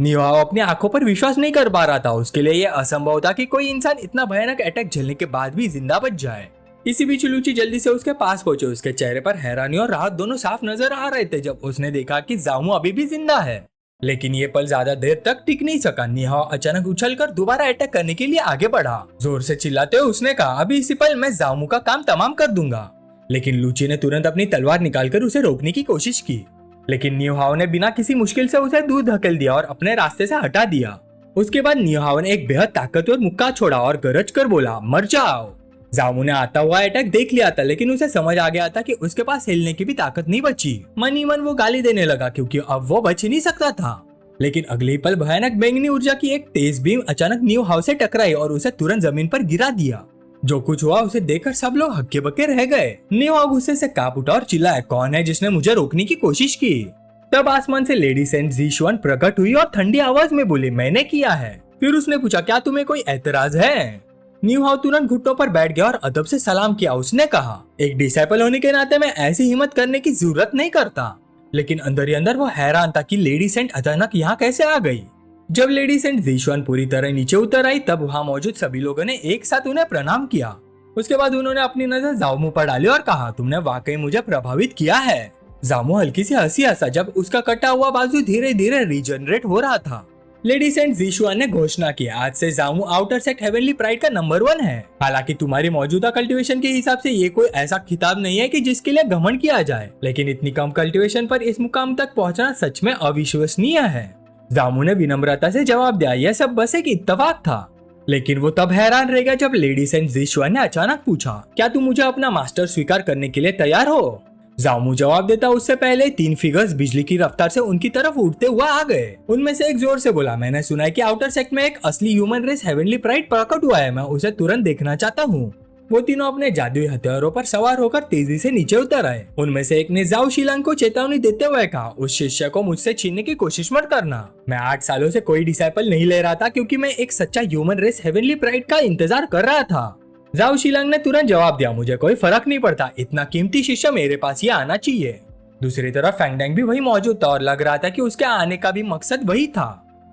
न्यू हाओ अपनी आंखों पर विश्वास नहीं कर पा रहा था। उसके लिए यह असंभव था कि कोई इंसान इतना भयानक अटैक झेलने के बाद भी जिंदा बच जाए। इसी बीच लूची जल्दी से उसके पास पहुंचे। उसके चेहरे पर हैरानी और राहत दोनों साफ नजर आ रहे थे जब उसने देखा कि जामू अभी भी जिंदा है। लेकिन ये पल ज्यादा देर तक टिक नहीं सका। नी हाओ अचानक उछलकर दोबारा अटैक करने के लिए आगे बढ़ा। जोर से चिल्लाते हुए उसने कहा, अभी इसी पल मैं जामू का काम तमाम कर दूंगा। लेकिन लूची ने तुरंत अपनी तलवार निकालकर उसे रोकने की कोशिश की, लेकिन न्यू हाओ ने बिना किसी मुश्किल से उसे दूर धकेल दिया और अपने रास्ते से हटा दिया। उसके बाद न्यू हाओ ने एक बेहद ताकतवर मुक्का छोड़ा और गरज कर बोला, मर जाओ। जामू ने आता हुआ अटैक देख लिया था, लेकिन उसे समझ आ गया था कि उसके पास हिलने की भी ताकत नहीं बची। मन ही मन वो गाली देने लगा क्योंकि अब वो बच ही नहीं सकता था। लेकिन अगले ही पल भयानक बैंगनी ऊर्जा की एक तेज बीम अचानक न्यू हाउ से टकराई और उसे तुरंत जमीन पर गिरा दिया। जो कुछ हुआ उसे देखकर सब लोग हक्के बक्के रह गए। न्यू हाउ गुस्से से कांप उठा और चिल्लाया, कौन है जिसने मुझे रोकने की कोशिश की? तब आसमान से लेडी सेंट जीशुआन प्रकट हुई और ठंडी आवाज में बोली, मैंने किया है। फिर उसने पूछा, क्या तुम्हें कोई एतराज है? न्यू हाउ तुरंत घुटनों पर बैठ गया और अदब से सलाम किया। उसने कहा, एक डिसाइपल होने के नाते मैं ऐसी हिम्मत करने की जरूरत नहीं करता। लेकिन अंदर ही अंदर वो हैरान था कि लेडी सेंट अचानक यहाँ कैसे आ गई। जब लेडी सेंट जीशुआन पूरी तरह नीचे उतर आई तब वहाँ मौजूद सभी लोगों ने एक साथ उन्हें प्रणाम किया। उसके बाद उन्होंने अपनी नजर जामू पर डाली और कहा, तुमने वाकई मुझे प्रभावित किया है। जामू हल्की सी हंसी हंसा जब उसका कटा हुआ बाजू धीरे धीरे रीजनरेट हो रहा था। लेडी सेंट जीशुआन ने घोषणा की, आज से Jamu outer sect heavenly pride का नंबर 1 है। हालांकि तुम्हारी मौजूदा कल्टीवेशन के हिसाब से ये कोई ऐसा खिताब नहीं है कि जिसके लिए घमंड किया जाए, लेकिन इतनी कम कल्टीवेशन पर इस मुकाम तक पहुंचना सच में अविश्वसनीय है। जामू ने विनम्रता से जवाब दिया, यह सब बस एक इत्तेफाक था। लेकिन वो तब हैरान रह गया जब लेडी सेंट जीशुआन ने अचानक पूछा, क्या तुम मुझे अपना मास्टर स्वीकार करने के लिए तैयार हो? जामू जवाब देता उससे पहले 3 फिगर्स बिजली की रफ्तार से उनकी तरफ उड़ते हुए आ गए। उनमें से एक जोर से बोला, मैंने सुना है कि आउटर सेक्ट में एक असली ह्यूमन रेस हेवनली प्राइड प्रकट हुआ है, मैं उसे तुरंत देखना चाहता हूँ। वो तीनों अपने जादुई हथियारों पर सवार होकर तेजी से नीचे उतर आए। उनमें से एक ने जाओ शिलांग को चेतावनी देते हुए कहा, उस शिष्य को मुझसे छीनने की कोशिश मत करना। मैं 8 सालों से कोई डिसाइपल नहीं ले रहा था क्योंकि मैं एक सच्चा ह्यूमन रेस हेवनली प्राइड का इंतजार कर रहा था। जाओ शिलांग ने तुरंत जवाब दिया, मुझे कोई फर्क नहीं पड़ता, इतना कीमती शिष्य मेरे पास ही आना चाहिए। दूसरी तरफ फैंगडेंग भी वही मौजूद था और लग रहा था कि उसके आने का भी मकसद वही था।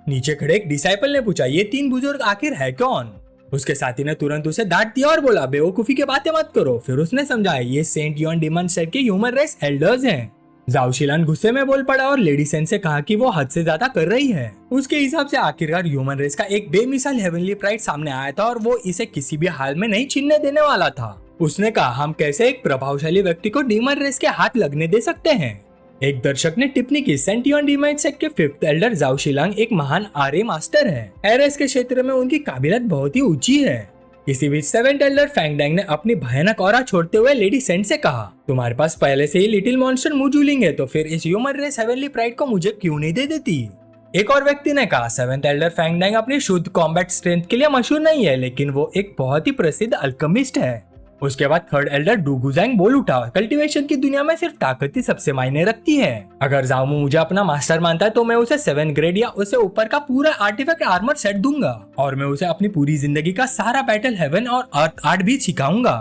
नीचे खड़े एक डिसाइपल ने पूछा, ये 3 बुजुर्ग आखिर है कौन? उसके साथी ने तुरंत उसे डांट दिया और बोला बेवकूफी की बातें मत करो। फिर उसने समझाया ये सेंट युआन डीमन सेट के ह्यूमन रेस एल्डर्स हैं। जाओ शिलान गुस्से में बोल पड़ा और लेडी सेन से कहा कि वो हद से ज्यादा कर रही है। उसके हिसाब से आखिरकार ह्यूमन रेस का एक बेमिसाल हेवनली प्राइड सामने आया था और वो इसे किसी भी हाल में नहीं छीनने देने वाला था। उसने कहा हम कैसे एक प्रभावशाली व्यक्ति को डीमन रेस के हाथ लगने दे सकते हैं। एक दर्शक ने टिप्पणी की सेंट युआन डीमन सेट के 5th एल्डर जाओ शिलांग एक महान आर्य मास्टर है। एरेस के क्षेत्र में उनकी काबिलियत बहुत ही ऊंची है। इसी बीच 7th एल्डर फैंग डैंग ने अपनी भयानक ऑरा छोड़ते हुए लेडी सेंट से कहा तुम्हारे पास पहले से ही लिटिल मॉन्स्टर मुजूलिंग है तो फिर इस ह्यूमन रेस हेवनली प्राइड को मुझे क्यों नहीं दे देती। एक और व्यक्ति ने कहा 7th एल्डर फैंग डैंग अपनी शुद्ध कॉम्बैट स्ट्रेंथ के लिए मशहूर नहीं है लेकिन वो एक बहुत ही प्रसिद्ध अल्केमिस्ट है। उसके बाद 3rd एल्डर डुगुजैंग बोल उठा कल्टीवेशन की दुनिया में सिर्फ ताकत ही सबसे मायने रखती है। अगर जाओमू मुझे अपना मास्टर मानता है तो मैं उसे 7 ग्रेड या उससे ऊपर का पूरा आर्टिफैक्ट आर्मर सेट दूंगा और मैं उसे अपनी पूरी जिंदगी का सारा बैटल हेवन और अर्थ आर्ट भी सिखाऊंगा।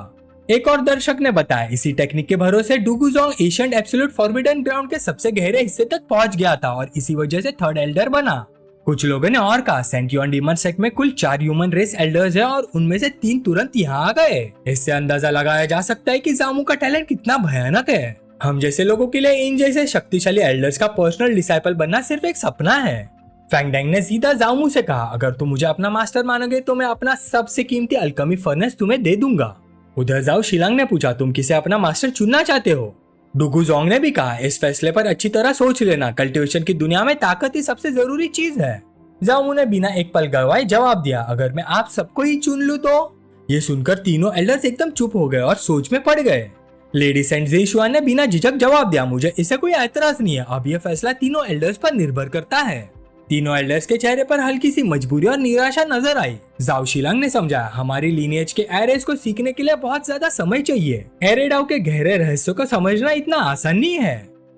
एक और दर्शक ने बताया इसी टेक्निक के भरोसे डुगुजोंग एशियंट एब्सोल्यूट फॉरबिडन ग्राउंड के सबसे गहरे हिस्से तक पहुंच गया था और इसी वजह से 3rd एल्डर बना। कुछ लोगों ने और कहा सेंट युआन डीमन सेट में कुल 4 ह्यूमन रेस एल्डर्स है और उनमें से 3 तुरंत यहाँ आ गए। इससे अंदाजा लगाया जा सकता है कि जामू का टैलेंट कितना भयानक है। हम जैसे लोगों के लिए इन जैसे शक्तिशाली एल्डर्स का पर्सनल डिसाइपल बनना सिर्फ एक सपना है। फैंग डैंग ने सीधा जामू से कहा अगर तुम मुझे अपना मास्टर मानोगे तो मैं अपना सबसे कीमती अल्केमी फर्नेस तुम्हें दे दूंगा। उधर जाओ शिलांग ने पूछा तुम किसे अपना मास्टर चुनना चाहते हो। डुगुजोंग ने भी कहा इस फैसले पर अच्छी तरह सोच लेना, कल्टीवेशन की दुनिया में ताकत ही सबसे जरूरी चीज है। जाओमू ने बिना एक पल गवाए जवाब दिया अगर मैं आप सबको ही चुन लूं तो। ये सुनकर तीनों एल्डर्स एकदम चुप हो गए और सोच में पड़ गए। लेडी सेंट ज़ेशुआन ने बिना झिझक जवाब दिया मुझे इससे कोई एतराज नहीं है, अब यह फैसला तीनों एल्डर्स पर निर्भर करता है। तीनों एल्डर्स के चेहरे पर हल्की सी मजबूरी और निराशा नजर आई। जाओ शिलांग ने समझाया हमारी लीनिएज के एरेस को सीखने के लिए बहुत ज्यादा समय चाहिए। एरेडाओ के गहरे रहस्यों को समझना इतना आसान नहीं है।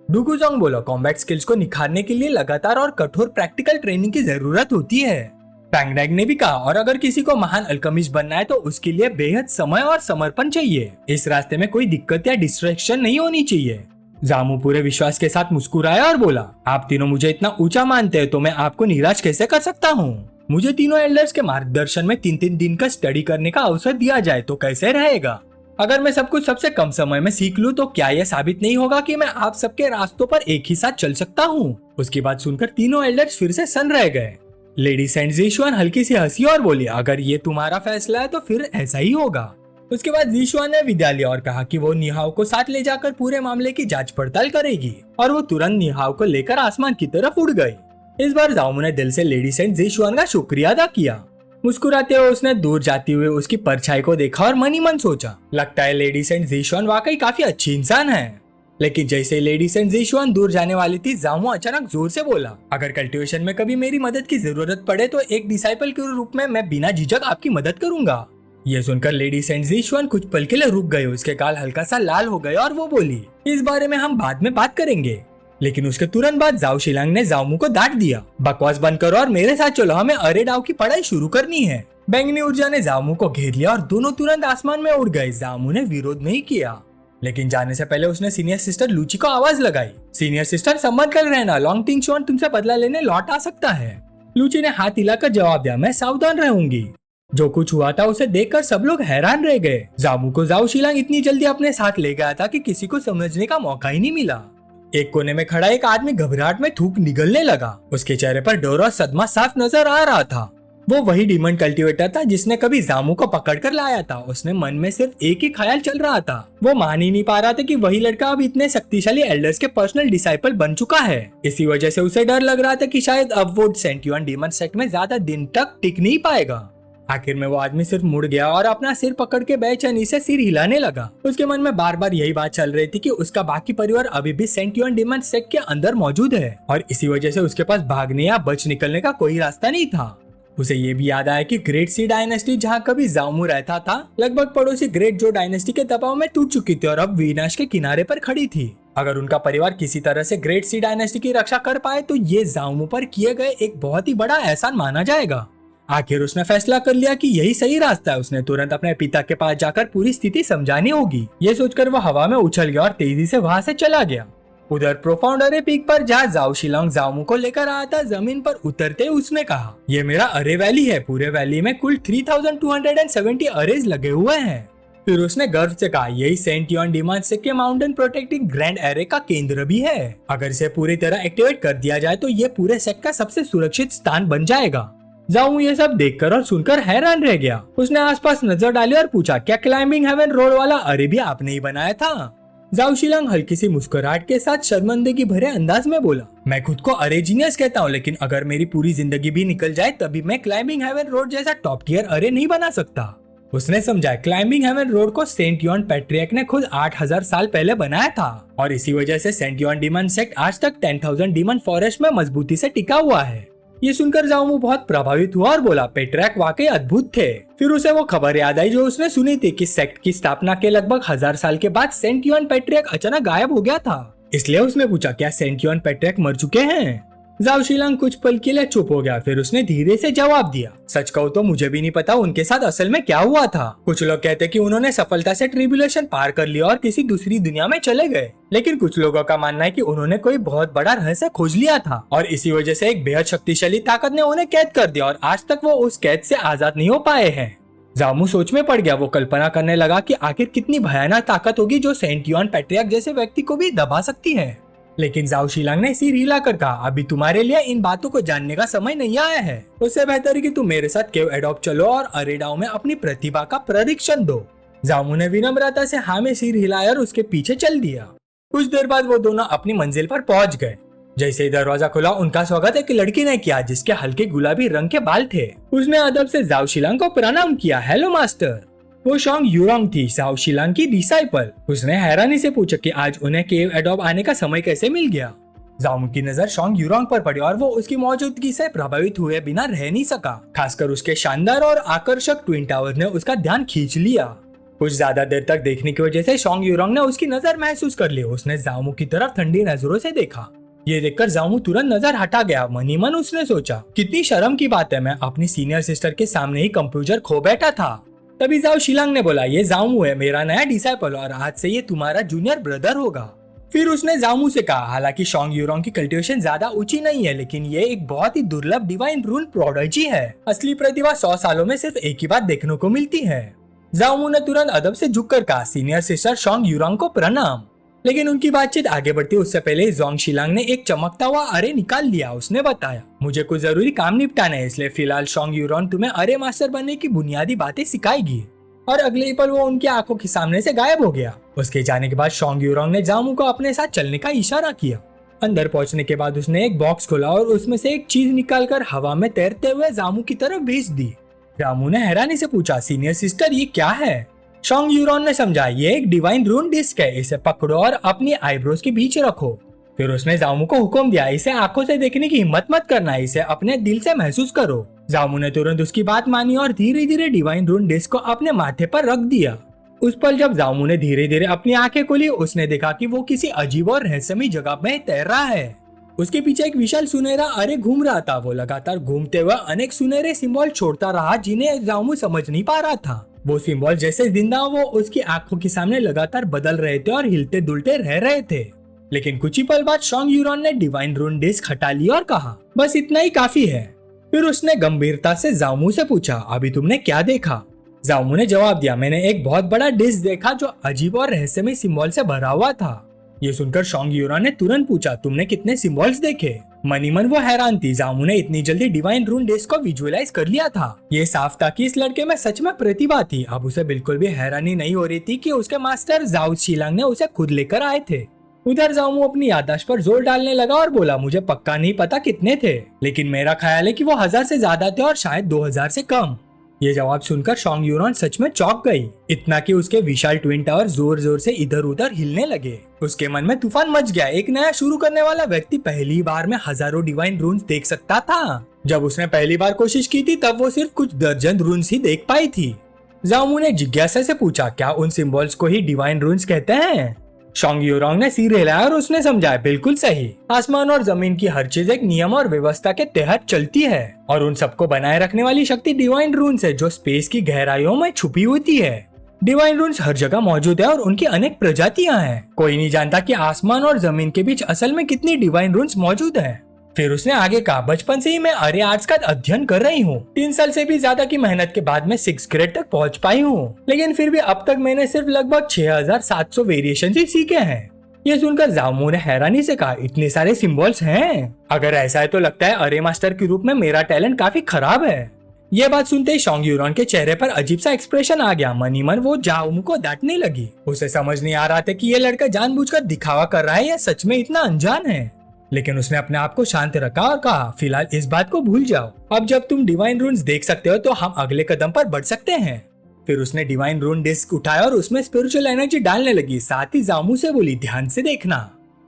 डुगुजोंग बोला कॉम्बैट स्किल्स को निखारने के लिए लगातार और कठोर प्रैक्टिकल ट्रेनिंग की जरूरत होती है। फैंग डैंग ने भी कहा और अगर किसी को महान अल्केमिस्ट बनना है तो उसके लिए बेहद समय और समर्पण चाहिए। इस रास्ते में कोई दिक्कत या डिस्ट्रैक्शन नहीं होनी चाहिए। जामू पूरे विश्वास के साथ मुस्कुराया और बोला आप तीनों मुझे इतना ऊंचा मानते हैं तो मैं आपको निराश कैसे कर सकता हूँ। मुझे तीनों एल्डर्स के मार्गदर्शन में 3-3 दिन का स्टडी करने का अवसर दिया जाए तो कैसे रहेगा। अगर मैं सब कुछ सबसे कम समय में सीख लूं तो क्या यह साबित नहीं होगा कि मैं आप सबके रास्तों पर एक ही साथ चल सकता हूँ। उसकी बात सुनकर तीनों एल्डर्स फिर से सन्न रह गए। लेडी सेंट ज़ेशुआन हल्की सी हंसी और बोली अगर ये तुम्हारा फैसला है तो फिर ऐसा ही होगा। उसके बाद ज़ेशुआन ने विदा लिया और कहा कि वो निहाओ को साथ ले जाकर पूरे मामले की जांच पड़ताल करेगी और वो तुरंत निहाओ को लेकर आसमान की तरफ उड़ गई। इस बार जाओमू ने दिल से लेडी सेंट ज़ेशुआन का शुक्रिया अदा किया। मुस्कुराते हुए उसने दूर जाती हुए उसकी परछाई को देखा और मन ही मन सोचा लगता है लेडी सेंट ज़ेशुआन वाकई काफी अच्छी इंसान है। लेकिन जैसे लेडी सेंट ज़ेशुआन दूर जाने वाली थी जामू अचानक जोर से बोला अगर कल्टीवेशन में कभी मेरी मदद की जरूरत पड़े तो एक डिसाइपल के रूप में मैं बिना झिझक आपकी मदद करूंगा। ये सुनकर लेडी सेंट ज़ेशुआन कुछ पल के लिए रुक गए। उसके गाल हल्का सा लाल हो गए और वो बोली इस बारे में हम बाद में बात करेंगे। लेकिन उसके तुरंत बाद जाओ शिलांग ने जामू को डांट दिया बकवास बंद करो और मेरे साथ चलो, हमें अरेडाओ की पढ़ाई शुरू करनी है। बैंगनी ऊर्जा ने जामू को घेर लिया और दोनों तुरंत आसमान में उड़ गए। जामू ने विरोध नहीं किया लेकिन जाने से पहले उसने सीनियर सिस्टर लूची को आवाज लगाई सीनियर सिस्टर संभल कर रहना, लॉन्ग टिंग शॉन तुमसे बदला लेने लौट आ सकता है। लूची ने हाथ हिलाकर जवाब दिया मैं सावधान रहूंगी। जो कुछ हुआ था उसे देखकर सब लोग हैरान रह गए। जामू को जाओ शिलांग इतनी जल्दी अपने साथ ले गया था कि किसी को समझने का मौका ही नहीं मिला। एक कोने में खड़ा एक आदमी घबराहट में थूक निगलने लगा। उसके चेहरे पर डर और सदमा साफ नजर आ रहा था। वो वही डीमन कल्टीवेटर था जिसने कभी जामू को पकड़कर लाया था। उसने मन में सिर्फ एक ही ख्याल चल रहा था। वो मान ही नहीं पा रहा था कि वही लड़का अब इतने शक्तिशाली एल्डर्स के पर्सनल डिसाइपल बन चुका है। इसी वजह से उसे डर लग रहा था कि शायद अब वो सेंट युआन डीमन सेट में ज्यादा दिन तक टिक नहीं पाएगा। आखिर में वो आदमी सिर्फ मुड़ गया और अपना सिर पकड़ के बेचैनी से सिर हिलाने लगा। उसके मन में बार बार यही बात चल रही थी कि उसका बाकी परिवार अभी भी सेंट युआन डीमन सेट के अंदर मौजूद है और इसी वजह से उसके पास भागने या बच निकलने का कोई रास्ता नहीं था। उसे ये भी याद आया कि ग्रेट सी डायनेस्टी जहाँ कभी जामू रहता था लगभग पड़ोसी ग्रेट जो डायनेस्टी के दबाव में टूट चुकी थी और अब विनाश के किनारे पर खड़ी थी। अगर उनका परिवार किसी तरह से ग्रेट सी डायनेस्टी की रक्षा कर पाए तो ये जामू पर किए गए एक बहुत ही बड़ा एहसान माना जाएगा। आखिर उसने फैसला कर लिया कि यही सही रास्ता है। उसने तुरंत अपने पिता के पास जाकर पूरी स्थिति समझानी होगी। ये सोचकर वो हवा में उछल गया और तेजी से वहाँ से चला गया। उधर प्रोफाउंड अरे पीक पर जहाँ जाओ शिलोंग जामू को लेकर आया था, जमीन पर उतरते उसने कहा, ये मेरा अरे वैली है। पूरे वैली में कुल 3270 अरेज लगे हुए हैं। फिर उसने गर्व से कहा, यही सेंट योन डिमांड के माउंटेन प्रोटेक्टिंग ग्रैंड एरे का केंद्र भी है। अगर इसे पूरी तरह एक्टिवेट कर दिया जाए तो ये पूरे सेट का सबसे सुरक्षित स्थान बन जाएगा। जाऊ ये सब देखकर और सुनकर हैरान रह गया। उसने आसपास नजर डाली और पूछा, क्या क्लाइंबिंग हेवन रोड वाला अरे भी आपने ही बनाया था? जाओ शिलोंग हल्की सी मुस्कुराहट के साथ शर्मिंदगी भरे अंदाज में बोला, मैं खुद को अरे जीनियस कहता हूँ, लेकिन अगर मेरी पूरी जिंदगी भी निकल जाए तभी मैं क्लाइंबिंग हेवन रोड जैसा टॉप टियर अरे नहीं बना सकता। उसने समझा, क्लाइंबिंग हेवन रोड को सेंट योन पैट्रियर्क ने खुद 8000 साल पहले बनाया था और इसी वजह से सेंट योन डीमन सेक्ट आज तक 10,000 डीमन फॉरेस्ट में मजबूती से टिका हुआ है। ये सुनकर जाओमू बहुत प्रभावित हुआ और बोला, पेट्रैक वाकई अद्भुत थे। फिर उसे वो खबर याद आई जो उसने सुनी थी कि सेक्ट की स्थापना के लगभग 1000 साल के बाद सेंट योन पैट्रियर्क अचानक गायब हो गया था। इसलिए उसने पूछा, क्या सेंट योन पैट्रियर्क मर चुके हैं? जाओ शिलोंग कुछ पल के लिए चुप हो गया, फिर उसने धीरे से जवाब दिया, सच कहूँ तो मुझे भी नहीं पता उनके साथ असल में क्या हुआ था। कुछ लोग कहते कि उन्होंने सफलता से ट्रिब्यूलेशन पार कर लिया और किसी दूसरी दुनिया में चले गए, लेकिन कुछ लोगों का मानना है कि उन्होंने कोई बहुत बड़ा रहस्य खोज लिया था और इसी वजह से एक बेहद शक्तिशाली ताकत ने उन्हें कैद कर दिया और आज तक वो उस कैद से आजाद नहीं हो पाए हैं। जामू सोच में पड़ गया। वो कल्पना करने लगा कि आखिर कितनी भयानक ताकत होगी जो सेंट योन पैट्रियर्क जैसे व्यक्ति को भी दबा सकती है। लेकिन जाओ शिलोंग ने सिर हिलाकर कहा, अभी तुम्हारे लिए इन बातों को जानने का समय नहीं आया है। उससे बेहतर है कि तुम मेरे साथ केव एडॉप्ट चलो और अरेडाओ में अपनी प्रतिभा का परीक्षण दो। जामू ने विनम्रता से हाँ में सिर हिलाया और उसके पीछे चल दिया। कुछ देर बाद वो दोनों अपनी मंजिल पर पहुंच गए। जैसे ही दरवाजा खुला उनका स्वागत एक लड़की ने किया जिसके हल्के गुलाबी रंग के बाल थे। उसने अदब से जाओ शिलोंग को प्रणाम किया, हेलो मास्टर। वो शोंग यूरोंग थी, जाओ शिलोंग की डिसाइपल। उसने हैरानी से पूछा कि आज उन्हें केव एडॉप्ट आने का समय कैसे मिल गया। जाओ की नजर शोंग यूरोंग पर पड़ी और वो उसकी मौजूदगी से प्रभावित हुए बिना रह नहीं सका। खासकर उसके शानदार और आकर्षक ट्विन टावर ने उसका ध्यान खींच लिया। कुछ ज्यादा देर तक देखने की वजह से शोंग यूरोंग ने उसकी नजर महसूस कर ली। उसने जाओ की तरफ ठंडी नजरों से देखा। ये देखकर जाओ तुरंत नजर हटा गया। मनी मन उसने सोचा, कितनी शर्म की बात है, मैं अपनी सीनियर सिस्टर के सामने ही कंप्यूटर खो बैठा था। तभी जाओ शिलोंग ने बोला, ये जामू है, मेरा नया डिसाइपल और आज से ये तुम्हारा जूनियर ब्रदर होगा। फिर उसने जामू से कहा, हालांकि शोंग यूरोंग की कल्टीवेशन ज्यादा ऊंची नहीं है, लेकिन ये एक बहुत ही दुर्लभ डिवाइन रून प्रोडजी है। असली प्रतिभा 100 सालों में सिर्फ एक ही बार देखने को मिलती है। जामू ने तुरंत अदब से झुककर कहा, सीनियर सिस्टर शोंग यूरोंग को प्रणाम। लेकिन उनकी बातचीत आगे बढ़ती उससे पहले जाओ शिलोंग ने एक चमकता हुआ अरे निकाल लिया। उसने बताया, मुझे कुछ जरूरी काम निपटाना है, इसलिए फिलहाल शोंग यूरोंग तुम्हें अरे मास्टर बनने की बुनियादी बातें सिखाएगी। और अगले ही पल वो उनकी आंखों के सामने से गायब हो गया। उसके जाने के बाद शोंग यूरोंग ने जामू को अपने साथ चलने का इशारा किया। अंदर पहुंचने के बाद उसने एक बॉक्स खोला और उसमें से एक चीज निकालकर हवा में तैरते हुए जामू की तरफ भेज दी। जामू ने हैरानी से पूछा, सीनियर सिस्टर ये क्या है? शोंग यूरोंग ने समझा, ये एक डिवाइन रून डिस्क है, इसे पकड़ो और अपनी आईब्रोज के बीच रखो। फिर उसने जामू को हुक्म दिया, इसे आंखों से देखने की हिम्मत मत करना, इसे अपने दिल से महसूस करो। जामू ने तुरंत उसकी बात मानी और धीरे धीरे डिवाइन रून डिस्क को अपने माथे पर रख दिया। उस पल जब जामू ने धीरे धीरे अपनी आंखें खोली, उसने देखा कि वो किसी अजीब और रहस्यमयी जगह में तैर रहा है। उसके पीछे एक विशाल सुनहरा अरे घूम रहा था। वो लगातार घूमते हुए अनेक सुनहरे सिंबल छोड़ता रहा जिन्हें जामू समझ नहीं पा रहा था। वो सिंबल जैसे जिंदा वो उसकी आंखों के सामने लगातार बदल रहे थे और हिलते डुलते रह रहे थे। लेकिन कुछ ही पल बाद शोंग यूरोंग ने डिवाइन रून डिस्क हटा लिया और कहा, बस इतना ही काफी है। फिर उसने गंभीरता से जामू से पूछा, अभी तुमने क्या देखा? जामू ने जवाब दिया, मैंने एक बहुत बड़ा डिस्क देखा जो अजीब और रहस्यमय सिंबल से भरा हुआ था। ये सुनकर शोंग यूरोंग ने तुरंत पूछा, तुमने कितने सिंबल्स देखे? मनी मन वो हैरान थी, जामू ने इतनी जल्दी डिवाइन रून डिस्क को विजुअलाइज कर लिया था। ये साफ था कि इस लड़के में सच में प्रतिभा थी। अब उसे बिल्कुल भी हैरानी नहीं हो रही थी कि उसके मास्टर जाओ शिलोंग ने उसे खुद लेकर आए थे। उधर जामू अपनी याददाश्त पर जोर डालने लगा और बोला, मुझे पक्का नहीं पता कितने थे, लेकिन मेरा ख्याल है कि वो 1000 से ज्यादा थे और शायद 2000 से कम। ये जवाब सुनकर शोंग यूरोंग सच में चौंक गई, इतना कि उसके विशाल ट्विन टावर जोर जोर से इधर उधर हिलने लगे। उसके मन में तूफान मच गया। एक नया शुरू करने वाला व्यक्ति पहली बार में हजारों डिवाइन रून्स देख सकता था। जब उसने पहली बार कोशिश की थी तब वो सिर्फ कुछ दर्जन रून्स ही देख पाई थी। जामू ने जिज्ञासा से पूछा, क्या उन सिंबल्स को ही डिवाइन रून्स कहते हैं? शोंग यूरोंग ने सिर हिलाया और उसने समझा, बिल्कुल सही। आसमान और जमीन की हर चीज एक नियम और व्यवस्था के तहत चलती है और उन सबको बनाए रखने वाली शक्ति डिवाइन रून्स है जो स्पेस की गहराइयों में छुपी होती है। डिवाइन रून्स हर जगह मौजूद है और उनकी अनेक प्रजातियां हैं। कोई नहीं जानता कि आसमान और जमीन के बीच असल में कितनी डिवाइन रून्स मौजूद हैं। फिर उसने आगे कहा, बचपन से ही मैं अरे आर्ट्स का अध्ययन कर रही हूँ। 3 साल से भी ज्यादा की मेहनत के बाद मैं 6th ग्रेड तक पहुँच पाई हूँ, लेकिन फिर भी अब तक मैंने सिर्फ लगभग 6700 वेरिएशन ही सीखे हैं। ये सुनकर जामू ने हैरानी से कहा, इतने सारे सिंबल्स हैं? अगर ऐसा है तो लगता है अरे मास्टर के रूप में मेरा टैलेंट काफी खराब है। यह बात सुनते ही शोंग यूरॉन के चेहरे पर अजीब सा एक्सप्रेशन आ गया। मन ही मन वो जामू को डांटने लगी। उसे समझ नहीं आ रहा था कि ये लड़का जानबूझकर दिखावा कर रहा है या सच में इतना अनजान है, लेकिन उसने अपने आप को शांत रखा और कहा, फिलहाल इस बात को भूल जाओ। अब जब तुम डिवाइन रून्स देख सकते हो तो हम अगले कदम पर बढ़ सकते हैं। फिर उसने डिवाइन रून डिस्क उठाया और उसमें स्पिरिचुअल एनर्जी डालने लगी। साथ ही जामू से बोली, ध्यान से देखना।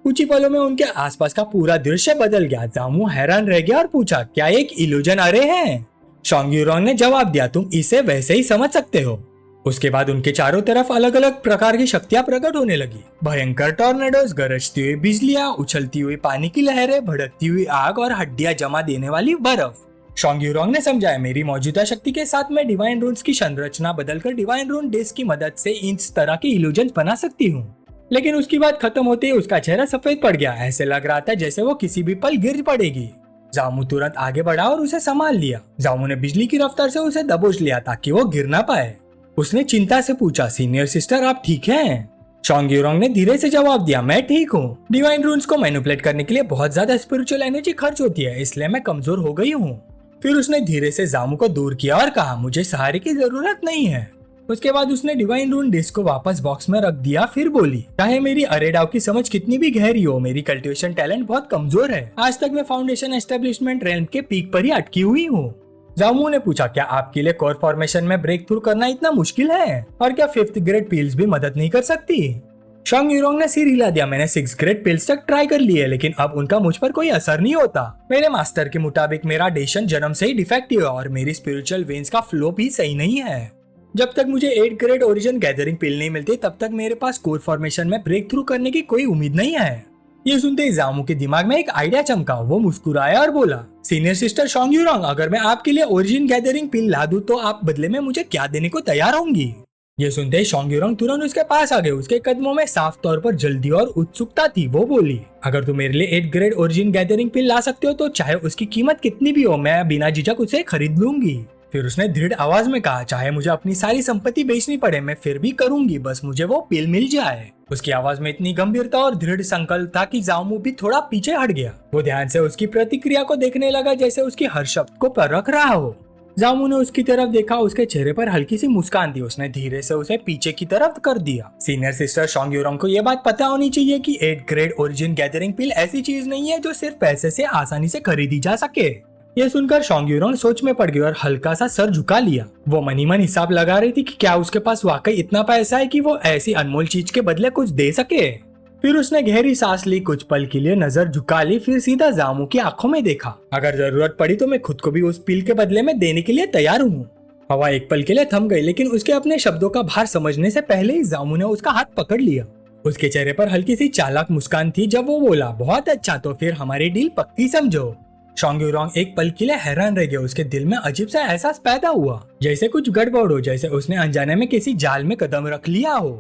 कुछ ही पलों में उनके आसपास का पूरा दृश्य बदल गया। जामू हैरान रह गया और पूछा, क्या एक इल्यूजन अरे है? शोंग यूरॉन ने जवाब दिया, तुम इसे वैसे ही समझ सकते हो। उसके बाद उनके चारों तरफ अलग अलग प्रकार की शक्तियां प्रकट होने लगी। भयंकर टॉर्नेडोज, गरजती हुई बिजलियां, उछलती हुई पानी की लहरें, भड़कती हुई आग और हड्डियां जमा देने वाली बर्फ। शोंग यूरॉन्ग ने समझाया, मेरी मौजूदा शक्ति के साथ मैं डिवाइन रून्स की संरचना बदलकर डिवाइन रून डिस्क की मदद से इस तरह की इल्यूजन बना सकती हूँ। लेकिन उसकी बात खत्म होते ही उसका चेहरा सफेद पड़ गया। ऐसे लग रहा था जैसे वो किसी भी पल गिर पड़ेगी। जामू तुरंत आगे बढ़ा और उसे संभाल लिया। जामू ने बिजली की रफ्तार से उसे दबोच लिया ताकि वो गिर ना पाए। उसने चिंता से पूछा, सीनियर सिस्टर आप ठीक हैं? शोंग यूरॉन्ग ने धीरे से जवाब दिया, मैं ठीक हूँ। डिवाइन रून्स को मैनिपुलेट करने के लिए बहुत ज्यादा स्पिरिचुअल एनर्जी खर्च होती है, इसलिए मैं कमजोर हो गई हूँ। फिर उसने धीरे से जामू को दूर किया और कहा, मुझे सहारे की जरूरत नहीं है। उसके बाद उसने डिवाइन रून डिस्क को वापस बॉक्स में रख दिया। फिर बोली, चाहे मेरी अरेडाव की समझ कितनी भी गहरी हो, मेरी कल्टिवेशन टैलेंट बहुत कमजोर है। आज तक मैं फाउंडेशन एस्टेब्लिशमेंट रेल्म के पीक पर ही अटकी हुई हूँ। जामू ने पूछा, क्या आपके लिए कोर फॉर्मेशन में ब्रेक थ्रू करना इतना मुश्किल है? और क्या 5th ग्रेड पिल्स भी मदद नहीं कर सकती? शोंग यूरॉन्ग ने सिर हिला दिया, मैंने 6th ग्रेड पिल्स तक ट्राई कर लिए, लेकिन अब उनका मुझ पर कोई असर नहीं होता। मेरे मास्टर के मुताबिक मेरा डेशन जन्म से ही डिफेक्टिव है और मेरी स्पिरिचुअल वेन्स का फ्लो भी सही नहीं है। जब तक मुझे 8th ग्रेड ओरिजिन गैदरिंग पिल नहीं मिलती तब तक मेरे पास कोर फॉर्मेशन में ब्रेक थ्रू करने की कोई उम्मीद नहीं है। ये सुनते ही जामू के दिमाग में एक आइडिया चमका। वो मुस्कुराया और बोला, सीनियर सिस्टर शोंग यूरॉन्ग, अगर मैं आपके लिए ओरिजिन गैदरिंग पिल ला दूं तो आप बदले में मुझे क्या देने को तैयार होंगी? ये सुनते ही शोंग यूरॉन्ग तुरंत उसके पास आ गए। उसके कदमों में साफ तौर पर जल्दी और उत्सुकता थी। वो बोली, अगर तुम मेरे लिए 8th ग्रेड ओरिजिन गैदरिंग पिल ला सकते हो तो चाहे उसकी कीमत कितनी भी हो, मैं बिना झिझक उसे खरीद लूंगी। फिर उसने दृढ़ आवाज में कहा, चाहे मुझे अपनी सारी संपत्ति बेचनी पड़े मैं फिर भी करूंगी, बस मुझे वो पिल मिल जाए। उसकी आवाज में इतनी गंभीरता और दृढ़ संकल्प था कि जामू भी थोड़ा पीछे हट गया। वो ध्यान से उसकी प्रतिक्रिया को देखने लगा, जैसे उसकी हर शब्द को परख रहा हो। जामू ने उसकी तरफ देखा। उसके चेहरे पर हल्की सी मुस्कान थी। उसने धीरे से उसे पीछे की तरफ कर दिया। सीनियर सिस्टर शोंग यूरॉन्ग को यह बात पता होनी चाहिए कि 8th ग्रेड ओरिजिन गैदरिंग पिल ऐसी चीज नहीं है जो सिर्फ पैसे से आसानी से खरीदी जा सके। यह सुनकर शोंग यूरॉन्ग सोच में पड़ गई और हल्का सा सर झुका लिया। वो मनी मन हिसाब लगा रही थी कि क्या उसके पास वाकई इतना पैसा है कि वो ऐसी अनमोल चीज के बदले कुछ दे सके। फिर उसने गहरी सांस ली, कुछ पल के लिए नजर झुका ली, फिर सीधा जामू की आंखों में देखा। अगर जरूरत पड़ी तो मैं खुद को भी उस पिल के बदले में देने के लिए तैयार हूँ। हवा एक पल के लिए थम गई, लेकिन उसके अपने शब्दों का भार समझने से पहले ही जामू ने उसका हाथ पकड़ लिया। उसके चेहरे पर हल्की सी चालाक मुस्कान थी जब वो बोला, बहुत अच्छा, तो फिर हमारी डील पक्की समझो। शोंग यूरॉन्ग एक पल के लिए हैरान रह गया। उसके दिल में अजीब सा एहसास पैदा हुआ, जैसे कुछ गड़बड़ हो, जैसे उसने अनजाने में किसी जाल में कदम रख लिया हो।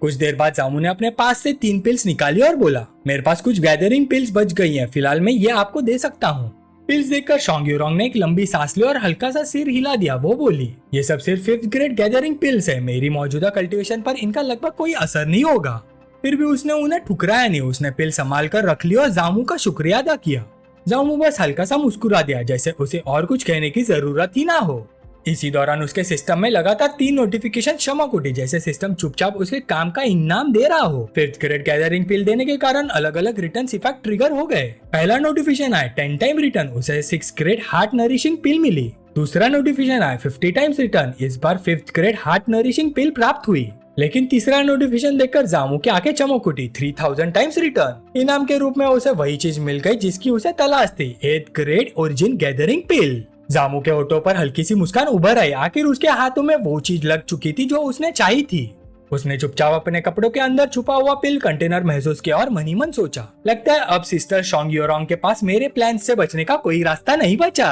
कुछ देर बाद जामू ने अपने पास से 3 पिल्स निकाली और बोला, मेरे पास कुछ गैदरिंग पिल्स बच गई हैं, फिलहाल मैं ये आपको दे सकता हूँ। पिल्स देखकर शोंग यूरॉन्ग ने एक लंबी सांस ली और हल्का सा सिर हिला दिया। वो बोली, ये सब सिर्फ 5th ग्रेड गैदरिंग पिल्स है, मेरी मौजूदा कल्टीवेशन पर इनका लगभग कोई असर नहीं होगा। फिर भी उसने उन्हें ठुकराया नहीं। उसने पिल संभाल कर रख ली और जामू का शुक्रिया अदा किया। जामू बस हल्का सा मुस्कुरा दिया, जैसे उसे और कुछ कहने की जरूरत ही ना हो। इसी दौरान उसके सिस्टम में लगातार 3 नोटिफिकेशन चमक उठी, जैसे सिस्टम चुपचाप उसके काम का इनाम दे रहा हो। 5th ग्रेड गैदरिंग पिल देने के कारण अलग अलग रिटर्न इफेक्ट ट्रिगर हो गए। पहला नोटिफिकेशन आया 10 टाइम रिटर्न, उसे 6th ग्रेड हार्ट नरिशिंग पिल मिली। दूसरा नोटिफिकेशन आया 50 टाइम्स रिटर्न, इस बार 5th ग्रेड हार्ट नरिशिंग पिल प्राप्त हुई। लेकिन तीसरा नोटिफिकेशन देखकर जामू की आंखें चमक उठी, 3000 टाइम्स रिटर्न। इनाम के रूप में उसे वही चीज मिल गई जिसकी उसे तलाश थी, 8th ग्रेड ओरिजिन गैदरिंग पिल। जामू के होठों पर हल्की सी मुस्कान उभर आई। आखिर उसके हाथों में वो चीज लग चुकी थी जो उसने चाही थी। उसने चुपचाप अपने कपड़ों के अंदर छुपा हुआ पिल कंटेनर महसूस किया और मनी मन सोचा, लगता है अब सिस्टर शोंग यूरॉन्ग के पास मेरे प्लान से बचने का कोई रास्ता नहीं बचा।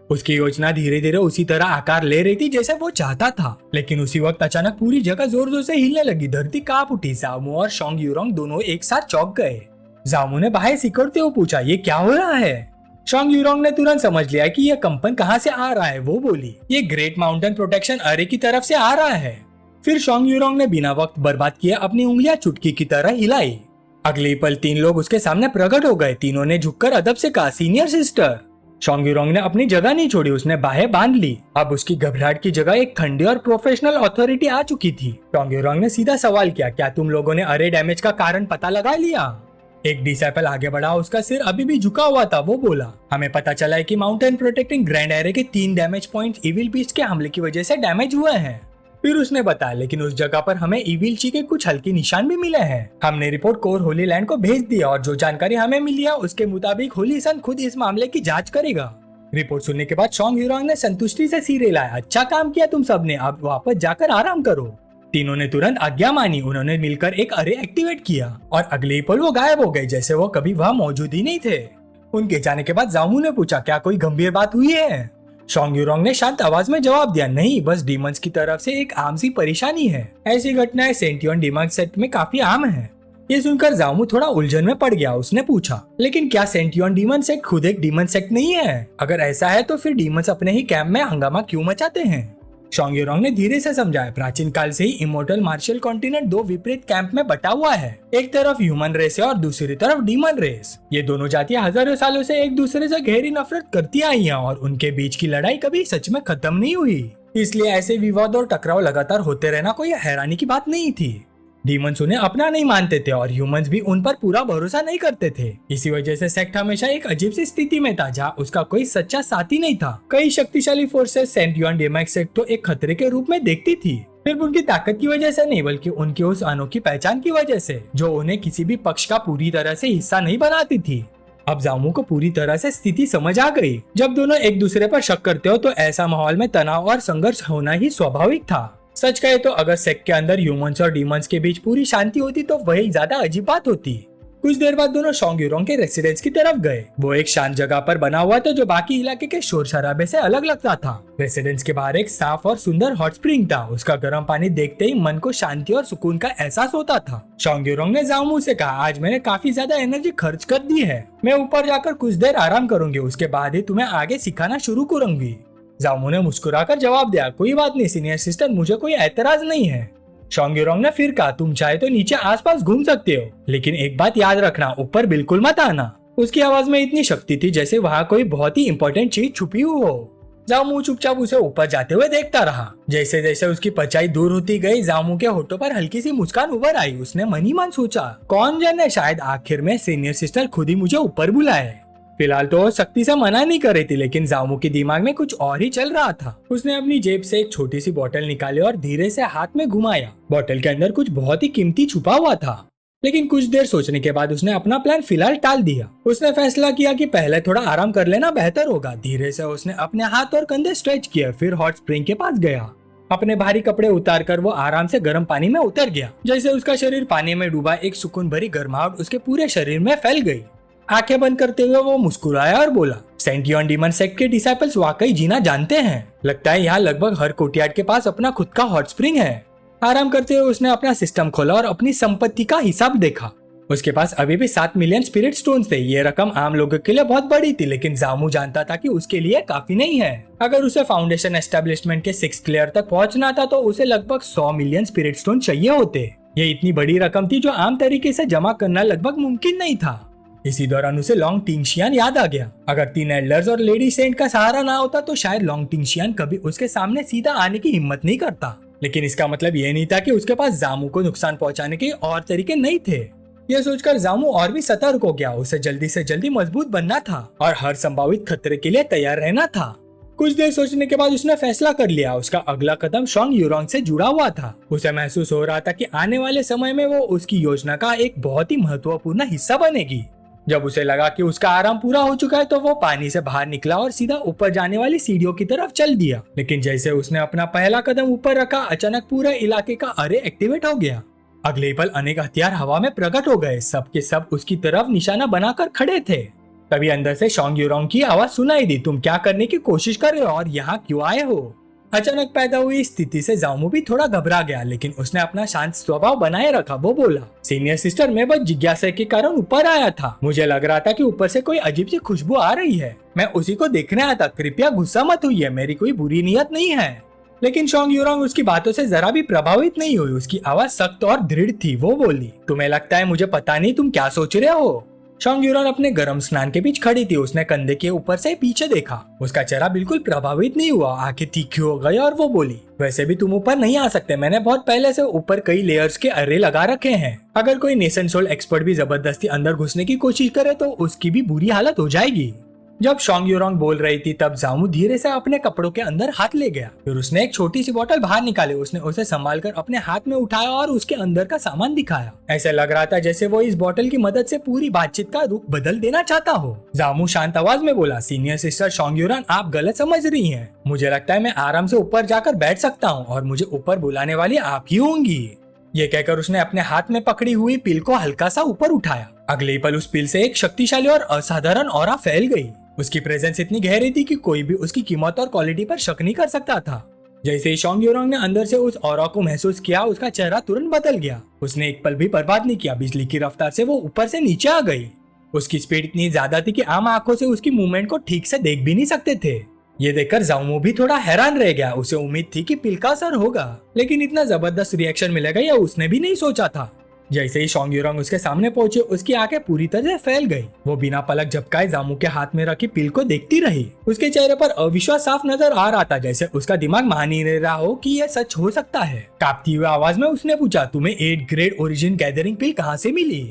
उसकी योजना धीरे धीरे उसी तरह आकार ले रही थी जैसे वो चाहता था, लेकिन उसी वक्त अचानक पूरी जगह जोर जोर से हिलने लगी। धरती कांप उठी। जामू और शोंग यूरोंग दोनों एक साथ चौंक गए। जामू ने बाहें सिकुड़ते हुए पूछा, ये क्या हो रहा है? शोंग यूरोंग ने तुरंत समझ लिया कि यह कंपन कहाँ से आ रहा है। वो बोली, ये ग्रेट माउंटेन प्रोटेक्शन अरे की तरफ से आ रहा है। फिर शोंग यूरोंग ने बिना वक्त बर्बाद किए अपनी उंगलियां चुटकी की तरह हिलाई। अगले पल 3 लोग उसके सामने प्रकट हो गए। तीनों ने झुककर अदब से कहा, सीनियर सिस्टर। शोंग यूरोंग ने अपनी जगह नहीं छोड़ी, उसने बाहें बांध ली। अब उसकी घबराहट की जगह एक ठंडी और प्रोफेशनल अथॉरिटी आ चुकी थी। शोंग यूरोंग ने सीधा सवाल किया, क्या तुम लोगों ने अरे डैमेज का कारण पता लगा लिया? एक डिसाइपल आगे बढ़ा, उसका सिर अभी भी झुका हुआ था। वो बोला, हमें पता चला है कि माउंटेन प्रोटेक्टिंग ग्रैंड एरे के 3 डैमेज पॉइंट इविल बीस्ट के हमले की वजह से डैमेज हुए हैं। फिर उसने बताया, लेकिन उस जगह पर हमें इविल ची के कुछ हल्के निशान भी मिले हैं। हमने रिपोर्ट कोर होली लैंड को भेज दिया और जो जानकारी हमें मिली है उसके मुताबिक होली सन खुद इस मामले की जांच करेगा। रिपोर्ट सुनने के बाद शोंग यूरोंग ने संतुष्टि से सिर हिलाया। अच्छा काम किया तुम सबने, अब वापस जाकर आराम करो। तीनों ने तुरंत आज्ञा मानी। उन्होंने मिलकर एक अरे एक्टिवेट किया और अगले ही पल वो गायब हो गए, जैसे वो कभी वहाँ मौजूद ही नहीं थे। उनके जाने के बाद जामू ने पूछा, क्या कोई गंभीर बात हुई है? शोंग यूरोंग ने शांत आवाज में जवाब दिया, नहीं, बस डीमंस की तरफ से एक आम सी परेशानी है। ऐसी घटनाएं सेंटियन डीमन सेक्ट में काफी आम है। ये सुनकर जामू थोड़ा उलझन में पड़ गया। उसने पूछा, लेकिन क्या सेंटियन डीमन सेक्ट खुद एक डीमन सेक्ट नहीं है? अगर ऐसा है तो फिर डीमंस अपने ही कैंप में हंगामा क्यों मचाते हैं? शोंग यूरोंग ने धीरे से समझाया, प्राचीन काल से ही इमोर्टल मार्शियल कॉन्टिनेंट 2 विपरीत कैंप में बटा हुआ है। एक तरफ ह्यूमन रेस है और दूसरी तरफ डीमन रेस। ये दोनों जातियां हजारों सालों से एक दूसरे से गहरी नफरत करती आई हैं और उनके बीच की लड़ाई कभी सच में खत्म नहीं हुई। इसलिए ऐसे विवाद और टकराव लगातार होते रहना कोई हैरानी की बात नहीं थी। डीमंस उन्हें अपना नहीं मानते थे और ह्यूमंस भी उन पर पूरा भरोसा नहीं करते थे। इसी वजह से सेक्ट हमेशा एक अजीब सी स्थिति में था जहाँ उसका कोई सच्चा साथी नहीं था। कई शक्तिशाली फोर्सेस सेंटियन डीमन सेक्ट को एक खतरे के रूप में देखती थी, सिर्फ उनकी ताकत की वजह से नहीं बल्कि उनकी उस अनोखी पहचान की वजह से जो उन्हें किसी भी पक्ष का पूरी तरह से हिस्सा नहीं बनाती थी। अब जामू को पूरी तरह से स्थिति समझ आ गई। जब दोनों एक दूसरे पर शक करते हो तो ऐसा माहौल में तनाव और संघर्ष होना ही स्वाभाविक था। सच कहे तो अगर सेक्ट के अंदर ह्यूमंस और डीमंस के बीच पूरी शांति होती तो वही ज्यादा अजीब बात होती। कुछ देर बाद दोनों शोंग यूरोंग के रेसिडेंस की तरफ गए। वो एक शांत जगह पर बना हुआ था जो बाकी इलाके के शोर शराबे से अलग लगता था। रेसिडेंस के बाहर एक साफ और सुंदर हॉट स्प्रिंग था। उसका गर्म पानी देखते ही मन को शांति और सुकून का एहसास होता था। शोंग यूरोंग ने जामू से कहा, आज मैंने काफी ज्यादा एनर्जी खर्च कर दी है। मैं ऊपर जाकर कुछ देर आराम करूंगी, उसके बाद ही तुम्हें आगे सिखाना शुरू करूंगी। जामू ने मुस्कुराकर जवाब दिया, कोई बात नहीं सीनियर सिस्टर, मुझे कोई एतराज नहीं है। शोंग यूरोंग ने फिर कहा, तुम चाहे तो नीचे आसपास घूम सकते हो, लेकिन एक बात याद रखना, ऊपर बिल्कुल मत आना। उसकी आवाज में इतनी शक्ति थी जैसे वहाँ कोई बहुत ही इंपॉर्टेंट चीज छुपी हुई हो। जामू चुपचाप उसे ऊपर जाते हुए देखता रहा। जैसे जैसे उसकी परछाई दूर होती गई, जामू के होठों पर हल्की सी मुस्कान उभर आई। उसने मन ही मन सोचा, कौन जाने शायद आखिर में सीनियर सिस्टर खुद ही मुझे ऊपर बुलाए। फिलहाल तो वो सख्ती से मना नहीं कर रही थी, लेकिन जामू के दिमाग में कुछ और ही चल रहा था। उसने अपनी जेब से एक छोटी सी बोतल निकाली और धीरे से हाथ में घुमाया। बोतल के अंदर कुछ बहुत ही कीमती छुपा हुआ था, लेकिन कुछ देर सोचने के बाद उसने अपना प्लान फिलहाल टाल दिया। उसने फैसला किया कि पहले थोड़ा आराम कर लेना बेहतर होगा। धीरे से उसने अपने हाथ और कंधे स्ट्रेच किए, फिर हॉट स्प्रिंग के पास गया। अपने भारी कपड़े उतारकर वो आराम से गर्म पानी में उतर गया। जैसे उसका शरीर पानी में डूबा, एक सुकून भरी गर्माहट उसके पूरे शरीर में फैल गई। आंखें बंद करते हुए वो मुस्कुराया और बोला, सेंटियन डीमन सेक्ट के डिसाइपल्स वाकई जीना जानते हैं। लगता है यहाँ लगभग हर कोर्टयार्ड के पास अपना खुद का हॉट स्प्रिंग है। आराम करते हुए उसने अपना सिस्टम खोला और अपनी संपत्ति का हिसाब देखा। उसके पास अभी भी 7 मिलियन स्पिरिट स्टोन्स थे। ये रकम आम लोगों के लिए बहुत बड़ी थी, लेकिन जामू जानता था कि उसके लिए काफी नहीं है। अगर उसे फाउंडेशन एस्टेब्लिशमेंट के 6th लेयर तक पहुंचना था तो उसे लगभग 100 मिलियन स्पिरिट स्टोन चाहिए होते। ये इतनी बड़ी रकम थी जो आम तरीके से जमा करना लगभग मुमकिन नहीं था। इसी दौरान उसे लॉन्ग टिंगशियान याद आ गया। अगर 3 एल्डर्स और लेडी सेंट का सहारा ना होता तो शायद लॉन्ग टिंगशियान कभी उसके सामने सीधा आने की हिम्मत नहीं करता। लेकिन इसका मतलब ये नहीं था कि उसके पास जामू को नुकसान पहुंचाने के और तरीके नहीं थे। यह सोचकर जामू और भी सतर्क हो गया। उसे जल्दी से जल्दी मजबूत बनना था और हर संभावित खतरे के लिए तैयार रहना था। कुछ देर सोचने के बाद उसने फैसला कर लिया। उसका अगला कदम शोंग यूरोंग से जुड़ा हुआ था। उसे महसूस हो रहा था कि आने वाले समय में वो उसकी योजना का एक बहुत ही महत्वपूर्ण हिस्सा बनेगी। जब उसे लगा कि उसका आराम पूरा हो चुका है तो वो पानी से बाहर निकला और सीधा ऊपर जाने वाली सीढ़ियों की तरफ चल दिया। लेकिन जैसे उसने अपना पहला कदम ऊपर रखा, अचानक पूरे इलाके का अरे एक्टिवेट हो गया। अगले पल अनेक हथियार हवा में प्रकट हो गए। सब के सब उसकी तरफ निशाना बनाकर खड़े थे। तभी अंदर से शोंग यूरोंग की आवाज सुनाई दी, तुम क्या करने की कोशिश कर रहे हो और यहाँ क्यों आए हो? अचानक पैदा हुई स्थिति से जामू भी थोड़ा घबरा गया, लेकिन उसने अपना शांत स्वभाव बनाए रखा। वो बोला, सीनियर सिस्टर, मैं बस जिज्ञासा के कारण ऊपर आया था। मुझे लग रहा था कि ऊपर से कोई अजीब सी खुशबू आ रही है, मैं उसी को देखने आया था। कृपया गुस्सा मत हुई, मेरी कोई बुरी नियत नहीं है। लेकिन शोंग यूरोंग उसकी बातों से जरा भी प्रभावित नहीं हुई। उसकी आवाज सख्त और दृढ़ थी। वो बोली, तुम्हें लगता है मुझे पता नहीं तुम क्या सोच रहे हो? शोंग यूरोंग अपने गर्म स्नान के बीच खड़ी थी। उसने कंधे के ऊपर से पीछे देखा। उसका चेहरा बिल्कुल प्रभावित नहीं हुआ। आंखें तीखी हो गई और वो बोली, वैसे भी तुम ऊपर नहीं आ सकते। मैंने बहुत पहले से ऊपर कई लेयर्स के अर्रे लगा रखे हैं। अगर कोई नेशन सोल एक्सपर्ट भी जबरदस्ती अंदर घुसने की कोशिश करे तो उसकी भी बुरी हालत हो जाएगी। जब शोंग यूरोंग बोल रही थी तब जामू धीरे से अपने कपड़ों के अंदर हाथ ले गया। फिर उसने एक छोटी सी बोतल बाहर निकाली। उसने उसे संभाल कर अपने हाथ में उठाया और उसके अंदर का सामान दिखाया। ऐसा लग रहा था जैसे वो इस बोतल की मदद से पूरी बातचीत का रुख बदल देना चाहता हो। जामू शांत आवाज में बोला, सीनियर सिस्टर शोंग यूरोंग, आप गलत समझ रही हैं। मुझे लगता है मैं आराम से ऊपर जाकर बैठ सकता हूँ और मुझे ऊपर बुलाने वाली आप ही होंगी। ये कहकर उसने अपने हाथ में पकड़ी हुई पिल को हल्का सा ऊपर उठाया। अगले ही पल उस पिल से एक शक्तिशाली और असाधारण ऑरा फैल गई। उसकी प्रेजेंस इतनी गहरी थी कि कोई भी उसकी कीमत और क्वालिटी पर शक नहीं कर सकता था। जैसे ही शोंग यूरोंग ने अंदर से उस ऑरा को महसूस किया, उसका चेहरा तुरंत बदल गया। उसने एक पल भी बर्बाद नहीं किया। बिजली की रफ्तार से वो ऊपर से नीचे आ गई। उसकी स्पीड इतनी ज्यादा थी कि आम आंखों से उसकी मूवमेंट को ठीक से देख भी नहीं सकते थे। ये देखकर जामू भी थोड़ा हैरान रह गया। उसे उम्मीद थी कि पिल का असर होगा, लेकिन इतना जबरदस्त रिएक्शन मिलेगा यह उसने भी नहीं सोचा था। जैसे ही शोंग यूरोंग उसके सामने पहुंचे, उसकी आंखें पूरी तरह से फैल गई। वो बिना पलक झपकाए जामू के हाथ में रखी पिल को देखती रही। उसके चेहरे पर अविश्वास साफ नजर आ रहा था, जैसे उसका दिमाग मान ही नहीं रहा हो कि यह सच हो सकता है। कांपती हुई आवाज में उसने पूछा, तुम्हें 8 ग्रेड ओरिजिन गैदरिंग पिल कहाँ से मिली?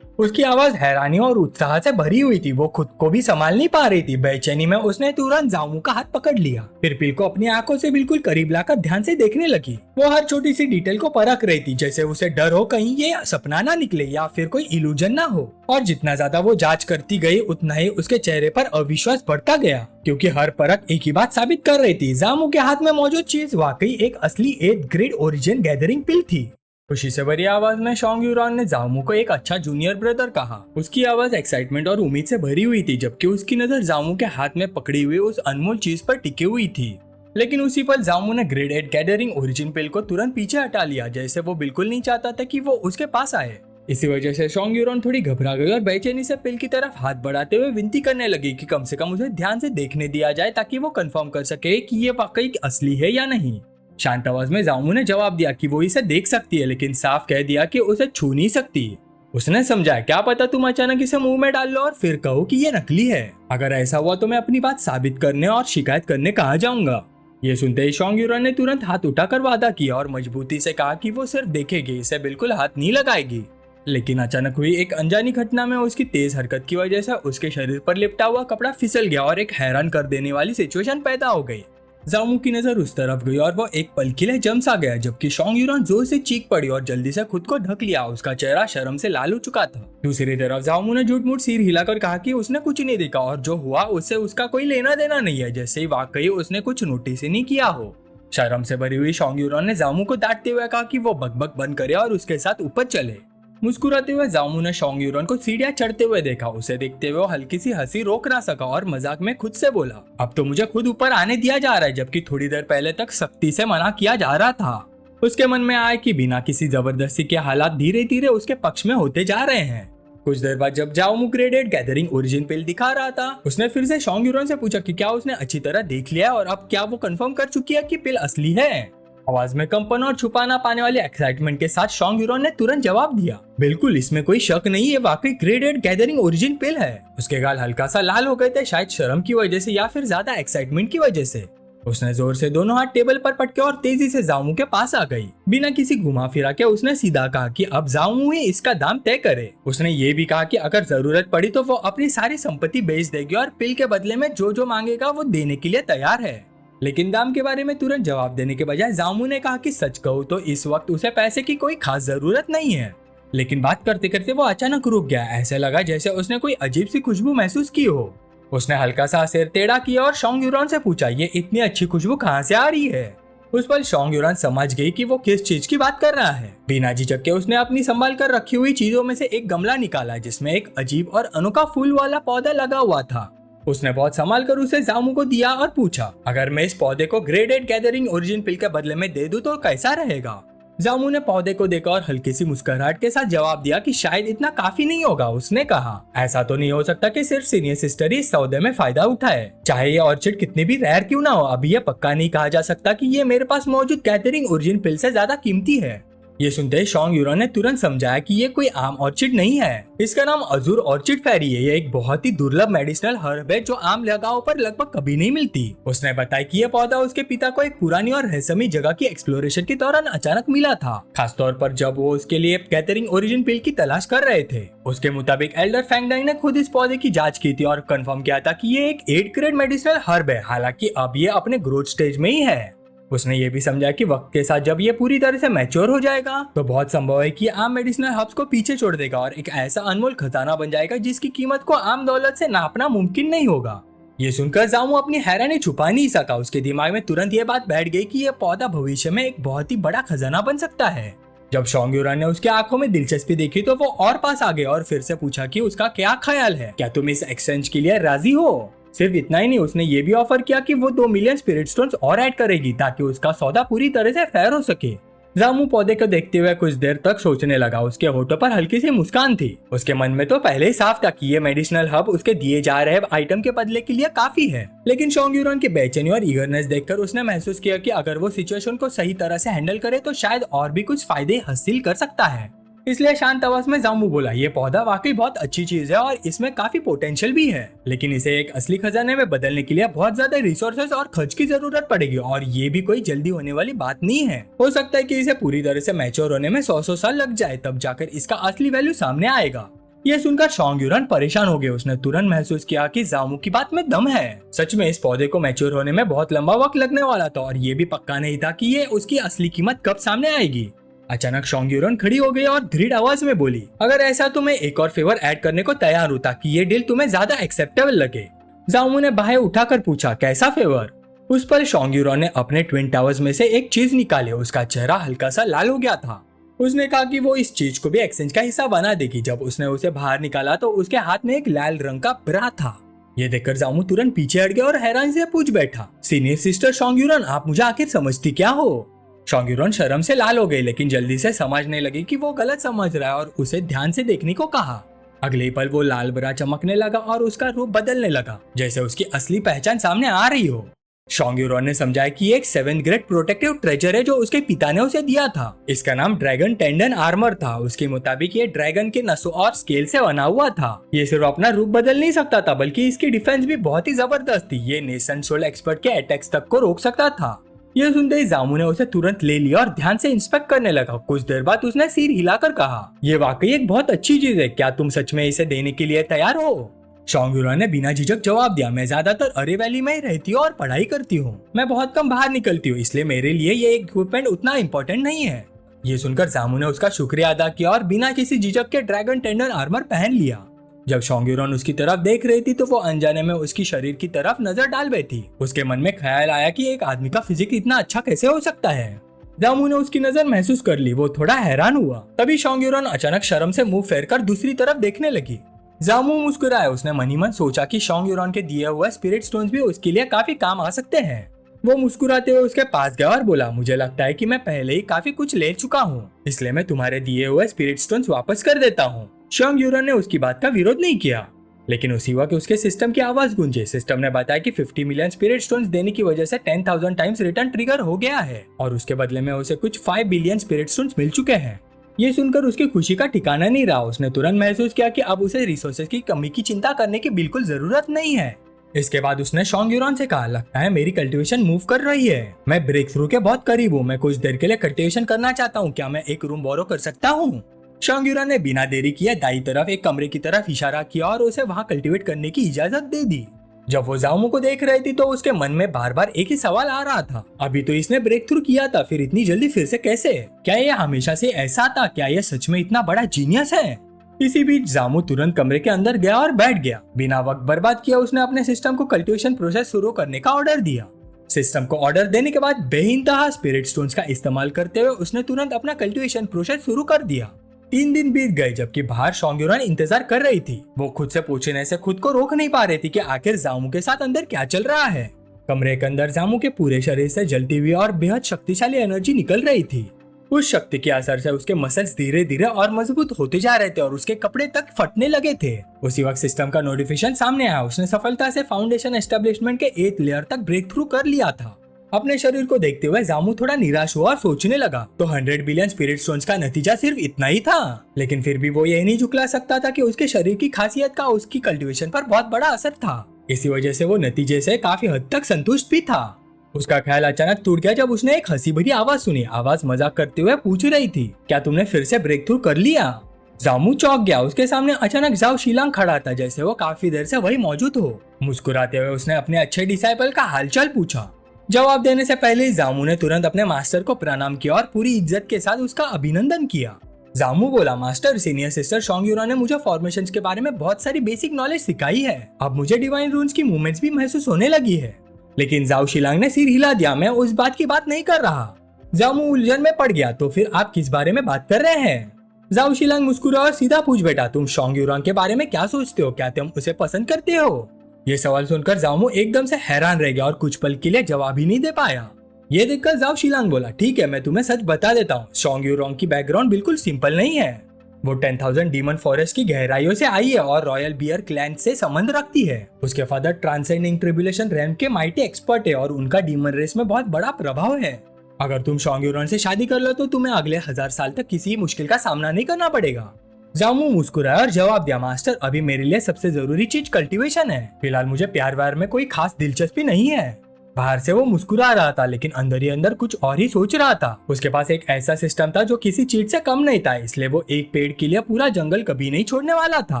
उसकी आवाज हैरानी और उत्साह से भरी हुई थी। वो खुद को भी संभाल नहीं पा रही थी। बेचैनी में उसने तुरंत जामू का हाथ पकड़ लिया। फिर पिल को अपनी आंखों से बिल्कुल करीब लाकर ध्यान से देखने लगी। वो हर छोटी सी डिटेल को परख रही थी, जैसे उसे डर हो कहीं ये सपना ना निकले या फिर कोई इल्यूजन ना हो। और जितना ज्यादा वो जांच करती गई, उतना ही उसके चेहरे पर अविश्वास बढ़ता गया, क्योंकि हर परख एक ही बात साबित कर रही थी, जामू के हाथ में मौजूद चीज वाकई एक असली 8 ग्रेड ओरिजिन गैदरिंग पिल थी। खुशी से भरी आवाज में शोंग यूरोंग ने जामू को एक अच्छा जूनियर ब्रदर कहा। उसकी आवाज एक्साइटमेंट और उम्मीद से भरी हुई थी, जबकि उसकी नजर जामू के हाथ में पकड़ी हुई उस अनमोल चीज पर टिकी हुई थी। लेकिन उसी पल जामू ने ग्रेड 8 गैदरिंग ओरिजिन पिल को तुरंत पीछे हटा लिया, जैसे वो बिल्कुल नहीं चाहता था कि वो उसके पास आए। इसी वजह से शोंग यूरोंग थोड़ी घबरा गई और बेचैनी से पिल की तरफ हाथ बढ़ाते हुए विनती करने लगी कि कम से कम उसे ध्यान से देखने दिया जाए, ताकि वो कंफर्म कर सके कि ये वाकई असली है या नहीं। शांत आवाज में जामू ने जवाब दिया कि वो इसे देख सकती है, लेकिन साफ कह दिया कि उसे छू नहीं सकती। उसने समझाया, क्या पता तुम अचानक इसे मुंह में डाल लो और फिर कहो कि ये नकली है। अगर ऐसा हुआ तो मैं अपनी बात साबित करने और शिकायत करने कहाँ जाऊंगा। ये सुनते ही शोंग यूरोंग ने तुरंत हाथ उठाकर वादा किया और मजबूती से कहा कि वो सिर्फ देखेगी, इसे बिल्कुल हाथ नहीं लगाएगी। लेकिन अचानक हुई एक अनजानी घटना में उसकी तेज हरकत की वजह से उसके शरीर पर लिपटा हुआ कपड़ा फिसल गया और एक हैरान कर देने वाली सिचुएशन पैदा हो गई। जामू की नजर उस तरफ गई और वो एक पल के लिए जम सा गया, जबकि शोंग यूरोंग जोर से चीख पड़ी और जल्दी से खुद को ढक लिया। उसका चेहरा शर्म से लाल हो चुका था। दूसरी तरफ जामू ने झूठ मूठ सिर हिलाकर कहा कि उसने कुछ नहीं देखा और जो हुआ उससे उसका कोई लेना देना नहीं है, जैसे ही वाकई उसने कुछ नोटिस ही नहीं किया हो। शर्म से भरी हुई शोंग यूरोंग ने जामू को डांटते हुए कहा कि वो बकबक बंद करे और उसके साथ ऊपर चले। मुस्कुराते हुए जामू ने शोंग यूरोंग को सीढ़ियां चढ़ते हुए देखा। उसे देखते हुए वो हल्की सी हंसी रोक ना सका और मजाक में खुद से बोला, अब तो मुझे खुद ऊपर आने दिया जा रहा है, जबकि थोड़ी देर पहले तक सख्ती से मना किया जा रहा था। उसके मन में आया कि बिना किसी जबरदस्ती के हालात धीरे धीरे उसके पक्ष में होते जा रहे हैं। कुछ देर बाद जब जामू ग्रेड 8 गैदरिंग ओरिजिन पिल दिखा रहा था, उसने फिर से शोंग यूरोंग से पूछा कि क्या उसने अच्छी तरह देख लिया और अब क्या वो कंफर्म कर चुकी है कि पिल असली है। आवाज में कंपन और छुपाना पाने वाली एक्साइटमेंट के साथ शोंग यूरोंग ने तुरंत जवाब दिया, बिल्कुल, इसमें कोई शक नहीं, ये वाकई ग्रेड 8 गैदरिंग ओरिजिन पिल है। उसके गाल हल्का सा लाल हो गए थे, शायद शर्म की वजह से या फिर ज्यादा एक्साइटमेंट की वजह से। उसने जोर से दोनों हाथ टेबल पर पटके और तेजी से जामू के पास आ गई। बिना किसी घुमा फिरा के उसने सीधा कहा कि अब जामू ही इसका दाम तय करे। उसने ये भी कहा कि अगर जरूरत पड़ी तो वो अपनी सारी संपत्ति बेच देगी और पिल के बदले में जो जो मांगेगा वो देने के लिए तैयार है। लेकिन दाम के बारे में तुरंत जवाब देने के बजाय जामू ने कहा कि सच कहूँ तो इस वक्त उसे पैसे की कोई खास जरूरत नहीं है। लेकिन बात करते करते वो अचानक रुक गया। ऐसे लगा जैसे उसने कोई अजीब सी खुशबू महसूस की हो। उसने हल्का सा सिर टेढ़ा किया और शोंग यूरोंग से पूछा, ये इतनी अच्छी खुशबू कहाँ से आ रही है? उस पर शोंग यूरान समझ गई कि वो किस चीज की बात कर रहा है। बिना झिझक के उसने अपनी संभाल कर रखी हुई चीजों में से एक गमला निकाला जिसमें एक अजीब और अनोखा फूल वाला पौधा लगा हुआ था। उसने बहुत संभाल कर उसे जामू को दिया और पूछा, अगर मैं इस पौधे को ग्रेड 8 गैदरिंग ओरिजिन पिल के बदले में दे दूं तो कैसा रहेगा? जामू ने पौधे को देखा और हल्की सी मुस्कुराहट के साथ जवाब दिया कि शायद इतना काफी नहीं होगा। उसने कहा, ऐसा तो नहीं हो सकता कि सिर्फ सीनियर सिस्टर ही इस सौदे में फायदा उठाए, चाहे ये ऑर्चिड कितनी भी रेयर क्यों ना हो। अभी ये पक्का नहीं कहा जा सकता कि ये मेरे पास मौजूद गैदरिंग ओरिजिन पिल से ज्यादा कीमती है। ये सुनते ही शोंग यूरान ने तुरंत समझाया कि ये कोई आम ऑर्चिड नहीं है, इसका नाम अजूर ऑर्चिड फेरी है। ये एक बहुत ही दुर्लभ मेडिसिनल हर्ब है जो आम जगहों पर लगभग कभी नहीं मिलती। उसने बताया कि यह पौधा उसके पिता को एक पुरानी और रहस्यमयी जगह की एक्सप्लोरेशन के दौरान अचानक मिला था, खासतौर पर जब वो उसके लिए गैदरिंग ओरिजिन पिल की तलाश कर रहे थे। उसके मुताबिक एल्डर फैंगडाई ने खुद इस पौधे की जांच की थी और कंफर्म किया था कि ये एक 8 ग्रेड मेडिसिनल हर्ब है, हालांकि अब ये अपने ग्रोथ स्टेज में ही है। उसने ये भी समझा कि वक्त के साथ जब ये पूरी तरह से मैच्योर हो जाएगा तो बहुत संभव है कि आम मेडिसिनल हर्ब्स को पीछे छोड़ देगा और एक ऐसा अनमोल खजाना बन जाएगा जिसकी कीमत को आम दौलत से नापना मुमकिन नहीं होगा। ये सुनकर जामू अपनी हैरानी छुपा नहीं सका। उसके दिमाग में तुरंत ये बात बैठ गई कि यह पौधा भविष्य में एक बहुत ही बड़ा खजाना बन सकता है। जब शोंग यूरान ने उसकी आंखों में दिलचस्पी देखी तो वो और पास आ गए और फिर से पूछा कि उसका क्या ख्याल है, क्या तुम इस एक्सचेंज के लिए राजी हो? सिर्फ इतना ही नहीं, उसने ये भी ऑफर किया कि वो 2 मिलियन स्पिरिट स्टोन्स और ऐड करेगी ताकि उसका सौदा पूरी तरह से फेयर हो सके। जामू पौधे को देखते हुए कुछ देर तक सोचने लगा। उसके होठों पर हल्की सी मुस्कान थी। उसके मन में तो पहले ही साफ था कि ये मेडिसिनल हर्ब उसके दिए जा रहे आइटम के बदले के लिए काफी है, लेकिन शोंग यूरान की बेचैनी और ईगरनेस देखकर उसने महसूस किया कि अगर वो सिचुएशन को सही तरह से हैंडल करे तो शायद और भी कुछ फायदे हासिल कर सकता है। इसलिए शांत आवाज में जामू बोला, ये पौधा वाकई बहुत अच्छी चीज है और इसमें काफी पोटेंशियल भी है, लेकिन इसे एक असली खजाने में बदलने के लिए बहुत ज्यादा रिसोर्सेज और खर्च की जरूरत पड़ेगी और ये भी कोई जल्दी होने वाली बात नहीं है। हो सकता है कि इसे पूरी तरह से मैच्योर होने में 100 साल लग जाए, तब जाकर इसका असली वैल्यू सामने आएगा। ये सुनकर शोंग यूरान परेशान हो गए। उसने तुरंत महसूस किया कि जामू की बात में दम है। सच में इस पौधे को मैच्योर होने में बहुत लंबा वक्त लगने वाला था और ये भी पक्का नहीं था कि ये उसकी असली कीमत कब सामने आएगी। अचानक शोंग यूरान खड़ी हो गई और दृढ़ आवाज में बोली, अगर ऐसा तो मैं एक और फेवर ऐड करने को तैयार हूँ ताकि ये डील तुम्हें ज्यादा एक्सेप्टेबल लगे। जामू ने बाहें उठाकर पूछा, कैसा फेवर? उस पर शोंग यूरान ने अपने ट्विन टावर्स में से एक चीज निकाली। उसका चेहरा हल्का सा लाल हो गया था। उसने कहा कि वो इस चीज को भी एक्सचेंज का हिस्सा बना देगी। जब उसने उसे बाहर निकाला तो उसके हाथ में एक लाल रंग का ब्रा था। ये देखकर जामू तुरंत पीछे हट गया और हैरान से पूछ बैठा, सीनियर सिस्टर शोंग यूरान, आप मुझे आखिर समझती क्या हो? शोंग यूरान शर्म से लाल हो गई, लेकिन जल्दी से समझने लगी कि वो गलत समझ रहा है और उसे ध्यान से देखने को कहा। अगले पल वो लाल ब्रा चमकने लगा और उसका रूप बदलने लगा, जैसे उसकी असली पहचान सामने आ रही हो। शोंग यूरान ने समझाया कि एक 7th ग्रेड प्रोटेक्टिव ट्रेजर है जो उसके पिता ने उसे दिया था। इसका नाम ड्रैगन टेंडन आर्मर था। उसके मुताबिक ये ड्रैगन के नसों और स्केल से बना हुआ था। ये सिर्फ अपना रूप बदल नहीं सकता था, बल्कि इसकी डिफेंस भी बहुत ही जबरदस्त थी। ये नेशन सोल एक्सपर्ट के अटैक्स तक को रोक सकता था। यह सुनते ही जामू ने उसे तुरंत ले लिया और ध्यान से इंस्पेक्ट करने लगा। कुछ देर बाद उसने सिर हिलाकर कहा, ये वाकई एक बहुत अच्छी चीज है, क्या तुम सच में इसे देने के लिए तैयार हो? शोंग यूरान ने बिना झिझक जवाब दिया, मैं ज्यादातर अरे वैली में ही रहती हूँ और पढ़ाई करती हूँ। मैं बहुत कम बाहर निकलती हूँ, इसलिए मेरे लिए ये इक्विपमेंट उतना इम्पोर्टेंट नहीं है। ये सुनकर जामू ने उसका शुक्रिया अदा किया और बिना किसी झिझक के ड्रैगन टेंडन आर्मर पहन लिया। जब शोंग यूरान उसकी तरफ देख रही थी तो वो अनजाने में उसकी शरीर की तरफ नजर डाल बैठी। उसके मन में ख्याल आया कि एक आदमी का फिजिक इतना अच्छा कैसे हो सकता है। जामू ने उसकी नजर महसूस कर ली। वो थोड़ा हैरान हुआ। तभी शोंग यूरान अचानक शर्म से मुंह फेरकर दूसरी तरफ देखने लगी। जामू मुस्कुराया। उसने मन ही मन सोचा कि शोंग यूरान के दिए हुए स्पिरिट स्टोन्स भी उसके लिए काफी काम आ सकते हैं। वो मुस्कुराते हुए उसके पास गया और बोला, मुझे लगता है कि मैं पहले ही काफी कुछ ले चुका हूँ, इसलिए मैं तुम्हारे दिए हुए स्पिरिट स्टोन्स वापस कर देता हूँ। शोंग यूरान ने उसकी बात का विरोध नहीं किया, लेकिन उसी वक्त उसके सिस्टम की आवाज गूंजे। सिस्टम ने बताया कि 50 मिलियन स्पिरिट स्टोन्स देने की वजह से 10,000 टाइम्स रिटर्न ट्रिगर हो गया है और उसके बदले में उसे कुछ 5 बिलियन स्पिरिट स्टोन्स मिल चुके हैं। ये सुनकर उसकी खुशी का ठिकाना नहीं रहा। उसने तुरंत महसूस किया कि अब उसे रिसोर्सेज की कमी की चिंता करने की बिल्कुल जरूरत नहीं है। इसके बाद उसने शोंग यूरान से कहा, लगता है मेरी कल्टीवेशन मूव कर रही है। मैं ब्रेक थ्रू के बहुत करीब हूँ। मैं कुछ देर के लिए कल्टीवेशन करना चाहता हूँ। क्या मैं एक रूम बोरो कर सकता हूँ? शोंग यूरान ने बिना देरी किए दाई तरफ एक कमरे की तरफ इशारा किया और उसे वहाँ कल्टीवेट करने की इजाजत दे दी। जब वो जामू को देख रही थी तो उसके मन में बार बार एक ही सवाल आ रहा था, अभी तो इसने ब्रेक थ्रू किया था, फिर इतनी जल्दी फिर से कैसे? क्या ये हमेशा से ऐसा था? क्या ये सच में इतना बड़ा जीनियस है? इसी बीच जामू तुरंत कमरे के अंदर गया और बैठ गया। बिना वक्त बर्बाद किया उसने अपने सिस्टम को कल्टीवेशन प्रोसेस शुरू करने का ऑर्डर दिया। सिस्टम को ऑर्डर देने के बाद बेइंतहा स्पिरिट स्टोन्स का इस्तेमाल करते हुए उसने तुरंत अपना कल्टीवेशन प्रोसेस शुरू कर दिया। 3 दिन बीत गए जबकि बाहर शोंग्युरान इंतजार कर रही थी। वो खुद से पूछने से खुद को रोक नहीं पा रही थी कि आखिर जामू के साथ अंदर क्या चल रहा है। कमरे के अंदर जामू के पूरे शरीर से जलती हुई और बेहद शक्तिशाली एनर्जी निकल रही थी। उस शक्ति के असर से उसके मसल्स धीरे धीरे और मजबूत होते जा रहे थे और उसके कपड़े तक फटने लगे थे। उसी वक्त सिस्टम का नोटिफिकेशन सामने आया। उसने सफलता से फाउंडेशन एस्टेब्लिशमेंट के 8th लेयर तक ब्रेक थ्रू कर लिया था। अपने शरीर को देखते हुए जामू थोड़ा निराश हुआ और सोचने लगा तो 100 बिलियन स्पिरिट स्टोन्स का नतीजा सिर्फ इतना ही था। लेकिन फिर भी वो यही नहीं झुकला सकता था कि उसके शरीर की खासियत का उसकी कल्टीवेशन पर बहुत बड़ा असर था। इसी वजह से वो नतीजे से काफी हद तक संतुष्ट भी था। उसका ख्याल अचानक टूट गया जब उसने एक हंसी भरी आवाज सुनी। आवाज मजाक करते हुए पूछ रही थी, क्या तुमने फिर से ब्रेक थ्रू कर लिया? जामू चौंक गया। उसके सामने अचानक जाओ शिलांग खड़ा था, जैसे वो काफी देर से वही मौजूद हो। मुस्कुराते हुए उसने अपने अच्छे डिसाइपल का हालचाल पूछा। जवाब देने से पहले ही जामू ने तुरंत अपने मास्टर को प्रणाम किया और पूरी इज्जत के साथ उसका अभिनंदन किया। जामू बोला, मास्टर, सीनियर सिस्टर शोंग्युरान ने मुझे फॉर्मेशंस के बारे में बहुत सारी बेसिक नॉलेज सिखाई है। अब मुझे डिवाइन रून्स की मूवमेंट्स भी महसूस होने लगी है। लेकिन जाओ शिलांग ने सिर हिला दिया। मैं उस बात की बात नहीं कर रहा। जामू उलझन में पड़ गया। तो फिर आप किस बारे में बात कर रहे हैं? जाओ शिलांग मुस्कुरा और सीधा पूछ बैठा, तुम शोंग्युरान के बारे में क्या सोचते हो? क्या तुम उसे पसंद करते हो? ये सवाल सुनकर जामू एकदम से हैरान रह गया और कुछ पल के लिए जवाब ही नहीं दे पाया। ये देखकर जाओ शिलांग बोला, ठीक है, मैं तुम्हें सच बता देता हूँ। शोंग्युरान की बैकग्राउंड बिल्कुल सिंपल नहीं है। वो 10,000 डीमन फॉरेस्ट की गहराइयों से आई है और रॉयल बियर क्लैन से संबंध रखती है। उसके फादर ट्रांसेंडिंग ट्रिब्यूलेशन रैम के माइटी एक्सपर्ट है और उनका डीमन रेस में बहुत बड़ा प्रभाव है। अगर तुम शोंग्युरान से शादी कर लो तो तुम्हें अगले 1000 साल तक किसी मुश्किल का सामना नहीं करना पड़ेगा। जामू मुस्कुराया और जवाब दिया, मास्टर, अभी मेरे लिए सबसे जरूरी चीज कल्टीवेशन है। फिलहाल मुझे प्यार व्यार में कोई खास दिलचस्पी नहीं है। बाहर से वो मुस्कुरा रहा था लेकिन अंदर ही अंदर कुछ और ही सोच रहा था। उसके पास एक ऐसा सिस्टम था जो किसी चीज से कम नहीं था, इसलिए वो एक पेड़ के लिए पूरा जंगल कभी नहीं छोड़ने वाला था।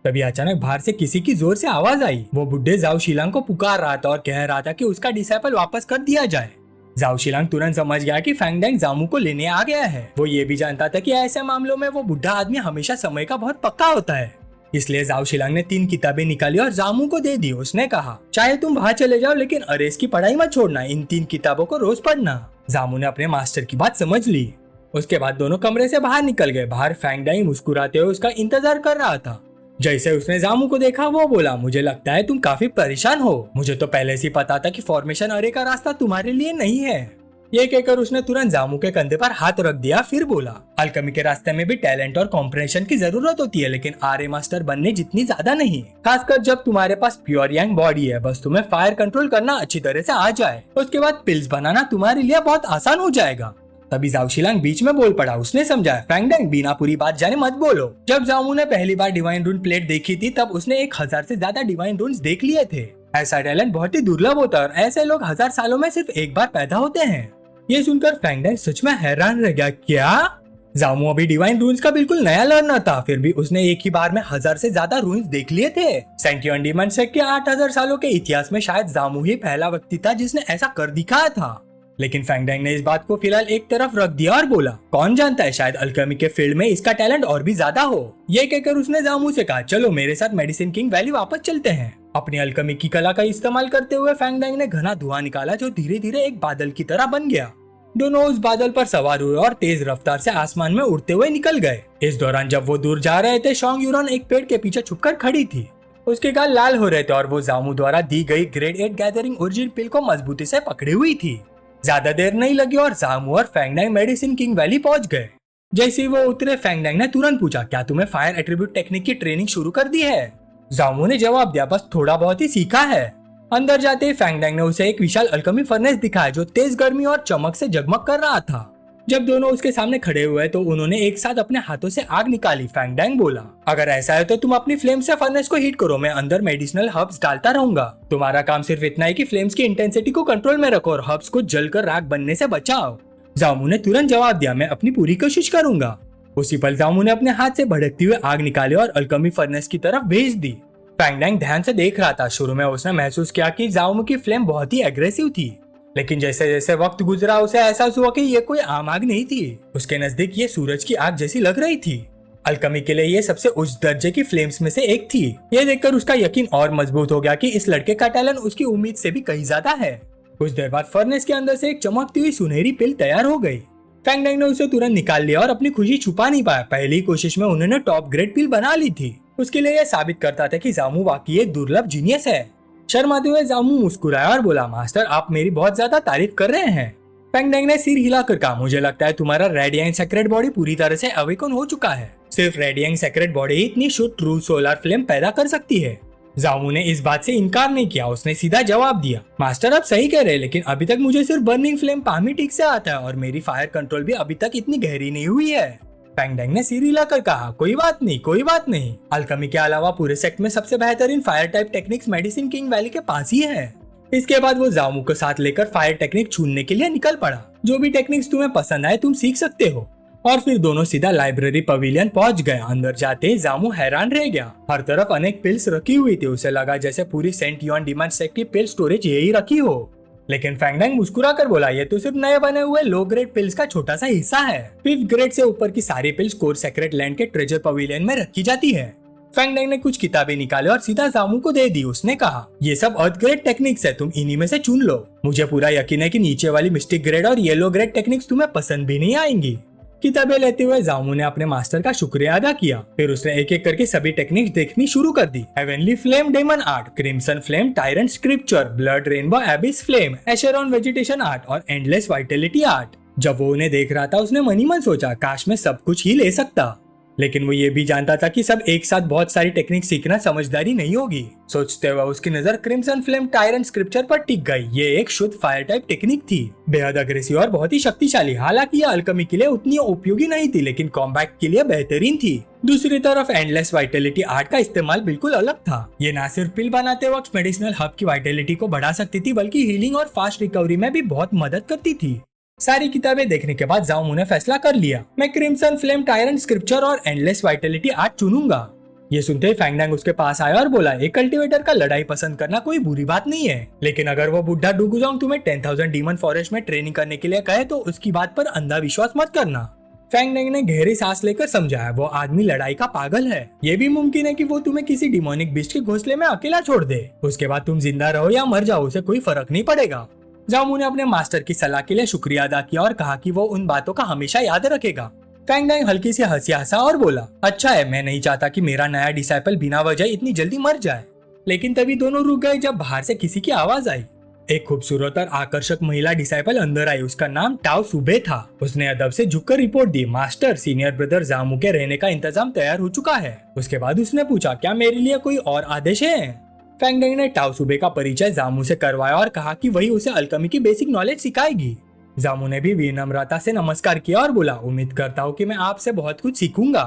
तभी अचानक बाहर से किसी की जोर से आवाज आई। वो बुड्ढे जाओ शिलांग को पुकार रहा था और कह रहा था कि उसका डिसाइपल वापस कर दिया जाए। जाओ शिलांग तुरंत समझ गया कि फैंगडैंग जामू को लेने आ गया है। वो ये भी जानता था कि ऐसे मामलों में वो बुढ़ा आदमी हमेशा समय का बहुत पक्का होता है। इसलिए जाओ शिलांग ने 3 किताबें निकाली और जामू को दे दी। उसने कहा, चाहे तुम वहाँ चले जाओ लेकिन अरेस की पढ़ाई मत छोड़ना। इन 3 किताबों को रोज पढ़ना। जामू ने अपने मास्टर की बात समझ ली। उसके बाद दोनों कमरे से बाहर निकल गए। बाहर फैंगडैंग मुस्कुराते हुए उसका इंतजार कर रहा था। जैसे उसने जामू को देखा वो बोला, मुझे लगता है तुम काफी परेशान हो। मुझे तो पहले से पता था कि फॉर्मेशन अरे का रास्ता तुम्हारे लिए नहीं है। ये कहकर उसने तुरंत जामू के कंधे पर हाथ रख दिया। फिर बोला, अल्केमी के रास्ते में भी टैलेंट और कॉम्प्रेशन की जरूरत होती है, लेकिन आर्य मास्टर बनने जितनी ज्यादा नहीं। खासकर जब तुम्हारे पास प्योर यांग बॉडी है। बस तुम्हें फायर कंट्रोल करना अच्छी तरह से आ जाए, उसके बाद पिल्स बनाना तुम्हारे लिए बहुत आसान हो जाएगा। तभी जाओ शिलांग बीच में बोल पड़ा। उसने समझाया, फैंगडैंग, बिना पूरी बात जाने मत बोलो। जब जामू ने पहली बार डिवाइन रून प्लेट देखी थी तब उसने 1000 से ज्यादा डिवाइन रून्स देख लिए थे। ऐसा टैलेंट बहुत ही दुर्लभ होता है और ऐसे लोग 1000 सालों में सिर्फ एक बार पैदा होते हैं। ये सुनकर फैंगडैंग सच में हैरान रह गया। क्या? जामू अभी डिवाइन रून्स का बिल्कुल नया लर्नर था, फिर भी उसने एक ही बार में 1000 से ज्यादा रून्स देख लिए थे। सेंटियन डीमन सेक्ट के 8000 सालों के इतिहास में शायद जामू ही पहला व्यक्ति था जिसने ऐसा कर दिखाया था। लेकिन फैंगडैंग ने इस बात को फिलहाल एक तरफ रख दिया और बोला, कौन जानता है, शायद अल्केमी के फील्ड में इसका टैलेंट और भी ज्यादा हो। ये कहकर उसने जामू से कहा, चलो मेरे साथ मेडिसिन किंग वैली वापस चलते हैं। अपनी अल्केमी की कला का इस्तेमाल करते हुए फैंगडैंग ने घना धुआं निकाला जो धीरे धीरे एक बादल की तरह बन गया। दोनों उस बादल पर सवार हुए और तेज रफ्तार से आसमान में उड़ते हुए निकल गए। इस दौरान जब वो दूर जा रहे थे, शोंग्युरान एक पेड़ के पीछे छुपकर खड़ी थी। उसके गाल लाल हो रहे थे और वो जामू द्वारा दी गई ग्रेड 8 गैदरिंग ओरिजिन पिल को मजबूती से पकड़ी हुई थी। ज्यादा देर नहीं लगी और जामू और फैंगडैंग मेडिसिन किंग वैली पहुंच गए। जैसे ही वो उतरे, फैंगडैंग ने तुरंत पूछा, क्या तुम्हें फायर एट्रीब्यूट टेक्निक की ट्रेनिंग शुरू कर दी है? जामू ने जवाब दिया, बस थोड़ा बहुत ही सीखा है। अंदर जाते ही फैंगडैंग ने उसे एक विशाल अल्केमी फर्नेस दिखाया जो तेज गर्मी और चमक से जगमग कर रहा था। जब दोनों उसके सामने खड़े हुए तो उन्होंने एक साथ अपने हाथों से आग निकाली। फैंगडैंग बोला, अगर ऐसा है तो तुम अपनी फ्लेम से फर्नेस को हीट करो, मैं अंदर मेडिसिनल हर्ब्स डालता रहूंगा। तुम्हारा काम सिर्फ इतना है कि फ्लेम्स की इंटेंसिटी को कंट्रोल में रखो और हर्ब्स को जलकर राख बनने से बचाओ। जामू ने तुरंत जवाब दिया, मैं अपनी पूरी कोशिश करूंगा। उसी पल जामू ने अपने हाथ से भड़कती हुई आग निकाली और अल्केमी फर्नेस की तरफ भेज दी। फैंगडैंग ध्यान से देख रहा था। शुरू में उसने महसूस किया कि जामू की फ्लेम बहुत ही एग्रेसिव थी, लेकिन जैसे जैसे वक्त गुजरा उसे एहसास हुआ कि ये कोई आम आग नहीं थी। उसके नजदीक ये सूरज की आग जैसी लग रही थी। अल्केमी के लिए ये सबसे उच्च दर्जे की फ्लेम्स में से एक थी। ये देखकर उसका यकीन और मजबूत हो गया कि इस लड़के का टैलेंट उसकी उम्मीद से भी कहीं ज्यादा है। कुछ देर बाद फर्नेस के अंदर से एक चमकती हुई सुनहरी पिल तैयार हो गई। फैंग डैंग ने उसे तुरंत निकाल लिया और अपनी खुशी छुपा नहीं पाया। पहली कोशिश में उन्होंने टॉप ग्रेड पिल बना ली थी। उसके लिए यह साबित करता था कि जामू वाकई एक दुर्लभ जीनियस है। शर्माते हुए जामू मुस्कुराया और बोला, मास्टर आप मेरी बहुत ज्यादा तारीफ कर रहे हैं। फैंग डैंग ने सिर हिलाकर कहा, मुझे लगता है तुम्हारा रेडिएंट सेक्रेट बॉडी पूरी तरह से अवेकन हो चुका है। सिर्फ रेडिएंट सेक्रेट बॉडी ही इतनी शुद्ध ट्रू सोलर फ्लेम पैदा कर सकती है। जामू ने इस बात से इनकार नहीं किया। उसने सीधा जवाब दिया, मास्टर आप सही कह रहे हैं, लेकिन अभी तक मुझे सिर्फ बर्निंग फ्लेम पाम ही ठीक से आता है और मेरी फायर कंट्रोल भी अभी तक इतनी गहरी नहीं हुई है। फैंग डैंग ने सिर हिलाकर कहा, कोई बात नहीं, कोई बात नहीं। अल्केमी के अलावा पूरे सेक्ट में सबसे बेहतरीन fire type techniques medicine king valley के पास ही है। इसके बाद वो जामू को साथ लेकर फायर टेक्निक छूने के लिए निकल पड़ा। जो भी टेक्निक्स तुम्हें पसंद आए तुम सीख सकते हो। और फिर दोनों सीधा लाइब्रेरी पवेलियन पहुंच गए। अंदर जाते ही जामू हैरान रह गया। हर तरफ अनेक पिल्स रखी हुई थी। उसे लगा जैसे पूरी सेंट युआन डिमांड सेक्ट की पिल स्टोरेज यही रखी हो। लेकिन फैंग डैंग मुस्कुरा कर बोला, ये तो सिर्फ नए बने हुए लो ग्रेड पिल्स का छोटा सा हिस्सा है। 5th ग्रेड से ऊपर की सारी पिल्स कोर सेक्रेट लैंड के ट्रेजर पवेलियन में रखी जाती है। फैंग डैंग ने कुछ किताबें निकाले और सीधा जामू को दे दी। उसने कहा, ये सब अर्थ ग्रेड टेक्निक्स है, तुम इन्हीं में से चुन लो। मुझे पूरा यकीन है कि नीचे वाली मिस्टिक ग्रेड और येलो ग्रेड टेक्निक्स तुम्हें पसंद भी नहीं आएंगी। किताबें लेते हुए जामू ने अपने मास्टर का शुक्रिया अदा किया। फिर उसने एक एक करके सभी टेक्निक्स देखनी शुरू कर दी। Heavenly flame demon art, crimson flame tyrant scripture, blood rainbow abyss flame, एशेरॉन वेजिटेशन आर्ट और एंडलेस वाइटलिटी आर्ट। जब वो उन्हें देख रहा था उसने मन ही मन सोचा, काश मैं सब कुछ ही ले सकता। लेकिन वो ये भी जानता था कि सब एक साथ बहुत सारी टेक्निक सीखना समझदारी नहीं होगी। सोचते हुए उसकी नजर क्रिम्सन फ्लेम टायरेंट स्क्रिप्चर पर टिक गई। ये एक शुद्ध फायर टाइप टेक्निक थी, बेहद अग्रेसिव और बहुत ही शक्तिशाली। हालांकि यह अल्केमी के लिए उतनी उपयोगी नहीं थी, लेकिन कॉम्बैट के लिए बेहतरीन थी। दूसरी तरफ एंडलेस वाइटलिटी आर्ट का इस्तेमाल बिल्कुल अलग था। ये न सिर्फ पिल बनाते वक्त मेडिसिनल हब की वाइटलिटी को बढ़ा सकती थी, बल्कि हीलिंग और फास्ट रिकवरी में भी बहुत मदद करती थी। सारी किताबें देखने के बाद जामू ने फैसला कर लिया, मैं क्रिम्सन फ्लेम टायरेंट स्क्रिप्चर और एंडलेस वाइटलिटी आर्ट चुनूंगा। ये सुनते ही फैंग डैंग उसके पास आया और बोला, एक कल्टीवेटर का लड़ाई पसंद करना कोई बुरी बात नहीं है, लेकिन अगर वो बुढ़ा डुगुजोंग तुम्हें 10,000 डीमन फॉरेस्ट में ट्रेनिंग करने के लिए कहे तो उसकी बात पर अंधा विश्वास मत करना। फैंग डैंग ने गहरी सांस लेकर समझाया, वो आदमी लड़ाई का पागल है। ये भी मुमकिन है कि वो तुम्हें किसी डिमोनिक बीस्ट के घोंसले में अकेला छोड़ दे। उसके बाद तुम जिंदा रहो या मर जाओ, उसे कोई फर्क नहीं पड़ेगा। जामू ने अपने मास्टर की सलाह के लिए शुक्रिया अदा किया और कहा कि वो उन बातों का हमेशा याद रखेगा। फैंग डैंग हल्की सी हंसी हंसा और बोला, अच्छा है, मैं नहीं चाहता कि मेरा नया डिसाइपल बिना वजह इतनी जल्दी मर जाए। लेकिन तभी दोनों रुक गए जब बाहर से किसी की आवाज आई। एक खूबसूरत और आकर्षक महिला डिसाइपल अंदर आई। उसका नाम टाओ सुबे था। उसने अदब से झुककर रिपोर्ट दी, मास्टर सीनियर ब्रदर जामू के रहने का इंतजाम तैयार हो चुका है। उसके बाद उसने पूछा, क्या मेरे लिए कोई और आदेश है? फैंग डैंग ने टाओ सुबे का परिचय जामू से करवाया और कहा कि वही उसे अल्केमी की बेसिक नॉलेज सिखाएगी। जामू ने भी विनम्रता से नमस्कार किया और बोला, उम्मीद करता हूँ कि मैं आपसे बहुत कुछ सीखूंगा।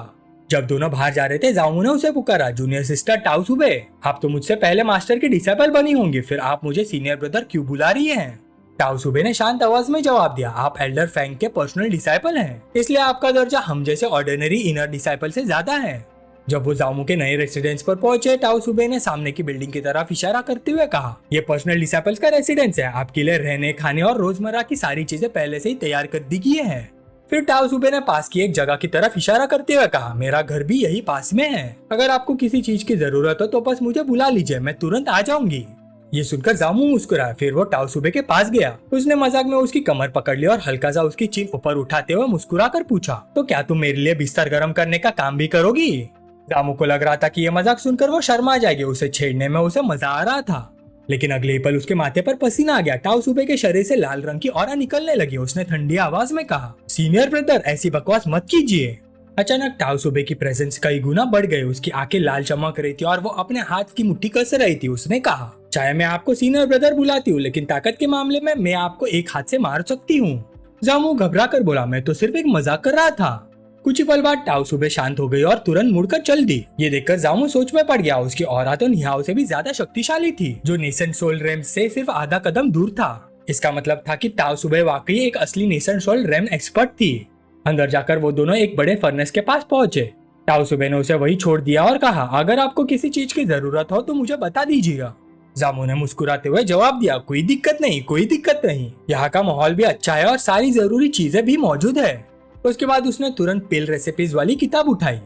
जब दोनों बाहर जा रहे थे जामू ने उसे पुकारा, जूनियर सिस्टर टाओ सुबे, आप तो मुझसे पहले मास्टर की डिसाइपल बनी होंगी, फिर आप मुझे सीनियर ब्रदर क्यों बुला रही हैं? टाओ सुबे ने शांत आवाज में जवाब दिया, आप एल्डर फैंग के पर्सनल डिसाइपल हैं, इसलिए आपका दर्जा हम जैसे ऑर्डिनरी इनर डिसाइपल से ज्यादा है। जब वो जामू के नए रेसिडेंस पर पहुंचे, टाओ सुबे ने सामने की बिल्डिंग की तरफ इशारा करते हुए कहा, ये पर्सनल डिसाइपल्स का रेसिडेंस है, आपके लिए रहने खाने और रोजमर्रा की सारी चीजें पहले से ही तैयार कर दी गई है। फिर टाओ सुबे ने पास की एक जगह की तरफ इशारा करते हुए कहा, मेरा घर भी यही पास में है, अगर आपको किसी चीज की जरूरत हो तो बस मुझे बुला लीजिए, मैं तुरंत आ जाऊंगी। ये सुनकर जामू मुस्कुराया। फिर वो टाओ सुबे के पास गया। उसने मजाक में उसकी कमर पकड़ ली और हल्का सा उसकी चीन ऊपर उठाते हुए मुस्कुरा कर पूछा, तो क्या तुम मेरे लिए बिस्तर गर्म करने का काम भी करोगी? जामू को लग रहा था कि ये मजाक सुनकर वो शर्मा जाएगी। उसे छेड़ने में उसे मजा आ रहा था, लेकिन अगले ही पल उसके माथे पर पसीना आ गया। टाओ सुबे के शरीर से लाल रंग की ऑरा निकलने लगी। उसने ठंडी आवाज में कहा, सीनियर ब्रदर ऐसी बकवास मत कीजिए। अचानक टाओ सुबे की प्रेजेंस कई गुना बढ़ गई। उसकी आंखें लाल चमक रही थी और वो अपने हाथ की मुट्ठी कस रही थी। उसने कहा, चाहे मैं आपको सीनियर ब्रदर बुलाती हूँ, लेकिन ताकत के मामले में मैं आपको एक हाथ से मार सकती हूँ। जामू घबरा कर बोला, मैं तो सिर्फ एक मजाक कर रहा था। कुछ ही पल बाद टाओ सुबे शांत हो गई और तुरंत मुड़कर चल दी। ये देखकर जामू सोच में पड़ गया। उसकी ऑरा तो निहाओ से भी ज्यादा शक्तिशाली थी, जो नेसेंट सोल रेम से सिर्फ आधा कदम दूर था। इसका मतलब था कि टाओ सुबे वाकई एक असली नेसेंट सोल रेम एक्सपर्ट थी। अंदर जाकर वो दोनों एक बड़े फर्नेस के पास पहुंचे। टाओ सुबे ने उसे वही छोड़ दिया और कहा, अगर आपको किसी चीज की जरूरत हो तो मुझे बता दीजिएगा। जामू ने मुस्कुराते हुए जवाब दिया, कोई दिक्कत नहीं, कोई दिक्कत नहीं, यहाँ का माहौल भी अच्छा है और सारी जरूरी चीजें भी मौजूद है। उसके बाद उसने तुरंत पिल रेसिपीज वाली किताब उठाई।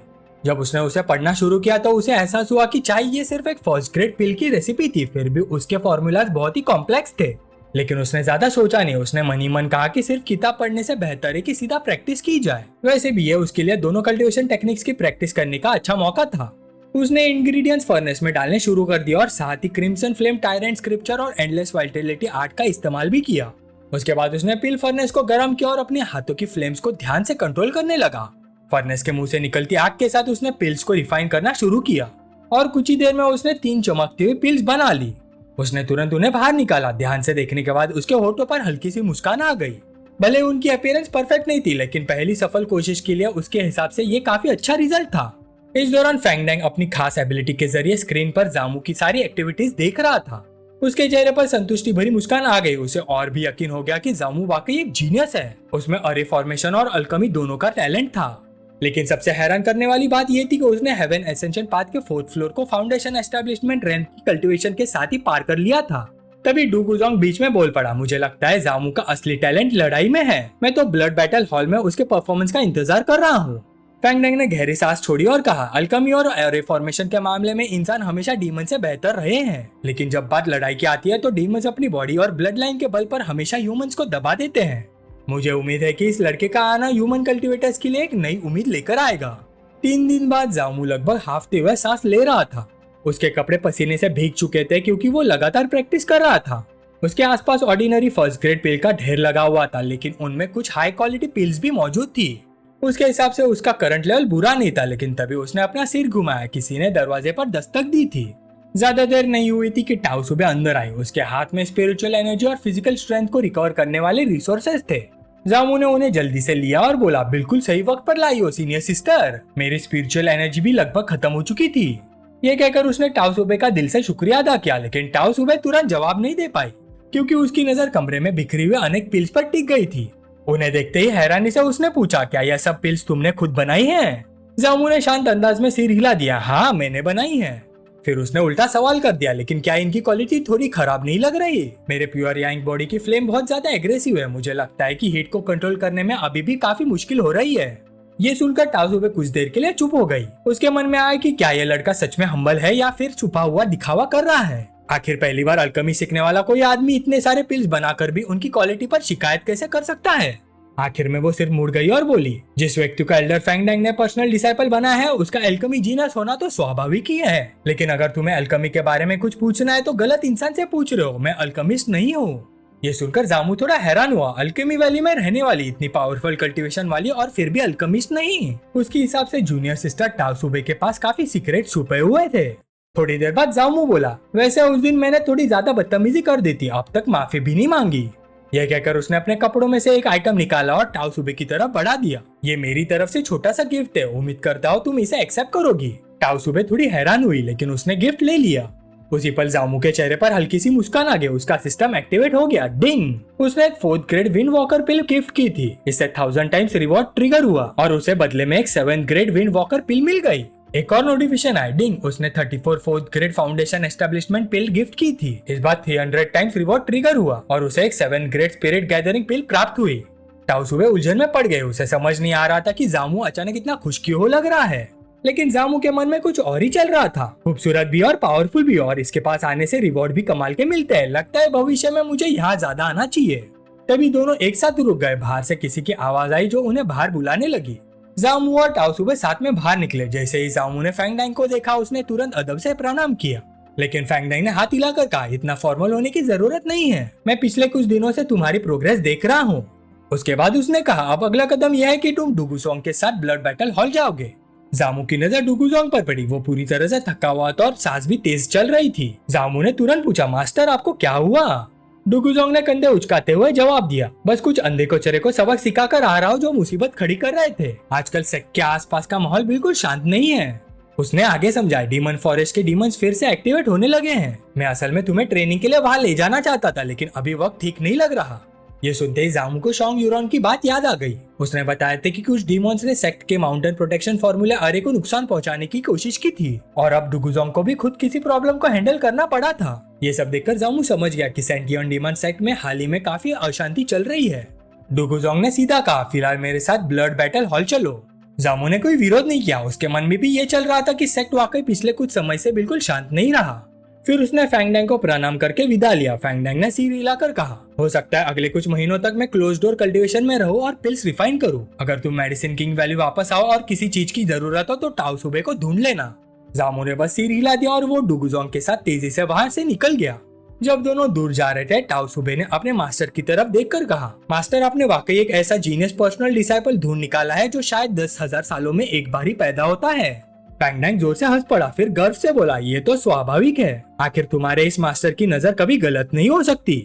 जब उसने उसे पढ़ना शुरू किया तो उसे एहसास हुआ कि चाहे ये सिर्फ एक फर्स्ट ग्रेड पिल की रेसिपी थी, फिर भी उसके फॉर्मूलाज बहुत ही कॉम्प्लेक्स थे। लेकिन उसने ज्यादा सोचा नहीं। उसने मन ही मन कहा कि सिर्फ किताब पढ़ने से बेहतर है कि सीधा प्रैक्टिस की जाए। वैसे भी ये उसके लिए दोनों कल्टीवेशन टेक्निक्स की प्रैक्टिस करने का अच्छा मौका था। उसने इंग्रेडिएंट्स फर्नेस में डालने शुरू कर दिया और साथ ही क्रिम्सन फ्लेम, टायरेंट स्क्रिप्चर और एंडलेस वाइटलिटी आर्ट का इस्तेमाल भी किया। उसके बाद उसने पिल फर्नेस को गर्म किया और अपने हाथों की फ्लेम्स को ध्यान से कंट्रोल करने लगा। फर्नेस के मुंह से निकलती आग के साथ उसने पिल्स को रिफाइन करना शुरू किया और कुछ ही देर में उसने 3 चमकती हुई पिल्स बना ली। उसने तुरंत उन्हें बाहर निकाला। ध्यान से देखने के बाद उसके होठों पर हल्की सी मुस्कान आ गई। भले उनकी अपीयरेंस परफेक्ट नहीं थी, लेकिन पहली सफल कोशिश के लिए उसके हिसाब से ये काफी अच्छा रिजल्ट था। इस दौरान फैंग डैंग अपनी खास एबिलिटी के जरिए स्क्रीन पर जामू की सारी एक्टिविटीज देख रहा था। उसके चेहरे पर संतुष्टि भरी मुस्कान आ गई। उसे और भी यकीन हो गया कि जामू वाकई एक जीनियस है। उसमें अरे फॉर्मेशन और अल्केमी दोनों का टैलेंट था। लेकिन सबसे हैरान करने वाली बात यह थी कि उसने हेवन एसेंशन पाथ के 4th फ्लोर को फाउंडेशन एस्टेब्लिशमेंट रैंप की कल्टीवेशन के साथ ही पार कर लिया था। तभी डू गुजोंग बीच में बोल पड़ा, मुझे लगता है जामू का असली टैलेंट लड़ाई में है। मैं तो ब्लड बैटल हॉल में उसके परफॉर्मेंस का इंतजार कर रहा हूँ। फैंग डैंग ने गहरी सांस छोड़ी और कहा, अल्केमी और एरे फॉर्मेशन के मामले में इंसान हमेशा डीमन से बेहतर रहे हैं, लेकिन जब बात लड़ाई की आती है तो डीमंस अपनी बॉडी और ब्लड लाइन के बल पर हमेशा ह्यूमंस को दबा देते हैं। मुझे उम्मीद है कि इस लड़के का आना ह्यूमन कल्टीवेटर्स के लिए एक नई उम्मीद लेकर आएगा। 3 दिन बाद जामू लगभग हाफते हुए सांस ले रहा था। उसके कपड़े पसीने से भीग चुके थे क्योंकि वो लगातार प्रैक्टिस कर रहा था। उसके आसपास ऑर्डिनरी फर्स्ट ग्रेड पिल का ढेर लगा हुआ था, लेकिन उनमें कुछ हाई क्वालिटी पिल्स भी मौजूद थी। उसके हिसाब से उसका करंट लेवल बुरा नहीं था, लेकिन तभी उसने अपना सिर घुमाया। किसी ने दरवाजे पर दस्तक दी थी। ज्यादा देर नहीं हुई थी कि टाओ सुबह अंदर आई। उसके हाथ में स्पिरिचुअल एनर्जी और फिजिकल स्ट्रेंथ को रिकवर करने वाले रिसोर्सेज थे। जामू ने उन्हें जल्दी से लिया और बोला, बिल्कुल सही वक्त पर लाई हो सीनियर सिस्टर। मेरी स्पिरिचुअल एनर्जी भी लगभग खत्म हो चुकी थी। ये कहकर उसने टाओ सुबह का दिल से शुक्रिया अदा किया, लेकिन टाओ सुबह तुरंत जवाब नहीं दे पाई क्योंकि उसकी नजर कमरे में बिखरी हुई अनेक पिल्स पर टिक गई थी। उन्हें देखते ही हैरानी से उसने पूछा, क्या यह सब पिल्स तुमने खुद बनाई हैं? जामू ने शांत अंदाज में सिर हिला दिया, हाँ मैंने बनाई है। फिर उसने उल्टा सवाल कर दिया, लेकिन क्या इनकी क्वालिटी थोड़ी खराब नहीं लग रही? मेरे प्योर यांग बॉडी की फ्लेम बहुत ज्यादा एग्रेसिव है। मुझे लगता है कि हीट को कंट्रोल करने में अभी भी काफी मुश्किल हो रही है। ये सुनकर टाओ कुछ देर के लिए चुप हो गई। उसके मन में आया कि क्या यह लड़का सच में हम्बल है या फिर छुपा हुआ दिखावा कर रहा है। आखिर पहली बार अल्केमी सीखने वाला कोई आदमी इतने सारे पिल्स बनाकर भी उनकी क्वालिटी पर शिकायत कैसे कर सकता है? आखिर में वो सिर्फ मुड़ गई और बोली, जिस व्यक्ति को एल्डर फैंग डैंग ने पर्सनल डिसाइपल बनाया है उसका अल्केमी जीनियस होना तो स्वाभाविक ही है। लेकिन अगर तुम्हें अल्केमी के बारे में कुछ पूछना है तो गलत इंसान से पूछ रहे हो। मैं अल्केमिस्ट नहीं हूँ। ये सुनकर जामू थोड़ा हैरान हुआ। अल्केमी वैली में रहने वाली, इतनी पावरफुल कल्टीवेशन वाली और फिर भी अल्केमिस्ट नहीं। उसके हिसाब से जूनियर सिस्टर टाओ सुबह के पास काफी सीक्रेट छुपे हुए थे। थोड़ी देर बाद जामू बोला, वैसे उस दिन मैंने थोड़ी ज्यादा बदतमीजी कर दी थी, अब तक माफी भी नहीं मांगी। यह कहकर उसने अपने कपड़ों में से एक आइटम निकाला और टाओ सुबह की तरफ बढ़ा दिया। ये मेरी तरफ से छोटा सा गिफ्ट है, उम्मीद करता हूँ तुम इसे एक्सेप्ट करोगी। टाओ सुबह थोड़ी हैरान हुई, लेकिन उसने गिफ्ट ले लिया। उसी पल जामू के चेहरे पर हल्की सी मुस्कान आ गई। उसका सिस्टम एक्टिवेट हो गया। डिंग! उसने एक 4th ग्रेड विंड वॉकर पिल गिफ्ट की थी। इससे 1000 टाइम्स रिवॉर्ड ट्रिगर हुआ और उसे बदले में एक 7th ग्रेड विंड वॉकर पिल मिल गई। एक और नोटिफिकेशन आया, डिंग! उसने 34 4th ग्रेड फाउंडेशन एस्टेब्लिशमेंट पिल गिफ्ट की थी। इस बार 300 टाइम्स रिवॉर्ड ट्रिगर हुआ और उसे एक 7th ग्रेड स्पिरिट गैदरिंग पिल प्राप्त हुई। टाओ सुबह उलझन में पड़ गए। उसे समझ नहीं आ रहा था कि जामू अचानक इतना खुश क्यों हो लग रहा है, लेकिन जामू के मन में कुछ और ही चल रहा था। खूबसूरत भी और पावरफुल भी, और इसके पास आने से रिवॉर्ड भी कमाल के मिलते हैं। लगता है भविष्य में मुझे यहाँ ज्यादा आना चाहिए। तभी दोनों एक साथ रुक गए। बाहर से किसी की आवाज आई जो उन्हें बाहर बुलाने लगी। जामू और टाओ सुबह साथ में बाहर निकले। जैसे ही जामू ने फैंग डैंग को देखा उसने तुरंत अदब से प्रणाम किया, लेकिन फैंग डैंग ने हाथ हिलाकर कहा, इतना फॉर्मल होने की जरूरत नहीं है। मैं पिछले कुछ दिनों से तुम्हारी प्रोग्रेस देख रहा हूँ। उसके बाद उसने कहा, अब अगला कदम यह है कि तुम डुगुसोंग के साथ ब्लड बैटल हॉल जाओगे। जामू की नजर डुगुसोंग पर पड़ी। वो पूरी तरह से थका हुआ था और सांस भी तेज चल रही थी। जामू ने तुरंत पूछा, मास्टर आपको क्या हुआ? डुगुसोंग ने कंधे उचकाते हुए जवाब दिया, बस कुछ अंधे कोचरे को सबक सिखाकर आ रहा हूँ जो मुसीबत खड़ी कर रहे थे। आजकल सेक्ट के आसपास का माहौल बिल्कुल शांत नहीं है। उसने आगे समझाया, डीमन फॉरेस्ट के डीमंस फिर से एक्टिवेट होने लगे हैं। मैं असल में तुम्हें ट्रेनिंग के लिए वहाँ ले जाना चाहता था, लेकिन अभी वक्त ठीक नहीं लग रहा। ये सुनते ही जामू को शॉन्ग यूरॉन की बात याद आ गई। उसने बताया था कि कुछ डीमॉन्स ने सेक्ट के माउंटेन प्रोटेक्शन फॉर्मूले अरे को नुकसान पहुंचाने की कोशिश की थी और अब डुगुजोंग को भी खुद किसी प्रॉब्लम को हैंडल करना पड़ा था। ये सब देखकर जामू समझ गया कि सेंटियन डीमन सेक्ट में हाल ही में काफी अशांति चल रही है। डुगुजोंग ने सीधा कहा, फिलहाल मेरे साथ ब्लड बैटल हॉल चलो। जामू ने कोई विरोध नहीं किया। उसके मन में भी ये चल रहा था कि सेक्ट वाकई पिछले कुछ समय से बिल्कुल शांत नहीं रहा। फिर उसने फैंगडैंग को प्रणाम करके विदा लिया। फैंगडैंग ने सिर हिलाकर कहा, हो सकता है अगले कुछ महीनों तक मैं क्लोज डोर कल्टीवेशन में रहूं और पिल्स रिफाइन करूं। अगर तुम मेडिसिन किंग वैली वापस आओ और किसी चीज की जरूरत हो तो टाओ सुबे को ढूंढ लेना। जामू ने बस सिर हिला दिया और वो डुगुजोंग के साथ तेजी से वहां से निकल गया। जब दोनों दूर जा रहे थे, टाओ सुबे ने अपने मास्टर की तरफ देखकर कहा, मास्टर, आपने वाकई एक ऐसा जीनियस पर्सनल डिसाइपल ढूंढ निकाला है जो शायद 10,000 सालों में एक बार ही पैदा होता है। फैंगडैंग जोर से हंस पड़ा, फिर गर्व से बोला, ये तो स्वाभाविक है। आखिर तुम्हारे इस मास्टर की नजर कभी गलत नहीं हो सकती।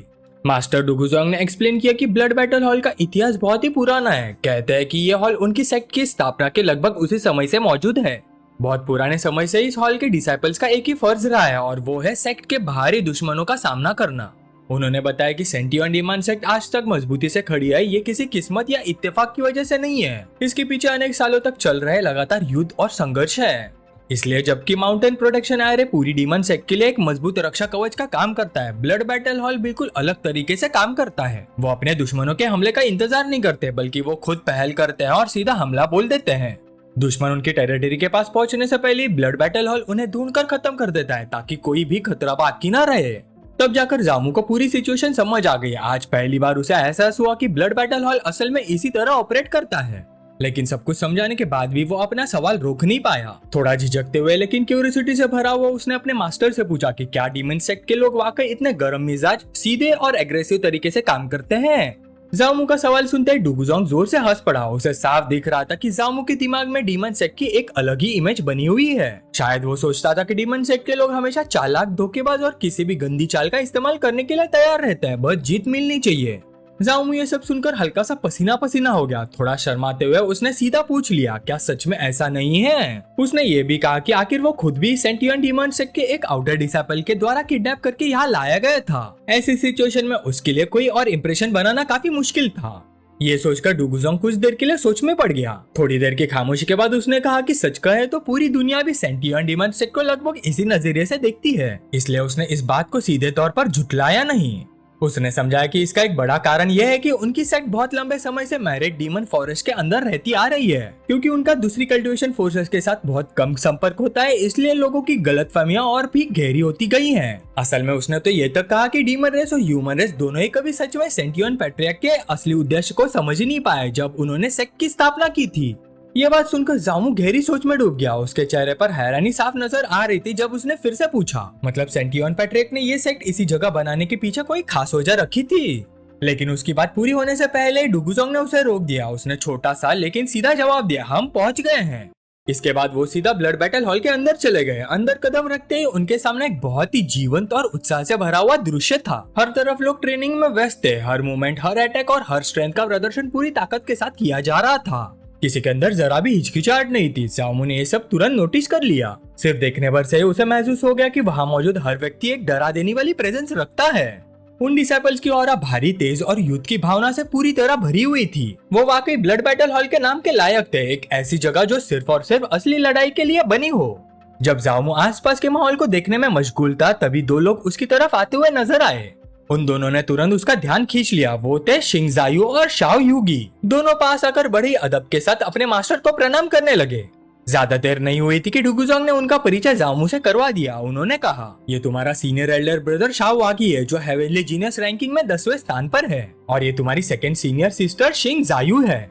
मास्टर डुगुजोंग ने एक्सप्लेन किया कि ब्लड बैटल हॉल का इतिहास बहुत ही पुराना है। कहते हैं कि ये हॉल उनकी सेक्ट की स्थापना के लगभग उसी समय से मौजूद है। बहुत पुराने समय से इस हॉल के डिसाइपल्स का एक ही फर्ज रहा है और वो है सेक्ट के बाहरी दुश्मनों का सामना करना। उन्होंने बताया कि सेंटियन डीमन सेक्ट आज तक मजबूती से खड़ी है, ये किसी किस्मत या इत्तेफाक की वजह से नहीं है। इसके पीछे अनेक सालों तक चल रहे लगातार युद्ध और संघर्ष है। इसलिए जबकि माउंटेन प्रोटेक्शन आयर पूरी डीमन सेक्ट के लिए एक मजबूत रक्षा कवच का काम करता है, ब्लड बैटल हॉल बिल्कुल अलग तरीके से काम करता है। वो अपने दुश्मनों के हमले का इंतजार नहीं करते, बल्कि वो खुद पहल करते हैं और सीधा हमला बोल देते हैं। दुश्मन उनकी टेरिटरी के पास पहुंचने से पहले ब्लड बैटल हॉल उन्हें ढूंढकर खत्म कर देता है, ताकि कोई भी खतरा बाकी ना रहे। तब जाकर जामू को पूरी सिचुएशन समझ आ गई। आज पहली बार उसे एहसास हुआ कि ब्लड बैटल हॉल असल में इसी तरह ऑपरेट करता है। लेकिन सब कुछ समझाने के बाद भी वो अपना सवाल रोक नहीं पाया। थोड़ा झिझकते हुए लेकिन क्यूरियोसिटी से भरा हुआ उसने अपने मास्टर से पूछा कि क्या डीमन सेक्ट के लोग वाकई इतने गर्म मिजाज, सीधे और एग्रेसिव तरीके से काम करते हैं। जामू का सवाल सुनते ही डुगुजोंग जोर से हंस पड़ा। उसे साफ दिख रहा था कि जामू के दिमाग में डीमन सेक्ट की एक अलग ही इमेज बनी हुई है। शायद वो सोचता था कि डीमन सेक्ट के लोग हमेशा चालाक, धोखेबाज और किसी भी गंदी चाल का इस्तेमाल करने के लिए तैयार रहते हैं, बस जीत मिलनी चाहिए। जामू ये सब सुनकर हल्का सा पसीना पसीना हो गया। थोड़ा शर्माते हुए उसने सीधा पूछ लिया, क्या सच में ऐसा नहीं है। उसने ये भी कहा कि आखिर वो खुद भी सेंटियन डीमन सेक्ट के एक आउटर डिसाइपल के द्वारा किडनैप करके यहाँ लाया गया था। ऐसी सिचुएशन में उसके लिए कोई और इम्प्रेशन बनाना काफी मुश्किल था। ये सोचकर डुगुजोंग कुछ देर के लिए सोच में पड़ गया। थोड़ी देर की खामोशी के बाद उसने कहा कि सच कहे तो पूरी दुनिया भी सेंटियन डीमन सेक्ट को लगभग इसी नजरिए से देखती है, इसलिए उसने इस बात को सीधे तौर पर झुटलाया नहीं। उसने समझाया कि इसका एक बड़ा कारण यह है कि उनकी सेक्ट बहुत लंबे समय से मैरेट डीमन फॉरेस्ट के अंदर रहती आ रही है। क्योंकि उनका दूसरी कल्टीवेशन फोर्सेस के साथ बहुत कम संपर्क होता है, इसलिए लोगों की गलतफहमियां और भी गहरी होती गई हैं। असल में उसने तो ये तक कहा कि डीमन रेस और ह्यूमन रेस दोनों ही कभी सच में सेंटियन पैट्रियार्क के असली उद्देश्य को समझ ही नहीं पाए जब उन्होंने सेक्ट की स्थापना की थी। ये बात सुनकर जामू गहरी सोच में डूब गया। उसके चेहरे पर हैरानी साफ नजर आ रही थी जब उसने फिर से पूछा, मतलब सेंटियन पैट्रियार्क ने ये सेक्ट इसी जगह बनाने के पीछे कोई खास वजह रखी थी? लेकिन उसकी बात पूरी होने से पहले डुगुजोंग ने उसे रोक दिया। उसने छोटा सा लेकिन सीधा जवाब दिया, हम पहुंच गए हैं। इसके बाद वो सीधा ब्लड बैटल हॉल के अंदर चले गए। अंदर कदम रखते ही उनके सामने एक बहुत ही जीवंत और उत्साह से भरा हुआ दृश्य था। हर तरफ लोग ट्रेनिंग में व्यस्त थे। हर मूवमेंट, हर अटैक और हर स्ट्रेंथ का प्रदर्शन पूरी ताकत के साथ किया जा रहा था। किसी के अंदर जरा भी हिचकिचाहट नहीं थी। जामू ने ये सब तुरंत नोटिस कर लिया। सिर्फ देखने भर से ही उसे महसूस हो गया कि वहाँ मौजूद हर व्यक्ति एक डरा देने वाली प्रेजेंस रखता है। उन डिसाइपल्स की ऑरा भारी, तेज और युद्ध की भावना से पूरी तरह भरी हुई थी। वो वाकई ब्लड बैटल हॉल के नाम के लायक थे, एक ऐसी जगह जो सिर्फ और सिर्फ असली लड़ाई के लिए बनी हो। जब जामू आसपास के माहौल को देखने में मशगूल था, तभी दो लोग उसकी तरफ आते हुए नजर आए। उन दोनों ने तुरंत उसका ध्यान खींच लिया। वो थे शिंग जायू और शाओ यूगी। दोनों पास आकर बड़े अदब के साथ अपने मास्टर को प्रणाम करने लगे। ज्यादा देर नहीं हुई थी कि डुगुजोंग ने उनका परिचय जामू से करवा दिया। उन्होंने कहा, ये तुम्हारा सीनियर एल्डर ब्रदर शाओ वागी है, जो हेवेनली जीनियस रैंकिंग में 10वें स्थान पर है, और ये तुम्हारी सेकंड सीनियर सिस्टर शिंग जायू है।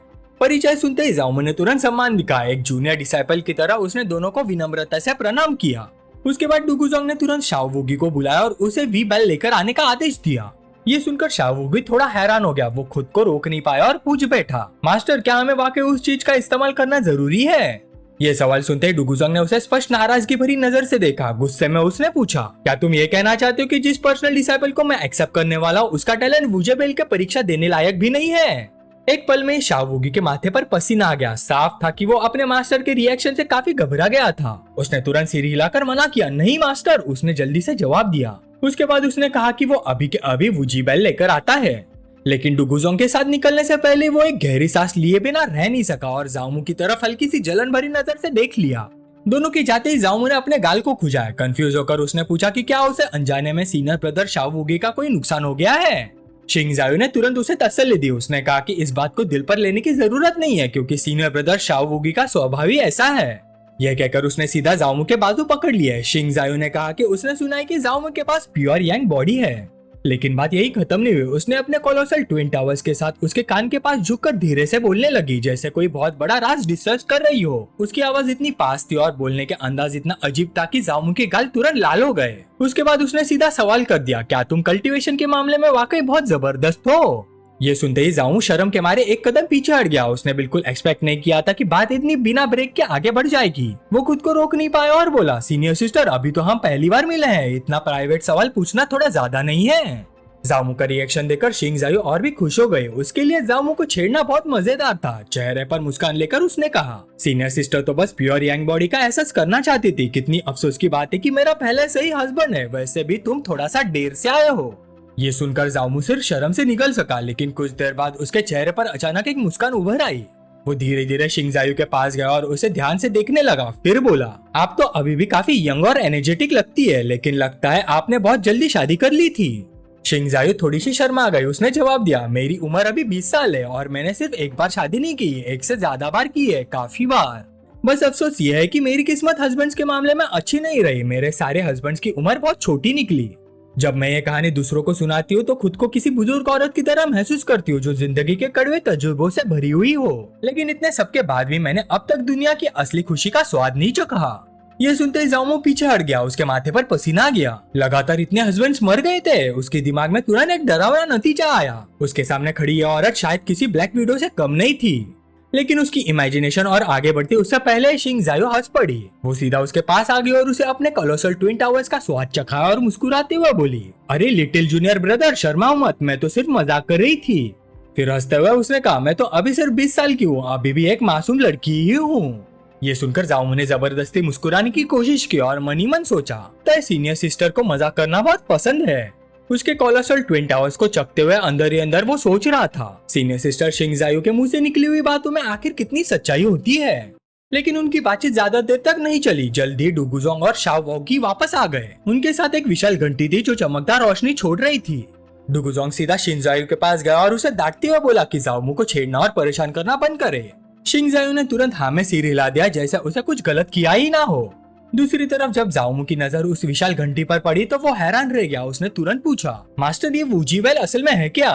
परिचय सुनते ही जामू ने तुरंत सम्मान दिखाया। एक जूनियर डिसाइपल की तरह उसने दोनों को विनम्रता से प्रणाम किया। उसके बाद डुगुजोंग ने तुरंत शाओ वूगी को बुलाया और उसे वी बेल लेकर आने का आदेश दिया। ये सुनकर शाओ वूगी थोड़ा हैरान हो गया। वो खुद को रोक नहीं पाया और पूछ बैठा, मास्टर, क्या हमें वाकई उस चीज का इस्तेमाल करना जरूरी है? ये सवाल सुनते ही डुगुजोंग ने उसे स्पष्ट नाराजगी भरी नजर से देखा। गुस्से में उसने पूछा, क्या तुम ये कहना चाहते हो कि जिस पर्सनल डिसाइपल को मैं एक्सेप्ट करने वाला हूँ, उसका टैलेंट वुजेबेल के परीक्षा देने लायक भी नहीं है? एक पल में शाओ वूगी के माथे पर पसीना आ गया। साफ था कि वो अपने मास्टर के रिएक्शन से काफी घबरा गया था। उसने तुरंत सिर हिलाकर मना किया, नहीं मास्टर, उसने जल्दी से जवाब दिया। उसके बाद उसने कहा कि वो अभी के अभी वुजेबेल लेकर आता है। लेकिन डुगुजोंग के साथ निकलने से पहले वो एक गहरी सांस लिए बिना रह नहीं सका और जामू की तरफ हल्की सी जलन भरी नजर से देख लिया। दोनों के जाते ही जामू ने अपने गाल को खुजाया। कंफ्यूज होकर उसने पूछा कि क्या उसे अनजाने में सीनियर ब्रदर शाओ वूगी का कोई नुकसान हो गया है? शिंग जायू ने तुरंत उसे तसल्ली दी। उसने कहा कि इस बात को दिल पर लेने की जरूरत नहीं है, क्योंकि सीनियर ब्रदर शाओ वूगी का स्वभाव ही ऐसा है। यह कहकर उसने सीधा जाओमू के बाजू पकड़ लिया। शिंग जायो ने कहा कि उसने सुना है कि जाओमू के पास प्योर यांग बॉडी है। लेकिन बात यही खत्म नहीं हुई। उसने अपने कोलोसल ट्विन टावर्स के साथ उसके कान के पास झुककर धीरे से बोलने लगी, जैसे कोई बहुत बड़ा राज डिस्कस कर रही हो। उसकी आवाज इतनी पास थी और बोलने के अंदाज इतना अजीब था कि जाओमू के गाल तुरंत लाल हो गए। उसके बाद उसने सीधा सवाल कर दिया, क्या तुम कल्टीवेशन के मामले में वाकई बहुत जबरदस्त हो? ये सुनते ही जाओमू शर्म के मारे एक कदम पीछे हट गया। उसने बिल्कुल एक्सपेक्ट नहीं किया था कि बात इतनी बिना ब्रेक के आगे बढ़ जाएगी। वो खुद को रोक नहीं पाया और बोला, सीनियर सिस्टर, अभी तो हम पहली बार मिले हैं, इतना प्राइवेट सवाल पूछना थोड़ा ज्यादा नहीं है? जाओमू का रिएक्शन देखकर शिंग जायो और भी खुश हो गए। उसके लिए जाओमू को छेड़ना बहुत मजेदार था। चेहरे पर मुस्कान लेकर उसने कहा, सीनियर सिस्टर तो बस प्योर यांग बॉडी का एहसास करना चाहती थी। कितनी अफसोस की बात है कि मेरा पहले से ही हस्बैंड है। वैसे भी तुम थोड़ा सा देर से आए हो। ये सुनकर जाओमू सिर्फ शर्म से निकल सका, लेकिन कुछ देर बाद उसके चेहरे पर अचानक एक मुस्कान उभर आई। वो धीरे धीरे शिंग जायो के पास गया और उसे ध्यान से देखने लगा। फिर बोला, आप तो अभी भी काफी यंग और एनर्जेटिक लगती है, लेकिन लगता है आपने बहुत जल्दी शादी कर ली थी। शिंग जायो थोड़ी सी शर्मा गई। उसने जवाब दिया, मेरी उम्र अभी 20 साल है और मैंने सिर्फ एक बार शादी नहीं की, एक से ज्यादा बार की है, काफी बार। बस अफसोस ये है कि मेरी किस्मत हस्बैंड्स के मामले में अच्छी नहीं रही। मेरे सारे हस्बैंड्स की उम्र बहुत छोटी निकली। जब मैं ये कहानी दूसरों को सुनाती हूँ तो खुद को किसी बुजुर्ग औरत की तरह महसूस करती हूँ जो जिंदगी के कड़वे तजुर्बों से भरी हुई हो। लेकिन इतने सबके बाद भी मैंने अब तक दुनिया की असली खुशी का स्वाद नहीं चखा। ये सुनते ही जाओमू पीछे हट गया। उसके माथे पर पसीना आ गया। लगातार इतने हस्बैंड्स मर गए थे। उसके दिमाग में तुरंत एक डरावना नतीजा आया। उसके सामने खड़ी यह औरत शायद किसी ब्लैक विडो से कम नहीं थी। लेकिन उसकी इमेजिनेशन और आगे बढ़ती उससे पहले शिंग जायो हंस पड़ी। वो सीधा उसके पास आ गई और उसे अपने कोलोसल ट्विन टावर्स का स्वाद चखाया और मुस्कुराते हुए बोली, अरे लिटिल जूनियर ब्रदर, शर्माओ मत, मैं तो सिर्फ मजाक कर रही थी। फिर हंसते हुए उसने कहा, मैं तो अभी सिर्फ 20 साल की हूँ, अभी भी एक मासूम लड़की ही हूँ। ये सुनकर जाओमू ने जबरदस्ती मुस्कुराने की कोशिश की और मन ही मन सोचा, तय सीनियर सिस्टर को मजाक करना बहुत पसंद है। उसके कोलोसल ट्विन टावर्स को चकते हुए अंदर ही अंदर वो सोच रहा था, सीनियर सिस्टर शिंग जायो के मुंह से निकली हुई बातों में आखिर कितनी सच्चाई होती है। लेकिन उनकी बातचीत ज्यादा देर तक नहीं चली। जल्दी डुगुजोंग और शाओवॉगी वापस आ गए। उनके साथ एक विशाल घंटी थी जो चमकदार रोशनी छोड़ रही थी। डुगुजोंग सीधा शिंग जायो के पास गया और उसे डांटते हुए बोला कि जाओमू को छेड़ना और परेशान करना बंद करे। शिंग जायो ने तुरंत हाँ में सिर हिला दिया, जैसे उसे कुछ गलत किया ही ना हो। दूसरी तरफ जब जाओमू की नजर उस विशाल घंटी पर पड़ी तो वो हैरान रह गया। उसने तुरंत पूछा, मास्टर, ये वूजी बेल असल में है क्या?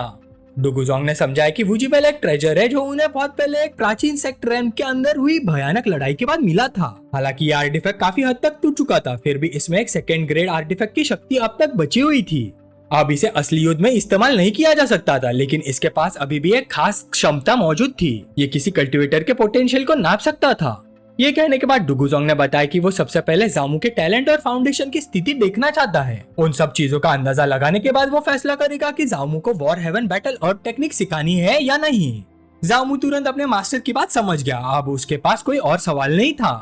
डुगुजोंग ने समझाया कि वूजी बेल एक ट्रेजर है जो उन्हें बहुत पहले एक प्राचीन सेक्ट रैम के अंदर हुई भयानक लड़ाई के बाद मिला था। हालांकि ये आर्टिफैक्ट काफी हद तक टूट चुका था, फिर भी इसमें एक सेकेंड ग्रेड आर्टिफैक्ट की शक्ति अब तक बची हुई थी। अब इसे असली युद्ध में इस्तेमाल नहीं किया जा सकता था, लेकिन इसके पास अभी भी एक खास क्षमता मौजूद थी। ये किसी कल्टीवेटर के पोटेंशियल को नाप सकता था। ये कहने के बाद डुगुजोंग ने बताया कि वो सबसे पहले जाओमू के टैलेंट और फाउंडेशन की स्थिति देखना चाहता है। उन सब चीजों का अंदाजा लगाने के बाद वो फैसला करेगा कि जाओमू को वॉर हेवन बैटल और टेक्निक सिखानी है या नहीं। जाओमू तुरंत अपने मास्टर की बात समझ गया। अब उसके पास कोई और सवाल नहीं था।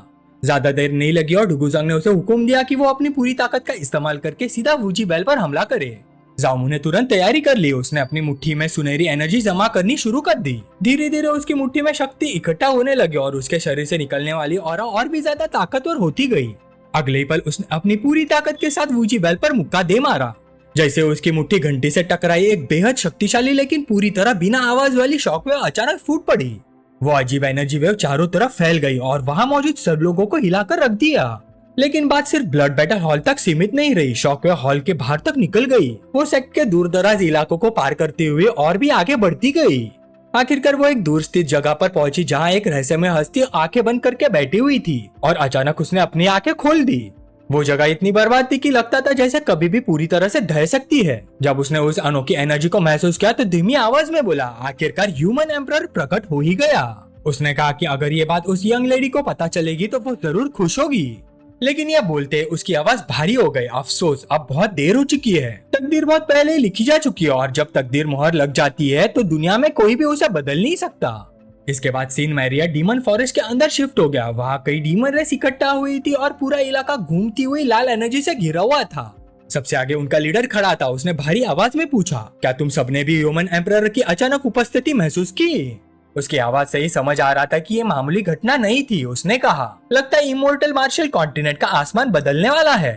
ज्यादा देर नहीं लगी और डुगुजोंग ने उसे हुक्म दिया कि वो अपनी पूरी ताकत का इस्तेमाल करके सीधा वूजी बेल पर हमला करे। जाओमू ने तुरंत तैयारी कर ली। उसने अपनी मुट्ठी में सुनहरी एनर्जी जमा करनी शुरू कर दी। धीरे धीरे उसकी मुट्ठी में शक्ति इकट्ठा होने लगी और उसके शरीर से निकलने वाली ऑरा और भी ज्यादा ताकतवर होती गई। अगले ही पल उसने अपनी पूरी ताकत के साथ वूजी बेल पर मुक्का दे मारा। जैसे उसकी मुट्ठी घंटी से टकराई, एक बेहद शक्तिशाली लेकिन पूरी तरह बिना आवाज वाली शॉकवेव अचानक फूट पड़ी। वो अजीब एनर्जी वेव चारों तरफ फैल गई और वहां मौजूद सब लोगों को हिलाकर रख दिया। लेकिन बात सिर्फ ब्लड बैटल हॉल तक सीमित नहीं रही। शॉकवेव हॉल के बाहर तक निकल गई। वो सेक्ट के दूर दराज इलाकों को पार करते हुए और भी आगे बढ़ती गई। आखिरकार वो एक दूर स्थित जगह पर पहुंची जहां एक रहस्यमय हस्ती आंखें बंद करके बैठी हुई थी और अचानक उसने अपनी आंखें खोल दी। वो जगह इतनी बर्बाद थी कि लगता था जैसे कभी भी पूरी तरह से ढह सकती है। जब उसने उस अनोखी एनर्जी को महसूस किया तो धीमी आवाज में बोला, आखिरकार ह्यूमन एम्परर प्रकट हो ही गया। उसने कहा कि अगर ये बात उस यंग लेडी को पता चलेगी तो वो जरूर खुश होगी। लेकिन यह बोलते उसकी आवाज भारी हो गई। अफसोस, अब बहुत देर हो चुकी है। तकदीर बहुत पहले लिखी जा चुकी है और जब तकदीर मोहर लग जाती है तो दुनिया में कोई भी उसे बदल नहीं सकता। इसके बाद सीन मैरिया डीमन फॉरेस्ट के अंदर शिफ्ट हो गया। वहाँ कई डीमन रेस इकट्ठा हुई थी और पूरा इलाका घूमती हुई लाल एनर्जी से घिरा हुआ था। सबसे आगे उनका लीडर खड़ा था। उसने भारी आवाज में पूछा, क्या तुम सबने भी ह्यूमन एम्परर की अचानक उपस्थिति महसूस की? उसकी आवाज से ही समझ आ रहा था कि ये मामूली घटना नहीं थी। उसने कहा, लगता है इमोर्टल मार्शल कॉन्टिनेंट का आसमान बदलने वाला है।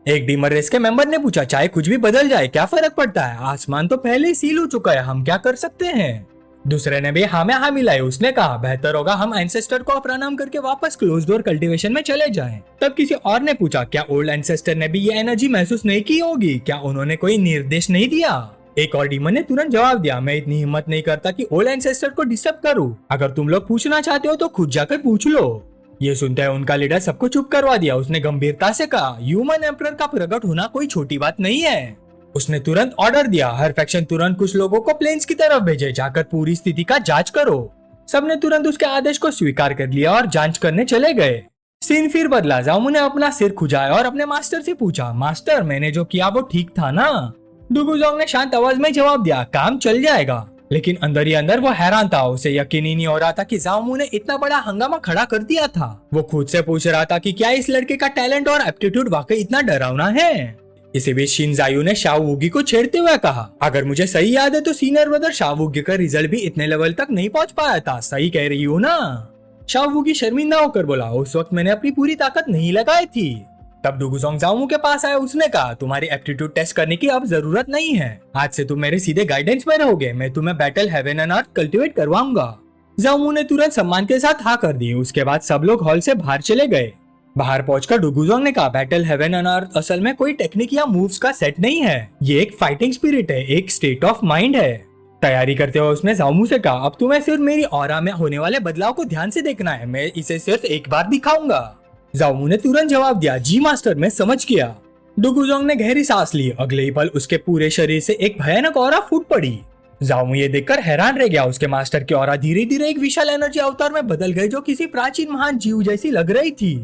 एक डीमन रेस के मेंबर ने पूछा, चाहे कुछ भी बदल जाए क्या फर्क पड़ता है? आसमान तो पहले ही सील हो चुका है, हम क्या कर सकते हैं? दूसरे ने भी हाँ में हाँ मिलाई। उसने कहा बेहतर होगा हम एंसेस्टर को प्रणाम करके वापस क्लोज डोर कल्टीवेशन में चले जाएं। तब किसी और ने पूछा क्या ओल्ड एंसेस्टर ने भी ये एनर्जी महसूस नहीं की होगी, क्या उन्होंने कोई निर्देश नहीं दिया। एक और डीमन ने तुरंत जवाब दिया मैं इतनी हिम्मत नहीं करता कि ओल्ड एंसेस्टर को डिस्टर्ब करूं। अगर तुम लोग पूछना चाहते हो तो खुद जाकर पूछ लो। ये सुनते हैं उनका लीडर सबको चुप करवा दिया। उसने गंभीरता से कहा ह्यूमन एम्परर का प्रकट होना कोई छोटी बात नहीं है। उसने तुरंत ऑर्डर दिया हर फैक्शन तुरंत कुछ लोगों को प्लेन्स की तरफ भेजे, जाकर पूरी स्थिति का जांच करो। सबने तुरंत उसके आदेश को स्वीकार कर लिया और जांच करने चले गए। सीन फिर बदला। जामू ने अपना सिर खुजाया और अपने मास्टर से पूछा मास्टर मैंने जो किया वो ठीक था ना। डुगुजोंग ने शांत आवाज में जवाब दिया काम चल जाएगा। लेकिन अंदर ही अंदर वो हैरान था। उसे यकीन ही नहीं हो रहा था कि जामू ने इतना बड़ा हंगामा खड़ा कर दिया था। वो खुद से पूछ रहा था कि क्या इस लड़के का टैलेंट और एप्टीट्यूड वाकई इतना डरावना है। इसी बीच शिनजायू ने शाओ वूगी को छेड़ते हुए कहा अगर मुझे सही याद है तो सीनियर ब्रदर शाओ वूगी का रिजल्ट भी इतने लेवल तक नहीं पहुंच पाया था, सही कह रही हो ना। शाओ वूगी शर्मिंदा होकर बोला उस वक्त मैंने अपनी पूरी ताकत नहीं लगाई थी। तब डुगुजोंग जामू के पास आया। उसने कहा तुम्हारी एप्टीट्यूड टेस्ट करने की अब जरूरत नहीं है, आज से तुम मेरे सीधे गाइडेंस में रहोगे। मैं तुम्हें battle heaven and earth cultivate करवाऊंगा। जामू ने तुरंत सम्मान के साथ हाँ कर दी। उसके बाद सब लोग हॉल से बाहर चले गए। बाहर पहुंचकर डुगुजोंग ने कहा बैटल हेवन एंड अर्थ असल में कोई टेक्निक या मूव्स का सेट नहीं है, ये एक फाइटिंग स्पिरिट है, एक स्टेट ऑफ माइंड है। तैयारी करते हुए उसने जामू से कहा अब तुम्हें सिर्फ मेरी ऑरा में होने वाले बदलाव को ध्यान से देखना है, मैं इसे सिर्फ एक बार दिखाऊंगा। जामू ने तुरंत जवाब दिया जी मास्टर मैं समझ गया। डुगुजोंग ने गहरी सांस ली। अगले ही पल उसके पूरे शरीर से एक भयानक ऑरा फूट पड़ी। जामू ये देखकर हैरान रह गया। उसके मास्टर की ऑरा धीरे धीरे एक विशाल एनर्जी अवतार में बदल गई जो किसी प्राचीन महान जीव जैसी लग रही थी।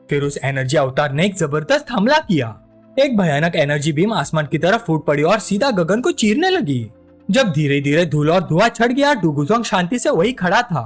फिर उस एनर्जी अवतार ने एक जबरदस्त हमला किया। एक भयानक एनर्जी बीम आसमान की तरफ फूट पड़ी और सीधा गगन को चीरने लगी। जब धीरे धीरे धूल और धुआं छट गया डुगुजोंग शांति से वही खड़ा था।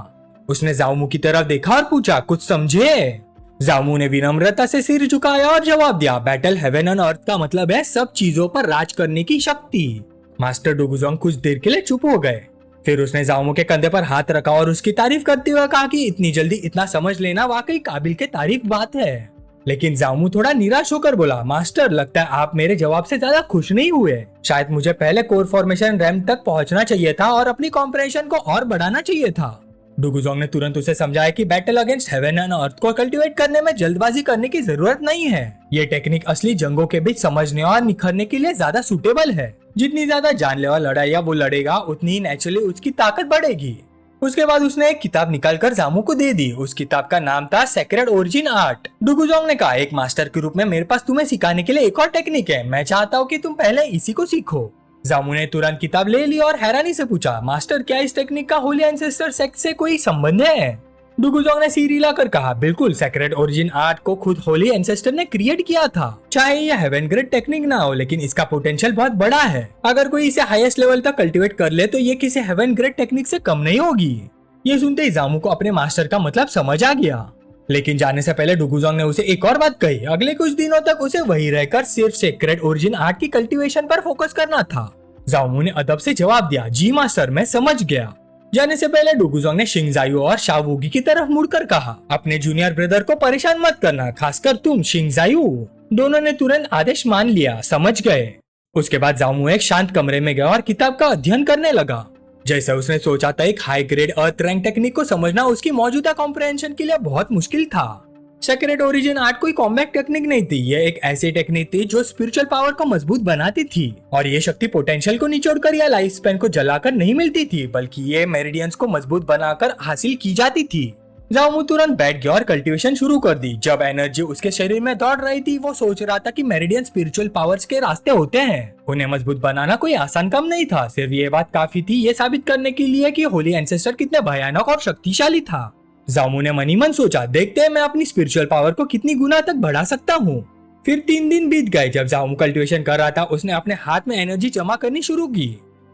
उसने जामू की तरफ देखा और पूछा कुछ समझे। जामू ने विनम्रता से सिर झुकाया और जवाब दिया बैटल हेवन एंड अर्थ का मतलब है सब चीजों पर राज करने की शक्ति। मास्टर डुगुजोंग कुछ देर के लिए चुप हो गए। फिर उसने जामू के कंधे पर हाथ रखा और उसकी तारीफ करते हुए कहा कि इतनी जल्दी इतना समझ लेना वाकई काबिल के तारीफ बात है। लेकिन जामू थोड़ा निराश होकर बोला मास्टर लगता है आप मेरे जवाब से ज्यादा खुश नहीं हुए। शायद मुझे पहले कोर फॉर्मेशन रैम तक पहुंचना चाहिए था और अपनी कॉम्प्रेशन को और बढ़ाना चाहिए था। डुगुजोंग ने तुरंत उसे समझाया कि battle against heaven and earth को कल्टीवेट करने में जल्दबाजी करने की जरूरत नहीं है। ये टेक्निक असली जंगों के बीच समझने और निखरने के लिए ज्यादा सूटेबल है। जितनी ज्यादा जानलेवा लड़ाइयाँ वो लड़ेगा उतनी ही नेचुरली उसकी ताकत बढ़ेगी। उसके बाद उसने एक किताब निकालकर जामू को दे दी। उस किताब का नाम था सेक्रेड ओरिजिन आर्ट। डुगुजोंग ने कहा एक मास्टर के रूप में मेरे पास तुम्हें सिखाने के लिए एक और टेक्निक है, मैं चाहता हूँ कि तुम पहले इसी को सीखो। जामू ने तुरंत किताब ले ली और हैरानी से पूछा मास्टर क्या इस टेक्निक का होली एंसेस्टर सेक्ट से कोई संबंध है। डुगुजोंग ने सिर हिलाकर कहा बिल्कुल, सेक्रेड ओरिजिन आर्ट को खुद होली एंसेस्टर ने क्रिएट किया था। चाहे यह हेवन ग्रेड टेक्निक ना हो लेकिन इसका पोटेंशियल बहुत बड़ा है। अगर कोई इसे हाईएस्ट लेवल तक कल्टीवेट कर ले तो ये किसी हेवन ग्रेड टेक्निक से कम नहीं होगी। ये सुनते ही जामू को अपने मास्टर का मतलब समझ आ गया। लेकिन जाने से पहले डुगुजोंग ने उसे एक और बात कही। अगले कुछ दिनों तक उसे वही रहकर सिर्फ सेक्रेड ओरिजिन आर्ट की कल्टीवेशन पर फोकस करना था। जामू ने अदब से जवाब दिया जी मास्टर मैं समझ गया। जाने से पहले डुगुजोंग ने शिंगजायू और शाओवूगी की तरफ मुड़कर कहा अपने जूनियर ब्रदर को परेशान मत करना, खासकर तुम शिंगजायू। दोनों ने तुरंत आदेश मान लिया, समझ गए। उसके बाद जामू एक शांत कमरे में गया और किताब का अध्ययन करने लगा। जैसे उसने सोचा था एक हाई ग्रेड अर्थ रैंक टेक्निक को समझना उसकी मौजूदा कॉम्प्रहेंशन के लिए बहुत मुश्किल था। सेक्रेड ओरिजिन आर्ट कोई कॉम्बैट टेक्निक नहीं थी, ये एक ऐसी टेक्निक थी जो स्पिरिचुअल पावर को मजबूत बनाती थी। और ये शक्ति पोटेंशियल को निचोड़कर या लाइफ स्पैन को जलाकर नहीं मिलती थी, बल्कि ये मेरिडियंस को मजबूत बनाकर हासिल की जाती थी। जामू तुरंत बैठ गया और कल्टीवेशन शुरू कर दी। जब एनर्जी उसके शरीर में दौड़ रही थी वो सोच रहा था कि मेरिडियन स्पिरिचुअल पावर्स के रास्ते होते हैं। उन्हें मजबूत बनाना कोई आसान काम नहीं था। सिर्फ ये बात काफी थी ये साबित करने के लिए कि होली एंसेस्टर कितने भयानक और शक्तिशाली था। जामू ने मनी मन सोचा देखते हैं मैं अपनी स्पिरिचुअल पावर को कितनी गुना तक बढ़ा सकता हूँ। फिर 3 दिन बीत गए। जब जामू कल्टीवेशन कर रहा था उसने अपने हाथ में एनर्जी जमा करनी शुरू की।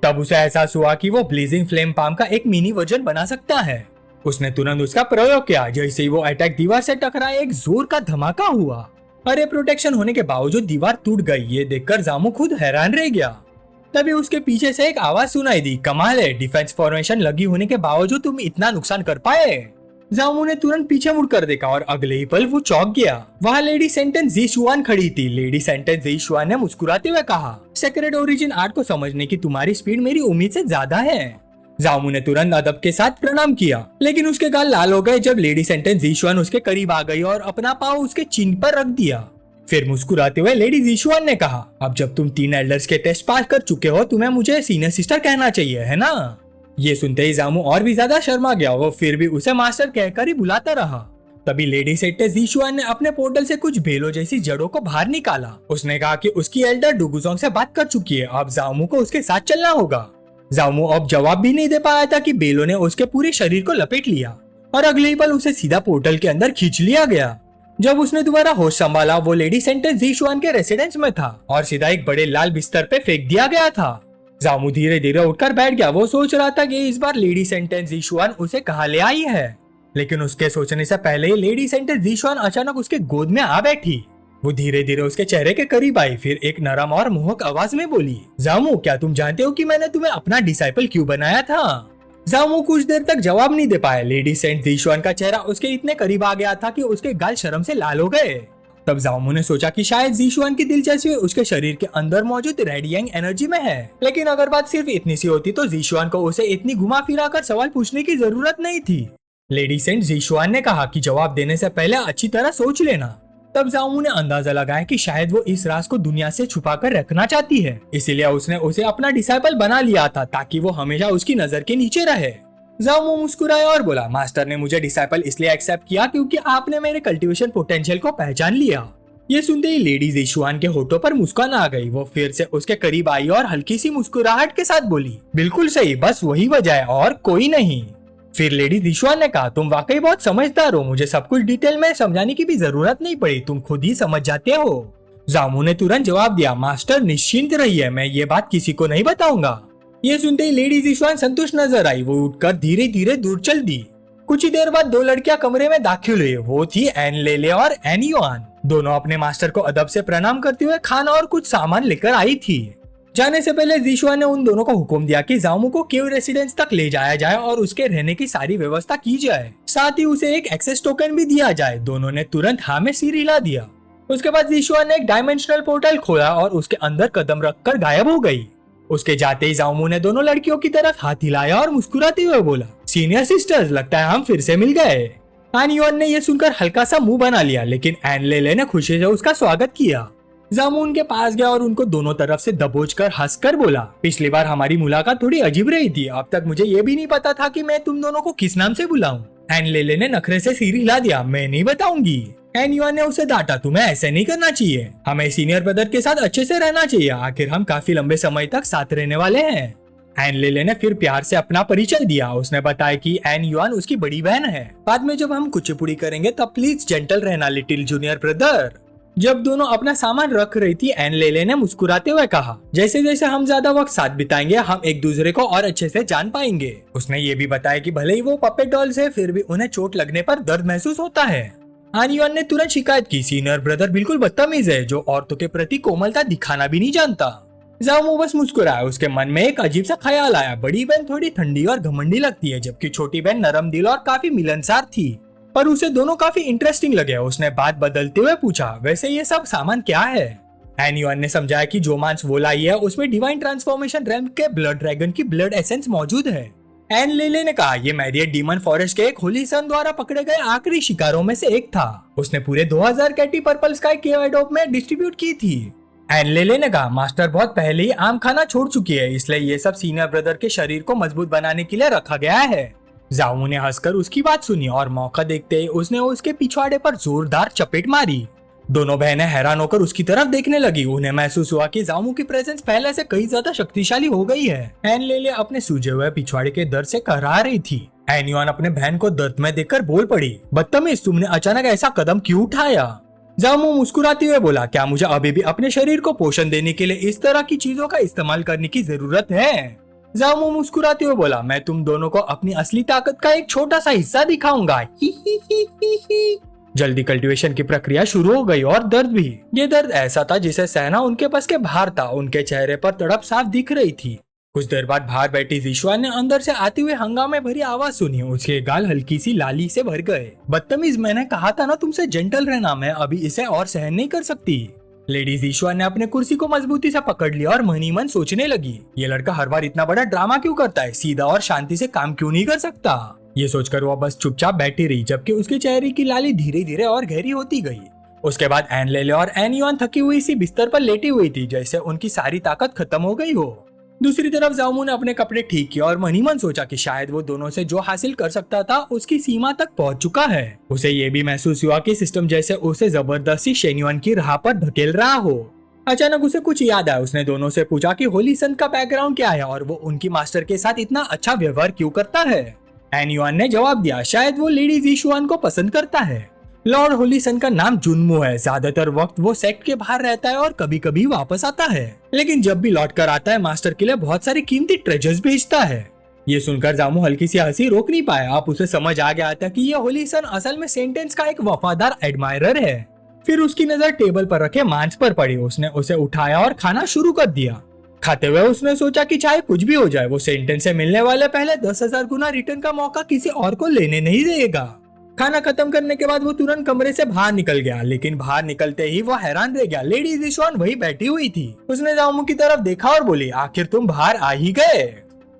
तब उसे एहसास हुआ कि वो ब्लीजिंग फ्लेम पाम का एक मिनी वर्जन बना सकता है। उसने तुरंत उसका प्रयोग किया। जैसे ही वो अटैक दीवार से टकराया एक जोर का धमाका हुआ। अरे प्रोटेक्शन होने के बावजूद दीवार टूट गई। ये देखकर जामू खुद हैरान रह गया। तभी उसके पीछे से एक आवाज सुनाई दी, कमाल है, डिफेंस फॉर्मेशन लगी होने के बावजूद तुम इतना नुकसान कर पाए। जामू ने तुरंत पीछे मुड़कर देखा और अगले ही पल वो चौंक गया। वहाँ लेडी सेंटेंस जी शुआन खड़ी थी। लेडी सेंटेंस जी शुआन ने मुस्कुराते हुए कहा सेक्रेड ओरिजिन आर्ट को समझने की तुम्हारी स्पीड मेरी उम्मीद से ज्यादा है। जामू ने तुरंत अदब के साथ प्रणाम किया, लेकिन उसके गाल लाल हो गए जब लेडी सेंटेंस जीशुआन उसके करीब आ गई और अपना पाँव उसके चिन पर रख दिया। फिर मुस्कुराते हुए लेडी जीशुआन ने कहा, अब जब तुम 3 एल्डर्स के टेस्ट पास कर चुके हो, तुम्हें मुझे सीनियर सिस्टर कहना चाहिए, है ना? ये सुनते ही जामू और भी ज्यादा शर्मा गया। वो फिर भी उसे मास्टर कहकर ही बुलाता रहा। तभी लेडी सेंटेंस जीशुआन ने अपने पोर्टल से कुछ बेलों जैसी जड़ों को बाहर निकाला। उसने कहा कि उसकी एल्डर डुगुजोंग से बात कर चुकी है, अब जामू को उसके साथ चलना होगा। जामू अब जवाब भी नहीं दे पाया था कि बेलों ने उसके पूरे शरीर को लपेट लिया और अगले ही पल उसे सीधा पोर्टल के अंदर खींच लिया गया। जब उसने दोबारा होश संभाला, वो लेडी सेंटेंस जीशुआन के रेसिडेंस में था और सीधा एक बड़े लाल बिस्तर पे फेंक दिया गया था। जामू धीरे धीरे उठकर बैठ गया। वो सोच रहा था कि इस बार लेडी सेंटेंस जीशुआन उसे कहाँ ले आई है, लेकिन उसके सोचने से पहले ही लेडी सेंटेंस जीशुआन अचानक उसके गोद में आ बैठी। वो धीरे धीरे उसके चेहरे के करीब आई, फिर एक नरम और मोहक आवाज में बोली, जामू, क्या तुम जानते हो कि मैंने तुम्हें अपना डिसाइपल क्यों बनाया था? जामू कुछ देर तक जवाब नहीं दे पाया। लेडी सेंट जीशुआन का चेहरा उसके इतने करीब आ गया था कि उसके गाल शर्म से लाल हो गए। तब जामू ने सोचा कि शायद जीशुआन की दिलचस्पी उसके शरीर के अंदर मौजूद रेडियंग एनर्जी में है, लेकिन अगर बात सिर्फ इतनी सी होती तो जीशुआन को उसे इतनी घुमा फिरा कर सवाल पूछने की जरूरत नहीं थी। लेडी सेंट जीशुआन ने कहा कि जवाब देने से पहले अच्छी तरह सोच लेना। तब जामू ने अंदाजा लगाया कि शायद वो इस राज को दुनिया से छुपा कर रखना चाहती है, इसीलिए उसने उसे अपना डिसाइपल बना लिया था ताकि वो हमेशा उसकी नजर के नीचे रहे। जामू मुस्कुराया और बोला, मास्टर ने मुझे डिसाइपल इसलिए एक्सेप्ट किया क्योंकि आपने मेरे कल्टीवेशन पोटेंशियल को पहचान लिया। ये सुनते ही लेडी जीशुआन के होठों पर मुस्कान आ गई। वो फिर से उसके करीब आई और हल्की सी मुस्कुराहट के साथ बोली, बिल्कुल सही, बस वही वजह है और कोई नहीं। फिर लेडी जीशुआन ने कहा, तुम वाकई बहुत समझदार हो, मुझे सब कुछ डिटेल में समझाने की भी जरूरत नहीं पड़ी, तुम खुद ही समझ जाते हो। जामू ने तुरंत जवाब दिया, मास्टर निश्चिंत रहिए, मैं ये बात किसी को नहीं बताऊंगा। ये सुनते ही लेडी जीशुआन संतुष्ट नजर आई। वो उठकर धीरे धीरे दूर चल दी। कुछ ही देर बाद 2 लड़कियां कमरे में दाखिल हुई। वो थी एन लेले और एन युआन। दोनों अपने मास्टर को अदब से प्रणाम करते हुए खाना और कुछ सामान लेकर आई थी। जाने से पहले जीशुआन ने उन दोनों को हुक्म दिया कि जामू को केव रेसिडेंस तक ले जाया जाए और उसके रहने की सारी व्यवस्था की जाए, साथ ही उसे एक एक्सेस टोकन भी दिया जाए। दोनों ने तुरंत हाँ में सिर हिला दिया। उसके बाद जीशुआन ने एक डायमेंशनल पोर्टल खोला और उसके अंदर कदम रखकर गायब हो गई। उसके जाते ही जामू ने दोनों लड़कियों की तरफ हाथ हिलाया और मुस्कुराते हुए बोला, सीनियर सिस्टर्स, लगता है हम फिर से मिल गए। एन युआन ने यह सुनकर हल्का सा मुंह बना लिया, लेकिन एन लेले ने खुशी से उसका स्वागत किया। जामू उनके पास गया और उनको दोनों तरफ से दबोचकर हंसकर बोला, पिछली बार हमारी मुलाकात थोड़ी अजीब रही थी, अब तक मुझे ये भी नहीं पता था कि मैं तुम दोनों को किस नाम से बुलाऊं। एन लेले ने नखरे से सिर हिला दिया, मैं नहीं बताऊंगी। एन युआन ने उसे डांटा, तुम्हें ऐसे नहीं करना चाहिए, हमें सीनियर ब्रदर के साथ अच्छे से रहना चाहिए, आखिर हम काफी लंबे समय तक साथ रहने वाले हैं। एन लेले ने फिर प्यार से अपना परिचय दिया। उसने बताया कि एन युआन उसकी बड़ी बहन है। बाद में जब हम कुचिपुड़ी करेंगे तब प्लीज जेंटल रहना लिटिल जूनियर ब्रदर। जब दोनों अपना सामान रख रही थी, एन लेले ने मुस्कुराते हुए कहा, जैसे जैसे हम ज्यादा वक्त साथ बिताएंगे हम एक दूसरे को और अच्छे से जान पाएंगे। उसने ये भी बताया कि भले ही वो पपेट डॉल्स है, फिर भी उन्हें चोट लगने पर दर्द महसूस होता है। एन युआन ने तुरंत शिकायत की, सीनियर ब्रदर बिल्कुल बदतमीज है, जो औरतों के प्रति कोमलता दिखाना भी नहीं जानता। जामू बस मुस्कुराया। उसके मन में एक अजीब सा ख्याल आया, बड़ी बहन थोड़ी ठंडी और घमंडी लगती है, जबकि छोटी बहन नरम दिल और काफी मिलनसार थी, पर उसे दोनों काफी इंटरेस्टिंग लगे। उसने बात बदलते हुए पूछा, वैसे ये सब सामान क्या है? एन युआन ने समझाया कि जो मांस वो लाई है उसमें डिवाइन ट्रांसफॉर्मेशन रैम के ब्लड ड्रैगन की ब्लड एसेंस मौजूद है। एन लेले ने कहा, ये मैरियट डीमन फॉरेस्ट के एक होली सन द्वारा पकड़े गए आखिरी शिकारों में से एक था। उसने पूरे 2000 कैटी पर्पल स्काई केव एडोप में डिस्ट्रीब्यूट की थी। एन लेले ने कहा, मास्टर बहुत पहले ही आम खाना छोड़ चुकी है, इसलिए ये सब सीनियर ब्रदर के शरीर को मजबूत बनाने के लिए रखा गया है। जामू ने हंसकर उसकी बात सुनी और मौका देखते ही उसने उसके पिछवाड़े पर जोरदार चपेट मारी। दोनों बहनें हैरान होकर उसकी तरफ देखने लगी। उन्हें महसूस हुआ कि जामू की प्रेजेंस पहले से कई ज्यादा शक्तिशाली हो गई है। एन लेले अपने सूजे हुए पिछवाड़े के दर्द से कराह रही थी। एन युआन अपने बहन को दर्द में देखकर बोल पड़ी, बदतमीज, तुमने अचानक ऐसा कदम क्यों उठाया? जामू मुस्कुराते हुए बोला, क्या मुझे अभी भी अपने शरीर को पोषण देने के लिए इस तरह की चीजों का इस्तेमाल करने की जरूरत है? जामू मुस्कुराते हुए बोला, मैं तुम दोनों को अपनी असली ताकत का एक छोटा सा हिस्सा दिखाऊंगा। ही ही ही ही ही। जल्दी कल्टीवेशन की प्रक्रिया शुरू हो गई और दर्द भी। ये दर्द ऐसा था जिसे सहना उनके बस के बाहर था। उनके चेहरे पर तड़प साफ दिख रही थी। कुछ देर बाद बाहर बैठी जीशुआन ने अंदर से आते हुए हंगामे भरी आवाज सुनी। उसके गाल हल्की सी लाली से भर गए। बदतमीज, मैंने कहा था ना तुमसे जेंटल रहना, मैं अभी इसे और सहन नहीं कर सकती। लेडी जीशुआन ने अपने कुर्सी को मजबूती से पकड़ लिया और मन ही मन सोचने लगी, ये लड़का हर बार इतना बड़ा ड्रामा क्यों करता है, सीधा और शांति से काम क्यों नहीं कर सकता। ये सोचकर वो बस चुपचाप बैठी रही, जबकि उसके चेहरे की लाली धीरे धीरे और गहरी होती गई। उसके बाद एन लेले और एन युआन थकी हुई सी बिस्तर पर लेटी हुई थी, जैसे उनकी सारी ताकत खत्म हो गई हो। दूसरी तरफ जाओमू ने अपने कपड़े ठीक किया और मन ही मन सोचा कि शायद वो दोनों से जो हासिल कर सकता था उसकी सीमा तक पहुंच चुका है। उसे ये भी महसूस हुआ कि सिस्टम जैसे उसे जबरदस्ती शेन्युआन की राह पर धकेल रहा हो। अचानक उसे कुछ याद आया। उसने दोनों से पूछा कि होली सन का बैकग्राउंड क्या है और वो उनकी मास्टर के साथ इतना अच्छा व्यवहार क्यों करता है। एन युआन ने जवाब दिया, शायद वो लेडी जीशुआन को पसंद करता है। लॉर्ड होली सन का नाम जुनमो है। ज्यादातर वक्त वो सेक्ट के बाहर रहता है और कभी कभी वापस आता है, लेकिन जब भी लौट कर आता है मास्टर के लिए बहुत सारी कीमती ट्रेजर्स भेजता है। ये सुनकर जामू हल्की सी हंसी रोक नहीं पाया। आप उसे समझ आ गया था कि ये होली सन असल में सेंटेंस का एक वफादार एडमायरर है। फिर उसकी नजर टेबल पर रखे मांस पर पड़ी। उसने उसे उठाया और खाना शुरू कर दिया। खाते हुए उसने सोचा कि चाहे कुछ भी हो जाए, वो सेंटेंस से मिलने वाले पहले 10,000 गुना रिटर्न का मौका किसी और को लेने नहीं देगा। खाना खत्म करने के बाद वो तुरंत कमरे से बाहर निकल गया, लेकिन बाहर निकलते ही वो हैरान रह गया। लेडी जीशुआन वही बैठी हुई थी। उसने जाओमू की तरफ देखा और बोली, आखिर तुम बाहर आ ही गए।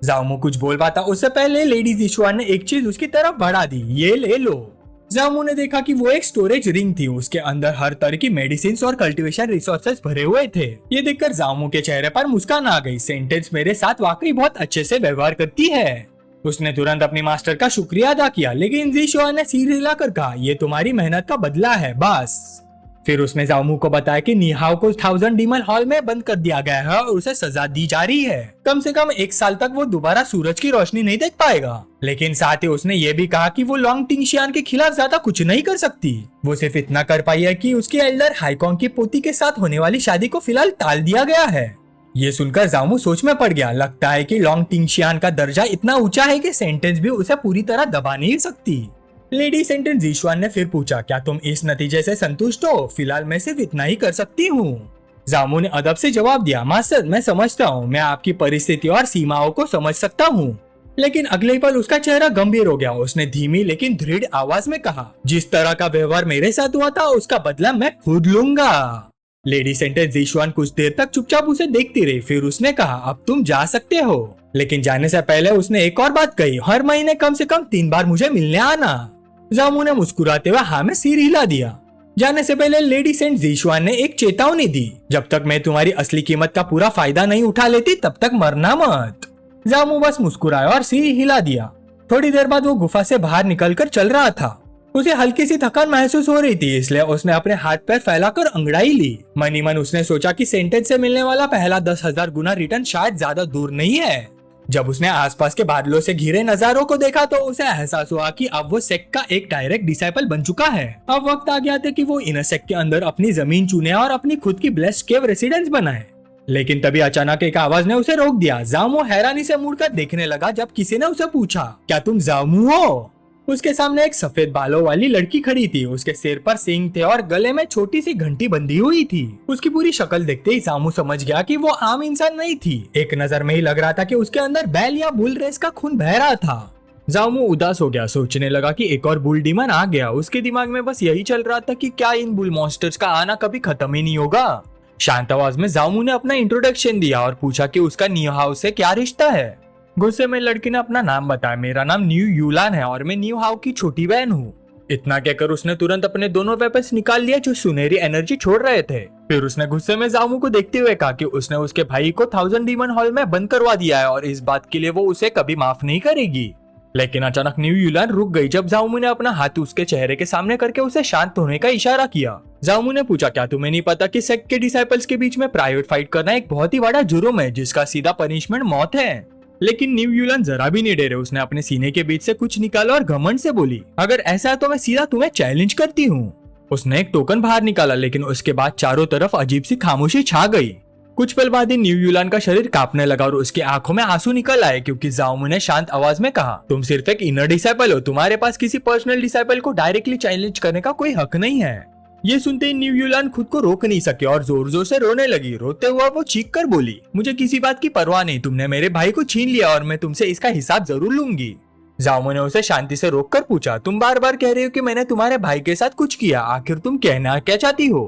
जाओमू कुछ बोल पाता उससे पहले लेडी जीशुआन ने एक चीज उसकी तरफ बढ़ा दी, ये ले लो। जाओमू ने देखा कि वो एक स्टोरेज रिंग थी। उसके अंदर हर तरह की मेडिसिन और कल्टीवेशन रिसोर्सेज भरे हुए थे। ये देखकर जाओमू के चेहरे पर मुस्कान आ गई। सेंटेंस मेरे साथ वाकई बहुत अच्छे से व्यवहार करती है। उसने तुरंत अपनी मास्टर का शुक्रिया अदा किया, लेकिन जीशुआन ने सिर हिलाकर कहा, ये तुम्हारी मेहनत का बदला है बस। फिर उसने जाओमू को बताया कि निहाओ को 1000 डीमन हॉल में बंद कर दिया गया है और उसे सजा दी जा रही है। कम से कम 1 साल तक वो दोबारा सूरज की रोशनी नहीं देख पाएगा। लेकिन साथ ही उसने ये भी कहा कि वो लॉन्ग टिंगशियान के खिलाफ ज्यादा कुछ नहीं कर सकती। वो सिर्फ इतना कर पाई है कि उसके एल्डर हाईकॉन्ग की पोती के साथ होने वाली शादी को फिलहाल टाल दिया गया है। ये सुनकर जाओमू सोच में पड़ गया। लगता है कि लॉन्ग टिंगशियान का दर्जा इतना ऊंचा है कि सेंटेंस भी उसे पूरी तरह दबा नहीं सकती। लेडी सेंटेंस जीशुआन ने फिर पूछा, क्या तुम इस नतीजे से संतुष्ट हो? फिलहाल मैं सिर्फ इतना ही कर सकती हूँ। जामू ने अदब से जवाब दिया, मास्टर मैं समझता हूँ, मैं आपकी परिस्थिति और सीमाओं को समझ सकता हूँ। लेकिन अगले पल उसका चेहरा गंभीर हो गया। उसने धीमी लेकिन दृढ़ आवाज में कहा, जिस तरह का व्यवहार मेरे साथ हुआ था उसका बदला मैं खुद लूंगा। लेडी सेंटेंस जीशुआन कुछ देर तक चुपचाप उसे देखती रही। फिर उसने कहा, अब तुम जा सकते हो। लेकिन जाने से पहले उसने एक और बात कही, हर महीने कम से कम 3 बार मुझे मिलने आना। जामू ने मुस्कुराते हुए हाँ में सिर हिला दिया। जाने से पहले लेडी सेंट जीशुआन ने एक चेतावनी दी, जब तक मैं तुम्हारी असली कीमत का पूरा फायदा नहीं उठा लेती तब तक मरना मत। जामू बस मुस्कुराया और सिर हिला दिया। थोड़ी देर बाद वो गुफा से बाहर निकलकर चल रहा था। उसे हल्की सी थकान महसूस हो रही थी, इसलिए उसने अपने हाथ पैर फैलाकर अंगड़ाई ली। मन ही मन उसने सोचा कि सेंटेंस से मिलने वाला पहला 10,000 गुना रिटर्न शायद ज्यादा दूर नहीं है। जब उसने आसपास के बादलों से घिरे नजारों को देखा तो उसे एहसास हुआ कि अब वो सेक्ट का एक डायरेक्ट डिसाइपल बन चुका है। अब वक्त आ गया था कि वो इनर सेक्ट के अंदर अपनी जमीन चुने और अपनी खुद की ब्लेस्ड केव रेसिडेंस बनाए। लेकिन तभी अचानक एक आवाज ने उसे रोक दिया। जामू हैरानी से मुड़कर देखने लगा जब किसी ने उसे पूछा, क्या तुम जामू हो? उसके सामने एक सफेद बालों वाली लड़की खड़ी थी। उसके सिर पर सींग थे और गले में छोटी सी घंटी बंधी हुई थी। उसकी पूरी शक्ल देखते ही जामू समझ गया कि वो आम इंसान नहीं थी। एक नजर में ही लग रहा था कि उसके अंदर बैल या बुल रेस का खून बह रहा था। जामू उदास हो गया, सोचने लगा कि एक और बुल डीमन आ गया। उसके दिमाग में बस यही चल रहा था कि क्या इन बुल मॉन्स्टर्स का आना कभी खत्म ही नहीं होगा। शांत आवाज में जामू ने अपना इंट्रोडक्शन दिया और पूछा कि उसका न्यूहाउ से क्या रिश्ता है। गुस्से में लड़की ने अपना नाम बताया, मेरा नाम न्यू यूलान है और मैं न्यूहाउ की छोटी बहन हूँ। इतना कहकर उसने तुरंत अपने दोनों वेपन्स निकाल लिया जो सुनहरी एनर्जी छोड़ रहे थे। फिर उसने गुस्से में जामू को देखते हुए कहा कि उसने उसके भाई को 1000 डीमन हॉल में बंद करवा दिया है और इस बात के लिए वो उसे कभी माफ नहीं करेगी। लेकिन अचानक न्यू यूलान रुक गई जब जामू ने अपना हाथ उसके चेहरे के सामने करके उसे शांत होने का इशारा किया। जामू ने पूछा, क्या तुम्हें नहीं पता कि सेक्ट के डिसाइपल्स के बीच में प्राइवेट फाइट करना एक बहुत ही बड़ा जुर्म है जिसका सीधा पनिशमेंट मौत है। लेकिन न्यू यूलान जरा भी नहीं डरे। उसने अपने सीने के बीच से कुछ निकाला और घमंड से बोली, अगर ऐसा है तो मैं सीधा तुम्हें चैलेंज करती हूँ। उसने एक टोकन बाहर निकाला, लेकिन उसके बाद चारों तरफ अजीब सी खामोशी छा गई। कुछ पल बाद ही न्यू यूलान का शरीर कांपने लगा और उसकी आंखों में आंसू निकल आए, क्योंकि जाओमू ने शांत आवाज में कहा, तुम सिर्फ एक इनर डिसाइपल हो, तुम्हारे पास किसी पर्सनल डिसाइपल को डायरेक्टली चैलेंज करने का कोई हक नहीं है। ये सुनते ही न्यू यूलान खुद को रोक नहीं सके और जोर जोर से रोने लगी। रोते हुआ वो चीख कर बोली, मुझे किसी बात की परवाह नहीं, तुमने मेरे भाई को छीन लिया और मैं तुमसे इसका हिसाब जरूर लूंगी। जाओमू ने उसे शांति से रोककर पूछा, तुम बार बार कह रही हो कि मैंने तुम्हारे भाई के साथ कुछ किया, आखिर तुम कहना क्या चाहती हो?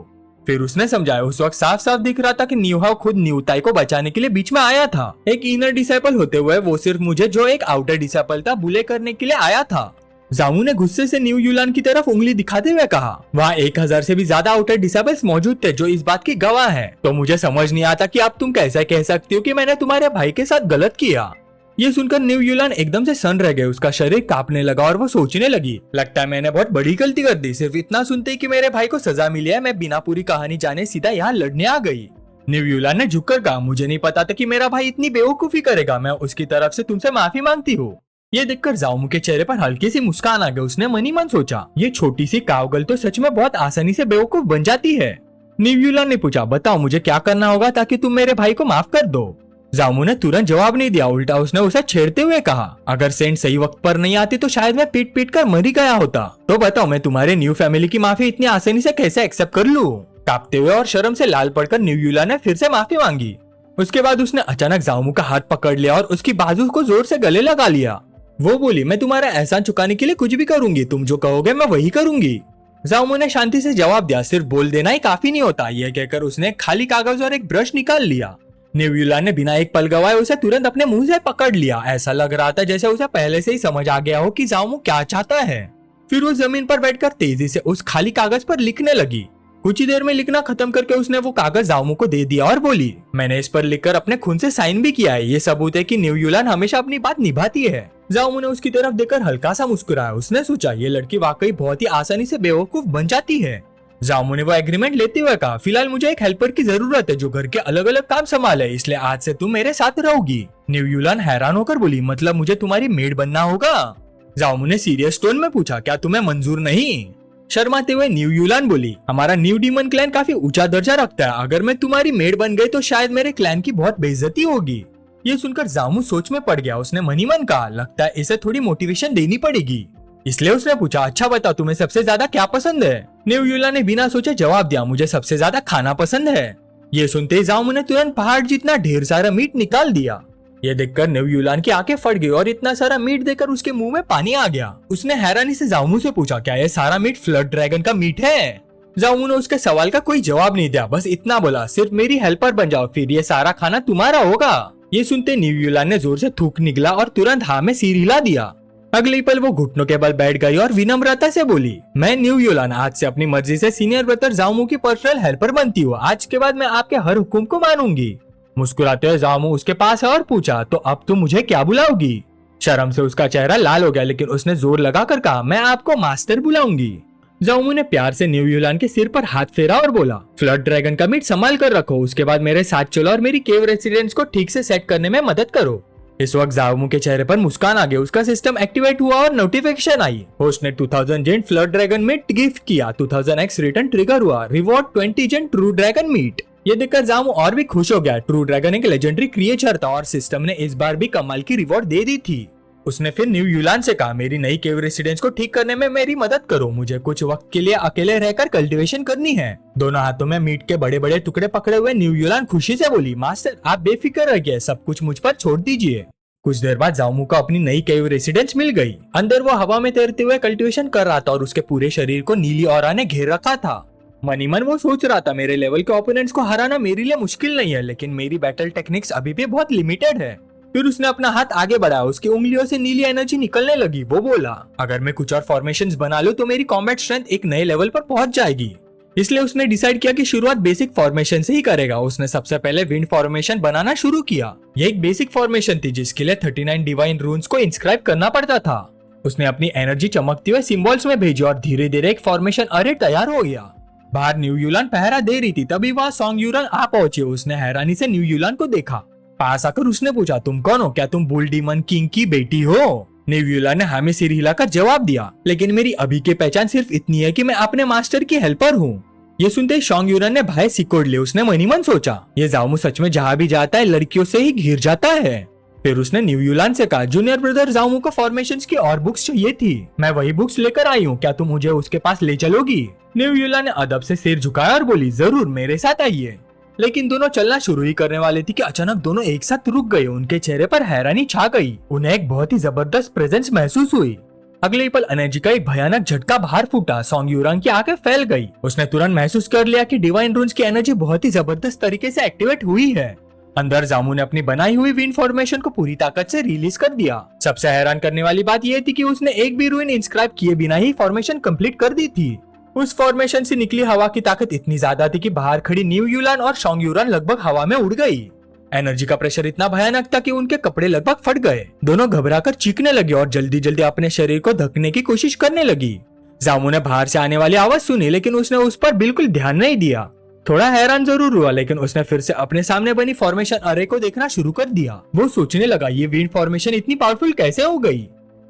फिर उसने समझाया उस वक्त साफ साफ दिख रहा था कि न्यूहाओ खुद न्यूताई को बचाने के लिए बीच में आया था। एक इनर डिसाइपल होते हुए वो सिर्फ मुझे जो एक आउटर डिसाइपल था बुले करने के लिए आया था। जामू ने गुस्से से न्यू यूलान की तरफ उंगली दिखाते हुए कहा, वहाँ 1000 से भी ज्यादा आउटर डिसाइपल्स मौजूद थे जो इस बात की गवाह हैं। तो मुझे समझ नहीं आता कि अब तुम कैसे कह सकती हो कि मैंने तुम्हारे भाई के साथ गलत किया। ये सुनकर न्यू यूलान एकदम से सन्न रह गए, उसका शरीर कांपने लगा और वो सोचने लगी, लगता है मैंने बहुत बड़ी गलती कर दी। सिर्फ इतना सुनते ही कि मेरे भाई को सजा मिली है, मैं बिना पूरी कहानी जाने सीधा यहाँ लड़ने आ गई। न्यू यूलान ने झुककर कहा, मुझे नहीं पता था कि मेरा भाई इतनी बेवकूफी करेगा, मैं उसकी तरफ से तुमसे माफी मांगती हूँ। ये देखकर जाओमू के चेहरे पर हल्की सी मुस्कान आ गई। उसने मन ही मन सोचा, ये छोटी सी कावगल तो सच में बहुत आसानी से बेवकूफ बन जाती है। न्यू यूलान ने पूछा, बताओ मुझे क्या करना होगा ताकि तुम मेरे भाई को माफ कर दो। जामू ने तुरंत जवाब नहीं दिया, उल्टा उसने उसे छेड़ते हुए कहा, अगर सेंट सही वक्त पर नहीं आती तो शायद मैं पीट पीट कर मर ही गया होता। तो बताओ मैं तुम्हारे न्यू फैमिली की माफी इतनी आसानी से कैसे एक्सेप्ट कर लूं? कांपते हुए और शर्म से लाल पड़कर न्यू यूलान ने फिर से माफी मांगी। उसके बाद उसने अचानक जामू का हाथ पकड़ लिया और उसकी बाजू को जोर से गले लगा लिया। वो बोली, मैं तुम्हारा एहसान चुकाने के लिए कुछ भी करूंगी, तुम जो कहोगे मैं वही करूंगी। जामू ने शांति से जवाब दिया, सिर्फ बोल देना ही काफी नहीं होता। यह कहकर उसने खाली कागज और एक ब्रश निकाल लिया। न्यू यूलान ने बिना एक पल गवाए उसे तुरंत अपने मुंह से पकड़ लिया। ऐसा लग रहा था जैसे उसे पहले से ही समझ आ गया हो कि जामू क्या चाहता है। फिर वो जमीन पर बैठकर तेजी से उस खाली कागज पर लिखने लगी। कुछ ही देर में लिखना खत्म करके उसने वो कागज जामू को दे दिया और बोली, मैंने इस पर लिखकर अपने खून से साइन भी किया है। ये सबूत है कि न्यू यूलान हमेशा अपनी बात निभाती है। जामू ने उसकी तरफ देखकर हल्का सा मुस्कुराया। उसने सोचा, ये लड़की वाकई बहुत ही आसानी से बेवकूफ बन जाती है। जामू ने वो एग्रीमेंट लेते हुए कहा, फिलहाल मुझे एक हेल्पर की जरूरत है जो घर के अलग अलग काम संभाले, इसलिए आज से तुम मेरे साथ रहोगी। न्यू यूलान हैरान होकर बोली, मतलब मुझे तुम्हारी मेड बनना होगा? जामू ने सीरियस टोन में पूछा, क्या तुम्हें मंजूर नहीं? शर्माते हुए न्यू यूलान बोली, हमारा न्यू डीमन क्लैन काफी ऊंचा दर्जा रखता है, अगर मैं तुम्हारी मेड बन गई तो शायद मेरे क्लैन की बहुत बेइज्जती होगी। ये सुनकर जामू सोच में पड़ गया। उसने मन ही मन कहा, लगता है इसे थोड़ी मोटिवेशन देनी पड़ेगी। इसलिए उसने पूछा, अच्छा बताओ तुम्हें सबसे ज्यादा क्या पसंद है? न्यू यूलान ने बिना सोचे जवाब दिया, मुझे सबसे ज्यादा खाना पसंद है। ये सुनते ही जामू ने तुरंत पहाड़ जितना ढेर सारा मीट निकाल दिया। ये देखकर न्यू यूलान की आंखें फट गई और इतना सारा मीट देखकर उसके मुंह में पानी आ गया। उसने हैरानी से जामू से पूछा, क्या ये सारा मीट फ्लड ड्रैगन का मीट है? जामू ने उसके सवाल का कोई जवाब नहीं दिया, बस इतना बोला, सिर्फ मेरी हेल्पर बन जाओ, फिर ये सारा खाना तुम्हारा होगा। ये सुनते न्यू यूलान ने जोर से थूक निकला और तुरंत हाँ में सिर हिला दिया। अगले पल वो घुटनों के बल बैठ गई और विनम्रता से बोली, मैं न्यू यूलान आज से अपनी मर्जी से सीनियर ब्रदर जामू की पर्सनल हेल्पर बनती हूँ। आज के बाद मैं आपके हर हुक्म को मानूंगी। मुस्कुराते हुए जामू उसके पास है और पूछा, तो अब तुम मुझे क्या बुलाओगी? शर्म से उसका चेहरा लाल हो गया, लेकिन उसने जोर लगाकर कहा, मैं आपको मास्टर बुलाऊंगी। जामू ने प्यार से न्यू यूलान के सिर पर हाथ फेरा और बोला, फ्लड ड्रैगन का मीट संभाल कर रखो, उसके बाद मेरे साथ चलो और मेरी केव रेसिडेंस को ठीक से सेट करने में मदद करो। इस वक्त जामू के चेहरे पर मुस्कान आ गई। उसका सिस्टम एक्टिवेट हुआ और नोटिफिकेशन आई, होस्ट ने 2000 जेंट फ्लड ड्रैगन मीट गिफ्ट किया, 2000x रिटर्न ट्रिगर हुआ, रिवॉर्ड 20 जेंट ट्रू ड्रैगन मीट। ये देखकर जामू और भी खुश हो गया। ट्रू ड्रैगन एक लेजेंडरी क्रिएचर था और सिस्टम ने इस बार भी कमाल की रिवॉर्ड दे दी थी। उसने फिर न्यू यूलान से कहा, मेरी नई केव रेसिडेंस को ठीक करने में मेरी मदद करो, मुझे कुछ वक्त के लिए अकेले रहकर कल्टीवेशन करनी है। दोनों हाथों में मीट के बड़े बड़े टुकड़े पकड़े हुए न्यू यूलान खुशी से बोली, मास्टर आप बेफिक्र रहिए, सब कुछ मुझ पर छोड़ दीजिए। कुछ देर बाद जामू को अपनी नई केव रेसिडेंस मिल गई। अंदर वो हवा में तैरते हुए कल्टीवेशन कर रहा था और उसके पूरे शरीर को नीली ऑरा ने घेर रखा था। मनी मन वो सोच रहा था, मेरे लेवल के ओपोनेंट्स को हराना मेरे लिए मुश्किल नहीं है, लेकिन मेरी बैटल टेक्निक्स अभी भी बहुत लिमिटेड है। फिर उसने अपना हाथ आगे बढ़ाया, उसकी उंगलियों से नीली एनर्जी निकलने लगी। वो बोला, अगर मैं कुछ और फॉर्मेशंस बना लूं तो मेरी कॉम्बैट स्ट्रेंथ एक नए लेवल पर पहुंच जाएगी। इसलिए उसने डिसाइड किया कि शुरुआत बेसिक फॉर्मेशन से ही करेगा। उसने सबसे पहले विंड फॉर्मेशन बनाना शुरू किया। ये एक बेसिक फॉर्मेशन थी जिसके लिए 39 डिवाइन रून्स को इंस्क्राइब करना पड़ता था। उसने अपनी एनर्जी चमकते हुए सिंबल्स में भेजी और धीरे धीरे एक फॉर्मेशन अरे तैयार हो गया। बाहर न्यू यूलान पहरा दे रही थी, तभी वहाँ सॉन्ग यूरन आ पहुंचे। उसने हैरानी से न्यू यूलान को देखा। पास आकर उसने पूछा, तुम कौन हो? क्या तुम बुल डीमन किंग की बेटी हो? न्यू यूलान ने हमें सिर हिलाकर जवाब दिया, लेकिन मेरी अभी की पहचान सिर्फ इतनी है कि मैं अपने मास्टर की हेल्पर हूँ। ये सुनते ही सॉन्ग यूरन ने भाई सिकोड़ लिए। उसने मनी मन सोचा, ये जामू सच में जहाँ भी जाता है लड़कियों से ही घिर जाता है। फिर उसने न्यू यूलान से कहा, जूनियर ब्रदर जामू को फॉर्मेशंस की और बुक्स चाहिए थी, मैं वही बुक्स लेकर आई हूँ, क्या तुम मुझे उसके पास ले चलोगी? न्यू यूलान ने अदब से सिर झुकाया और बोली, जरूर मेरे साथ आइए। लेकिन दोनों चलना शुरू ही करने वाले थे कि अचानक दोनों एक साथ रुक गए। उनके चेहरे पर हैरानी छा गई। उन्हें एक बहुत ही जबरदस्त प्रेजेंस महसूस हुई। अगले ही पल एनर्जी का एक भयानक झटका बाहर फूटा। सोंग यूरांग की आंखें फैल गई। उसने तुरंत महसूस कर लिया कि डिवाइन रून्स की एनर्जी बहुत ही जबरदस्त तरीके से एक्टिवेट हुई है। अंदर जामू ने अपनी बनाई हुई विंड फॉर्मेशन को पूरी ताकत से रिलीज कर दिया। सबसे हैरान करने वाली बात यह थी कि उसने एक भी रूइन इंस्क्राइब किए बिना ही फॉर्मेशन कंप्लीट कर दी थी। उस फॉर्मेशन से निकली हवा की ताकत इतनी ज्यादा थी कि बाहर खड़ी न्यू यूलान और सोंग यूरान लगभग हवा में उड़ गई। एनर्जी का प्रेशर इतना भयानक था कि उनके कपड़े लगभग फट गए। दोनों घबराकर चीखने लगे और जल्दी जल्दी अपने शरीर को ढकने की कोशिश करने लगी। जामू ने बाहर से आने वाली आवाज सुनी, लेकिन उसने उस पर बिल्कुल ध्यान नहीं दिया। थोड़ा हैरान जरूर हुआ, लेकिन उसने फिर से अपने सामने बनी फॉर्मेशन अरे को देखना शुरू कर दिया। वो सोचने लगा ये विंड फॉर्मेशन इतनी पावरफुल कैसे हो गई।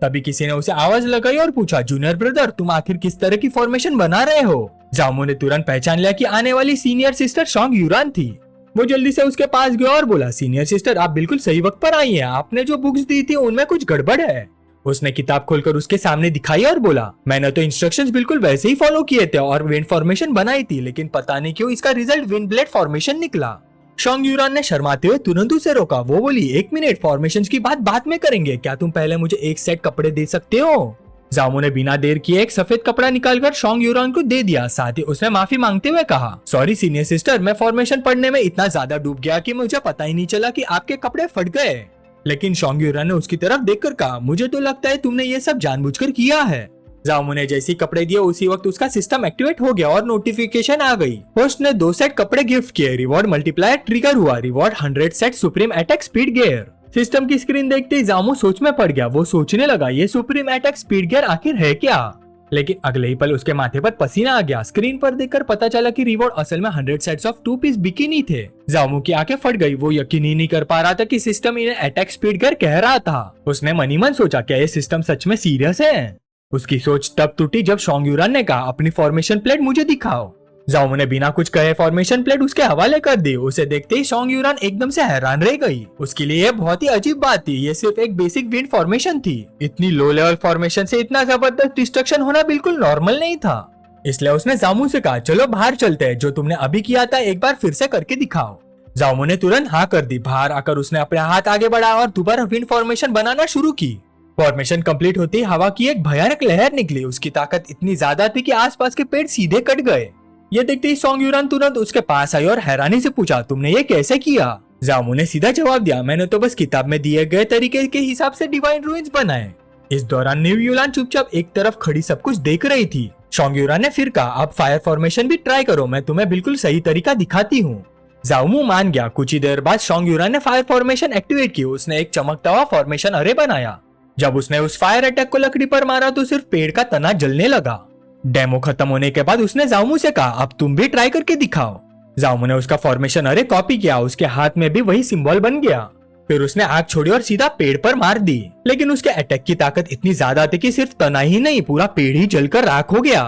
तभी किसी ने उसे आवाज लगाई और पूछा, जूनियर ब्रदर तुम आखिर किस तरह की फॉर्मेशन बना रहे हो। जामू ने तुरंत पहचान लिया कि आने वाली सीनियर सिस्टर सोंग यूरान थी। वो जल्दी से उसके पास गया और बोला, सीनियर सिस्टर आप बिल्कुल सही वक्त पर आई हैं। आपने जो बुक्स दी थी उनमें कुछ गड़बड़ है। उसने किताब खोलकर उसके सामने दिखाई और बोला, मैंने तो इंस्ट्रक्शंस बिल्कुल वैसे ही फॉलो किए थे और विंड फॉर्मेशन बनाई थी, लेकिन पता नहीं क्यों इसका रिजल्ट विंड ब्लेड फॉर्मेशन निकला। सोंग यूरान ने शर्माते हुए तुरंत उसे रोका। वो बोली, एक मिनट, फॉर्मेशन की बात बाद में करेंगे, क्या तुम पहले मुझे एक सेट कपड़े दे सकते हो। जामू ने बिना देर किए एक सफेद कपड़ा निकालकर सोंग यूरान को दे दिया। साथ ही उसने माफी मांगते हुए कहा, सॉरी सीनियर सिस्टर, मैं फॉर्मेशन पढ़ने में इतना ज्यादा डूब गया कि मुझे पता ही नहीं चला कि आपके कपड़े फट गए। लेकिन सोंग यूरान ने उसकी तरफ देखकर कहा, मुझे तो लगता है तुमने ये सब जानबूझकर किया है। जामू ने जैसे ही कपड़े दिए उसी वक्त उसका सिस्टम एक्टिवेट हो गया और नोटिफिकेशन आ गई। होस्ट ने 2 सेट कपड़े गिफ्ट किए। रिवॉर्ड मल्टीप्लायर ट्रिगर हुआ। Reward 100 set supreme attack speed gear. System की स्क्रीन देखते ही जामू सोच में पड़ गया। वो सोचने लगा, ये सुप्रीम अटैक स्पीड गियर आखिर है क्या। लेकिन अगले ही पल उसके माथे पर पसीना आ गया। स्क्रीन पर देखकर पता चला कि रिवॉर्ड असल में 100 सेट्स ऑफ 2 पीस बिकिनी थे। जामू की आंखें फट गई। वो यकीन ही नहीं कर पा रहा था कि सिस्टम इन्हें अटैक स्पीड गियर कह रहा था। उसने मन ही मन सोचा, क्या ये सिस्टम सच में सीरियस है। उसकी सोच तब टूटी जब सोंग यूरान ने कहा, अपनी फॉर्मेशन प्लेट मुझे दिखाओ। जामू ने बिना कुछ कहे फॉर्मेशन प्लेट उसके हवाले कर दी। उसे देखते ही सोंग यूरान एकदम से हैरान रह गई। उसके लिए यह बहुत ही अजीब बात थी। ये सिर्फ एक बेसिक विंड फॉर्मेशन थी। इतनी लो लेवल फॉर्मेशन से इतना जबरदस्त डिस्ट्रक्शन होना बिल्कुल नॉर्मल नहीं था। इसलिए उसने जामू से कहा, चलो बाहर चलते हैं, जो तुमने अभी किया था एक बार फिर से करके दिखाओ। जामू ने तुरंत हाँ कर दी। बाहर आकर उसने अपने हाथ आगे बढ़ाया और दोबारा विंड फॉर्मेशन बनाना शुरू की। फॉर्मेशन कंप्लीट होते ही हवा की एक भयानक लहर निकली। उसकी ताकत इतनी ज्यादा थी कि आसपास के पेड़ सीधे कट गए। ये देखते ही सोंग यूरान तुरंत उसके पास आई और हैरानी से पूछा, तुमने ये कैसे किया। जामू ने सीधा जवाब दिया, मैंने तो बस किताब में दिए गए तरीके के हिसाब से डिवाइन रूइंस बनाए। इस दौरान न्यू यूलान चुपचाप एक तरफ खड़ी सब कुछ देख रही थी। सोंग यूरान ने फिर कहा, अब फायर फॉर्मेशन भी ट्राई करो, मैं तुम्हें बिल्कुल सही तरीका दिखाती हूँ। जामू मान गया। कुछ ही देर बाद सोंग यूरान ने फायर फॉर्मेशन एक्टिवेट की। उसने एक चमकता हुआ फॉर्मेशन अरे बनाया। जब उसने उस फायर अटैक को लकड़ी पर मारा तो सिर्फ पेड़ का तना जलने लगा। डेमो खत्म होने के बाद उसने जामू से कहा, अब तुम भी ट्राई करके दिखाओ। जामू ने उसका फॉर्मेशन अरे कॉपी किया। उसके हाथ में भी वही सिंबल बन गया। फिर उसने आग छोड़ी और सीधा पेड़ पर मार दी। लेकिन उसके अटैक की ताकत इतनी ज्यादा थी कि सिर्फ तना ही नहीं, पूरा पेड़ ही जलकर राख हो गया।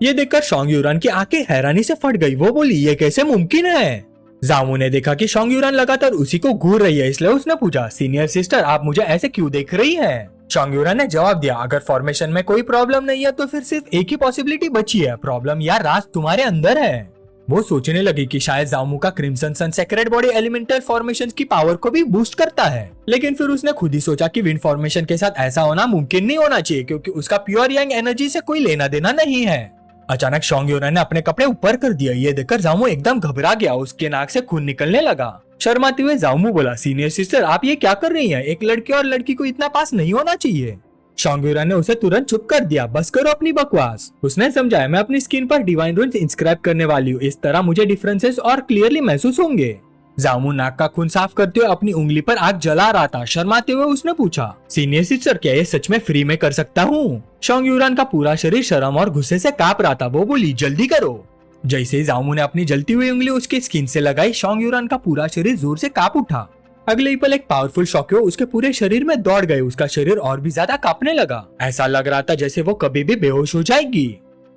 ये देखकर सोंग यूरान की आंखें हैरानी से फट गई। वो बोली, ये कैसे मुमकिन है। जामू ने देखा कि सोंग यूरान लगातार उसी को घूर रही है, इसलिए उसने पूछा, सीनियर सिस्टर आप मुझे ऐसे क्यों देख रही है। सोंग यूरान ने जवाब दिया, अगर फॉर्मेशन में कोई प्रॉब्लम नहीं है तो फिर सिर्फ एक ही पॉसिबिलिटी बची है, प्रॉब्लम या राज तुम्हारे अंदर है। वो सोचने लगी कि शायद जामू का क्रिम्सन सन सेक्रेट बॉडी एलिमेंटल फॉर्मेशन की पावर को भी बूस्ट करता है। लेकिन फिर उसने खुद ही सोचा कि विंड फॉर्मेशन के साथ ऐसा होना मुमकिन नहीं होना चाहिए, क्योंकि उसका प्योर यांग एनर्जी से कोई लेना देना नहीं है। अचानक सोंग यूरान ने अपने कपड़े ऊपर कर दिए। ये देखकर जामू एकदम घबरा गया। उसके नाक से खून निकलने लगा। शर्माते हुए जामू बोला, सीनियर सिस्टर आप ये क्या कर रही हैं? एक लड़के और लड़की को इतना पास नहीं होना चाहिए। सोंग यूरान ने उसे तुरंत चुप कर दिया। बस करो अपनी बकवास। उसने समझाया, मैं अपनी स्किन पर डिवाइन रून्स इंस्क्राइब करने वाली हूँ, इस तरह मुझे डिफरेंसेस और क्लियरली महसूस होंगे। जामू नाक का खून साफ करते हुए अपनी उंगली पर आग जला रहा था। शर्माते हुए उसने पूछा, सीनियर सिस्टर क्या ये सच में फ्री में कर सकता हूँ? सोंग यूरान का पूरा शरीर शर्म और गुस्से से कांप रहा था। वो बोली, जल्दी करो। जैसे ही जामू ने अपनी जलती हुई उंगली उसकी स्किन से लगाई, सोंग यूरान का पूरा शरीर जोर से कांप उठा। अगले ही पल एक पावरफुल शॉकवेव उसके पूरे शरीर में दौड़ गए। उसका शरीर और भी ज्यादा कांपने लगा। ऐसा लग रहा था जैसे वो कभी भी बेहोश हो जाएगी।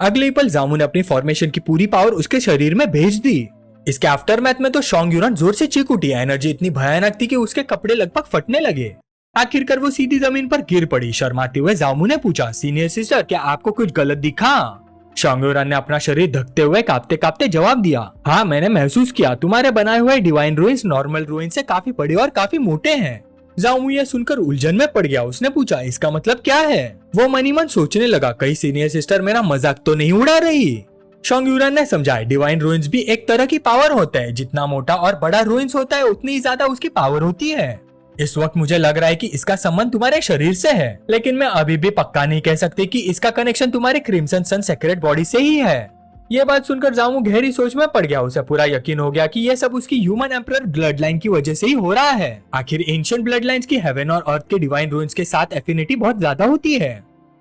अगले ही पल जामू ने अपनी फॉर्मेशन की पूरी पावर उसके शरीर में भेज दी। इसके आफ्टरमैथ में तो सोंग यूरान जोर से चीख उठी। एनर्जी इतनी भयानक थी कि उसके कपड़े लगभग फटने लगे। आखिरकार वो सीधी जमीन पर गिर पड़ी। शर्माते हुए जामू ने पूछा, सीनियर सिस्टर क्या आपको कुछ गलत दिखा? सोंग यूरान ने अपना शरीर ढकते हुए कांपते कांपते जवाब दिया, हाँ मैंने महसूस किया तुम्हारे बनाए हुए डिवाइन रूइंस नॉर्मल रूइंस से काफी बड़े और काफी मोटे हैं। जामू ये सुनकर उलझन में पड़ गया। उसने पूछा इसका मतलब क्या है। वो मनी मन सोचने लगा कहीं सीनियर सिस्टर मेरा मजाक तो नहीं उड़ा रही। शोंग यूरन ने समझाया डिवाइन रूइंस भी एक तरह की पावर होता है, जितना मोटा और बड़ा रूइंस होता है उतनी ही ज्यादा उसकी पावर होती है। इस वक्त मुझे लग रहा है कि इसका संबंध तुम्हारे शरीर से है, लेकिन मैं अभी भी पक्का नहीं कह सकती कि इसका कनेक्शन तुम्हारे क्रिम्सन सन सेक्रेट बॉडी से ही है। ये बात सुनकर जामू गहरी सोच में पड़ गया। उसे पूरा यकीन हो गया कि ये सब उसकी ह्यूमन एम्परर ब्लड लाइन की वजह से ही हो रहा है। आखिर एंशिएंट ब्लड लाइन्स की हेवन और अर्थ के डिवाइन रूइंस के साथ एफिनिटी बहुत ज्यादा होती है।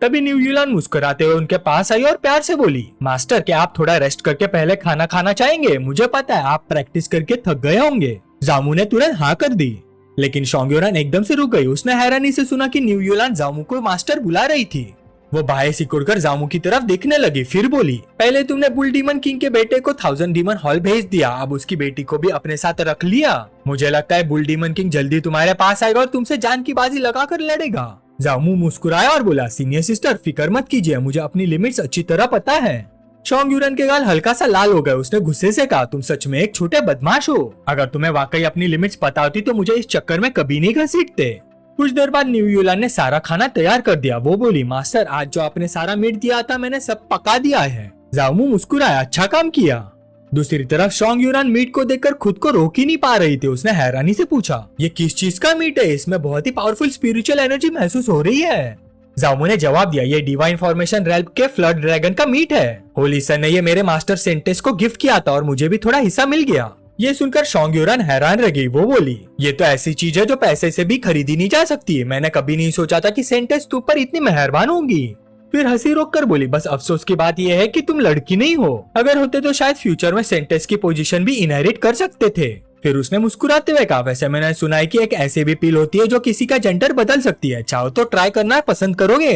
तभी न्यू यूलान मुस्कुराते हुए उनके पास आई और प्यार से बोली, मास्टर क्या आप थोड़ा रेस्ट करके पहले खाना खाना चाहेंगे? मुझे पता है आप प्रैक्टिस करके थक गए होंगे। जामू ने तुरंत हाँ कर दी, लेकिन शोंग यूरन एकदम से रुक गई। उसने हैरानी से सुना कि न्यू यूलान जामू को मास्टर बुला रही थी। वो बाहें सिकुड़कर जामू की तरफ देखने लगी, फिर बोली, पहले तुमने बुल डीमन किंग के बेटे को 1000 डीमन हॉल भेज दिया, अब उसकी बेटी को भी अपने साथ रख लिया। मुझे लगता है बुल डीमन किंग जल्दी तुम्हारे पास आएगा और तुमसे जान की बाजी लगाकर लड़ेगा। जामू मुस्कुराया और बोला, सीनियर सिस्टर फिक्र मत कीजिए, मुझे अपनी लिमिट्स अच्छी तरह पता है। शोंग यूरन के गाल हल्का सा लाल हो गए। उसने गुस्से से कहा, तुम सच में एक छोटे बदमाश हो। अगर तुम्हें वाकई अपनी लिमिट्स पता होती तो मुझे इस चक्कर में कभी नहीं घसीटते। कुछ देर बाद न्यू यूलान ने सारा खाना तैयार कर दिया। वो बोली, मास्टर आज जो आपने सारा मीट दिया था मैंने सब पका दिया है। जामू मुस्कुराया, अच्छा काम किया। दूसरी तरफ शोंग यूरन मीट को देखकर खुद को रोक ही नहीं पा रही थी। उसने हैरानी से पूछा, ये किस चीज का मीट है? इसमें बहुत ही पावरफुल स्पिरिचुअल एनर्जी महसूस हो रही है। जामू ने जवाब दिया, ये डिवाइन फॉर्मेशन रेल्म के फ्लड ड्रैगन का मीट है। होली सन ने ये मेरे मास्टर सेंटेस को गिफ्ट किया था और मुझे भी थोड़ा हिस्सा मिल गया। ये सुनकर शोंग यूरन हैरान रह गई। वो बोली, ये तो ऐसी चीज है जो पैसे से भी खरीदी नहीं जा सकती। मैंने कभी नहीं सोचा था कि सेंटेस तुम पर इतनी मेहरबान होंगी। फिर हंसी रोक कर बोली, बस अफसोस की बात यह है कि तुम लड़की नहीं हो। अगर होते तो शायद फ्यूचर में सेंटेस की पोजीशन भी इनहेरिट कर सकते थे। फिर उसने मुस्कुराते हुए कहा, वैसे मैंने सुना है कि एक ऐसी भी पील होती है जो किसी का जेंडर बदल सकती है, चाहो तो ट्राई करना पसंद करोगे?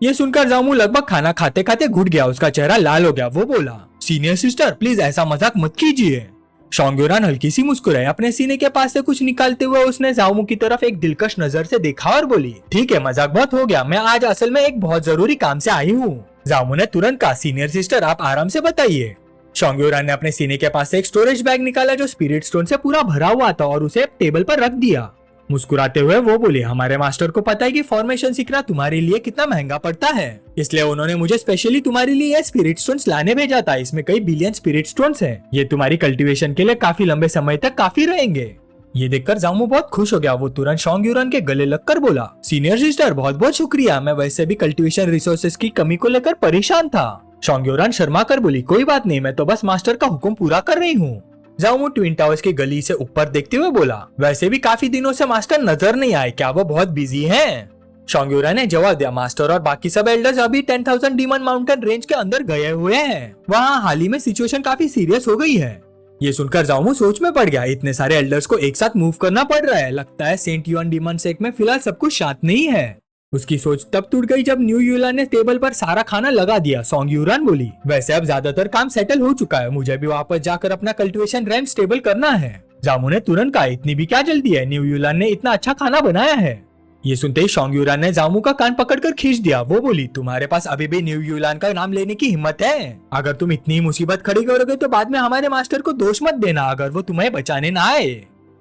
ये सुनकर जामू लगभग खाना खाते खाते घुट गया। उसका चेहरा लाल हो गया। वो बोला, सीनियर सिस्टर प्लीज ऐसा मजाक मत कीजिए। शोंग यूरन हल्की सी मुस्कुराई। अपने सीने के पास से कुछ निकालते हुए उसने जामू की तरफ एक दिलकश नजर से देखा और बोली, ठीक है मजाक बहुत हो गया, मैं आज असल में एक बहुत जरूरी काम से आई हूँ। जामू ने तुरंत कहा, सीनियर सिस्टर आप आराम से बताइए। शोंग यूरन ने अपने सीने के पास से एक स्टोरेज बैग निकाला जो स्पिरिट स्टोन से पूरा भरा हुआ था और उसे टेबल पर रख दिया। मुस्कुराते हुए वो बोली, हमारे मास्टर को पता है कि फॉर्मेशन सीखना तुम्हारे लिए कितना महंगा पड़ता है, इसलिए उन्होंने मुझे स्पेशली तुम्हारे लिए ये स्पिरिट स्टोन्स लाने भेजा था। इसमें कई बिलियन स्पिरिट स्टोन्स हैं। ये तुम्हारी कल्टीवेशन के लिए काफी लंबे समय तक काफी रहेंगे। ये देखकर जामू बहुत खुश हो गया। वो तुरंत शोंग यूरन के गले लगकर बोला, सीनियर सिस्टर बहुत बहुत शुक्रिया, मैं वैसे भी कल्टीवेशन रिसोर्सेज की कमी को लेकर परेशान था। शोंग यूरन शर्मा कर बोली, कोई बात नहीं, मैं तो बस मास्टर का हुक्म पूरा कर रही हूँ। जामू ट्विन टावर्स की गली से ऊपर देखते हुए बोला, वैसे भी काफी दिनों से मास्टर नजर नहीं आए, क्या वो बहुत बिजी हैं? शोंग यूरन ने जवाब दिया, मास्टर और बाकी सब एल्डर्स अभी 10,000 डीमन माउंटेन रेंज के अंदर गए हुए हैं। वहाँ हाल ही में सिचुएशन काफी सीरियस हो गई है। ये सुनकर जामू सोच में पड़ गया। इतने सारे एल्डर्स को एक साथ मूव करना पड़ रहा है। लगता है सेंट युआन डीमन सेक में फिलहाल सब कुछ शांत नहीं है। उसकी सोच तब टूट गई जब न्यू यूलान ने टेबल पर सारा खाना लगा दिया। शोंग यूरन बोली, वैसे अब ज्यादातर काम सेटल हो चुका है, मुझे भी वापस जाकर अपना कल्टीवेशन रैंक स्टेबल करना है। जामू ने तुरंत कहा, इतनी भी क्या जल्दी है, न्यू यूलान ने इतना अच्छा खाना बनाया है। ये सुनते ही शोंग यूरन ने जामू का कान पकड़कर खींच दिया। वो बोली, तुम्हारे पास अभी भी न्यू यूलान का नाम लेने की हिम्मत है? अगर तुम इतनी मुसीबत खड़ी करोगे तो बाद में हमारे मास्टर को दोष मत देना अगर वो तुम्हें बचाने ना आए।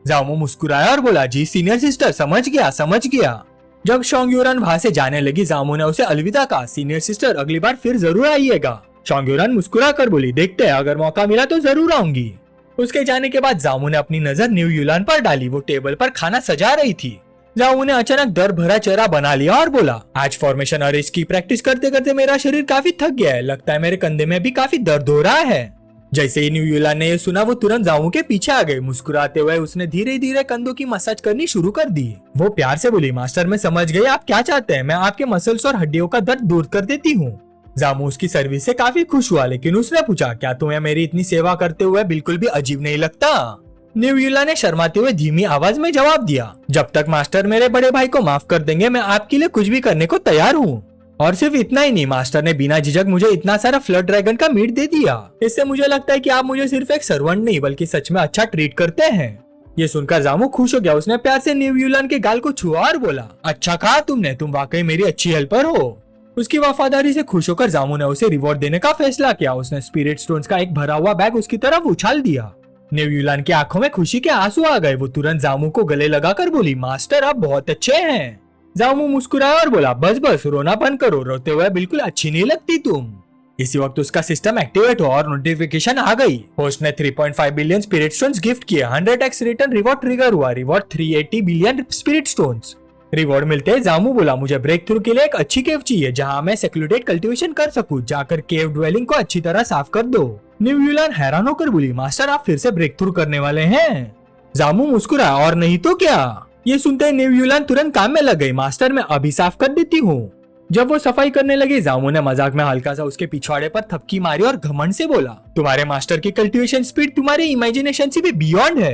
जामू मुस्कुराया और बोला, जी सीनियर सिस्टर, समझ गया। जब शोंग यूरन वहाँ से जाने लगी, जामू ने उसे अलविदा कहा, सीनियर सिस्टर अगली बार फिर जरूर आइएगा। शोंग यूरन मुस्कुरा कर बोली, देखते हैं, अगर मौका मिला तो जरूर आऊंगी। उसके जाने के बाद जामू ने अपनी नजर न्यू यूलान पर डाली। वो टेबल पर खाना सजा रही थी। जामू ने अचानक डर भरा चेहरा बना लिया और बोला, आज फॉर्मेशन अरेज की प्रैक्टिस करते करते मेरा शरीर काफी थक गया है, लगता है मेरे कंधे में भी काफी दर्द हो रहा है। जैसे ही न्यू यूलान ने ये सुना, वो तुरंत जामू के पीछे आ गई। मुस्कुराते हुए उसने धीरे धीरे कंधों की मसाज करनी शुरू कर दी। वो प्यार से बोली, मास्टर मैं समझ गई आप क्या चाहते हैं, मैं आपके मसल्स और हड्डियों का दर्द दूर कर देती हूँ। जामू उसकी सर्विस से काफी खुश हुआ, लेकिन उसने पूछा, क्या तुम्हें मेरी इतनी सेवा करते हुए बिल्कुल भी अजीब नहीं लगता? न्यू यूलान ने शर्माते हुए धीमी आवाज में जवाब दिया, जब तक मास्टर मेरे बड़े भाई को माफ कर देंगे मैं आपके लिए कुछ भी करने को तैयार हूँ। और सिर्फ इतना ही नहीं, मास्टर ने बिना झिझक मुझे इतना सारा फ्लड ड्रैगन का मीट दे दिया। इससे मुझे लगता है कि आप मुझे सिर्फ एक सर्वेंट नहीं बल्कि सच में अच्छा ट्रीट करते हैं। ये सुनकर जामू खुश हो गया। उसने प्यार से न्यू यूलान के गाल को छुआ और बोला, अच्छा कहा तुमने, तुम वाकई मेरी अच्छी हेल्पर हो। उसकी वफादारी से खुश होकर जामू ने उसे रिवॉर्ड देने का फैसला किया। उसने स्पिरिट स्टोन्स का एक भरा हुआ बैग उसकी तरफ उछाल दिया। न्यूयूलान की आंखों में खुशी के आंसू आ गए। वो तुरंत जामू को गले लगाकर बोली, मास्टर आप बहुत अच्छे हैं। जामू मुस्कुराया और बोला, बस बस रोना बंद करो, रोते हुए बिल्कुल अच्छी नहीं लगती तुम। इसी वक्त उसका सिस्टम एक्टिवेट हुआ और नोटिफिकेशन आ गई। होस्ट ने 3.5 बिलियन स्पिरिट स्टोन्स गिफ्ट किए। 100x रिटर्न रिवॉर्ड ट्रिगर हुआ। Reward 380 billion spirit stones. Reward मिलते हैं जामू बोला, मुझे ब्रेक थ्रू के लिए एक अच्छी केव चाहिए जहां मैं सेक्लूडेड कल्टीवेशन कर सकूं। जाकर केव ड्वेलिंग को अच्छी तरह साफ कर दो। न्यूयूलान हैरान होकर बोली, मास्टर आप फिर से ब्रेक थ्रू करने वाले हैं। जामू मुस्कुराया, और नहीं तो क्या। ये सुनते ही न्यूयूलान तुरंत काम में लग गई। मास्टर मैं अभी साफ कर देती हूँ। जब वो सफाई करने लगी, जामू ने मजाक में हल्का सा उसके पिछवाड़े पर थपकी मारी और घमंड से बोला, तुम्हारे मास्टर की कल्टीवेशन स्पीड तुम्हारी इमेजिनेशन से भी बियॉन्ड है।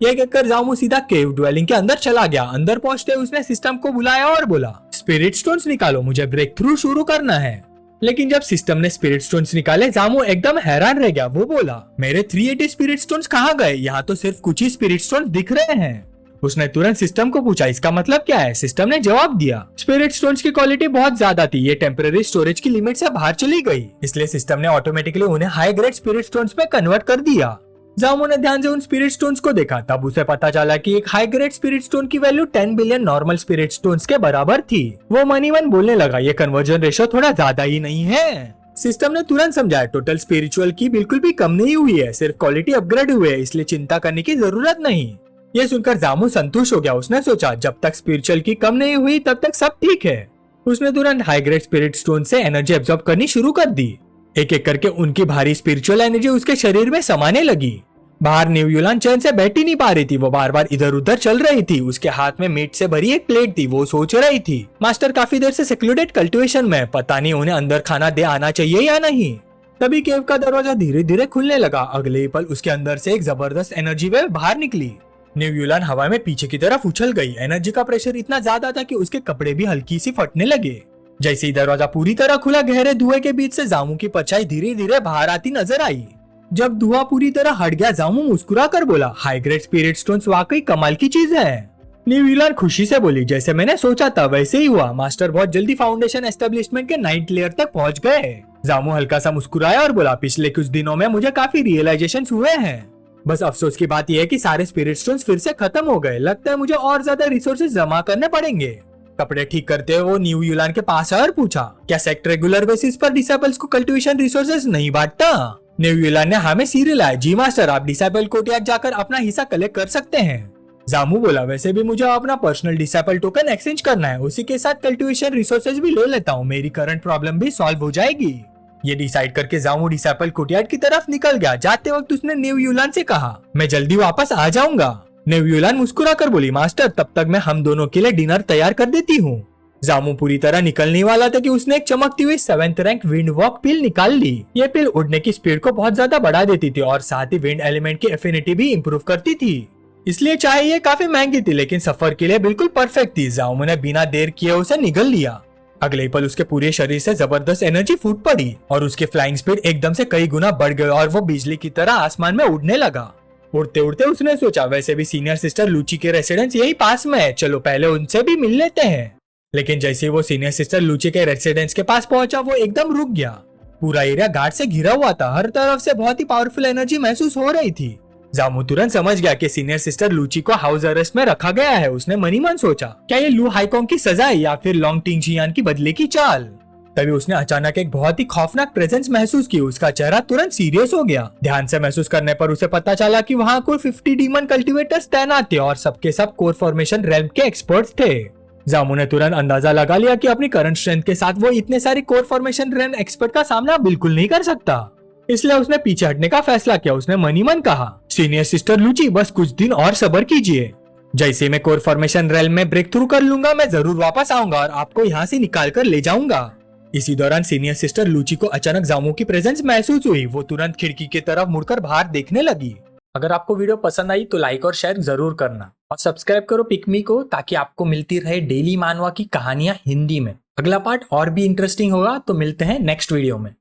यह कहकर जामू सीधा केव ड्वेलिंग के अंदर चला गया। अंदर पहुंचते उसने सिस्टम को बुलाया और बोला, स्पिरिट स्टोन्स निकालो, मुझे ब्रेक थ्रू शुरू करना है। लेकिन जब सिस्टम ने स्पिरिट स्टोन्स निकाले, जामू एकदम हैरान रह गया। वो बोला, मेरे 380 स्पिरिट स्टोन्स कहाँ गए? यहाँ तो सिर्फ कुछ ही स्पिरिट स्टोन्स दिख रहे हैं। उसने तुरंत सिस्टम को पूछा, इसका मतलब क्या है? सिस्टम ने जवाब दिया, स्पिरिट स्टोन्स की क्वालिटी बहुत ज्यादा थी, ये टेम्पररी स्टोरेज की लिमिट से बाहर चली गई, इसलिए सिस्टम ने ऑटोमेटिकली उन्हें हाई ग्रेड स्पिरिट स्टोन्स में कन्वर्ट कर दिया। जामू ने ध्यान से उन स्पिरिट स्टोन्स को देखा। तब उसे पता चला कि एक हाई ग्रेड स्पिरिट स्टोन की value 10 billion normal spirit stones के बराबर थी। वो मनी मन बोलने लगा, ये कन्वर्जन रेशो थोड़ा ज्यादा ही नहीं है? सिस्टम ने तुरंत समझाया, टोटल स्पिरिचुअल की बिल्कुल भी कम नहीं हुई है, सिर्फ क्वालिटी अपग्रेड हुई है, इसलिए चिंता करने की जरूरत नहीं। ये सुनकर जामू संतुष्ट हो गया। उसने सोचा, जब तक स्पिरिचुअल की कम नहीं हुई तब तक सब ठीक है। उसने तुरंत हाई ग्रेड स्पिरिट स्टोन से एनर्जी एब्जॉर्ब करनी शुरू कर दी। एक एक करके उनकी भारी स्पिरिचुअल एनर्जी उसके शरीर में समाने लगी। बाहर न्यूयूलान चैन से बैठ ही नहीं पा रही थी। वो बार बार इधर उधर चल रही थी। उसके हाथ में मीट से भरी एक प्लेट थी। वो सोच रही थी, मास्टर काफी देर से सेक्लूडेड कल्टीवेशन में, पता नहीं उन्हें अंदर खाना दे आना चाहिए या नहीं। तभी केव का दरवाजा धीरे धीरे खुलने लगा। अगले ही पल उसके अंदर से एक जबरदस्त एनर्जी वेव बाहर निकली। न्यूयूलान हवा में पीछे की तरफ उछल गई। एनर्जी का प्रेशर इतना ज्यादा था कि उसके कपड़े भी हल्की सी फटने लगे। जैसे ही दरवाजा पूरी तरह खुला, गहरे धुएं के बीच से जामू की परछाई धीरे धीरे बाहर आती नजर आई। जब धुआं पूरी तरह हट गया, जामू मुस्कुरा कर बोला, हाई ग्रेड स्पिरिट स्टोन्स वाकई कमाल की चीज है। न्यूयूलान खुशी से बोली, जैसे मैंने सोचा था वैसे ही हुआ। मास्टर बहुत जल्दी फाउंडेशन एस्टेब्लिशमेंट के 9th लेयर तक पहुंच गए। जामू हल्का सा मुस्कुराया और बोला, पिछले कुछ दिनों में मुझे काफी रियलाइजेशन हुए हैं। बस अफसोस की बात यह है कि सारे स्पिरिट स्टोन्स फिर से खत्म हो गए। लगता है मुझे और ज्यादा रिसोर्सेज जमा करने पड़ेंगे। कपड़े ठीक करते हुए वो न्यूयूलान के पास आया और पूछा, क्या सेक्ट रेगुलर बेसिस पर डिसेबल्स को कल्टीवेशन रिसोर्सेज नहीं बांटता? न्यूयूलान ने हमें सीरियल आया, जी मास्टर, आप डिसेबल कोर्टयार्ड जाकर अपना हिस्सा कलेक्ट कर सकते हैं। जामू बोला, वैसे भी मुझे अपना पर्सनल डिसेबल टोकन एक्सचेंज करना है, उसी के साथ कल्टीवेशन रिसोर्सेज भी ले लेता हूँ, मेरी करंट प्रॉब्लम भी सॉल्व हो जाएगी। ये डिसाइड करके जामू डिसेबल कोर्टयार्ड की तरफ निकल गया। जाते वक्त उसने न्यूयूलान से कहा, मैं जल्दी वापस आ जाऊंगा। न्यूयूलान मुस्कुरा कर बोली, मास्टर तब तक मैं हम दोनों के लिए डिनर तैयार कर देती हूँ। जामू पूरी तरह निकलने वाला था कि उसने एक चमकती हुई 7th रैंक विंड वॉक पिल निकाल ली। ये पिल उड़ने की स्पीड को बहुत ज्यादा बढ़ा देती थी और साथ ही विंड एलिमेंट की एफिनिटी भी इम्प्रूव करती थी। इसलिए चाहे ये काफी महंगी थी, लेकिन सफर के लिए बिल्कुल परफेक्ट थी। जामू ने बिना देर किए उसे निगल लिया। अगले पल उसके पूरे शरीर से जबरदस्त एनर्जी फूट पड़ी और उसकी फ्लाइंग स्पीड एकदम से कई गुना बढ़ गई और वो बिजली की तरह आसमान में उड़ने लगा। उड़ते उड़ते उसने सोचा, वैसे भी सीनियर सिस्टर लूची के रेसिडेंस यही पास में है, चलो पहले उनसे भी मिल लेते हैं। लेकिन जैसे ही वो सीनियर सिस्टर लूची के रेसिडेंस के पास पहुंचा, वो एकदम रुक गया। पूरा एरिया गार्ड से घिरा हुआ था। हर तरफ से बहुत ही पावरफुल एनर्जी महसूस हो रही थी। जामू तुरंत समझ गया कि सीनियर सिस्टर लूची को हाउस अरेस्ट में रखा गया है। उसने मनी मन सोचा, क्या ये लू हाईकोंग की सजा है या फिर लॉन्ग टिंगजियान की बदले की चाल? तभी उसने अचानक एक बहुत ही खौफनाक प्रेजेंस महसूस की। उसका चेहरा तुरंत सीरियस हो गया। ध्यान से महसूस करने पर उसे पता चला कि वहाँ कुल 50 डीमन कल्टीवेटर्स तैनात थे और सबके सब कोर फॉर्मेशन रेल्म के एक्सपर्ट्स थे। जामू ने तुरंत अंदाजा लगा लिया कि अपनी करंट स्ट्रेंथ के साथ वो इतने सारे कोर फॉर्मेशन रेल्म एक्सपर्ट का सामना बिल्कुल नहीं कर सकता। इसलिए उसने पीछे हटने का फैसला किया। उसने मनी मन कहा, सीनियर सिस्टर लूची, बस कुछ दिन और सब्र कीजिए। जैसे मैं कोर फॉर्मेशन रेल्म में ब्रेक थ्रू कर लूंगा, मैं जरूर वापस आऊंगा और आपको यहाँ से निकाल कर ले जाऊंगा। इसी दौरान सीनियर सिस्टर लूची को अचानक जामू की प्रेजेंस महसूस हुई। वो तुरंत खिड़की की तरफ मुड़कर बाहर देखने लगी। अगर आपको वीडियो पसंद आई तो लाइक और शेयर जरूर करना और सब्सक्राइब करो पिकमी को, ताकि आपको मिलती रहे डेली मानवा की कहानियां हिंदी में। अगला पार्ट और भी इंटरेस्टिंग होगा, तो मिलते हैं नेक्स्ट वीडियो में।